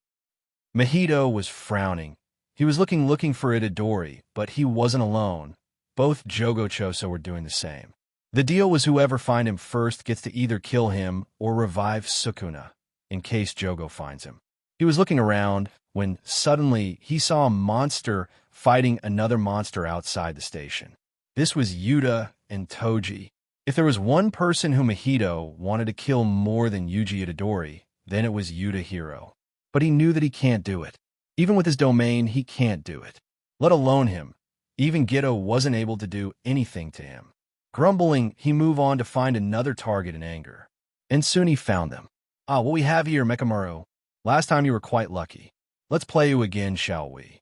Mahito was frowning. He was looking for Itadori, but he wasn't alone. Both Jogo Choso were doing the same. The deal was whoever find him first gets to either kill him or revive Sukuna, in case Jogo finds him. He was looking around when suddenly he saw a monster fighting another monster outside the station. This was Yuta and Toji. If there was one person who Mahito wanted to kill more than Yuji Itadori, then it was Yuta Hiro. But he knew that he can't do it. Even with his domain, he can't do it. Let alone him. Even Geto wasn't able to do anything to him. Grumbling, he moved on to find another target in anger. And soon he found them. What we have here, Mekamaru. Last time you were quite lucky. Let's play you again, shall we?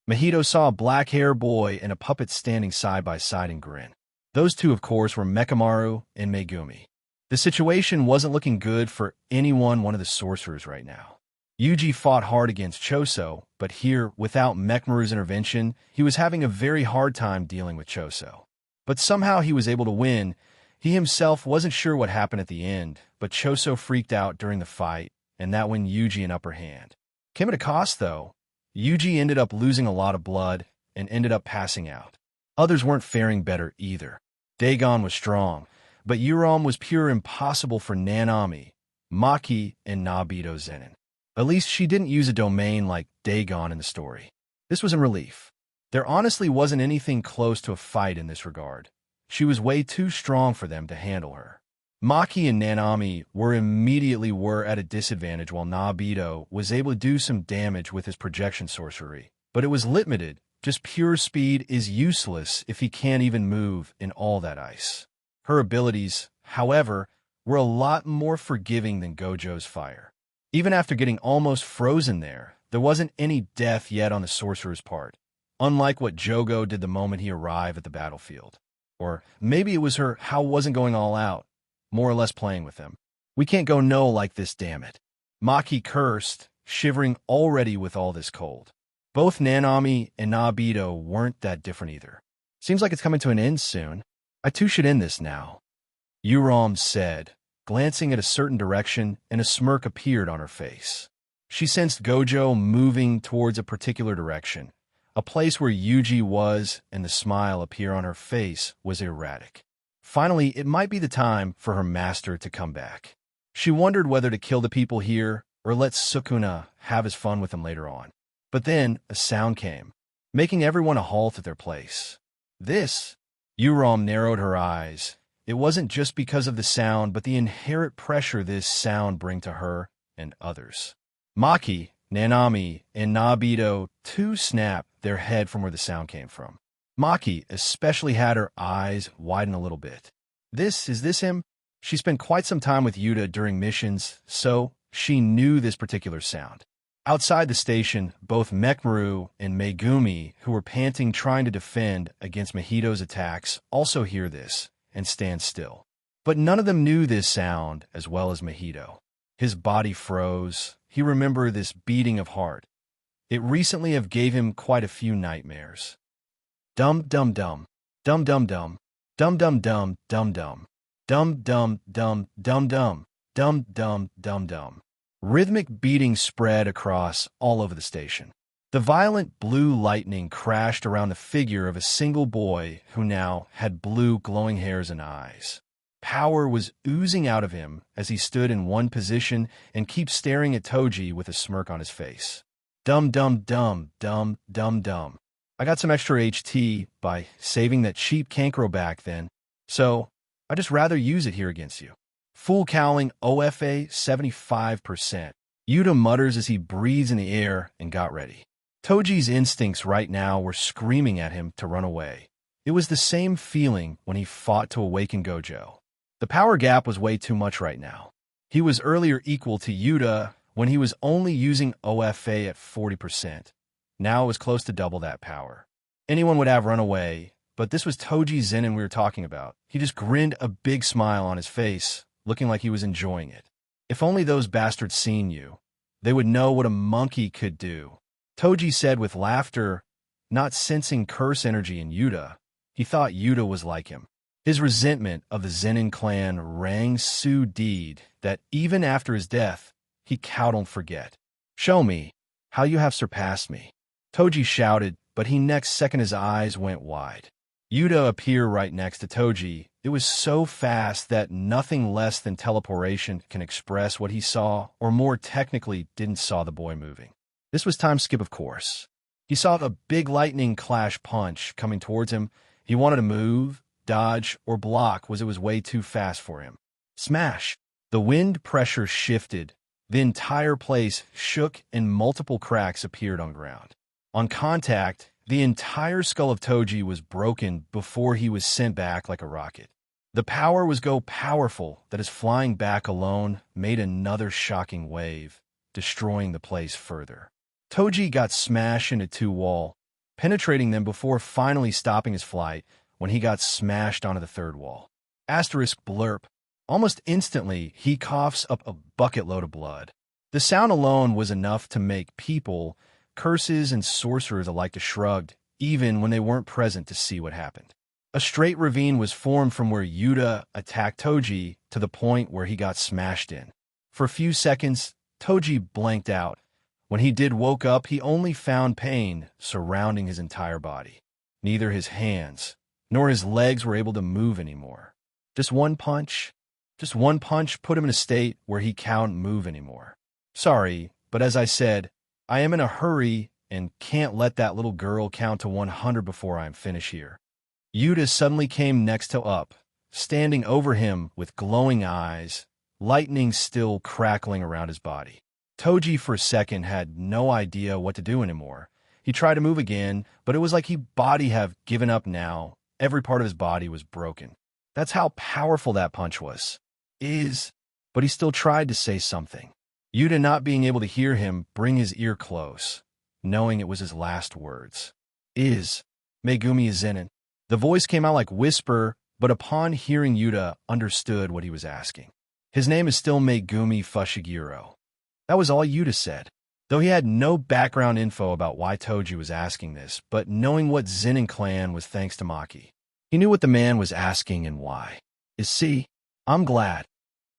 Mahito saw a black-haired boy and a puppet standing side by side and grinned. Those two, of course, were Mekamaru and Megumi. The situation wasn't looking good for one of the sorcerers right now. Yuji fought hard against Choso, but here, without Mekamaru's intervention, he was having a very hard time dealing with Choso. But somehow he was able to win. He himself wasn't sure what happened at the end, but Choso freaked out during the fight, and that won Yuji an upper hand. Came at a cost, though. Yuji ended up losing a lot of blood and ended up passing out. Others weren't faring better either. Dagon was strong, but Yuram was pure impossible for Nanami, Maki, and Nobito Zenin. At least she didn't use a domain like Dagon in the story. This was in relief. There honestly wasn't anything close to a fight in this regard. She was way too strong for them to handle her. Maki and Nanami immediately at a disadvantage while Nobito was able to do some damage with his projection sorcery. But it was limited. Just pure speed is useless if he can't even move in all that ice. Her abilities, however, were a lot more forgiving than Gojo's fire. Even after getting almost frozen there wasn't any death yet on the sorcerer's part, unlike what Jogo did the moment he arrived at the battlefield. Or maybe it was her how wasn't going all out, more or less playing with them. We can't go no like this, damn it. Maki cursed, shivering already with all this cold. Both Nanami and Nobito weren't that different either. Seems like it's coming to an end soon. I too should end this now. Yuram said, glancing at a certain direction, and a smirk appeared on her face. She sensed Gojo moving towards a particular direction, a place where Yuji was, and the smile appear on her face was erratic. Finally, it might be the time for her master to come back. She wondered whether to kill the people here or let Sukuna have his fun with them later on. But then a sound came, making everyone a halt at their place. This, Yuram narrowed her eyes. It wasn't just because of the sound, but the inherent pressure this sound bring to her and others. Maki, Nanami and Nabito too snapped their head from where the sound came from. Maki especially had her eyes widen a little bit. Is this him? She spent quite some time with Yuta during missions, so she knew this particular sound. Outside the station, both Mekmaru and Megumi, who were panting trying to defend against Mahito's attacks, also hear this and stand still. But none of them knew this sound as well as Mahito. His body froze. He remembered this beating of heart. It recently have gave him quite a few nightmares. Dum dum dum, dum dum dum, dum dum dum dum dum, dum dum dum dum dum, dum dum dum dum. Rhythmic beating spread across all over the station. The violent blue lightning crashed around the figure of a single boy who now had blue glowing hairs and eyes. Power was oozing out of him as he stood in one position and kept staring at Toji with a smirk on his face. Dum dum dum dum dum dum. I got some extra HT by saving that cheap Kankro back then, so I'd just rather use it here against you. Full cowling OFA 75%. Yuta mutters as he breathes in the air and got ready. Toji's instincts right now were screaming at him to run away. It was the same feeling when he fought to awaken Gojo. The power gap was way too much right now. He was earlier equal to Yuta when he was only using OFA at 40%. Now it was close to double that power. Anyone would have run away, but this was Toji Zenin we were talking about. He just grinned a big smile on his face, looking like he was enjoying it. If only those bastards seen you, they would know what a monkey could do. Toji said with laughter, not sensing curse energy in Yuta. He thought Yuta was like him. His resentment of the Zenin clan rang so deed that even after his death, he cowed forget. Show me how you have surpassed me. Toji shouted, but he next second his eyes went wide. Yuta appeared right next to Toji. It was so fast that nothing less than teleportation can express what he saw, or more technically, didn't saw the boy moving. This was time skip, of course. He saw a big lightning clash punch coming towards him. He wanted to move, dodge, or block it was way too fast for him. Smash! The wind pressure shifted. The entire place shook and multiple cracks appeared on ground. On contact, the entire skull of Toji was broken before he was sent back like a rocket. The power was so powerful that his flying back alone made another shocking wave, destroying the place further. Toji got smashed into two walls, penetrating them before finally stopping his flight when he got smashed onto the third wall. Asterisk blurp. Almost instantly, he coughs up a bucket load of blood. The sound alone was enough to make people, curses and sorcerers alike to shrugged, even when they weren't present to see what happened. A straight ravine was formed from where Yuta attacked Toji to the point where he got smashed in. For a few seconds, Toji blanked out. When he did woke up, he only found pain surrounding his entire body. Neither his hands nor his legs were able to move anymore. Just one punch put him in a state where he can't move anymore. Sorry, but as I said, I am in a hurry and can't let that little girl count to 100 before I am finished here. Yuta suddenly came next to up, standing over him with glowing eyes, lightning still crackling around his body. Toji for a second had no idea what to do anymore. He tried to move again, but it was like his body have given up now. Every part of his body was broken. That's how powerful that punch was. But he still tried to say something. Yuta not being able to hear him bring his ear close, knowing it was his last words. Megumi is in it. The voice came out like whisper, but upon hearing Yuta, understood what he was asking. His name is still Megumi Fushiguro. That was all Yuta said, though he had no background info about why Toji was asking this, but knowing what Zenin clan was thanks to Maki. He knew what the man was asking and why. I'm glad.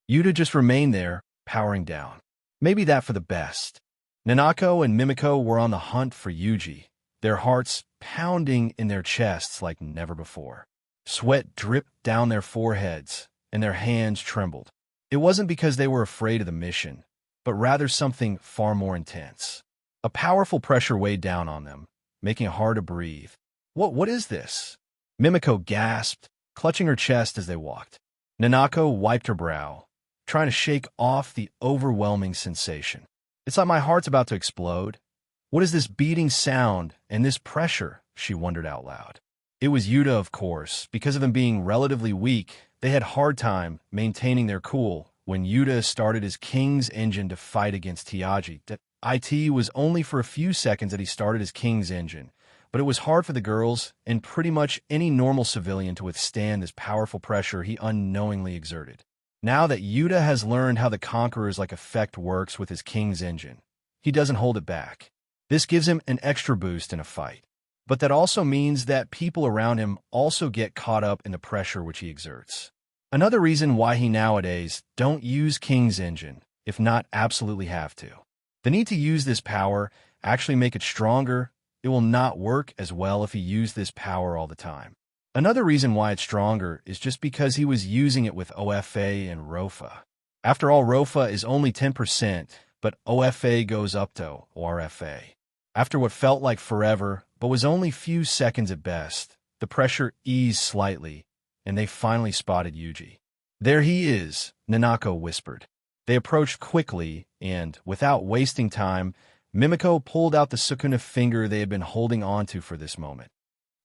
Yuta just remained there, powering down. Maybe that for the best. Nanako and Mimiko were on the hunt for Yuji, their hearts pounding in their chests like never before. Sweat dripped down their foreheads, and their hands trembled. It wasn't because they were afraid of the mission, but rather something far more intense. A powerful pressure weighed down on them, making it hard to breathe. What is this? Mimiko gasped, clutching her chest as they walked. Nanako wiped her brow, trying to shake off the overwhelming sensation. It's like my heart's about to explode. What is this beating sound and this pressure? She wondered out loud. It was Yuta, of course. Because of him being relatively weak, they had hard time maintaining their cool when Yuta started his King's Engine to fight against Tiaji. It was only for a few seconds that he started his King's Engine, but it was hard for the girls and pretty much any normal civilian to withstand this powerful pressure he unknowingly exerted. Now that Yuta has learned how the Conqueror's effect works with his King's Engine, he doesn't hold it back. This gives him an extra boost in a fight. But that also means that people around him also get caught up in the pressure which he exerts. Another reason why he nowadays don't use King's Engine, if not absolutely have to. The need to use this power actually make it stronger. It will not work as well if he used this power all the time. Another reason why it's stronger is just because he was using it with OFA and ROFA. After all, ROFA is only 10%, but OFA goes up to RFA. After what felt like forever, but was only few seconds at best, the pressure eased slightly, and they finally spotted Yuji. "There he is," Nanako whispered. They approached quickly, and, without wasting time, Mimiko pulled out the Sukuna finger they had been holding onto for this moment.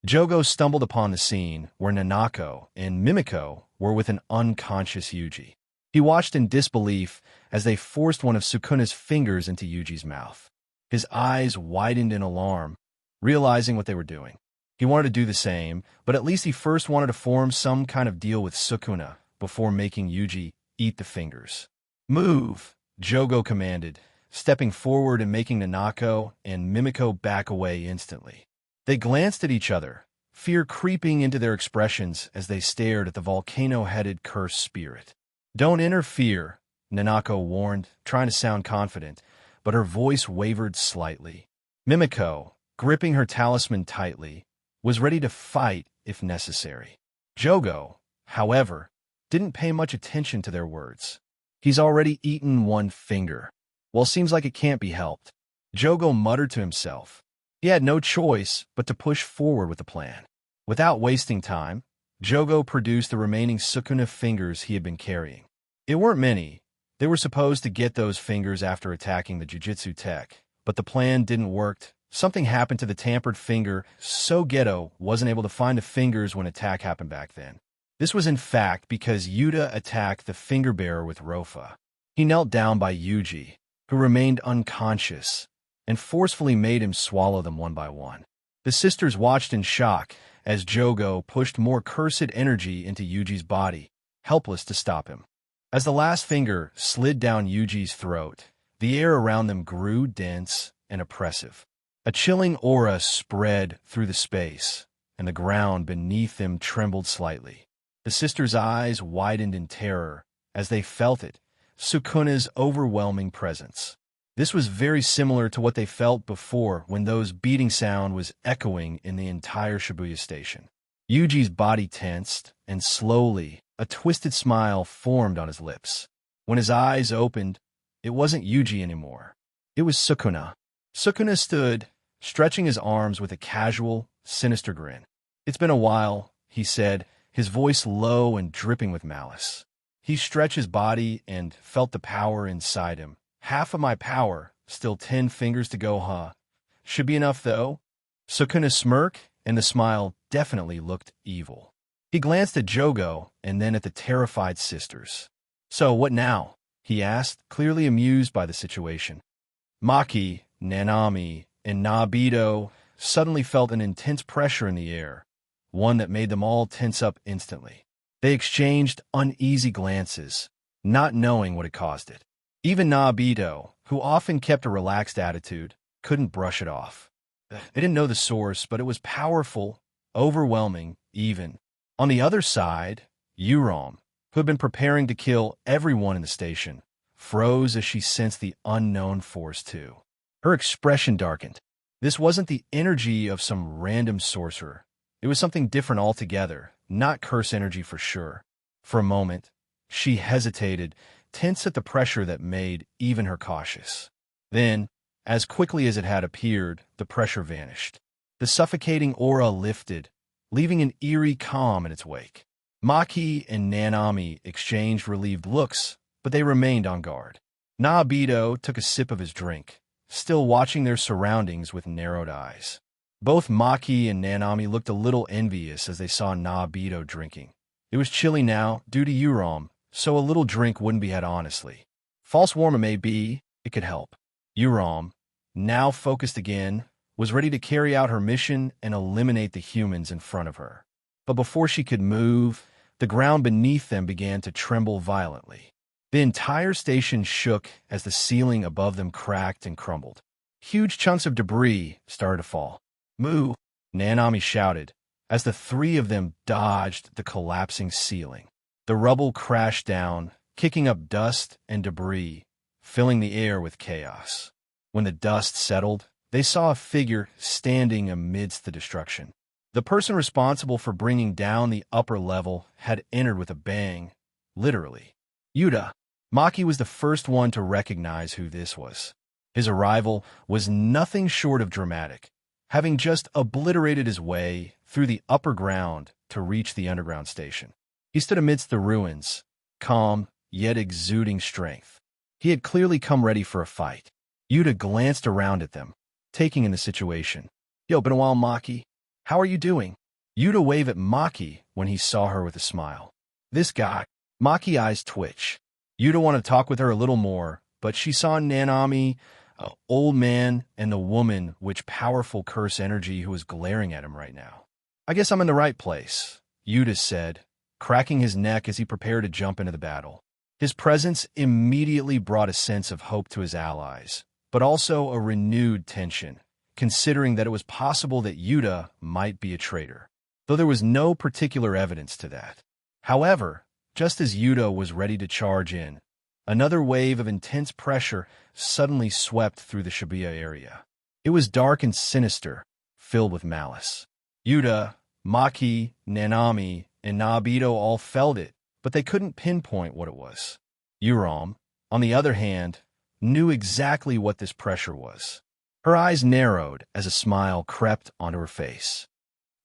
Jogo stumbled upon the scene where Nanako and Mimiko were with an unconscious Yuji. He watched in disbelief as they forced one of Sukuna's fingers into Yuji's mouth. His eyes widened in alarm, realizing what they were doing. He wanted to do the same, but at least he first wanted to form some kind of deal with Sukuna before making Yuji eat the fingers. "Move," Jogo commanded, stepping forward and making Nanako and Mimiko back away instantly. They glanced at each other, fear creeping into their expressions as they stared at the volcano-headed cursed spirit. "Don't interfere," Nanako warned, trying to sound confident, but her voice wavered slightly. Mimiko, gripping her talisman tightly, was ready to fight if necessary. Jogo, however, didn't pay much attention to their words. "He's already eaten one finger. Well, seems like it can't be helped," Jogo muttered to himself. He had no choice but to push forward with the plan. Without wasting time, Jogo produced the remaining Sukuna fingers he had been carrying. It weren't many. They were supposed to get those fingers after attacking the Jujutsu tech, but the plan didn't work. Something happened to the tampered finger, so Geto wasn't able to find the fingers when attack happened back then. This was in fact because Yuta attacked the finger bearer with Rofa. He knelt down by Yuji, who remained unconscious, and forcefully made him swallow them one by one. The sisters watched in shock as Jogo pushed more cursed energy into Yuji's body, helpless to stop him. As the last finger slid down Yuji's throat, the air around them grew dense and oppressive. A chilling aura spread through the space, and the ground beneath them trembled slightly. The sisters' eyes widened in terror as they felt it, Sukuna's overwhelming presence. This was very similar to what they felt before when those beating sound was echoing in the entire Shibuya station. Yuji's body tensed, and slowly, a twisted smile formed on his lips. When his eyes opened, it wasn't Yuji anymore. It was Sukuna. Sukuna stood, stretching his arms with a casual, sinister grin. "It's been a while," he said, his voice low and dripping with malice. He stretched his body and felt the power inside him. "Half of my power, still 10 fingers to go, huh? Should be enough, though." Sukuna smirked, and the smile definitely looked evil. He glanced at Jogo and then at the terrified sisters. "So, what now?" he asked, clearly amused by the situation. Maki, Nanami, and Nabito suddenly felt an intense pressure in the air, one that made them all tense up instantly. They exchanged uneasy glances, not knowing what had caused it. Even Nabito, who often kept a relaxed attitude, couldn't brush it off. They didn't know the source, but it was powerful, overwhelming, even. On the other side, Yurom, who had been preparing to kill everyone in the station, froze as she sensed the unknown force too. Her expression darkened. This wasn't the energy of some random sorcerer. It was something different altogether, not curse energy for sure. For a moment, she hesitated, tense at the pressure that made even her cautious. Then, as quickly as it had appeared, the pressure vanished. The suffocating aura lifted, leaving an eerie calm in its wake. Maki and Nanami exchanged relieved looks, but they remained on guard. Naobito took a sip of his drink, still watching their surroundings with narrowed eyes. Both Maki and Nanami looked a little envious as they saw Naobito drinking. It was chilly now, due to Urom, so a little drink wouldn't be had honestly. False warm it may be, it could help. Urom, now focused again, was ready to carry out her mission and eliminate the humans in front of her. But before she could move, the ground beneath them began to tremble violently. The entire station shook as the ceiling above them cracked and crumbled. Huge chunks of debris started to fall. "Moo!" Nanami shouted, as the three of them dodged the collapsing ceiling. The rubble crashed down, kicking up dust and debris, filling the air with chaos. When the dust settled, they saw a figure standing amidst the destruction. The person responsible for bringing down the upper level had entered with a bang, literally. Yuta. Maki was the first one to recognize who this was. His arrival was nothing short of dramatic, having just obliterated his way through the upper ground to reach the underground station. He stood amidst the ruins, calm, yet exuding strength. He had clearly come ready for a fight. Yuta glanced around at them, taking in the situation. "Yo, been a while, Maki. How are you doing?" Yuta waved at Maki when he saw her with a smile. "This guy." Maki's eyes twitched. Yuta wanted to talk with her a little more, but she saw Nanami, an old man, and the woman with powerful curse energy who was glaring at him right now. "I guess I'm in the right place," Yuta said, cracking his neck as he prepared to jump into the battle. His presence immediately brought a sense of hope to his allies, but also a renewed tension, considering that it was possible that Yuta might be a traitor, though there was no particular evidence to that. However, just as Yuta was ready to charge in, another wave of intense pressure suddenly swept through the Shibuya area. It was dark and sinister, filled with malice. Yuta, Maki, Nanami, and Naobito all felt it, but they couldn't pinpoint what it was. Urom, on the other hand, knew exactly what this pressure was. Her eyes narrowed as a smile crept onto her face.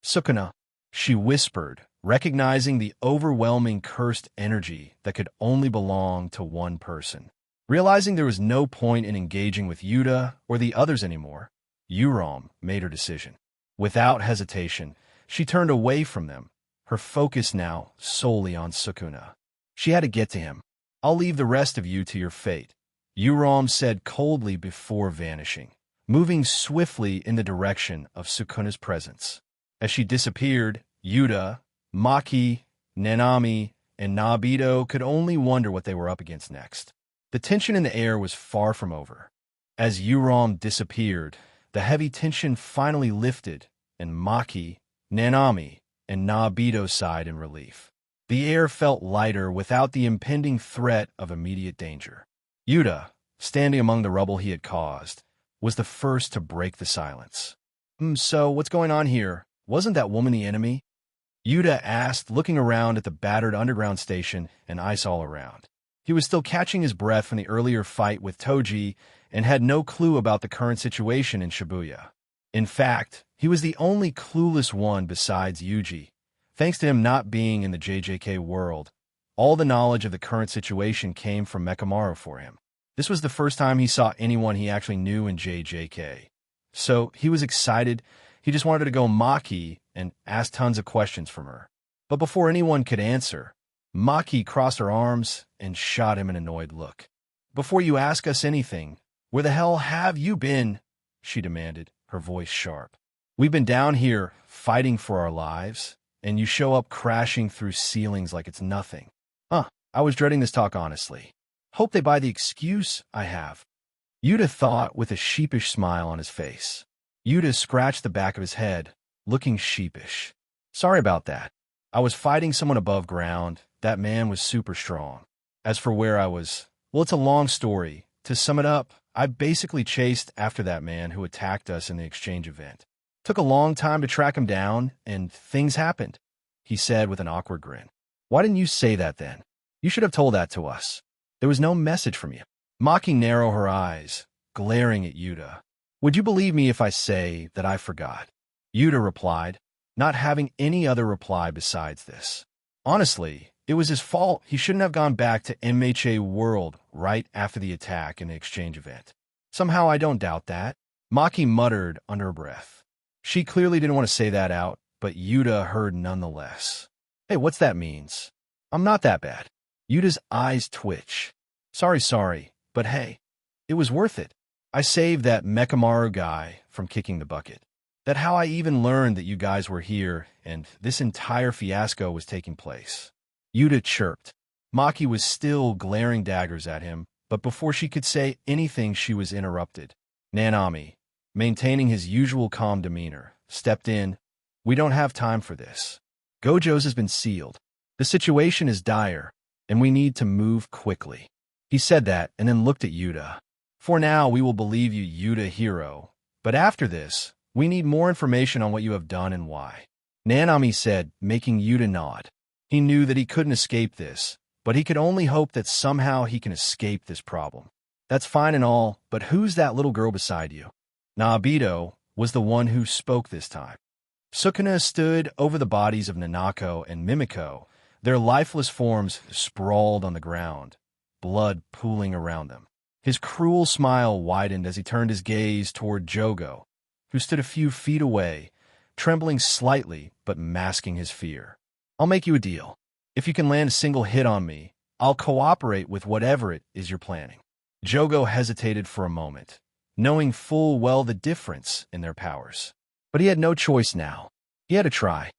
"Sukuna," she whispered, recognizing the overwhelming cursed energy that could only belong to one person. Realizing there was no point in engaging with Yuta or the others anymore, Urom made her decision. Without hesitation, she turned away from them, her focus now solely on Sukuna. She had to get to him. "I'll leave the rest of you to your fate," Urom said coldly before vanishing, moving swiftly in the direction of Sukuna's presence. As she disappeared, Yuta, Maki, Nanami, and Naobito could only wonder what they were up against next. The tension in the air was far from over. As Urom disappeared, the heavy tension finally lifted, and Maki, Nanami, and Naobito sighed in relief. The air felt lighter without the impending threat of immediate danger. Yuta, standing among the rubble he had caused, was the first to break the silence. So what's going on here? Wasn't that woman the enemy?" Yuta asked, looking around at the battered underground station and ice all around. He was still catching his breath from the earlier fight with Toji and had no clue about the current situation in Shibuya. In fact, he was the only clueless one besides Yuji. Thanks to him not being in the JJK world, all the knowledge of the current situation came from Mekamaru for him. This was the first time he saw anyone he actually knew in JJK. So he was excited. He just wanted to go Maki and ask tons of questions from her. But before anyone could answer, Maki crossed her arms and shot him an annoyed look. "Before you ask us anything, where the hell have you been?" she demanded, her voice sharp. "We've been down here fighting for our lives, and you show up crashing through ceilings like it's nothing." I was dreading this talk honestly. Hope they buy the excuse I have." Yuta thought with a sheepish smile on his face. Yuta scratched the back of his head, looking sheepish. "Sorry about that. I was fighting someone above ground. That man was super strong. As for where I was, well, it's a long story. To sum it up, I basically chased after that man who attacked us in the exchange event. Took a long time to track him down, and things happened," he said with an awkward grin. "Why didn't you say that then? You should have told that to us. There was no message from you." Maki narrowed her eyes, glaring at Yuta. "Would you believe me if I say that I forgot?" Yuta replied, not having any other reply besides this. Honestly, It was his fault. He shouldn't have gone back to MHA World right after the attack and the exchange event. Somehow I don't doubt that, Maki muttered under her breath. She clearly didn't want to say that out, but Yuta heard nonetheless. Hey, what's that means? I'm not that bad. Yuta's eyes twitch. Sorry, but hey, it was worth it. I saved that Mekamaru guy from kicking the bucket. That's how I even learned that you guys were here and this entire fiasco was taking place. Yuta chirped. Maki was still glaring daggers at him, but before she could say anything, she was interrupted. Nanami, maintaining his usual calm demeanor, stepped in. We don't have time for this. Gojo's has been sealed. The situation is dire, and we need to move quickly. He said that and then looked at Yuta. For now, we will believe you, Yuta hero. But after this, we need more information on what you have done and why. Nanami said, making Yuta nod. He knew that he couldn't escape this, but he could only hope that somehow he can escape this problem. That's fine and all, but who's that little girl beside you? Naobito was the one who spoke this time. Sukuna stood over the bodies of Nanako and Mimiko, their lifeless forms sprawled on the ground, blood pooling around them. His cruel smile widened as he turned his gaze toward Jogo, who stood a few feet away, trembling slightly but masking his fear. I'll make you a deal. If you can land a single hit on me, I'll cooperate with whatever it is you're planning. Jogo hesitated for a moment, knowing full well the difference in their powers. But he had no choice now. He had to try.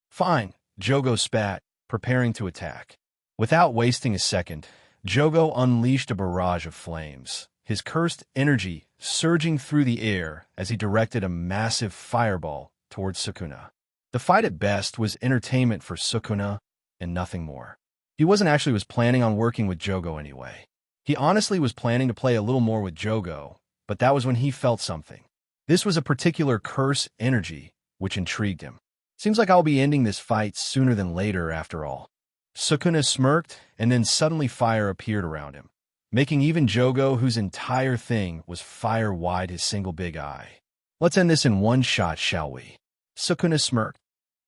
Fine, Jogo spat, preparing to attack. Without wasting a second, Jogo unleashed a barrage of flames, his cursed energy surging through the air as he directed a massive fireball towards Sukuna. The fight at best was entertainment for Sukuna and nothing more. He wasn't planning on working with Jogo anyway. He honestly was planning to play a little more with Jogo, but that was when he felt something. This was a particular curse energy, which intrigued him. Seems like I'll be ending this fight sooner than later after all. Sukuna smirked, and then suddenly fire appeared around him, making even Jogo, whose entire thing was fire, wide his single big eye. Let's end this in one shot, shall we? Sukuna smirked.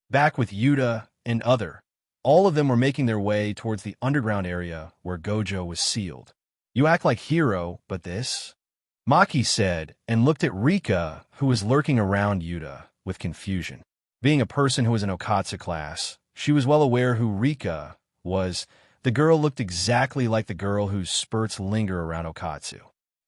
Back with Yuta and all of them were making their way towards the underground area where Gojo was sealed. You act like hero, but this? Maki said, and looked at Rika, who was lurking around Yuta, with confusion. Being a person who was in Okatsu class, she was well aware who Rika was. The girl looked exactly like the girl whose spurts linger around Okatsu.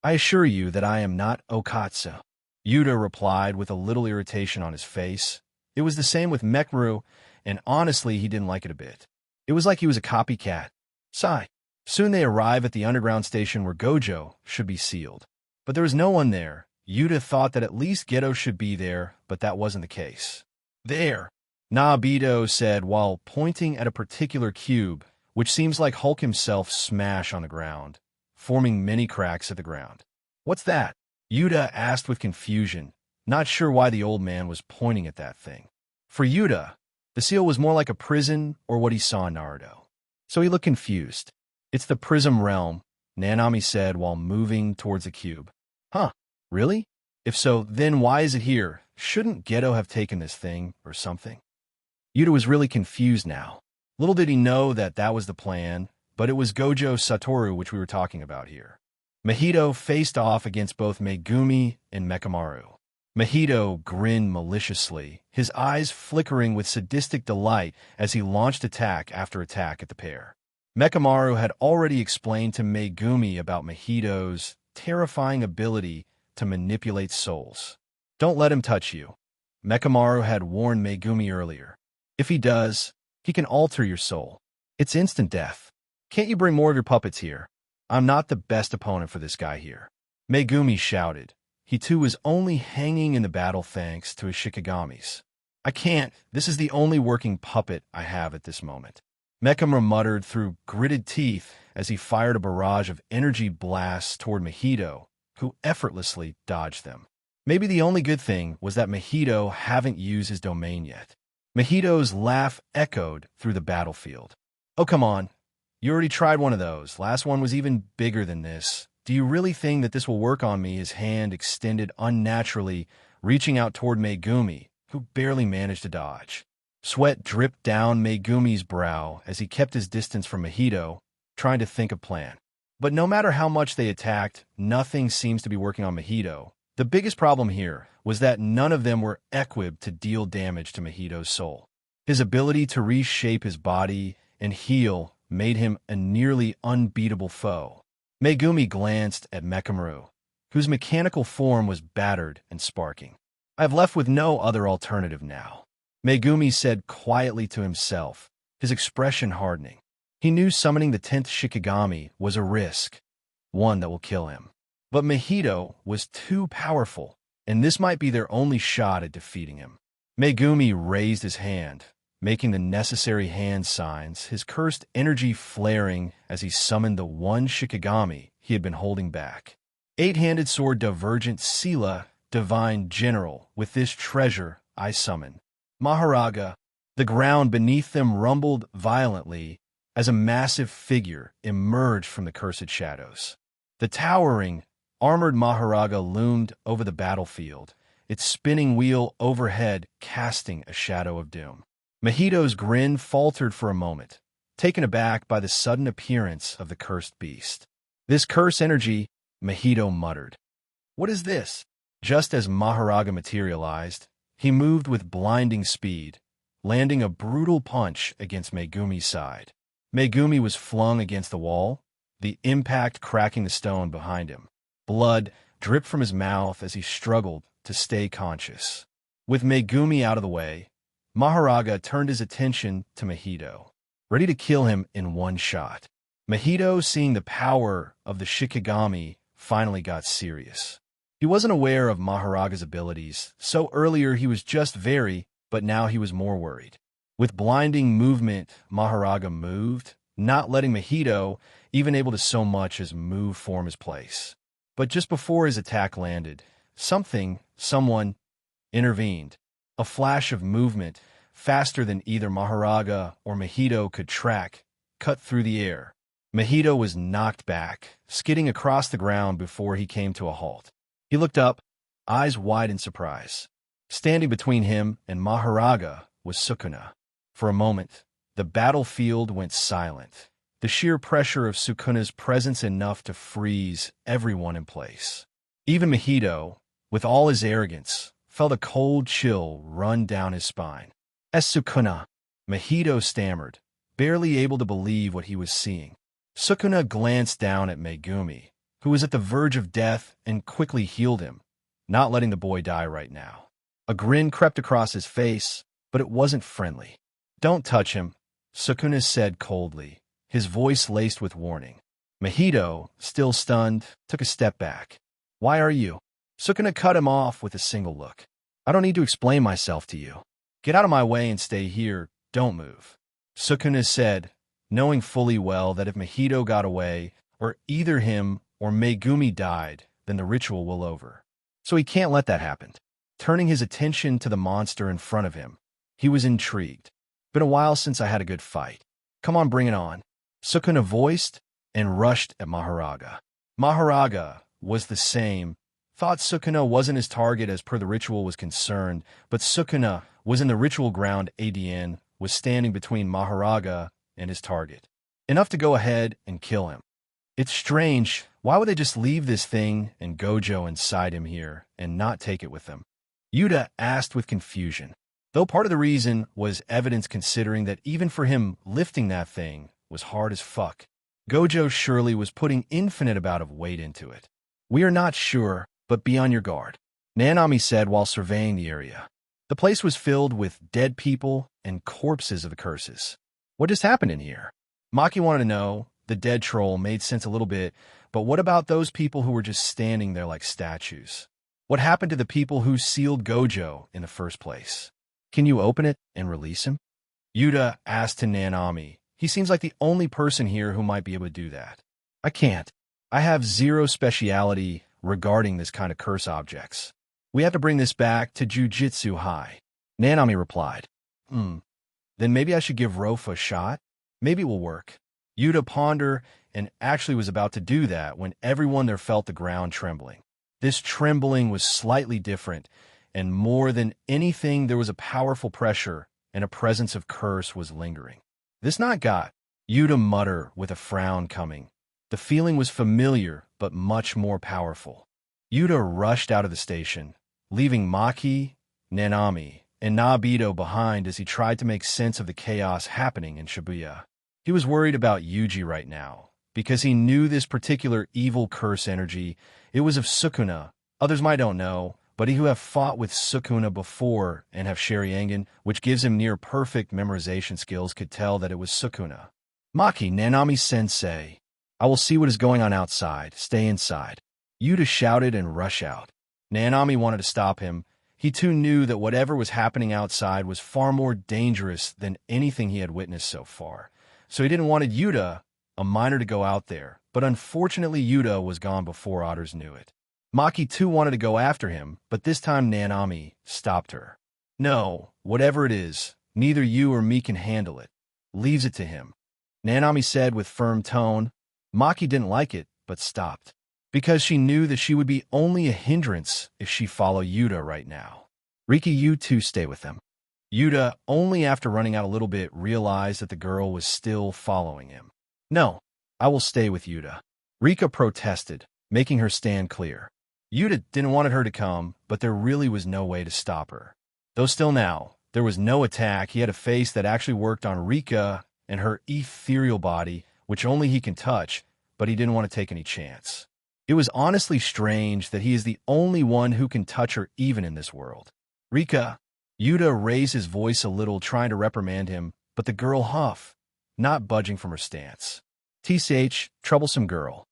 I assure you that I am not Okatsu, Yuta replied with a little irritation on his face. It was the same with Mekmaru, and honestly he didn't like it a bit. It was like he was a copycat. Sigh. Soon they arrive at the underground station where Gojo should be sealed. But there was no one there. Yuta thought that at least Geto should be there, but that wasn't the case. There, Naobito said while pointing at a particular cube, which seems like Hulk himself smash on the ground, forming many cracks at the ground. What's that? Yuta asked with confusion, not sure why the old man was pointing at that thing. For Yuta, the seal was more like a prison or what he saw in Naruto. So he looked confused. It's the Prism Realm, Nanami said while moving towards the cube. Huh, really? If so, then why is it here? Shouldn't Geto have taken this thing or something? Yuta was really confused now. Little did he know that that was the plan, but it was Gojo Satoru which we were talking about here. Mahito faced off against both Megumi and Mekamaru. Mahito grinned maliciously, his eyes flickering with sadistic delight as he launched attack after attack at the pair. Mekamaru had already explained to Megumi about Mahito's terrifying ability to manipulate souls. Don't let him touch you. Mekamaru had warned Megumi earlier. If he does, he can alter your soul. It's instant death. Can't you bring more of your puppets here? I'm not the best opponent for this guy here. Megumi shouted. He too was only hanging in the battle thanks to his Shikigami's. I can't. This is the only working puppet I have at this moment. Mekamaru muttered through gritted teeth as he fired a barrage of energy blasts toward Mahito, who effortlessly dodged them. Maybe the only good thing was that Mahito haven't used his domain yet. Mahito's laugh echoed through the battlefield. Oh, come on. You already tried one of those. Last one was even bigger than this. Do you really think that this will work on me? His hand extended unnaturally, reaching out toward Megumi, who barely managed to dodge. Sweat dripped down Megumi's brow as he kept his distance from Mahito, trying to think of a plan. But no matter how much they attacked, nothing seems to be working on Mahito. The biggest problem here was that none of them were equipped to deal damage to Mahito's soul. His ability to reshape his body and heal made him a nearly unbeatable foe. Megumi glanced at Mechamaru, whose mechanical form was battered and sparking. I have left with no other alternative now, Megumi said quietly to himself, his expression hardening. He knew summoning the 10th Shikigami was a risk, one that will kill him. But Mahito was too powerful, and this might be their only shot at defeating him. Megumi raised his hand, making the necessary hand signs, his cursed energy flaring as he summoned the one Shikigami he had been holding back. Eight-handed sword divergent Sela, divine general, with this treasure I summon. Maharaga, the ground beneath them rumbled violently as a massive figure emerged from the cursed shadows. The towering, armored Maharaga loomed over the battlefield, its spinning wheel overhead casting a shadow of doom. Mahito's grin faltered for a moment, taken aback by the sudden appearance of the cursed beast. This curse energy, Mahito muttered. What is this? Just as Maharaga materialized, he moved with blinding speed, landing a brutal punch against Megumi's side. Megumi was flung against the wall, the impact cracking the stone behind him. Blood dripped from his mouth as he struggled to stay conscious. With Megumi out of the way, Maharaga turned his attention to Mahito, ready to kill him in one shot. Mahito, seeing the power of the Shikigami, finally got serious. He wasn't aware of Maharaga's abilities, so earlier he was just but now he was more worried. With blinding movement, Maharaga moved, not letting Mahito even able to so much as move from his place. But just before his attack landed, someone intervened. A flash of movement, faster than either Maharaga or Mahito could track, cut through the air. Mahito was knocked back, skidding across the ground before he came to a halt. He looked up, eyes wide in surprise. Standing between him and Maharaga was Sukuna. For a moment, the battlefield went silent, the sheer pressure of Sukuna's presence enough to freeze everyone in place. Even Mahito, with all his arrogance, felt a cold chill run down his spine. As Sukuna, Mahito stammered, barely able to believe what he was seeing. Sukuna glanced down at Megumi, who was at the verge of death, and quickly healed him, not letting the boy die right now. A grin crept across his face, but it wasn't friendly. Don't touch him, Sukuna said coldly, his voice laced with warning. Mahito, still stunned, took a step back. Why are you? Sukuna cut him off with a single look. I don't need to explain myself to you. Get out of my way and stay here, don't move. Sukuna said, knowing fully well that if Mahito got away, or either him or Megumi died, then the ritual will over. So he can't let that happen. Turning his attention to the monster in front of him, he was intrigued. Been a while since I had a good fight. Come on, bring it on. Sukuna voiced and rushed at Maharaga. Maharaga was the same. Thought Sukuna wasn't his target as per the ritual was concerned, but Sukuna was in the ritual ground. ADN was standing between Maharaga and his target. Enough to go ahead and kill him. It's strange. Why would they just leave this thing and Gojo inside him here and not take it with them? Yuta asked with confusion, though part of the reason was evidence considering that even for him lifting that thing was hard as fuck. Gojo surely was putting infinite amount of weight into it. We are not sure, but be on your guard, Nanami said while surveying the area. The place was filled with dead people and corpses of the curses. What just happened in here? Maki wanted to know. The dead troll made sense a little bit, but what about those people who were just standing there like statues? What happened to the people who sealed Gojo in the first place? Can you open it and release him? Yuta asked to Nanami. He seems like the only person here who might be able to do that. I can't. I have zero speciality regarding this kind of curse objects. We have to bring this back to Jujutsu High. Nanami replied. Then maybe I should give Rofa a shot? Maybe it will work. Yuta pondered and actually was about to do that when everyone there felt the ground trembling. This trembling was slightly different, and more than anything there was a powerful pressure and a presence of curse was lingering. This not got Yuta mutter with a frown coming. The feeling was familiar, but much more powerful. Yuta rushed out of the station, leaving Maki, Nanami, and Nobito behind as he tried to make sense of the chaos happening in Shibuya. He was worried about Yuji right now, because he knew this particular evil curse energy. It was of Sukuna. Others might don't know, but he who have fought with Sukuna before and have Sharingan, which gives him near-perfect memorization skills, could tell that it was Sukuna. Maki, Nanami-sensei, I will see what is going on outside. Stay inside. Yuta shouted and rushed out. Nanami wanted to stop him. He too knew that whatever was happening outside was far more dangerous than anything he had witnessed so far. So he didn't want Yuta, a minor, to go out there. But unfortunately, Yuta was gone before others knew it. Maki too wanted to go after him, but this time Nanami stopped her. No, whatever it is, neither you or me can handle it. Leaves it to him, Nanami said with firm tone. Maki didn't like it, but stopped, because she knew that she would be only a hindrance if she followed Yuta right now. Riki, you two stay with them. Yuta, only after running out a little bit, realized that the girl was still following him. No, I will stay with Yuta. Rika protested, making her stand clear. Yuta didn't want her to come, but there really was no way to stop her. Though still now, there was no attack. He had a face that actually worked on Rika and her ethereal body, which only he can touch, but he didn't want to take any chance. It was honestly strange that he is the only one who can touch her even in this world. Rika, Yuta raised his voice a little, trying to reprimand him, but the girl huffed, not budging from her stance. TCH, troublesome girl.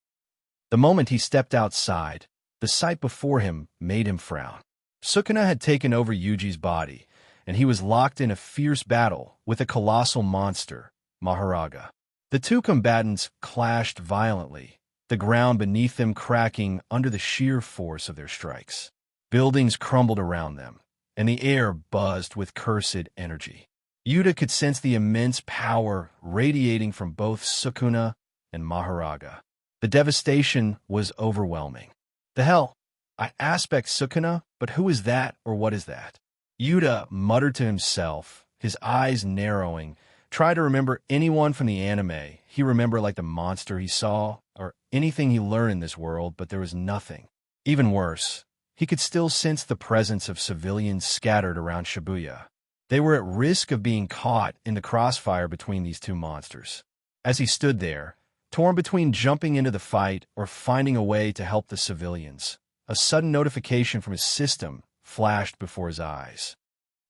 The moment he stepped outside, the sight before him made him frown. Sukuna had taken over Yuji's body, and he was locked in a fierce battle with a colossal monster, Maharaga. The two combatants clashed violently, the ground beneath them cracking under the sheer force of their strikes. Buildings crumbled around them, and the air buzzed with cursed energy. Yuta could sense the immense power radiating from both Sukuna and Maharaga. The devastation was overwhelming. The hell? I aspect Sukuna, but who is that or what is that? Yuta muttered to himself, his eyes narrowing. Try to remember anyone from the anime he remembered, like the monster he saw or anything he learned in this world, but there was nothing. Even worse, he could still sense the presence of civilians scattered around Shibuya. They were at risk of being caught in the crossfire between these two monsters. As he stood there, torn between jumping into the fight or finding a way to help the civilians, a sudden notification from his system flashed before his eyes.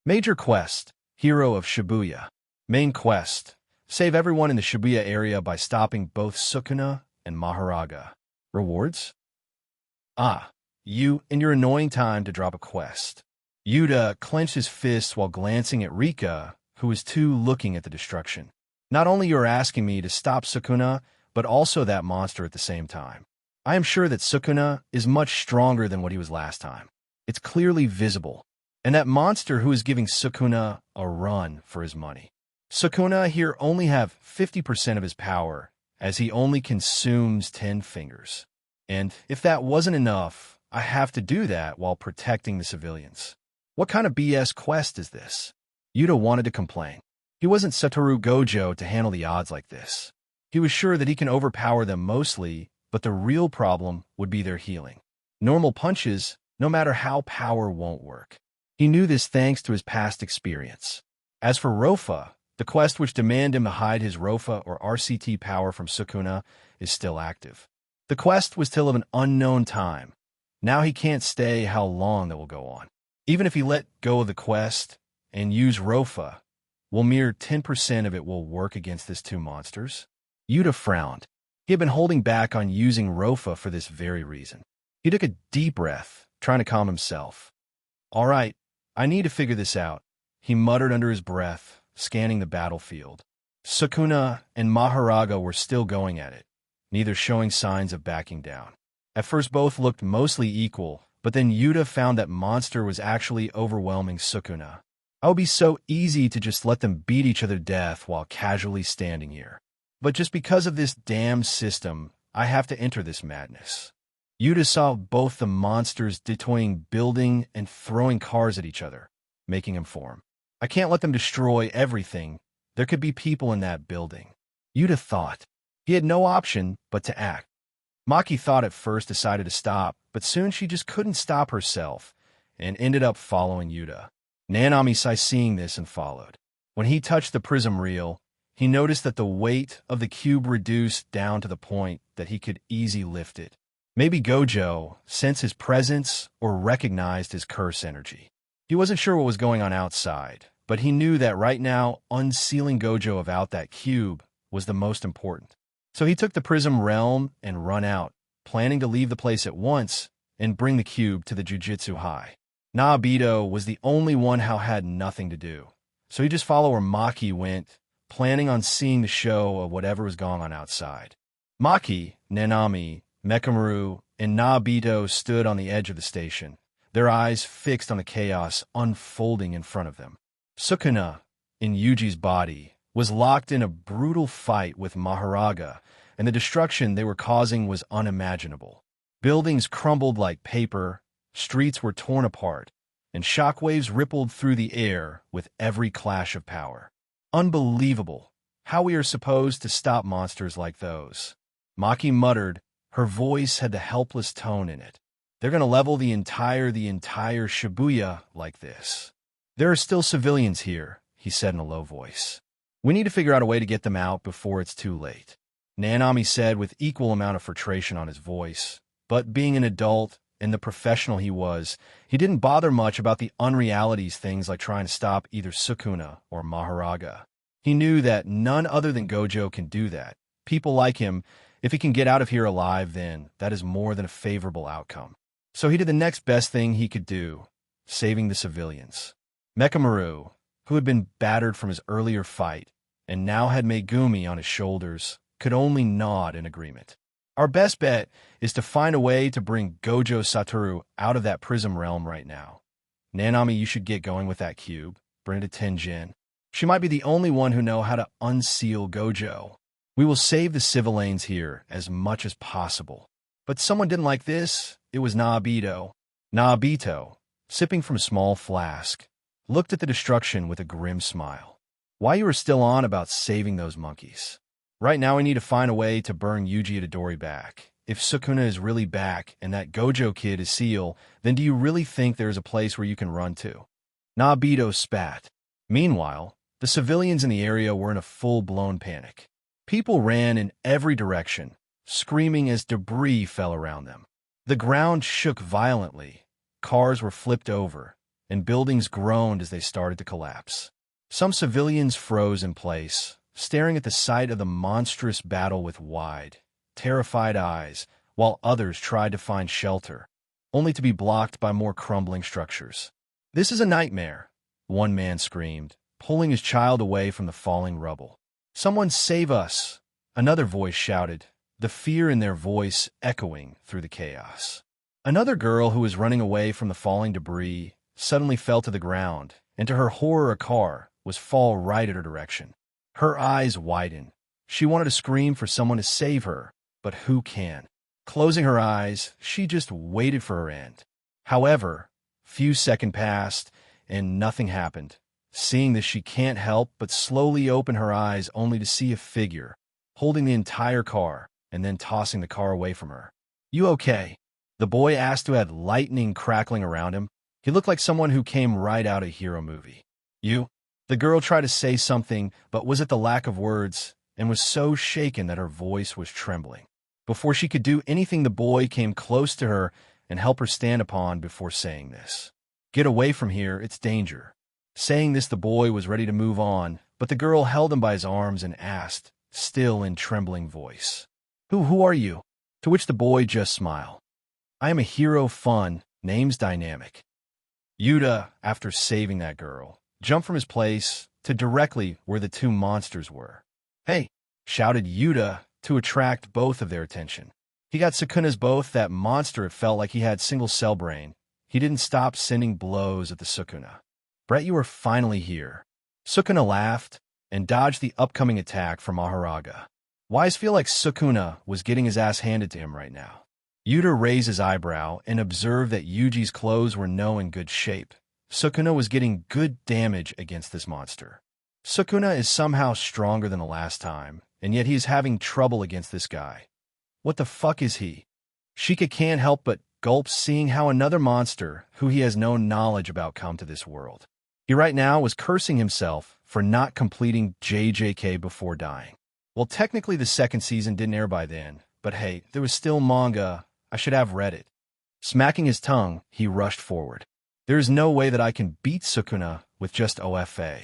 Major quest, Hero of Shibuya. Main quest, save everyone in the Shibuya area by stopping both Sukuna and Maharaga. Rewards? Ah, you and your annoying time to drop a quest. Yuta clenched his fists while glancing at Rika, who was too looking at the destruction. Not only you're asking me to stop Sukuna, but also that monster at the same time. I am sure that Sukuna is much stronger than what he was last time. It's clearly visible. And that monster who is giving Sukuna a run for his money. Sukuna here only have 50% of his power, as he only consumes 10 fingers. And if that wasn't enough, I have to do that while protecting the civilians. What kind of BS quest is this? Yuta wanted to complain. He wasn't Satoru Gojo to handle the odds like this. He was sure that he can overpower them mostly, but the real problem would be their healing. Normal punches, no matter how power, won't work. He knew this thanks to his past experience. As for Rofa, the quest which demanded him to hide his Rofa or RCT power from Sukuna is still active. The quest was till of an unknown time. Now he can't stay how long that will go on. Even if he let go of the quest and use Rofa, will mere 10% of it will work against these two monsters? Yuta frowned. He had been holding back on using Rofa for this very reason. He took a deep breath, trying to calm himself. All right, I need to figure this out, he muttered under his breath, scanning the battlefield. Sukuna and Maharaga were still going at it, neither showing signs of backing down. At first both looked mostly equal, but then Yuta found that monster was actually overwhelming Sukuna. It would be so easy to just let them beat each other to death while casually standing here. But just because of this damn system, I have to enter this madness. Yuta saw both the monsters detoying, building, and throwing cars at each other, making him form. I can't let them destroy everything. There could be people in that building. Yuta thought. He had no option but to act. Maki thought at first decided to stop, but soon she just couldn't stop herself and ended up following Yuta. Nanami-sai seeing this and followed. When he touched the prism reel, he noticed that the weight of the cube reduced down to the point that he could easily lift it. Maybe Gojo sensed his presence or recognized his curse energy. He wasn't sure what was going on outside, but he knew that right now, unsealing Gojo about that cube was the most important. So he took the prism realm and run out, planning to leave the place at once and bring the cube to the Jujutsu High. Naobito was the only one who had nothing to do, so he just followed where Maki went, planning on seeing the show of whatever was going on outside. Maki, Nanami, Mekamaru, and Naobito stood on the edge of the station, their eyes fixed on the chaos unfolding in front of them. Sukuna, in Yuji's body, was locked in a brutal fight with Maharaga, and the destruction they were causing was unimaginable. Buildings crumbled like paper, streets were torn apart, and shockwaves rippled through the air with every clash of power. Unbelievable how we are supposed to stop monsters like those. Maki muttered, her voice had the helpless tone in it. They're going to level the entire Shibuya like this. There are still civilians here, he said in a low voice. We need to figure out a way to get them out before it's too late. Nanami said with equal amount of frustration on his voice, but being an adult and the professional he was, he didn't bother much about the unrealities things like trying to stop either Sukuna or Maharaga. He knew that none other than Gojo can do that. People like him, if he can get out of here alive, then that is more than a favorable outcome. So he did the next best thing he could do, saving the civilians. Mekamaru, who had been battered from his earlier fight and now had Megumi on his shoulders, could only nod in agreement. Our best bet is to find a way to bring Gojo Satoru out of that prism realm right now. Nanami, you should get going with that cube. Bring it to Tenjin. She might be the only one who knows how to unseal Gojo. We will save the civilians here as much as possible. But someone didn't like this. It was Naobito. Naobito, sipping from a small flask, looked at the destruction with a grim smile. Why you are still on about saving those monkeys? Right now we need to find a way to bring Yuji Itadori back. If Sukuna is really back and that Gojo kid is Seal, then do you really think there is a place where you can run to? Naobito spat. Meanwhile, the civilians in the area were in a full-blown panic. People ran in every direction, screaming as debris fell around them. The ground shook violently, cars were flipped over, and buildings groaned as they started to collapse. Some civilians froze in place, staring at the sight of the monstrous battle with wide, terrified eyes, while others tried to find shelter, only to be blocked by more crumbling structures. This is a nightmare, one man screamed, pulling his child away from the falling rubble. Someone save us, another voice shouted, the fear in their voice echoing through the chaos. Another girl who was running away from the falling debris suddenly fell to the ground, and to her horror a car was fall right at her direction. Her eyes widened. She wanted to scream for someone to save her, but who can? Closing her eyes, she just waited for her end. However, few seconds passed, and nothing happened. Seeing this, she can't help but slowly open her eyes only to see a figure, holding the entire car, and then tossing the car away from her. You okay? The boy asked, who had lightning crackling around him. He looked like someone who came right out of a hero movie. You? The girl tried to say something, but was at the lack of words, and was so shaken that her voice was trembling. Before she could do anything, the boy came close to her and helped her stand upon before saying this. Get away from here, it's danger. Saying this, the boy was ready to move on, but the girl held him by his arms and asked, still in trembling voice, Who are you? To which the boy just smiled. I am a hero fun, name's Dynamic. Yuta, after saving that girl, jumped from his place to directly where the two monsters were. Hey, shouted Yuta to attract both of their attention. He got Sukuna's both that monster. It felt like he had single-cell brain. He didn't stop sending blows at the Sukuna. Brett, you are finally here. Sukuna laughed and dodged the upcoming attack from Maharaga. Wise feel like Sukuna was getting his ass handed to him right now. Yuta raised his eyebrow and observed that Yuji's clothes were in good shape. Sukuna was getting good damage against this monster. Sukuna is somehow stronger than the last time, and yet he's having trouble against this guy. What the fuck is he? Shika can't help but gulp seeing how another monster, who he has no knowledge about, come to this world. He right now was cursing himself for not completing JJK before dying. Well, technically the second season didn't air by then, but hey, there was still manga. I should have read it. Smacking his tongue, he rushed forward. There is no way that I can beat Sukuna with just OFA.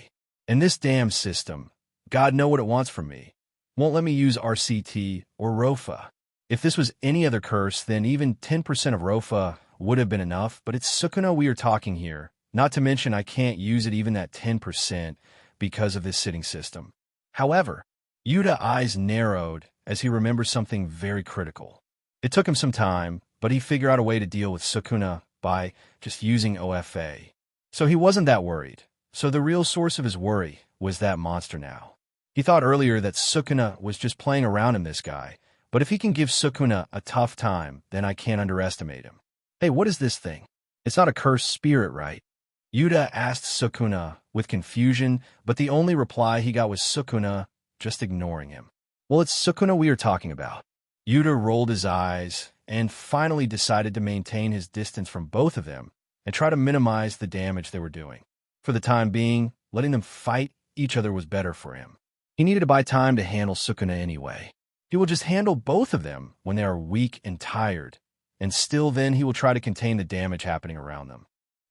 And this damn system, God know what it wants from me, won't let me use RCT or Rofa. If this was any other curse, then even 10% of Rofa would have been enough, but it's Sukuna we are talking here. Not to mention I can't use it even at 10% because of this sitting system. However, Yuda's eyes narrowed as he remembers something very critical. It took him some time, but he figured out a way to deal with Sukuna by just using OFA. So he wasn't that worried. So the real source of his worry was that monster now. He thought earlier that Sukuna was just playing around him, this guy, but if he can give Sukuna a tough time, then I can't underestimate him. Hey, what is this thing? It's not a cursed spirit, right? Yuda asked Sukuna with confusion, but the only reply he got was Sukuna just ignoring him. Well, it's Sukuna we are talking about. Yuda rolled his eyes and finally decided to maintain his distance from both of them and try to minimize the damage they were doing. For the time being, letting them fight each other was better for him. He needed to buy time to handle Sukuna anyway. He will just handle both of them when they are weak and tired, and still then he will try to contain the damage happening around them.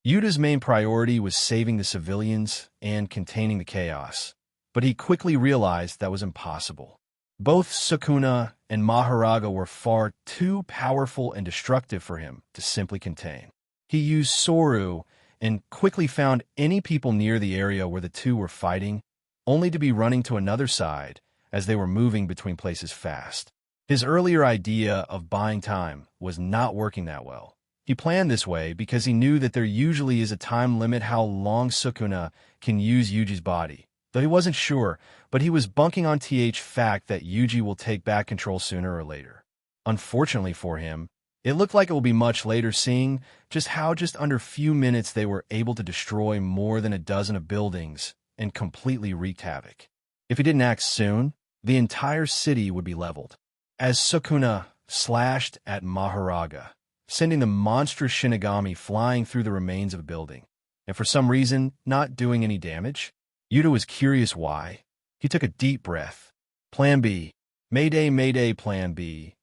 Yuda's main priority was saving the civilians and containing the chaos, but he quickly realized that was impossible. Both Sukuna and Maharaga were far too powerful and destructive for him to simply contain. He used Soru and quickly found any people near the area where the two were fighting, only to be running to another side as they were moving between places fast. His earlier idea of buying time was not working that well. He planned this way because he knew that there usually is a time limit how long Sukuna can use Yuji's body. Though he wasn't sure, but he was bunking on the fact that Yuji will take back control sooner or later. Unfortunately for him, it looked like it will be much later, seeing just how just under few minutes they were able to destroy more than a dozen of buildings and completely wreaked havoc. If he didn't act soon, the entire city would be leveled. As Sukuna slashed at Maharaga, sending the monstrous Shinigami flying through the remains of a building, and for some reason not doing any damage, Yuda was curious why. He took a deep breath. Plan B. Mayday, mayday, plan B.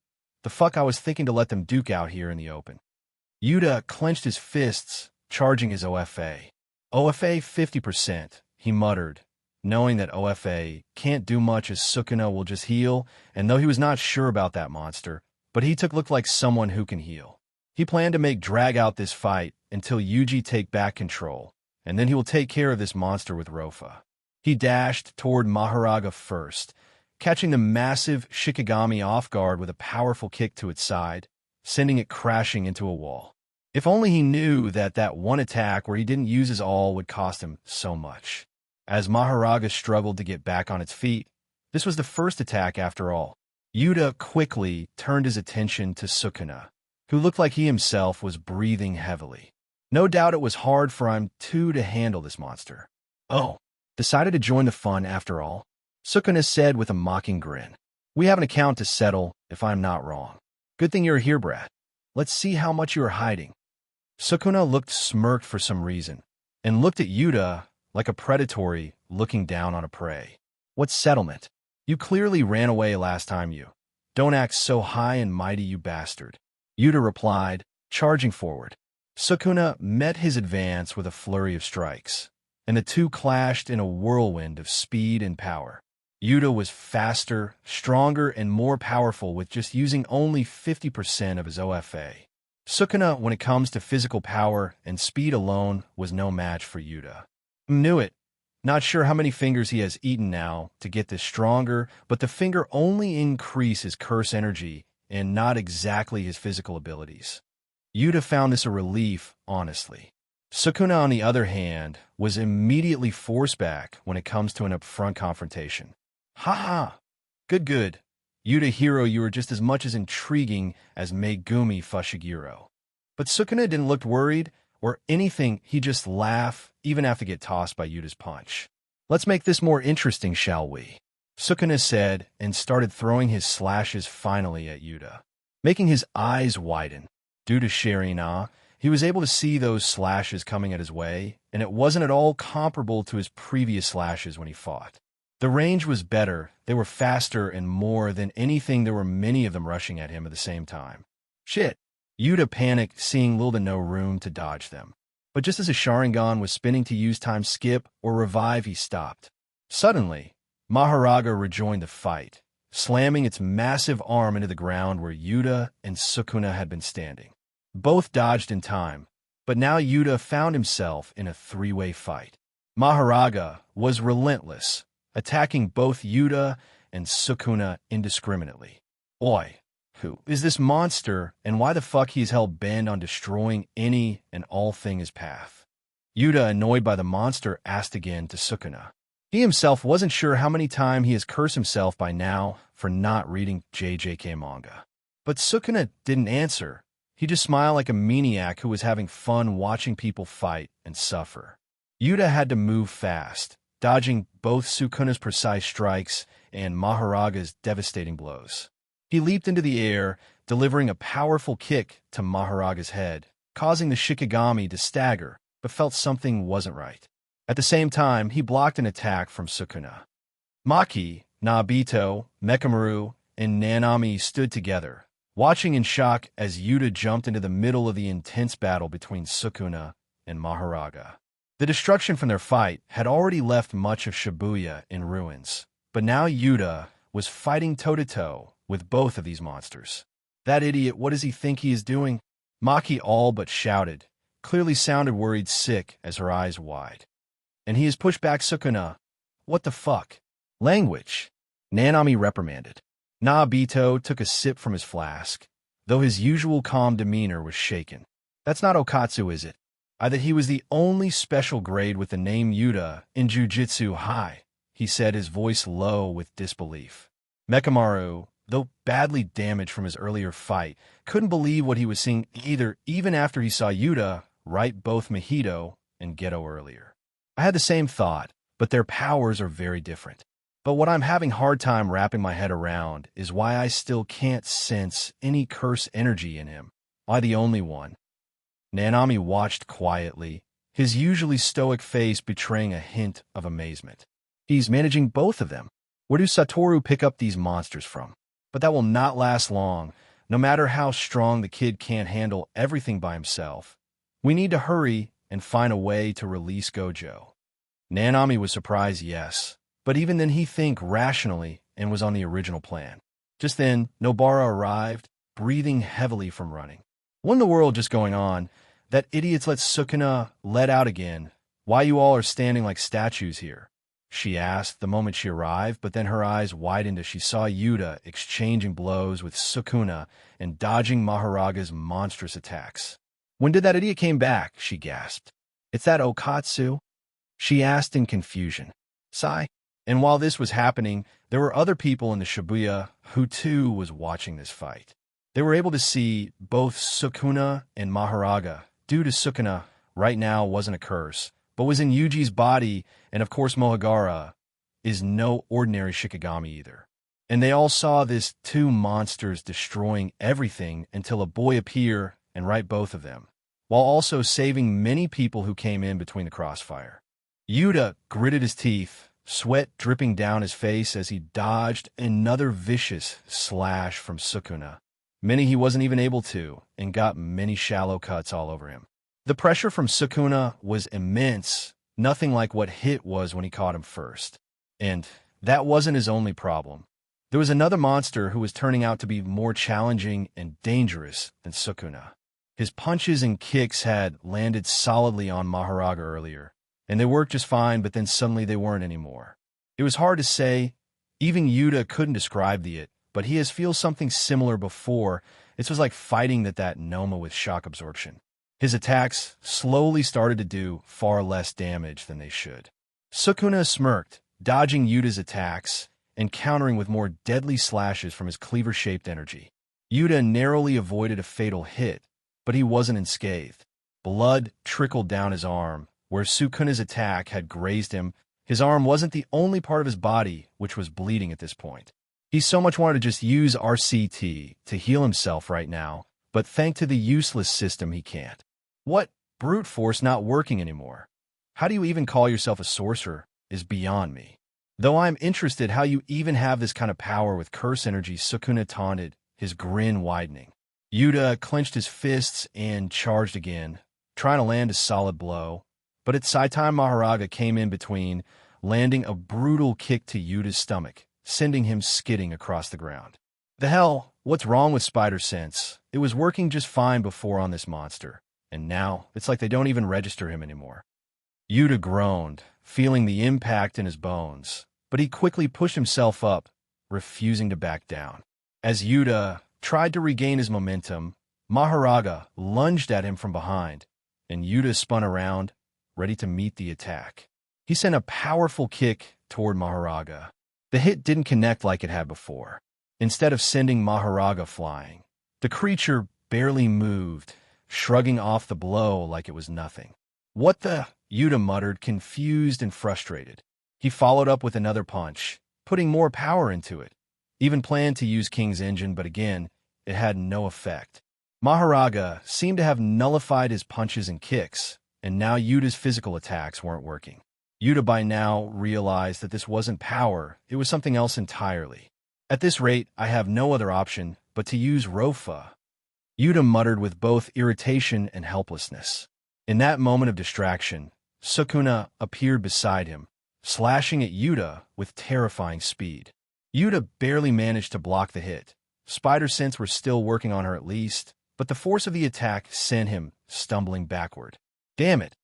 The fuck I was thinking to let them duke out here in the open. Yuda clenched his fists, charging his OFA. OFA 50%, he muttered, knowing that OFA can't do much as Sukuna will just heal, and though he was not sure about that monster, but he looked like someone who can heal. He planned to drag out this fight until Yuji take back control, and then he will take care of this monster with Rofa. He dashed toward Maharaga first, catching the massive Shikigami off guard with a powerful kick to its side, sending it crashing into a wall. If only he knew that one attack where he didn't use his all would cost him so much. As Maharaga struggled to get back on its feet, this was the first attack after all. Yuda quickly turned his attention to Sukuna, who looked like he himself was breathing heavily. No doubt it was hard for him too to handle this monster. Oh, decided to join the fun after all? Sukuna said with a mocking grin. We have an account to settle, if I'm not wrong. Good thing you're here, Brad. Let's see how much you are hiding. Sukuna looked smirked for some reason, and looked at Yuda like a predatory looking down on a prey. What settlement? You clearly ran away last time you. Don't act so high and mighty, you bastard. Yuda replied, charging forward. Sukuna met his advance with a flurry of strikes, and the two clashed in a whirlwind of speed and power. Yuda was faster, stronger, and more powerful with just using only 50% of his OFA. Sukuna, when it comes to physical power and speed alone, was no match for Yuda. Knew it. Not sure how many fingers he has eaten now to get this stronger, but the finger only increases curse energy and not exactly his physical abilities. Yuda found this a relief, honestly. Sukuna, on the other hand, was immediately forced back when it comes to an upfront confrontation. Ha! Good. Yuda hero, you are just as much as intriguing as Megumi Fushiguro. But Sukuna didn't look worried, or anything, he'd just laugh, even have to get tossed by Yuta's punch. "Let's make this more interesting, shall we?" Sukuna said, and started throwing his slashes finally at Yuta, making his eyes widen. Due to Sherina, he was able to see those slashes coming at his way, and it wasn't at all comparable to his previous slashes when he fought. The range was better, they were faster, and more than anything there were many of them rushing at him at the same time. Shit! Yuta panicked, seeing little to no room to dodge them. But just as his Sharingan was spinning to use time skip or revive, he stopped. Suddenly, Maharaga rejoined the fight, slamming its massive arm into the ground where Yuta and Sukuna had been standing. Both dodged in time, but now Yuta found himself in a three-way fight. Maharaga was relentless, attacking both Yuta and Sukuna indiscriminately. "Oi, who is this monster, and why the fuck he's hell-bent on destroying any and all thing his path?" Yuta, annoyed by the monster, asked again to Sukuna. He himself wasn't sure how many times he has cursed himself by now for not reading JJK manga. But Sukuna didn't answer. He just smiled like a maniac who was having fun watching people fight and suffer. Yuta had to move fast, dodging both Sukuna's precise strikes and Maharaga's devastating blows. He leaped into the air, delivering a powerful kick to Maharaga's head, causing the Shikigami to stagger, but felt something wasn't right. At the same time, he blocked an attack from Sukuna. Maki, Naobito, Mekamaru, and Nanami stood together, watching in shock as Yuta jumped into the middle of the intense battle between Sukuna and Maharaga. The destruction from their fight had already left much of Shibuya in ruins, but now Yuta was fighting toe-to-toe with both of these monsters. "That idiot, what does he think he is doing?" Maki all but shouted, clearly sounded worried sick as her eyes wide. "And he has pushed back Sukuna. What the fuck?" "Language," Nanami reprimanded. Naobito took a sip from his flask, though his usual calm demeanor was shaken. "That's not Okatsu, is it? That he was the only special grade with the name Yuta in Jujutsu High," he said, his voice low with disbelief. Mekamaru, though badly damaged from his earlier fight, couldn't believe what he was seeing either, even after he saw Yuta right both Mahito and Geto earlier. "I had the same thought, but their powers are very different. But what I'm having hard time wrapping my head around is why I still can't sense any curse energy in him. Am I the only one?" Nanami watched quietly, his usually stoic face betraying a hint of amazement. "He's managing both of them. Where do Satoru pick up these monsters from? But that will not last long. No matter how strong, the kid can't handle everything by himself. We need to hurry and find a way to release Gojo." Nanami was surprised, yes, but even then he think rationally and was on the original plan. Just then, Nobara arrived, breathing heavily from running. "What in the world just going on? That idiot's let Sukuna let out again. Why you all are standing like statues here?" she asked the moment she arrived, but then her eyes widened as she saw Yuta exchanging blows with Sukuna and dodging Maharaga's monstrous attacks. "When did that idiot came back?" she gasped. "It's that Okatsu?" she asked in confusion. Sigh. And while this was happening, there were other people in the Shibuya who too was watching this fight. They were able to see both Sukuna and Maharaga. Due to Sukuna, right now wasn't a curse, but was in Yuji's body, and of course Mohagara is no ordinary Shikigami either. And they all saw this two monsters destroying everything until a boy appeared and right both of them, while also saving many people who came in between the crossfire. Yuta gritted his teeth, sweat dripping down his face as he dodged another vicious slash from Sukuna. Many he wasn't even able to, and got many shallow cuts all over him. The pressure from Sukuna was immense, nothing like what Hit was when he caught him first. And that wasn't his only problem. There was another monster who was turning out to be more challenging and dangerous than Sukuna. His punches and kicks had landed solidly on Maharaga earlier, and they worked just fine, but then suddenly they weren't anymore. It was hard to say. Even Yuta couldn't describe it, but he has felt something similar before. It was like fighting that Noma with shock absorption. His attacks slowly started to do far less damage than they should. Sukuna smirked, dodging Yuta's attacks and countering with more deadly slashes from his cleaver-shaped energy. Yuta narrowly avoided a fatal hit, but he wasn't unscathed. Blood trickled down his arm, where Sukuna's attack had grazed him. His arm wasn't the only part of his body which was bleeding at this point. He so much wanted to just use RCT to heal himself right now, but thanks to the useless system he can't. What? Brute force not working anymore. How do you even call yourself a sorcerer is beyond me. Though I'm interested how you even have this kind of power with curse energy, Sukuna taunted, his grin widening. Yuta clenched his fists and charged again, trying to land a solid blow, but its Saitai Maharaga came in between, landing a brutal kick to Yuta's stomach, sending him skidding across the ground. The hell? What's wrong with Spider Sense? It was working just fine before on this monster, and now it's like they don't even register him anymore. Yuta groaned, feeling the impact in his bones, but he quickly pushed himself up, refusing to back down. As Yuta tried to regain his momentum, Maharaga lunged at him from behind, and Yuta spun around, ready to meet the attack. He sent a powerful kick toward Maharaga. The hit didn't connect like it had before. Instead of sending Maharaga flying, the creature barely moved, shrugging off the blow like it was nothing. What the? Yuta muttered, confused and frustrated. He followed up with another punch, putting more power into it. Even planned to use King's Engine, but again, it had no effect. Maharaga seemed to have nullified his punches and kicks, and now Yuta's physical attacks weren't working. Yuta by now realized that this wasn't power, it was something else entirely. At this rate, I have no other option but to use Rofa. Yuta muttered with both irritation and helplessness. In that moment of distraction, Sukuna appeared beside him, slashing at Yuta with terrifying speed. Yuta barely managed to block the hit. Spider Sense were still working on her at least, but the force of the attack sent him stumbling backward. Damn it!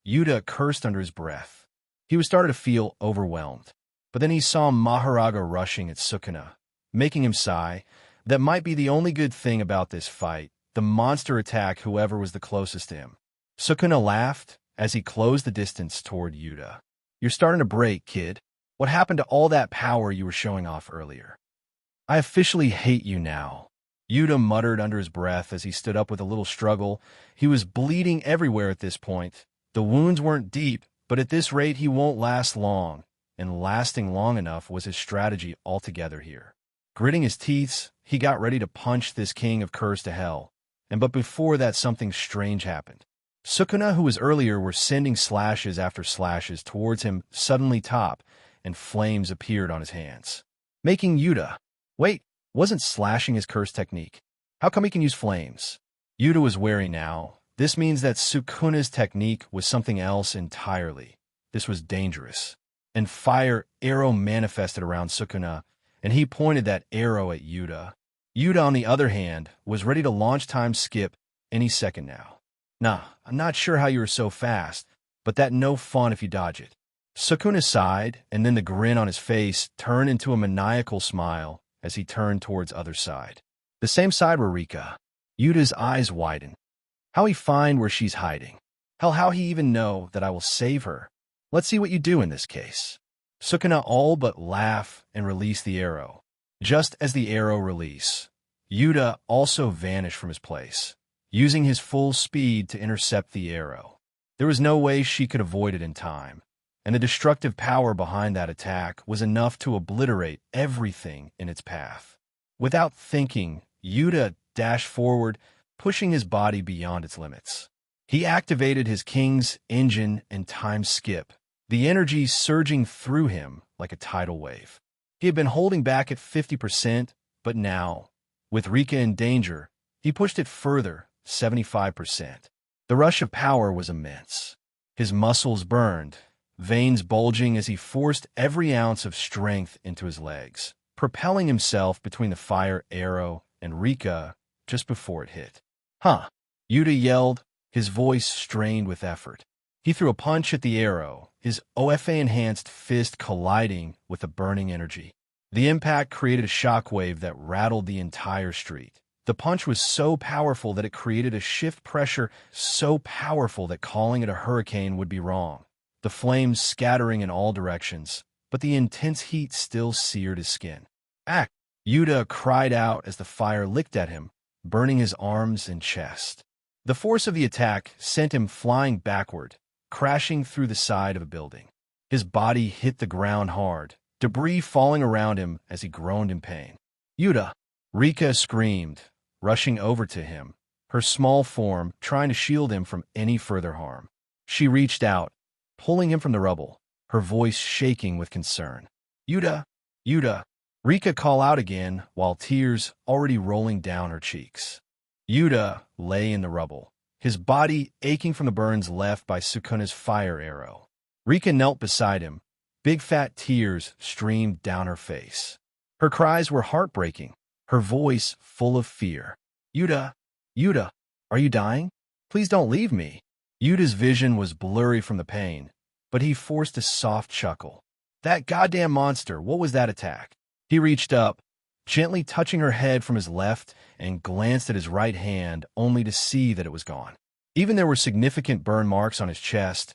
Yuta cursed under his breath. He was starting to feel overwhelmed. But then he saw Maharaga rushing at Sukuna, making him sigh. That might be the only good thing about this fight. The monster attacked whoever was the closest to him. Sukuna laughed as he closed the distance toward Yuta. You're starting to break, kid. What happened to all that power you were showing off earlier? I officially hate you now. Yuta muttered under his breath as he stood up with a little struggle. He was bleeding everywhere at this point. The wounds weren't deep, but at this rate he won't last long, and lasting long enough was his strategy altogether here. Gritting his teeth, he got ready to punch this king of curse to hell. But before that, something strange happened. Sukuna, who was earlier were sending slashes after slashes towards him, suddenly stopped, and flames appeared on his hands. Making Yuta, wait, wasn't slashing his curse technique? How come he can use flames? Yuta was wary now. This means that Sukuna's technique was something else entirely. This was dangerous. And fire arrow manifested around Sukuna, and he pointed that arrow at Yuta. Yuta, on the other hand, was ready to launch time skip any second now. Nah, I'm not sure how you were so fast, but that no fun if you dodge it. Sukuna sighed, and then the grin on his face turned into a maniacal smile as he turned towards other side. The same side where Rika. Yuta's eyes widened. How he find where she's hiding? Hell, how he even know that I will save her? Let's see what you do in this case. Sukuna all but laugh and release the arrow. Just as the arrow release, Yuta also vanished from his place, using his full speed to intercept the arrow. There was no way she could avoid it in time, and the destructive power behind that attack was enough to obliterate everything in its path. Without thinking, Yuta dashed forward, pushing his body beyond its limits. He activated his King's Engine and time skip, the energy surging through him like a tidal wave. He had been holding back at 50%, but now, with Rika in danger, he pushed it further, 75%. The rush of power was immense. His muscles burned, veins bulging as he forced every ounce of strength into his legs, propelling himself between the fire arrow and Rika just before it hit. Huh! Yuta yelled, his voice strained with effort. He threw a punch at the arrow, his OFA-enhanced fist colliding with the burning energy. The impact created a shockwave that rattled the entire street. The punch was so powerful that it created a shift pressure so powerful that calling it a hurricane would be wrong. The flames scattering in all directions, but the intense heat still seared his skin. "Ack!" Yuta cried out as the fire licked at him, burning his arms and chest. The force of the attack sent him flying backward, crashing through the side of a building. His body hit the ground hard, debris falling around him as he groaned in pain. "Yuta!" Rika screamed, rushing over to him, her small form trying to shield him from any further harm. She reached out, pulling him from the rubble, her voice shaking with concern. "Yuta! Yuta!" Rika called out again while tears already rolling down her cheeks. Yuta lay in the rubble, his body aching from the burns left by Sukuna's fire arrow. Rika knelt beside him. Big fat tears streamed down her face. Her cries were heartbreaking, her voice full of fear. "Yuta! Yuta! Are you dying? Please don't leave me." Yuta's vision was blurry from the pain, but he forced a soft chuckle. "That goddamn monster, what was that attack?" He reached up, gently touching her head from his left, and glanced at his right hand only to see that it was gone. Even there were significant burn marks on his chest,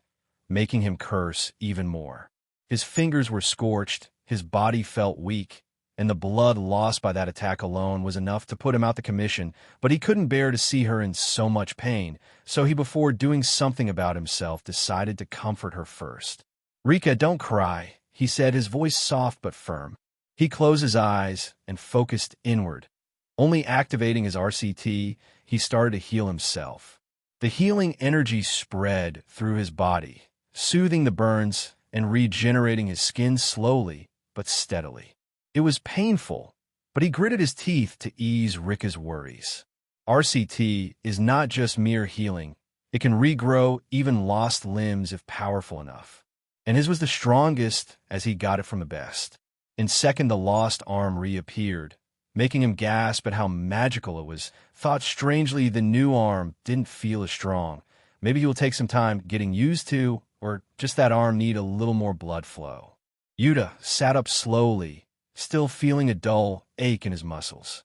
making him curse even more. His fingers were scorched, his body felt weak, and the blood lost by that attack alone was enough to put him out the commission, but he couldn't bear to see her in so much pain, so he, before doing something about himself, decided to comfort her first. "Rika, don't cry," he said, his voice soft but firm. He closed his eyes and focused inward. Only activating his RCT, he started to heal himself. The healing energy spread through his body, soothing the burns and regenerating his skin slowly but steadily. It was painful, but he gritted his teeth to ease Rika's worries. RCT is not just mere healing. It can regrow even lost limbs if powerful enough. And his was the strongest as he got it from the best. In second, the lost arm reappeared, making him gasp at how magical it was. Thought strangely the new arm didn't feel as strong. Maybe he will take some time getting used to, or just that arm need a little more blood flow. Yuta sat up slowly, still feeling a dull ache in his muscles.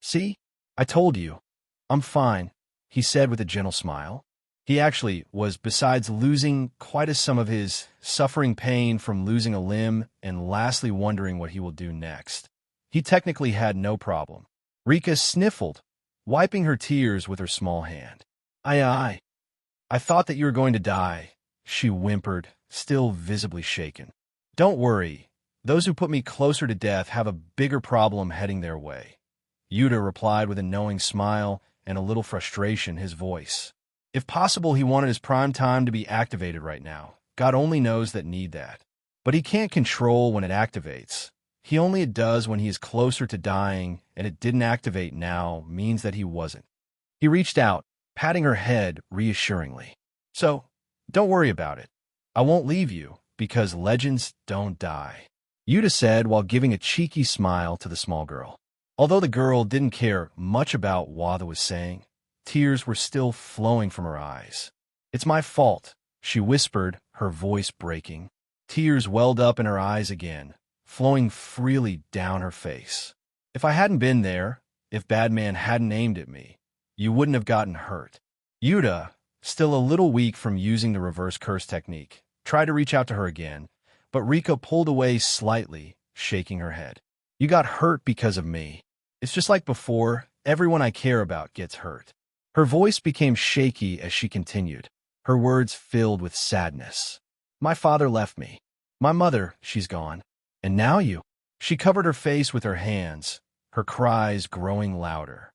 "See? I told you. I'm fine," he said with a gentle smile. He actually was, besides losing quite a sum of his suffering pain from losing a limb and lastly wondering what he will do next. He technically had no problem. Rika sniffled, wiping her tears with her small hand. I thought that you were going to die," she whimpered, still visibly shaken. "Don't worry. Those who put me closer to death have a bigger problem heading their way." Yuta replied with a knowing smile and a little frustration in his voice. If possible, he wanted his prime time to be activated right now. God only knows that need that. But he can't control when it activates. He only does when he is closer to dying, and it didn't activate now means that he wasn't. He reached out, patting her head reassuringly. "So, don't worry about it. I won't leave you, because legends don't die," Yuta said while giving a cheeky smile to the small girl. Although the girl didn't care much about what Wada was saying, tears were still flowing from her eyes. "It's my fault," she whispered, her voice breaking. Tears welled up in her eyes again, flowing freely down her face. "If I hadn't been there, if Badman hadn't aimed at me, you wouldn't have gotten hurt." Yuta, still a little weak from using the reverse curse technique, tried to reach out to her again, but Rika pulled away slightly, shaking her head. "You got hurt because of me. It's just like before, everyone I care about gets hurt." Her voice became shaky as she continued, her words filled with sadness. "My father left me. My mother, she's gone. And now you." She covered her face with her hands, her cries growing louder.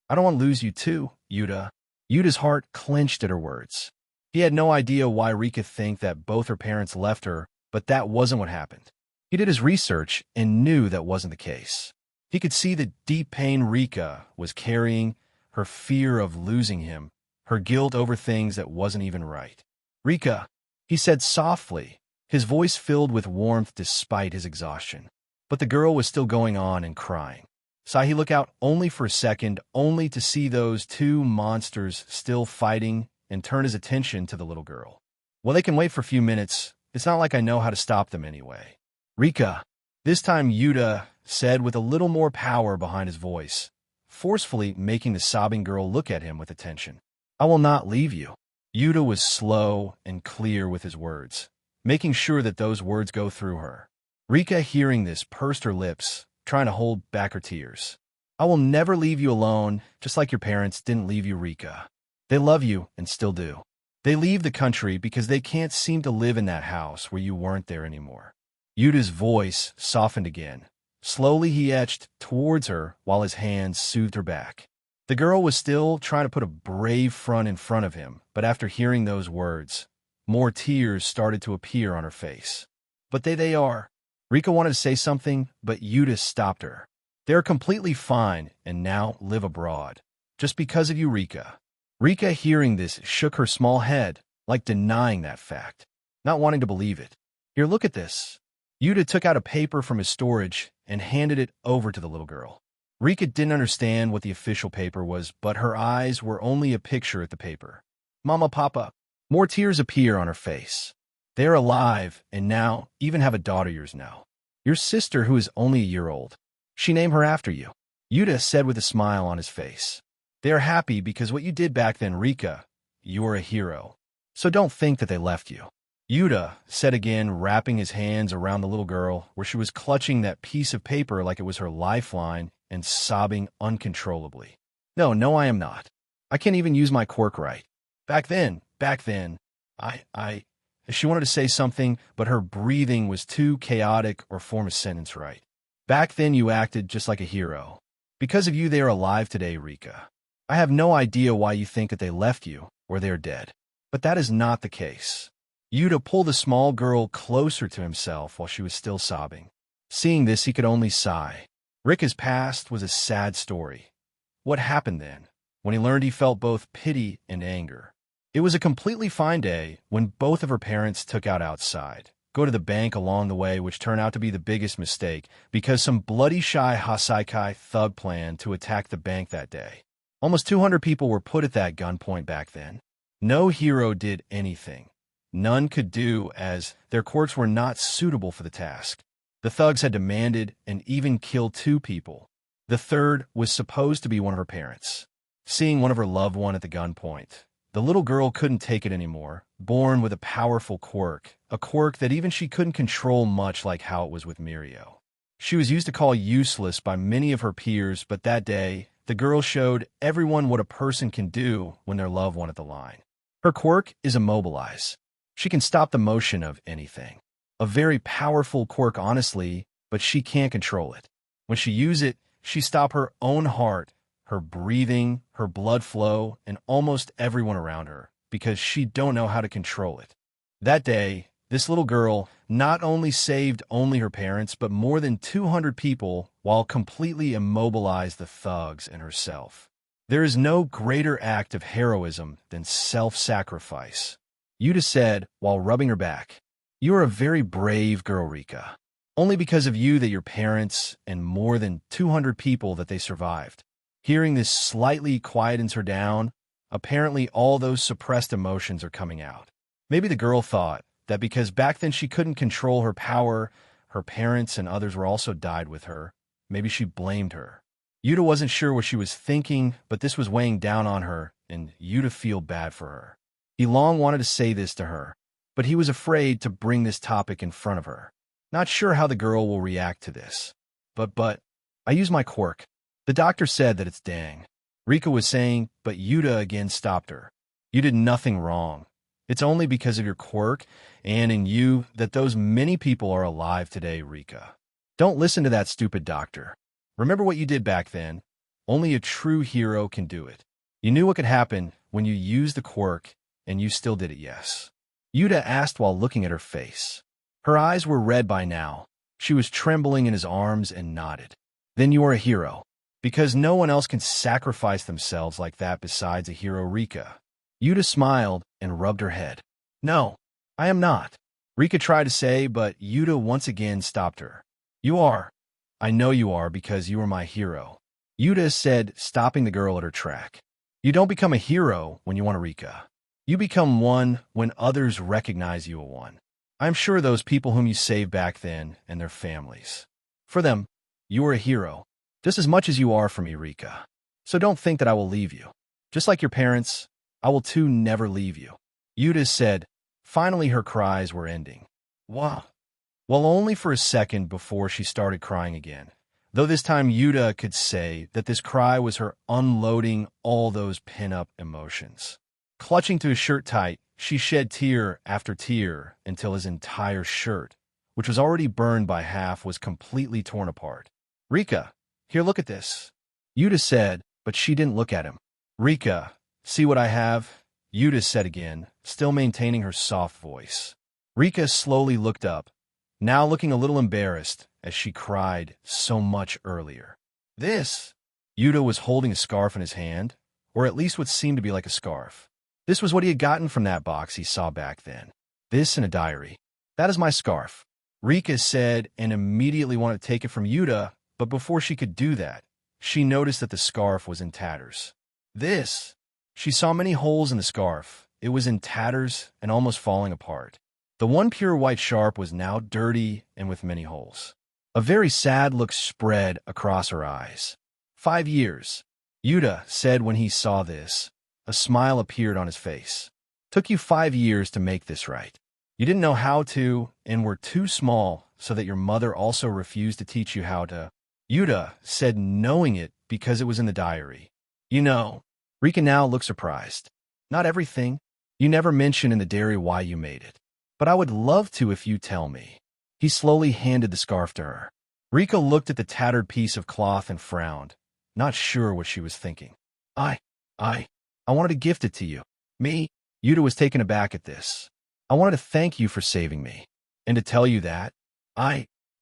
"I don't want to lose you too, Yuta." Yuta's heart clenched at her words. He had no idea why Rika think that both her parents left her, but that wasn't what happened. He did his research and knew that wasn't the case. He could see the deep pain Rika was carrying, her fear of losing him, her guilt over things that wasn't even right. "Rika," he said softly, his voice filled with warmth despite his exhaustion. But the girl was still going on and crying. Saw he look out only for a second, only to see those two monsters still fighting, and turn his attention to the little girl. "Well, they can wait for a few minutes. It's not like I know how to stop them anyway." "Rika," this time Yuta said with a little more power behind his voice, forcefully making the sobbing girl look at him with attention. "I will not leave you." Yuta was slow and clear with his words, making sure that those words go through her. Rika, hearing this, pursed her lips, trying to hold back her tears. "I will never leave you alone, just like your parents didn't leave you, Rika." They love you and still do. They leave the country because they can't seem to live in that house where you weren't there anymore. Yuta's voice softened again. Slowly he edged towards her while his hands soothed her back. The girl was still trying to put a brave front in front of him, but after hearing those words, more tears started to appear on her face. But they are. Rika wanted to say something, but Yuta stopped her. They're completely fine and now live abroad. Just because of you, Rika. Rika, hearing this, shook her small head, like denying that fact, not wanting to believe it. Here, look at this. Yuta took out a paper from his storage and handed it over to the little girl. Rika didn't understand what the official paper was, but her eyes were only a picture at the paper. Mama, Papa. More tears appear on her face. They are alive and now even have a daughter yours now. Your sister, who is only a year old. She named her after you. Yuta said with a smile on his face. They are happy because what you did back then, Rika. You're a hero. So don't think that they left you. Yuta said again, wrapping his hands around the little girl, where she was clutching that piece of paper like it was her lifeline and sobbing uncontrollably. No, I am not. I can't even use my quirk right. Back then, She wanted to say something, but her breathing was too chaotic or form a sentence right. Back then you acted just like a hero. Because of you they are alive today, Rika. I have no idea why you think that they left you or they are dead. But that is not the case. Yuta pulled the small girl closer to himself while she was still sobbing. Seeing this, he could only sigh. Rika's past was a sad story. What happened then? When he learned, he felt both pity and anger. It was a completely fine day when both of her parents took out outside, go to the bank along the way, which turned out to be the biggest mistake because some bloody shy Hasaikai thug planned to attack the bank that day. Almost 200 people were put at that gunpoint back then. No hero did anything. None could do, as their quirks were not suitable for the task. The thugs had demanded and even killed 2 people. The third was supposed to be one of her parents. Seeing one of her loved one at the gunpoint, the little girl couldn't take it anymore, born with a powerful quirk, a quirk that even she couldn't control, much like how it was with Mirio. She was used to call useless by many of her peers, but that day, the girl showed everyone what a person can do when their loved one at the line. Her quirk is immobilize. She can stop the motion of anything. A very powerful quirk, honestly, but she can't control it. When she uses it, she stops her own heart, her breathing, her blood flow, and almost everyone around her, because she don't know how to control it. That day, this little girl not only saved only her parents, but more than 200 people while completely immobilized the thugs and herself. There is no greater act of heroism than self-sacrifice. Yuta said while rubbing her back. You are a very brave girl, Rika. Only because of you that your parents and more than 200 people that they survived. Hearing this slightly quietens her down. Apparently all those suppressed emotions are coming out. Maybe the girl thought that because back then she couldn't control her power, her parents and others were also died with her. Maybe she blamed her. Yuta wasn't sure what she was thinking, but this was weighing down on her, and Yuta feel bad for her. He long wanted to say this to her, but he was afraid to bring this topic in front of her. Not sure how the girl will react to this. But, I use my quirk. The doctor said that it's dang. Rika was saying, but Yuta again stopped her. You did nothing wrong. It's only because of your quirk and in you that those many people are alive today, Rika. Don't listen to that stupid doctor. Remember what you did back then. Only a true hero can do it. You knew what could happen when you used the quirk, and you still did it, yes. Yuta asked while looking at her face. Her eyes were red by now. She was trembling in his arms and nodded. Then you are a hero. Because no one else can sacrifice themselves like that besides a hero, Rika. Yuta smiled and rubbed her head. No, I am not. Rika tried to say, but Yuta once again stopped her. You are. I know you are because you are my hero. Yuta said, stopping the girl at her track. You don't become a hero when you want a Rika. You become one when others recognize you a one. I'm sure those people whom you saved back then and their families. For them, you are a hero, just as much as you are for me, Rika. So don't think that I will leave you. Just like your parents, I will too never leave you. Yuta said. Finally her cries were ending. Wow. Well, only for a second before she started crying again. though this time Yuta could say that this cry was her unloading all those pin-up emotions. Clutching to his shirt tight, she shed tear after tear until his entire shirt, which was already burned by half, was completely torn apart. "Rika, here, look at this," Yuta said, but she didn't look at him. "Rika, see what I have?" Yuta said again, still maintaining her soft voice. Rika slowly looked up, now looking a little embarrassed as she cried so much earlier. "This?" Yuta was holding a scarf in his hand, or at least what seemed to be like a scarf. This was what he had gotten from that box he saw back then. This and a diary. "That is my scarf," Rika said, and immediately wanted to take it from Yuta, but before she could do that, she noticed that the scarf was in tatters. "This?" She saw many holes in the scarf. It was in tatters and almost falling apart. The one pure white sharp was now dirty and with many holes. A very sad look spread across her eyes. 5 years, Yuta said when he saw this. A smile appeared on his face. "Took you 5 years to make this right. You didn't know how to and were too small so that your mother also refused to teach you how to." Yuta said, knowing it because it was in the diary. "You know," Rika now looked surprised. "Not everything. You never mention in the diary why you made it. But I would love to if you tell me." He slowly handed the scarf to her. Rika looked at the tattered piece of cloth and frowned, not sure what she was thinking. I wanted to gift it to you." "Me?" Yuta was taken aback at this. "I wanted to thank you for saving me. And to tell you that,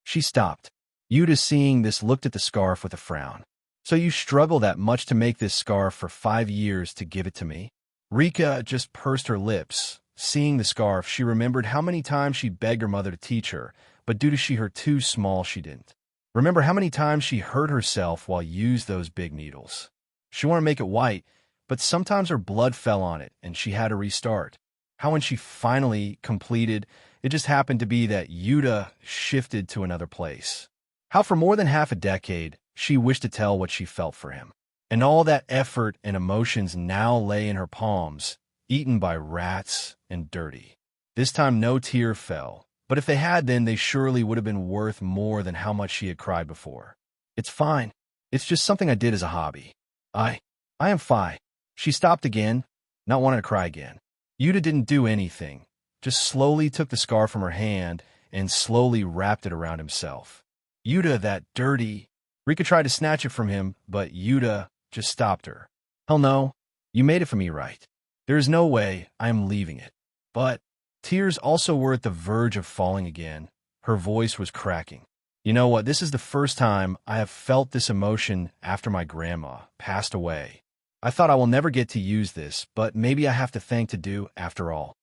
She stopped. Yuta, seeing this, looked at the scarf with a frown. "So you struggle that much to make this scarf for 5 years to give it to me?" Rika just pursed her lips. Seeing the scarf, she remembered how many times she begged her mother to teach her, but due to she her too small, she didn't. Remember how many times she hurt herself while used those big needles. She wanted to make it white, but sometimes her blood fell on it and she had to restart. How when she finally completed, it just happened to be that Yuta shifted to another place. How for more than half a decade, she wished to tell what she felt for him. And all that effort and emotions now lay in her palms, eaten by rats and dirty. This time no tear fell, but if they had, then they surely would have been worth more than how much she had cried before. "It's fine. It's just something I did as a hobby. I am fine." She stopped again, not wanting to cry again. Yuta didn't do anything, just slowly took the scarf from her hand and slowly wrapped it around himself. "Yuta, that dirty..." Rika tried to snatch it from him, but Yuta just stopped her. "Hell no. You made it for me, right? There is no way I am leaving it." But tears also were at the verge of falling again. Her voice was cracking. "You know what? This is the first time I have felt this emotion after my grandma passed away. I thought I will never get to use this, but maybe I have to thank to do after all."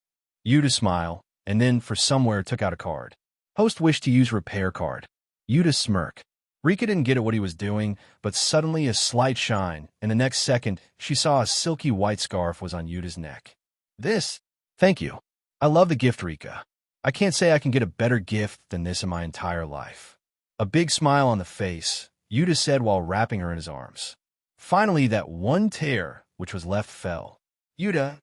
Yuta smiled, and then for somewhere took out a card. "Host wished to use repair card." Yuta smirked. Rika didn't get at what he was doing, but suddenly a slight shine, and the next second, she saw a silky white scarf was on Yuta's neck. "This? Thank you. I love the gift, Rika. I can't say I can get a better gift than this in my entire life." A big smile on the face, Yuta said while wrapping her in his arms. Finally, that one tear which was left fell. "Yuta,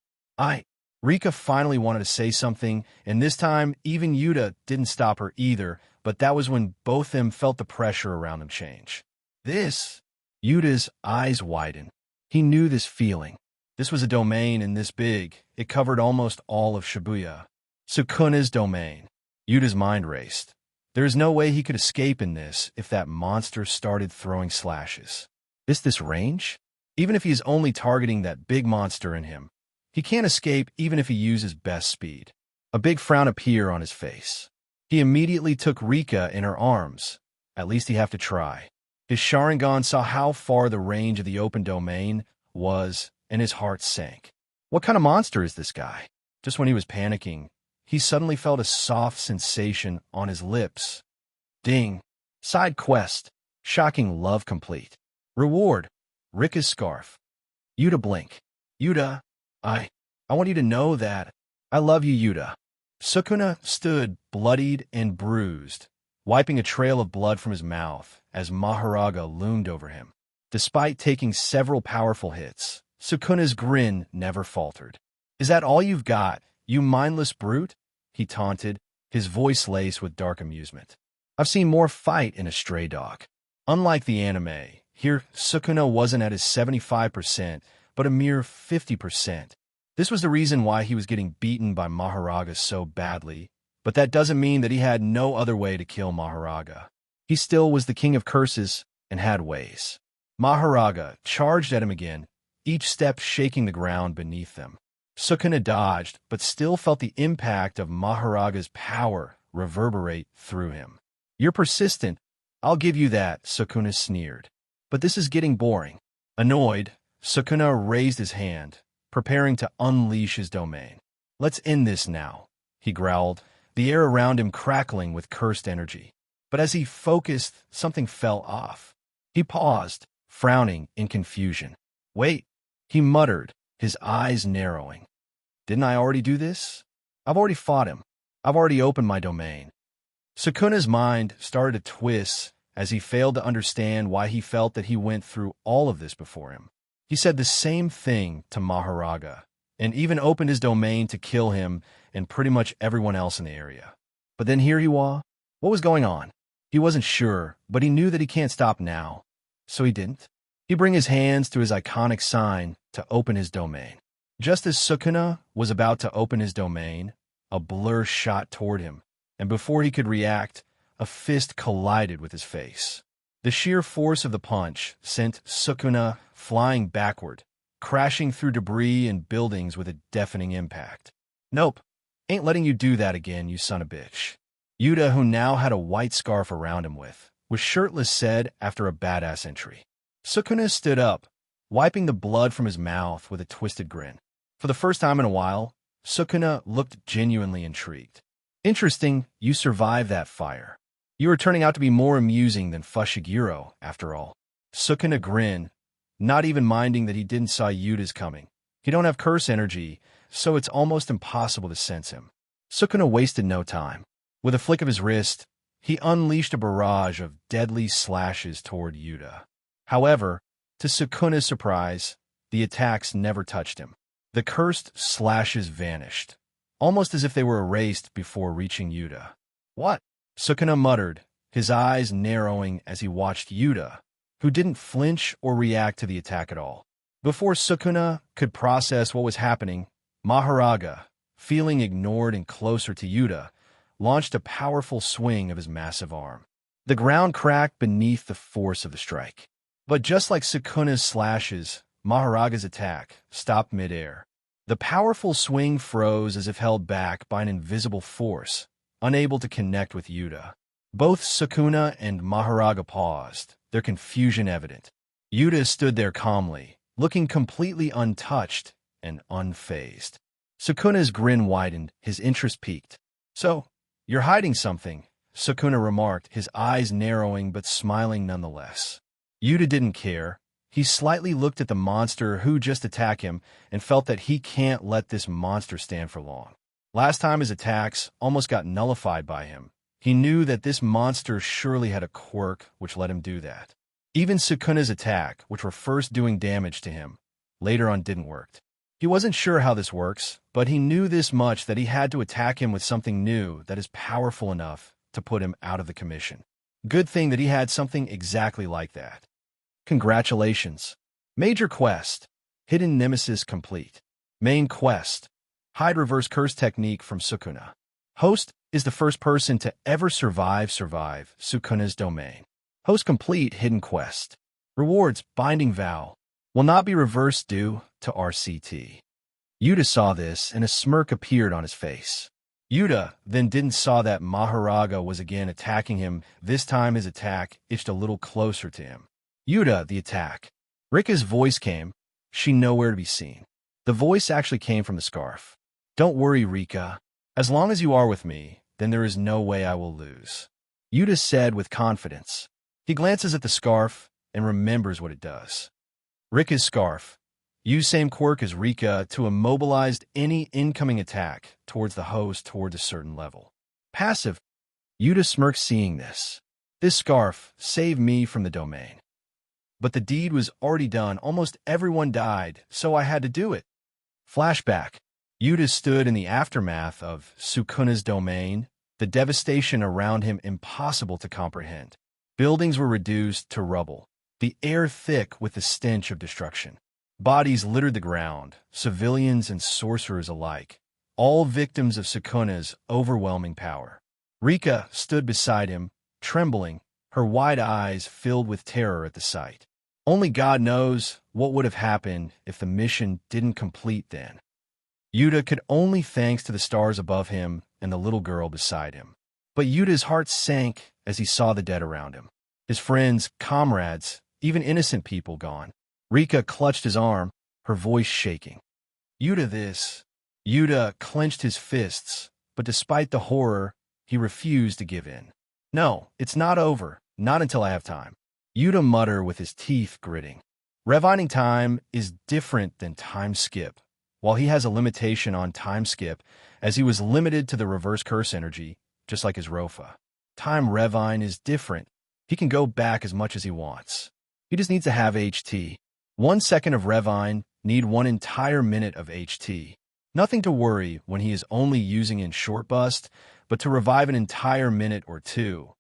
Rika finally wanted to say something, and this time even Yuta didn't stop her either, but that was when both them felt the pressure around them change. "This?" Yuta's eyes widened. He knew this feeling. This was a domain and this big. It covered almost all of Shibuya. Sukuna's domain. Yuta's mind raced. There is no way he could escape in this if that monster started throwing slashes. This range? Even if he is only targeting that big monster in him, he can't escape even if he uses best speed. A big frown appeared on his face. He immediately took Rika in her arms. At least he'd have to try. His Sharingan saw how far the range of the open domain was, and his heart sank. What kind of monster is this guy? Just when he was panicking, he suddenly felt a soft sensation on his lips. Ding. Side quest. Shocking love complete. Reward. Rika's scarf. Yuta blink. "Yuta, I want you to know that I love you, Yuta." Sukuna stood bloodied and bruised, wiping a trail of blood from his mouth as Maharaga loomed over him. Despite taking several powerful hits, Sukuna's grin never faltered. "Is that all you've got, you mindless brute?" he taunted, his voice laced with dark amusement. "I've seen more fight in a stray dog." Unlike the anime, here Sukuna wasn't at his 75%, but a mere 50%. This was the reason why he was getting beaten by Maharaga so badly, but that doesn't mean that he had no other way to kill Maharaga. He still was the king of curses and had ways. Maharaga charged at him again, each step shaking the ground beneath them. Sukuna dodged, but still felt the impact of Maharaga's power reverberate through him. "You're persistent, I'll give you that," Sukuna sneered. "But this is getting boring." Annoyed, Sukuna raised his hand, preparing to unleash his domain. "Let's end this now," he growled, the air around him crackling with cursed energy. But as he focused, something fell off. He paused, frowning in confusion. "Wait," he muttered, his eyes narrowing. "Didn't I already do this? I've already fought him. I've already opened my domain." Sukuna's mind started to twist as he failed to understand why he felt that he went through all of this before him. He said the same thing to Maharaga, and even opened his domain to kill him and pretty much everyone else in the area. But then here he was. What was going on? He wasn't sure, but he knew that he can't stop now. So he didn't. He bring his hands to his iconic sign to open his domain. Just as Sukuna was about to open his domain, a blur shot toward him, and before he could react, a fist collided with his face. The sheer force of the punch sent Sukuna flying backward, crashing through debris and buildings with a deafening impact. "Nope, ain't letting you do that again, you son of a bitch." Yuta, who now had a white scarf around him was shirtless, said after a badass entry. Sukuna stood up, wiping the blood from his mouth with a twisted grin. For the first time in a while, Sukuna looked genuinely intrigued. "Interesting, you survived that fire. You are turning out to be more amusing than Fushiguro, after all." Sukuna grinned, not even minding that he didn't saw Yuta's coming. He don't have curse energy, so it's almost impossible to sense him. Sukuna wasted no time. With a flick of his wrist, he unleashed a barrage of deadly slashes toward Yuta. However, to Sukuna's surprise, the attacks never touched him. The cursed slashes vanished, almost as if they were erased before reaching Yuta. "What?" Sukuna muttered, his eyes narrowing as he watched Yuta, who didn't flinch or react to the attack at all. Before Sukuna could process what was happening, Maharaga, feeling ignored and closer to Yuta, launched a powerful swing of his massive arm. The ground cracked beneath the force of the strike. But just like Sukuna's slashes, Maharaga's attack stopped midair. The powerful swing froze as if held back by an invisible force, unable to connect with Yuta. Both Sukuna and Maharaga paused, their confusion evident. Yuta stood there calmly, looking completely untouched and unfazed. Sukuna's grin widened, his interest peaked. "So, you're hiding something," Sukuna remarked, his eyes narrowing but smiling nonetheless. Yuta didn't care. He slightly looked at the monster who just attacked him and felt that he can't let this monster stand for long. Last time his attacks almost got nullified by him. He knew that this monster surely had a quirk which let him do that. Even Sukuna's attack, which were first doing damage to him, later on didn't work. He wasn't sure how this works, but he knew this much, that he had to attack him with something new that is powerful enough to put him out of the commission. Good thing that he had something exactly like that. Congratulations. Major quest. Hidden nemesis complete. Main quest. Hide reverse curse technique from Sukuna. Host is the first person to ever survive Sukuna's domain. Host complete hidden quest. Rewards binding vow. Will not be reversed due to RCT. Yuta saw this and a smirk appeared on his face. Yuta then didn't saw that Maharaga was again attacking him. This time his attack itched a little closer to him. "Yuta, the attack." Rika's voice came. She nowhere to be seen. The voice actually came from the scarf. "Don't worry, Rika. As long as you are with me, then there is no way I will lose," Yuta said with confidence. He glances at the scarf and remembers what it does. Rika's scarf. Use same quirk as Rika to immobilize any incoming attack towards the host towards a certain level. Passive. Yuta smirks seeing this. This scarf saved me from the domain. But the deed was already done. Almost everyone died, so I had to do it. Flashback. Yuta stood in the aftermath of Sukuna's domain, the devastation around him impossible to comprehend. Buildings were reduced to rubble, the air thick with the stench of destruction. Bodies littered the ground, civilians and sorcerers alike, all victims of Sukuna's overwhelming power. Rika stood beside him, trembling, her wide eyes filled with terror at the sight. Only God knows what would have happened if the mission didn't complete then. Yuta could only thanks to the stars above him and the little girl beside him. But Yuta's heart sank as he saw the dead around him. His friends, comrades, even innocent people gone. Rika clutched his arm, her voice shaking. Yuta clenched his fists, but despite the horror, he refused to give in. No, it's not over, not until I have time. Yuta muttered with his teeth gritting. Reviving time is different than time skip. While he has a limitation on time skip, as he was limited to the reverse curse energy, just like his Rofa. Time Revine is different. He can go back as much as he wants. He just needs to have HT. 1 second of Revine need 1 entire minute of HT. Nothing to worry when he is only using in short burst, but to revive an entire minute or two.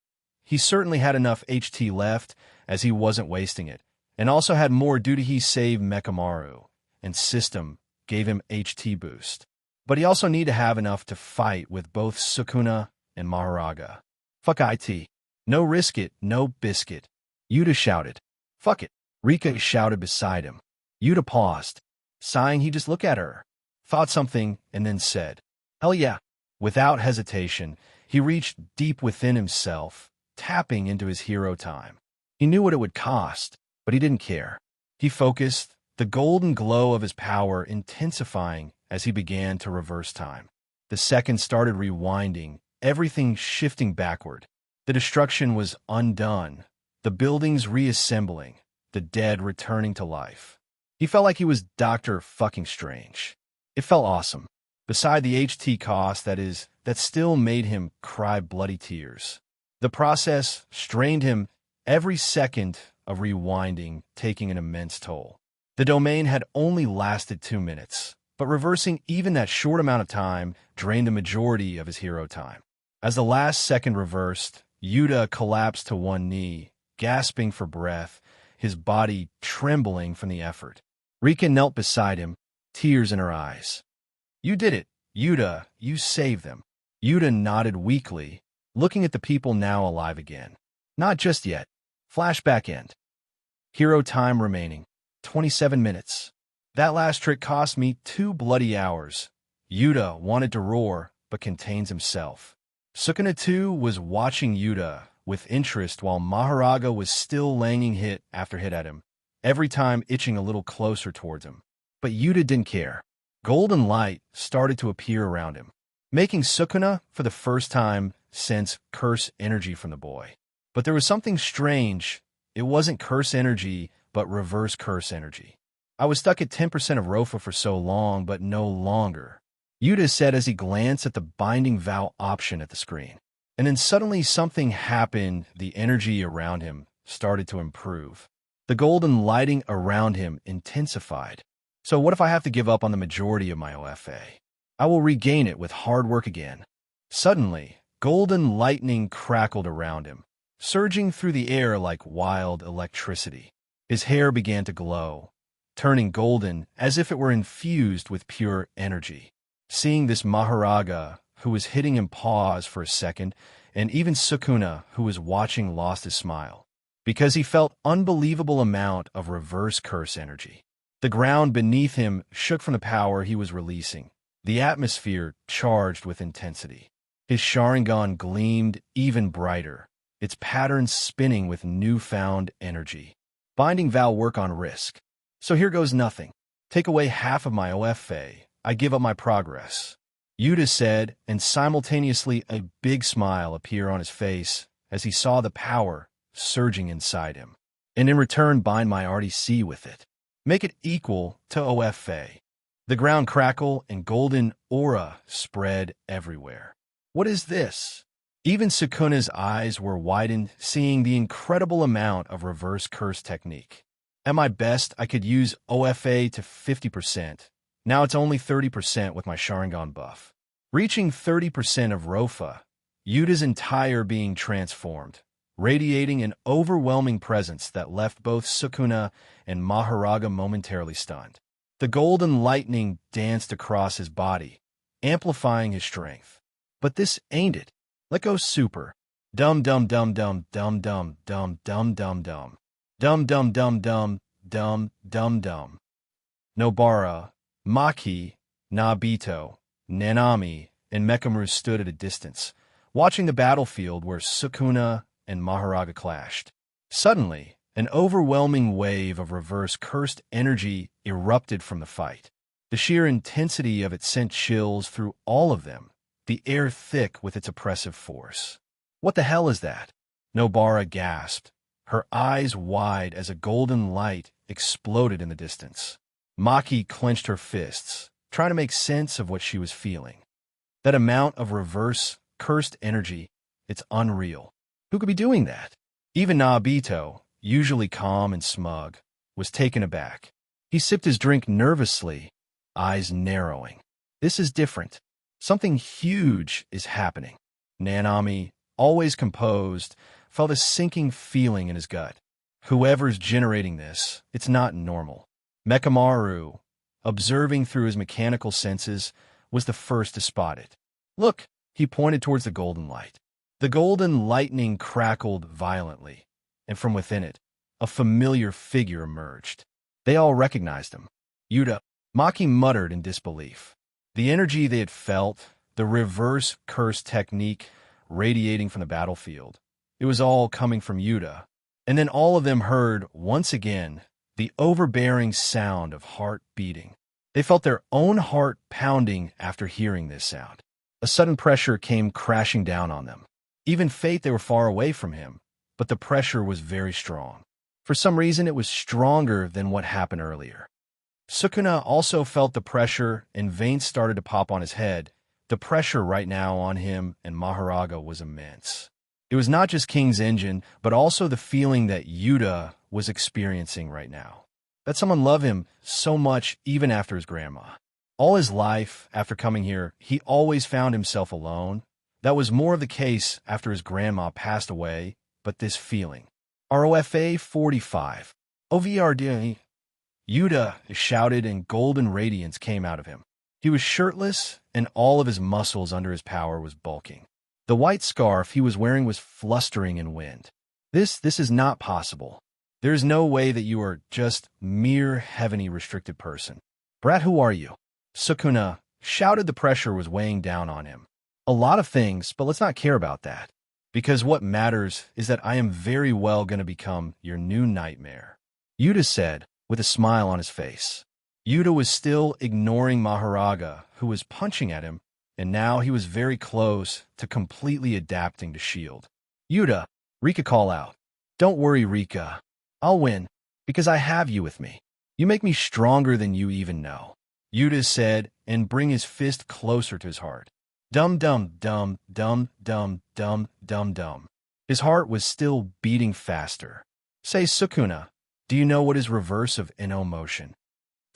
He certainly had enough HT left, as he wasn't wasting it, and also had more due to he saved Mekamaru, and System gave him HT boost. But he also need to have enough to fight with both Sukuna and Maharaga. Fuck IT. No risk it, no biscuit. Yuta shouted. Fuck it. Rika shouted beside him. Yuta paused. Sighing, he just looked at her, thought something, and then said, Hell yeah. Without hesitation, he reached deep within himself, tapping into his hero time. He knew what it would cost, but he didn't care. He focused, the golden glow of his power intensifying as he began to reverse time. The seconds started rewinding, everything shifting backward. The destruction was undone, the buildings reassembling, the dead returning to life. He felt like he was Dr. fucking Strange. It felt awesome. Beside the HT cost, that still made him cry bloody tears. The process strained him, every second of rewinding taking an immense toll. The domain had only lasted 2 minutes, but reversing even that short amount of time drained the majority of his hero time. As the last second reversed, Yuta collapsed to one knee, gasping for breath, his body trembling from the effort. Rika knelt beside him, tears in her eyes. You did it, Yuta, you saved them. Yuta nodded weakly, looking at the people now alive again. Not just yet. Flashback end. Hero time remaining. 27 minutes. That last trick cost me 2 bloody hours. Yuta wanted to roar, but contains himself. Sukuna too was watching Yuta with interest while Maharaga was still laying hit after hit at him, every time itching a little closer towards him. But Yuta didn't care. Golden light started to appear around him, making Sukuna for the first time sense curse energy from the boy. But there was something strange. It wasn't curse energy, but reverse curse energy. I was stuck at 10% of Rofa for so long, but no longer. Yuta said as he glanced at the binding vow option at the screen. And then suddenly something happened. The energy around him started to improve. The golden lighting around him intensified. So what if I have to give up on the majority of my OFA? I will regain it with hard work again. Suddenly, golden lightning crackled around him, surging through the air like wild electricity. His hair began to glow, turning golden as if it were infused with pure energy. Seeing this, Maharaga, who was hitting him, paused for a second, and even Sukuna, who was watching, lost his smile, because he felt unbelievable amount of reverse curse energy. The ground beneath him shook from the power he was releasing, the atmosphere charged with intensity. His Sharingan gleamed even brighter, its patterns spinning with newfound energy. Binding vow work on risk. So here goes nothing. Take away half of my OFA. I give up my progress. Yuta said, and simultaneously a big smile appeared on his face as he saw the power surging inside him. And in return, bind my RDC with it. Make it equal to OFA. The ground crackled and golden aura spread everywhere. What is this? Even Sukuna's eyes were widened, seeing the incredible amount of reverse curse technique. At my best, I could use OFA to 50%. Now it's only 30% with my Sharingan buff. Reaching 30% of Rofa, Yuta's entire being transformed. radiating an overwhelming presence that left both Sukuna and Maharaga momentarily stunned. The golden lightning danced across his body, amplifying his strength. But this ain't it. Let go super. Dum dum dum dum dum dum dum dum dum dum. Dum dum dum dum dum dum dum. Nobara, Maki, Nabito, Nanami, and Mekamaru stood at a distance, watching the battlefield where Sukuna and Maharaga clashed. Suddenly, an overwhelming wave of reverse cursed energy erupted from the fight. The sheer intensity of it sent chills through all of them, the air thick with its oppressive force. What the hell is that? Nobara gasped, her eyes wide as a golden light exploded in the distance. Maki clenched her fists, trying to make sense of what she was feeling. That amount of reverse, cursed energy, it's unreal. Who could be doing that? Even Nabito, usually calm and smug, was taken aback. He sipped his drink nervously, eyes narrowing. This is different. Something huge is happening. Nanami, always composed, felt a sinking feeling in his gut. Whoever's generating this, it's not normal. Mekamaru, observing through his mechanical senses, was the first to spot it. Look, he pointed towards the golden light. The golden lightning crackled violently, and from within it, a familiar figure emerged. They all recognized him. Yuta. Maki muttered in disbelief. The energy they had felt, the reverse curse technique radiating from the battlefield, it was all coming from Yuta. And then all of them heard, once again, the overbearing sound of heart beating. They felt their own heart pounding after hearing this sound. A sudden pressure came crashing down on them. Even fate they were far away from him, but the pressure was very strong. For some reason, it was stronger than what happened earlier. Sukuna also felt the pressure, and veins started to pop on his head. The pressure right now on him and Maharaga was immense. It was not just King's engine, but also the feeling that Yuta was experiencing right now. That someone loved him so much even after his grandma. All his life, after coming here, he always found himself alone. That was more of the case after his grandma passed away, but this feeling. ROFA 45. OVRD. Yuta shouted and golden radiance came out of him. He was shirtless, and all of his muscles under his power was bulking. The white scarf he was wearing was flustering in wind. This is not possible. There is no way that you are just mere heavenly restricted person. Brat, who are you? Sukuna shouted. The pressure was weighing down on him. A lot of things, but let's not care about that. Because what matters is that I am very well going to become your new nightmare. Yuta said, with a smile on his face. Yuta was still ignoring Maharaga, who was punching at him, and now he was very close to completely adapting to shield. Yuta, Rika call out. Don't worry, Rika. I'll win, because I have you with me. You make me stronger than you even know. Yuta said, and bring his fist closer to his heart. Dum dum dum dum dum dum dum dum. His heart was still beating faster. Say, Sukuna, do you know what is reverse of no motion?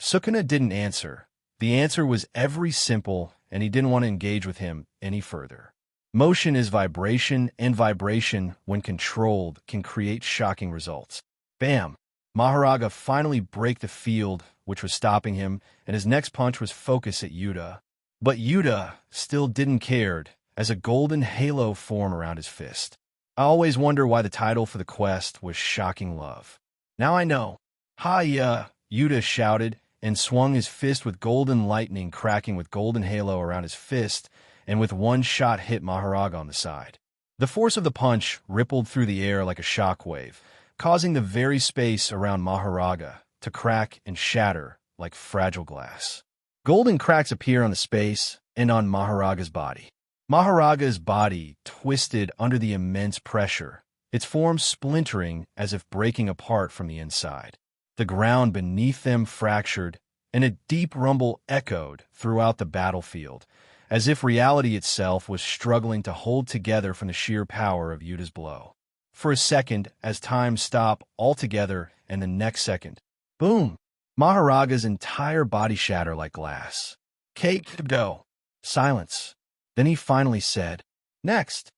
Sukuna didn't answer. The answer was every simple, and he didn't want to engage with him any further. Motion is vibration, and vibration, when controlled, can create shocking results. Bam! Maharaga finally broke the field, which was stopping him, and his next punch was focused at Yuta. But Yuta still didn't care, as a golden halo formed around his fist. I always wonder why the title for the quest was Shocking Love. Now I know. Hi-ya! Yuta shouted, and swung his fist with golden lightning cracking with golden halo around his fist, and with one shot hit Maharaga on the side. The force of the punch rippled through the air like a shockwave, causing the very space around Maharaga to crack and shatter like fragile glass. Golden cracks appear on the space and on Maharaga's body. Maharaga's body twisted under the immense pressure, its form splintering as if breaking apart from the inside. The ground beneath them fractured, and a deep rumble echoed throughout the battlefield, as if reality itself was struggling to hold together from the sheer power of Yuta's blow. For a second, as time stopped altogether, and the next second, boom! Maharaga's entire body shattered like glass. Cake dough. Silence. Then he finally said, Next.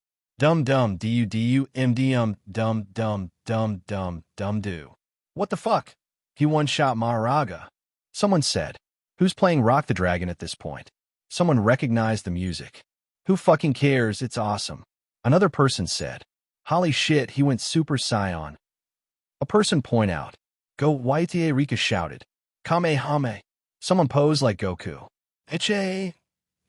Dum dum du mdum dum dum dum dum dum do. What the fuck? He one-shot Maharaga. Someone said. Who's playing Rock the Dragon at this point? Someone recognized the music. Who fucking cares? It's awesome. Another person said. Holy shit, he went Super Saiyan. A person point out. Go YTA Rika shouted. Kamehame. Someone posed like Goku. MHA.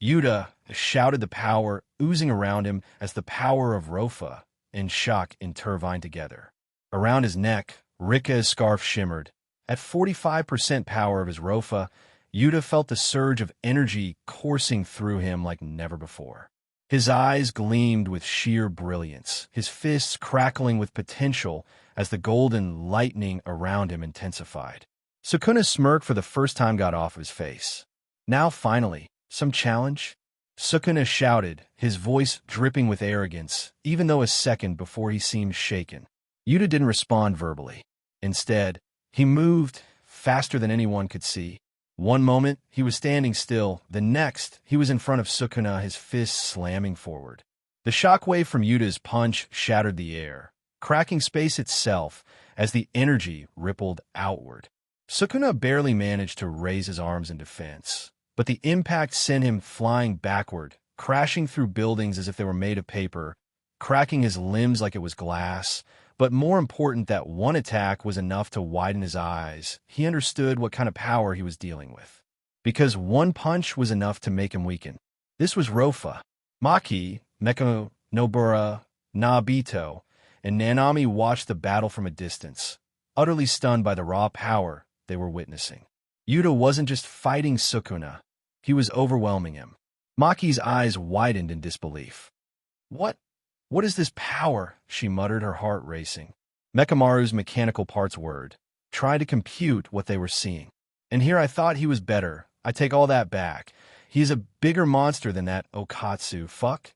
Yuta shouted, the power oozing around him as the power of Rofa and Shock intertwined together. Around his neck, Rika's scarf shimmered. At 45% power of his Rofa, Yuta felt the surge of energy coursing through him like never before. His eyes gleamed with sheer brilliance, his fists crackling with potential as the golden lightning around him intensified. Sukuna's smirk for the first time got off his face. Now, finally, some challenge? Sukuna shouted, his voice dripping with arrogance, even though a second before he seemed shaken. Yuta didn't respond verbally. Instead, he moved faster than anyone could see. One moment, he was standing still. The next, he was in front of Sukuna, his fists slamming forward. The shockwave from Yuta's punch shattered the air, cracking space itself as the energy rippled outward. Sukuna barely managed to raise his arms in defense, but the impact sent him flying backward, crashing through buildings as if they were made of paper, cracking his limbs like it was glass. But more important, that one attack was enough to widen his eyes. He understood what kind of power he was dealing with. Because one punch was enough to make him weaken. This was Rofa. Maki, Mecha Nobura, Nabito, and Nanami watched the battle from a distance, utterly stunned by the raw power they were witnessing. Yuta wasn't just fighting Sukuna. He was overwhelming him. Maki's eyes widened in disbelief. What is this power? She muttered, her heart racing. Mekamaru's mechanical parts whirred, tried to compute what they were seeing. And here I thought he was better. I take all that back. He's a bigger monster than that Okatsu. Fuck?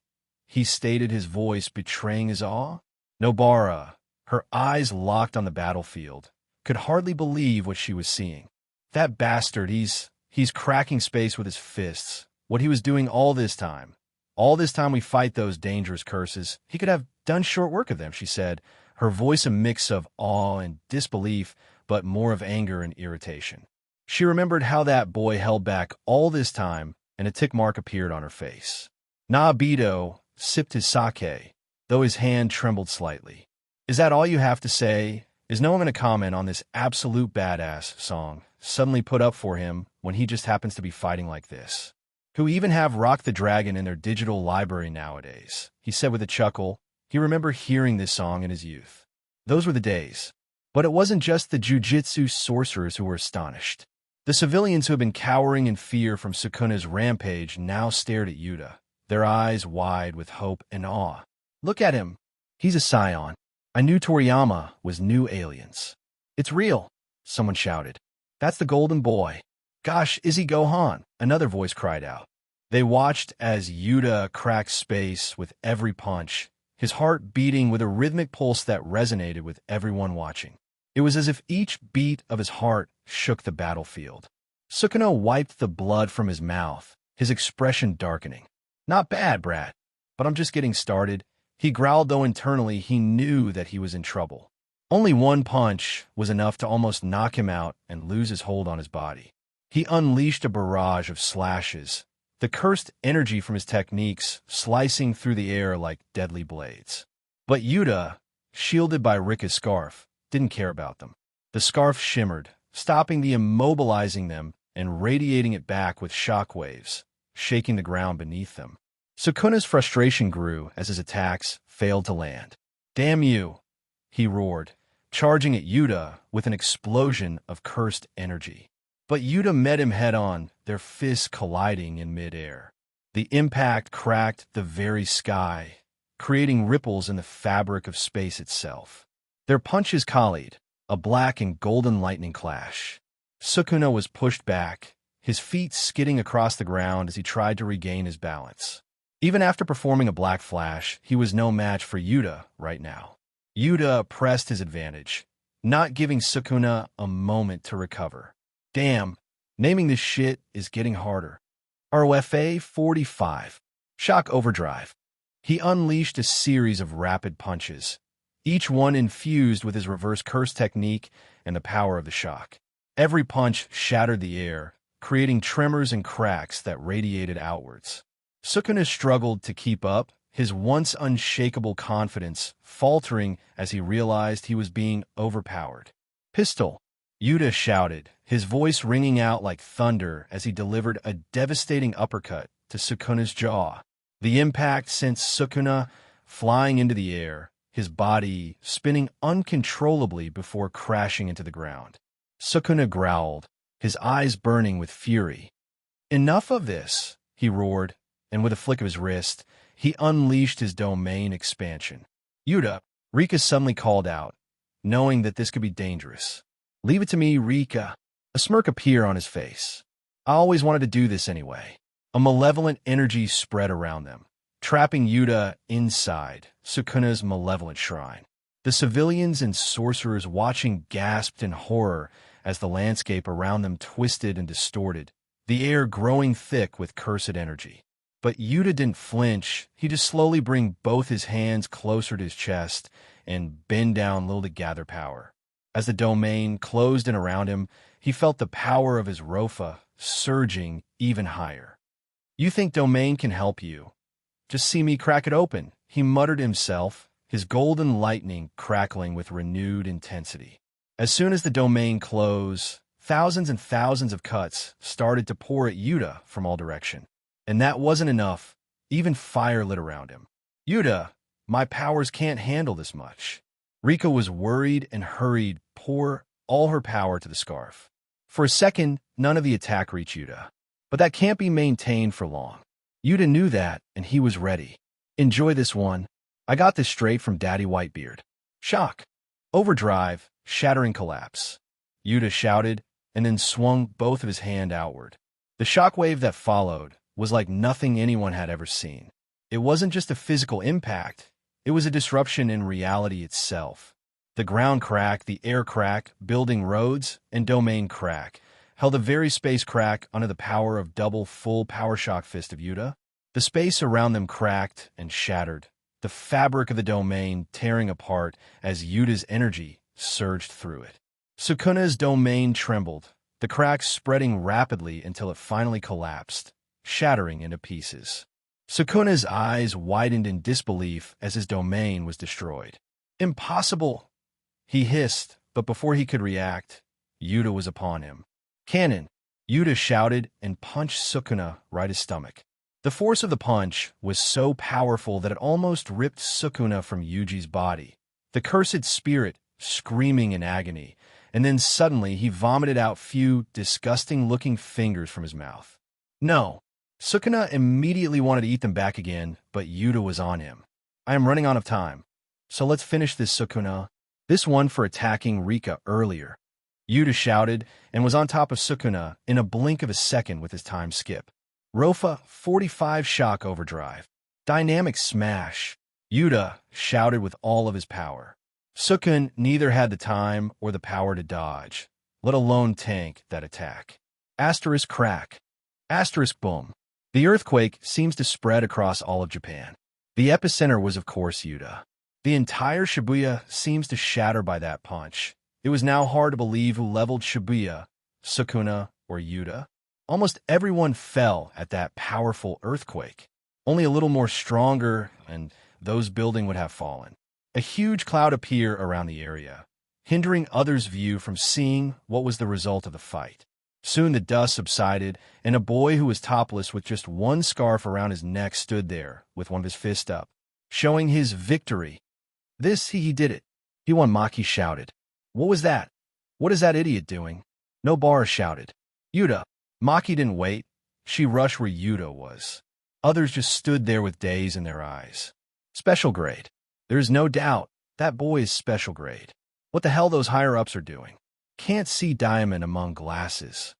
He stated, his voice betraying his awe. Nobara, her eyes locked on the battlefield, could hardly believe what she was seeing. That bastard, he's cracking space with his fists. What he was doing all this time. All this time we fight those dangerous curses. He could have done short work of them, she said, her voice a mix of awe and disbelief, but more of anger and irritation. She remembered how that boy held back all this time, and a tick mark appeared on her face. Nabito sipped his sake, though his hand trembled slightly. Is that all you have to say? Is no one going to comment on this absolute badass song suddenly put up for him when he just happens to be fighting like this? Who even have Rock the Dragon in their digital library nowadays, he said with a chuckle. He remembered hearing this song in his youth. Those were the days. But it wasn't just the jujitsu sorcerers who were astonished. The civilians who had been cowering in fear from Sukuna's rampage now stared at Yuta, their eyes wide with hope and awe. Look at him. He's a scion. I knew Toriyama was new aliens. It's real, someone shouted. That's the golden boy. Gosh, is he Gohan? Another voice cried out. They watched as Yuta cracked space with every punch, his heart beating with a rhythmic pulse that resonated with everyone watching. It was as if each beat of his heart shook the battlefield. Sukuna wiped the blood from his mouth, his expression darkening. Not bad, Brad, but I'm just getting started. He growled, though internally he knew that he was in trouble. Only one punch was enough to almost knock him out and lose his hold on his body. He unleashed a barrage of slashes, the cursed energy from his techniques slicing through the air like deadly blades. But Yuta, shielded by Rika's scarf, didn't care about them. The scarf shimmered, stopping the immobilizing them and radiating it back with shockwaves, shaking the ground beneath them. Sukuna's frustration grew as his attacks failed to land. Damn you, he roared, charging at Yuta with an explosion of cursed energy. But Yuta met him head-on, their fists colliding in mid-air. The impact cracked the very sky, creating ripples in the fabric of space itself. Their punches collied, a black and golden lightning clash. Sukuna was pushed back, his feet skidding across the ground as he tried to regain his balance. Even after performing a black flash, he was no match for Yuta right now. Yuta pressed his advantage, not giving Sukuna a moment to recover. Damn, naming this shit is getting harder. ROFA 45. Shock overdrive. He unleashed a series of rapid punches, each one infused with his reverse curse technique and the power of the shock. Every punch shattered the air, creating tremors and cracks that radiated outwards. Sukuna struggled to keep up, his once unshakable confidence faltering as he realized he was being overpowered. "Pistol!" Yuta shouted, his voice ringing out like thunder as he delivered a devastating uppercut to Sukuna's jaw. The impact sent Sukuna flying into the air, his body spinning uncontrollably before crashing into the ground. Sukuna growled, his eyes burning with fury. "Enough of this," he roared, and with a flick of his wrist, he unleashed his domain expansion. "Yuta," Rika suddenly called out, knowing that this could be dangerous. "Leave it to me, Rika." A smirk appeared on his face. "I always wanted to do this anyway." A malevolent energy spread around them, trapping Yuta inside Sukuna's malevolent shrine. The civilians and sorcerers watching gasped in horror as the landscape around them twisted and distorted, the air growing thick with cursed energy. But Yuta didn't flinch. He just slowly bring both his hands closer to his chest and bend down low to gather power. As the domain closed in around him, he felt the power of his Rofa surging even higher. "You think domain can help you? Just see me crack it open," he muttered himself, his golden lightning crackling with renewed intensity. As soon as the domain closed, thousands and thousands of cuts started to pour at Yuta from all directions. And that wasn't enough. Even fire lit around him. "Yuta, my powers can't handle this much." Rika was worried and hurried, pour all her power to the scarf. For a second, none of the attack reached Yuta. But that can't be maintained for long. Yuta knew that, and he was ready. "Enjoy this one. I got this straight from Daddy Whitebeard." Shock. Overdrive. Shattering collapse. Yuta shouted, and then swung both of his hands outward. The shockwave that followed was like nothing anyone had ever seen. It wasn't just a physical impact, it was a disruption in reality itself. The ground crack, the air crack, building roads, and domain crack held a very space crack under the power of double full power shock fist of Yuta. The space around them cracked and shattered, the fabric of the domain tearing apart as Yuta's energy surged through it. Sukuna's domain trembled, the cracks spreading rapidly until it finally collapsed, shattering into pieces. Sukuna's eyes widened in disbelief as his domain was destroyed. "Impossible!" he hissed, but before he could react, Yuta was upon him. "Cannon!" Yuta shouted and punched Sukuna right his stomach. The force of the punch was so powerful that it almost ripped Sukuna from Yuji's body, the cursed spirit screaming in agony, and then suddenly he vomited out few, disgusting-looking fingers from his mouth. "No!" Sukuna immediately wanted to eat them back again, but Yuta was on him. "I am running out of time. So let's finish this, Sukuna." This one for attacking Rika earlier. Yuta shouted and was on top of Sukuna in a blink of a second with his time skip. Rofa 45 shock overdrive. Dynamic smash. Yuta shouted with all of his power. Sukun neither had the time or the power to dodge, let alone tank that attack. Asterisk crack. Asterisk boom. The earthquake seems to spread across all of Japan. The epicenter was, of course, Yuta. The entire Shibuya seems to shatter by that punch. It was now hard to believe who leveled Shibuya, Sukuna, or Yuta. Almost everyone fell at that powerful earthquake. Only a little more stronger, and those building would have fallen. A huge cloud appeared around the area, hindering others' view from seeing what was the result of the fight. Soon the dust subsided, and a boy who was topless with just one scarf around his neck stood there with one of his fists up, showing his victory. This, he did it. He won, Maki shouted. "What was that? What is that idiot doing?" Nobara shouted. "Yuta." Maki didn't wait. She rushed where Yuta was. Others just stood there with daze in their eyes. Special grade. There's no doubt that boy is special grade. What the hell those higher-ups are doing? Can't see diamond among glasses.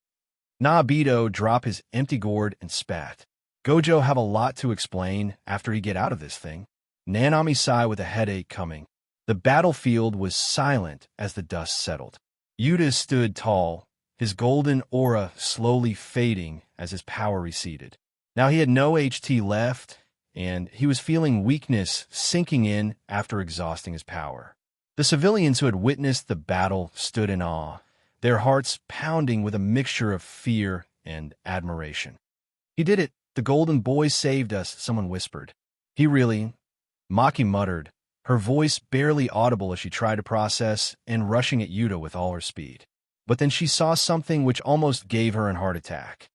Nabito dropped his empty gourd and spat. Gojo have a lot to explain after he get out of this thing. Nanami sighed with a headache coming. The battlefield was silent as the dust settled. Yuta stood tall, his golden aura slowly fading as his power receded. Now he had no HT left, and he was feeling weakness sinking in after exhausting his power. The civilians who had witnessed the battle stood in awe, their hearts pounding with a mixture of fear and admiration. "He did it! The golden boy saved us," someone whispered. "He really—" Maki muttered, her voice barely audible as she tried to process and rushing at Yuta with all her speed. But then she saw something which almost gave her a heart attack.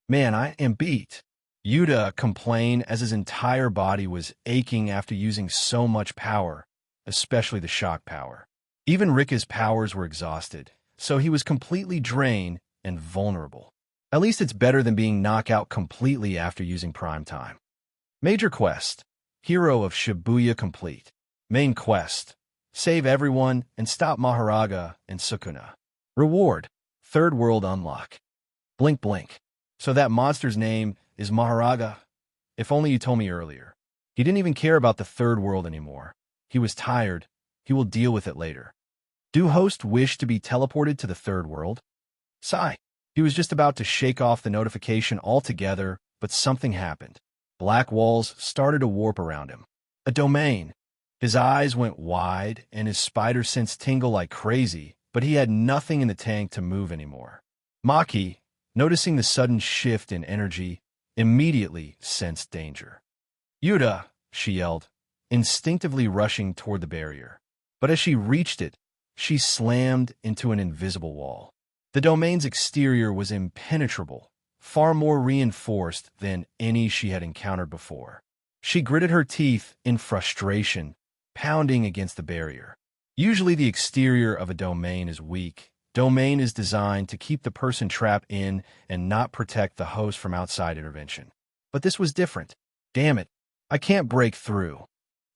"Man, I am beat," Yuta complained as his entire body was aching after using so much power, especially the shock power. Even Rika's powers were exhausted, so he was completely drained and vulnerable. At least it's better than being knocked out completely after using prime time. Major quest: Hero of Shibuya complete. Main quest: save everyone and stop Maharaga and Sukuna. Reward: third world unlock. Blink blink. So that monster's name is Maharaga? If only you told me earlier. He didn't even care about the third world anymore. He was tired. He will deal with it later. Do host wish to be teleported to the third world? Sigh. He was just about to shake off the notification altogether, but something happened. Black walls started to warp around him. A domain. His eyes went wide, and his spider sense tingled like crazy, but he had nothing in the tank to move anymore. Maki, noticing the sudden shift in energy, immediately sensed danger. "Yuta!" she yelled, instinctively rushing toward the barrier. But as she reached it, she slammed into an invisible wall. The domain's exterior was impenetrable, far more reinforced than any she had encountered before. She gritted her teeth in frustration, pounding against the barrier. Usually the exterior of a domain is weak. Domain is designed to keep the person trapped in and not protect the host from outside intervention. But this was different. "Damn it, I can't break through."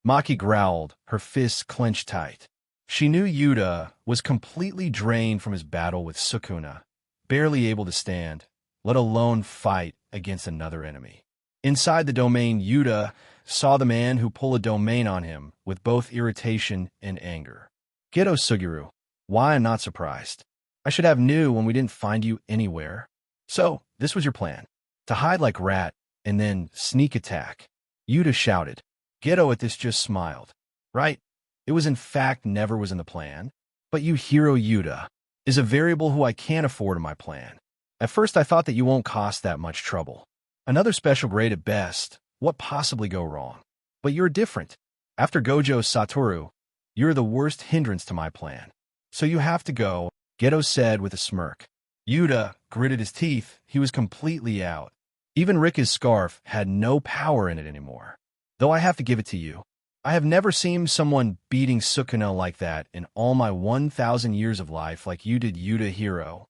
Maki growled, her fists clenched tight. She knew Yuta was completely drained from his battle with Sukuna, barely able to stand, let alone fight against another enemy. Inside the domain, Yuta saw the man who pulled a domain on him with both irritation and anger. "Geto Suguru, why I'm not surprised. I should have knew when we didn't find you anywhere." "So, this was your plan? To hide like rat and then sneak attack?" Yuta shouted. Geto at this just smiled. "Right. It was in fact never was in the plan. But you hero Yuta is a variable who I can't afford in my plan. At first I thought that you won't cost that much trouble. Another special grade at best. What possibly go wrong? But you're different. After Gojo Satoru, you're the worst hindrance to my plan. So you have to go," Geto said with a smirk. Yuta gritted his teeth. He was completely out. Even Rika's scarf had no power in it anymore. "Though I have to give it to you. I have never seen someone beating Sukuna like that in all my 1,000 years of life like you did, Yuta hero.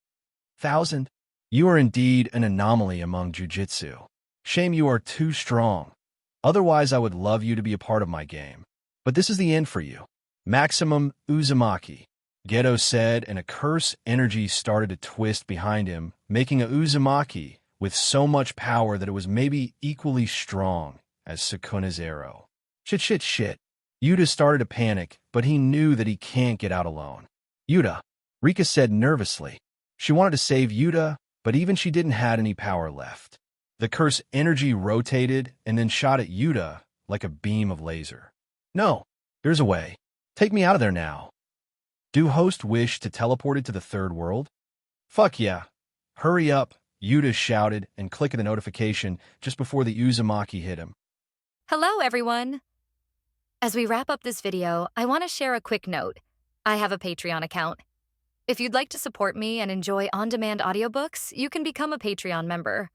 1,000? You are indeed an anomaly among jujitsu. Shame you are too strong. Otherwise I would love you to be a part of my game. But this is the end for you. Maximum Uzumaki," Geto said, and a curse energy started to twist behind him, making a Uzumaki with so much power that it was maybe equally strong as Sukuna's arrow. Shit. Yuta started to panic, but he knew that he can't get out alone. "Yuta," Rika said nervously. She wanted to save Yuta, but even she didn't have any power left. The curse energy rotated and then shot at Yuta like a beam of laser. "No, there's a way. Take me out of there now." "Do host wish to teleport it to the third world?" "Fuck yeah. Hurry up," Yuta shouted and clicked the notification just before the Uzumaki hit him. Hello, everyone. As we wrap up this video, I want to share a quick note. I have a Patreon account. If you'd like to support me and enjoy on-demand audiobooks, you can become a Patreon member.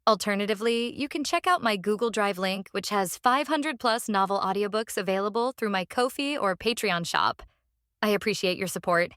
Alternatively, you can check out my Google Drive link, which has 500+ novel audiobooks available through my Ko-fi or Patreon shop. I appreciate your support.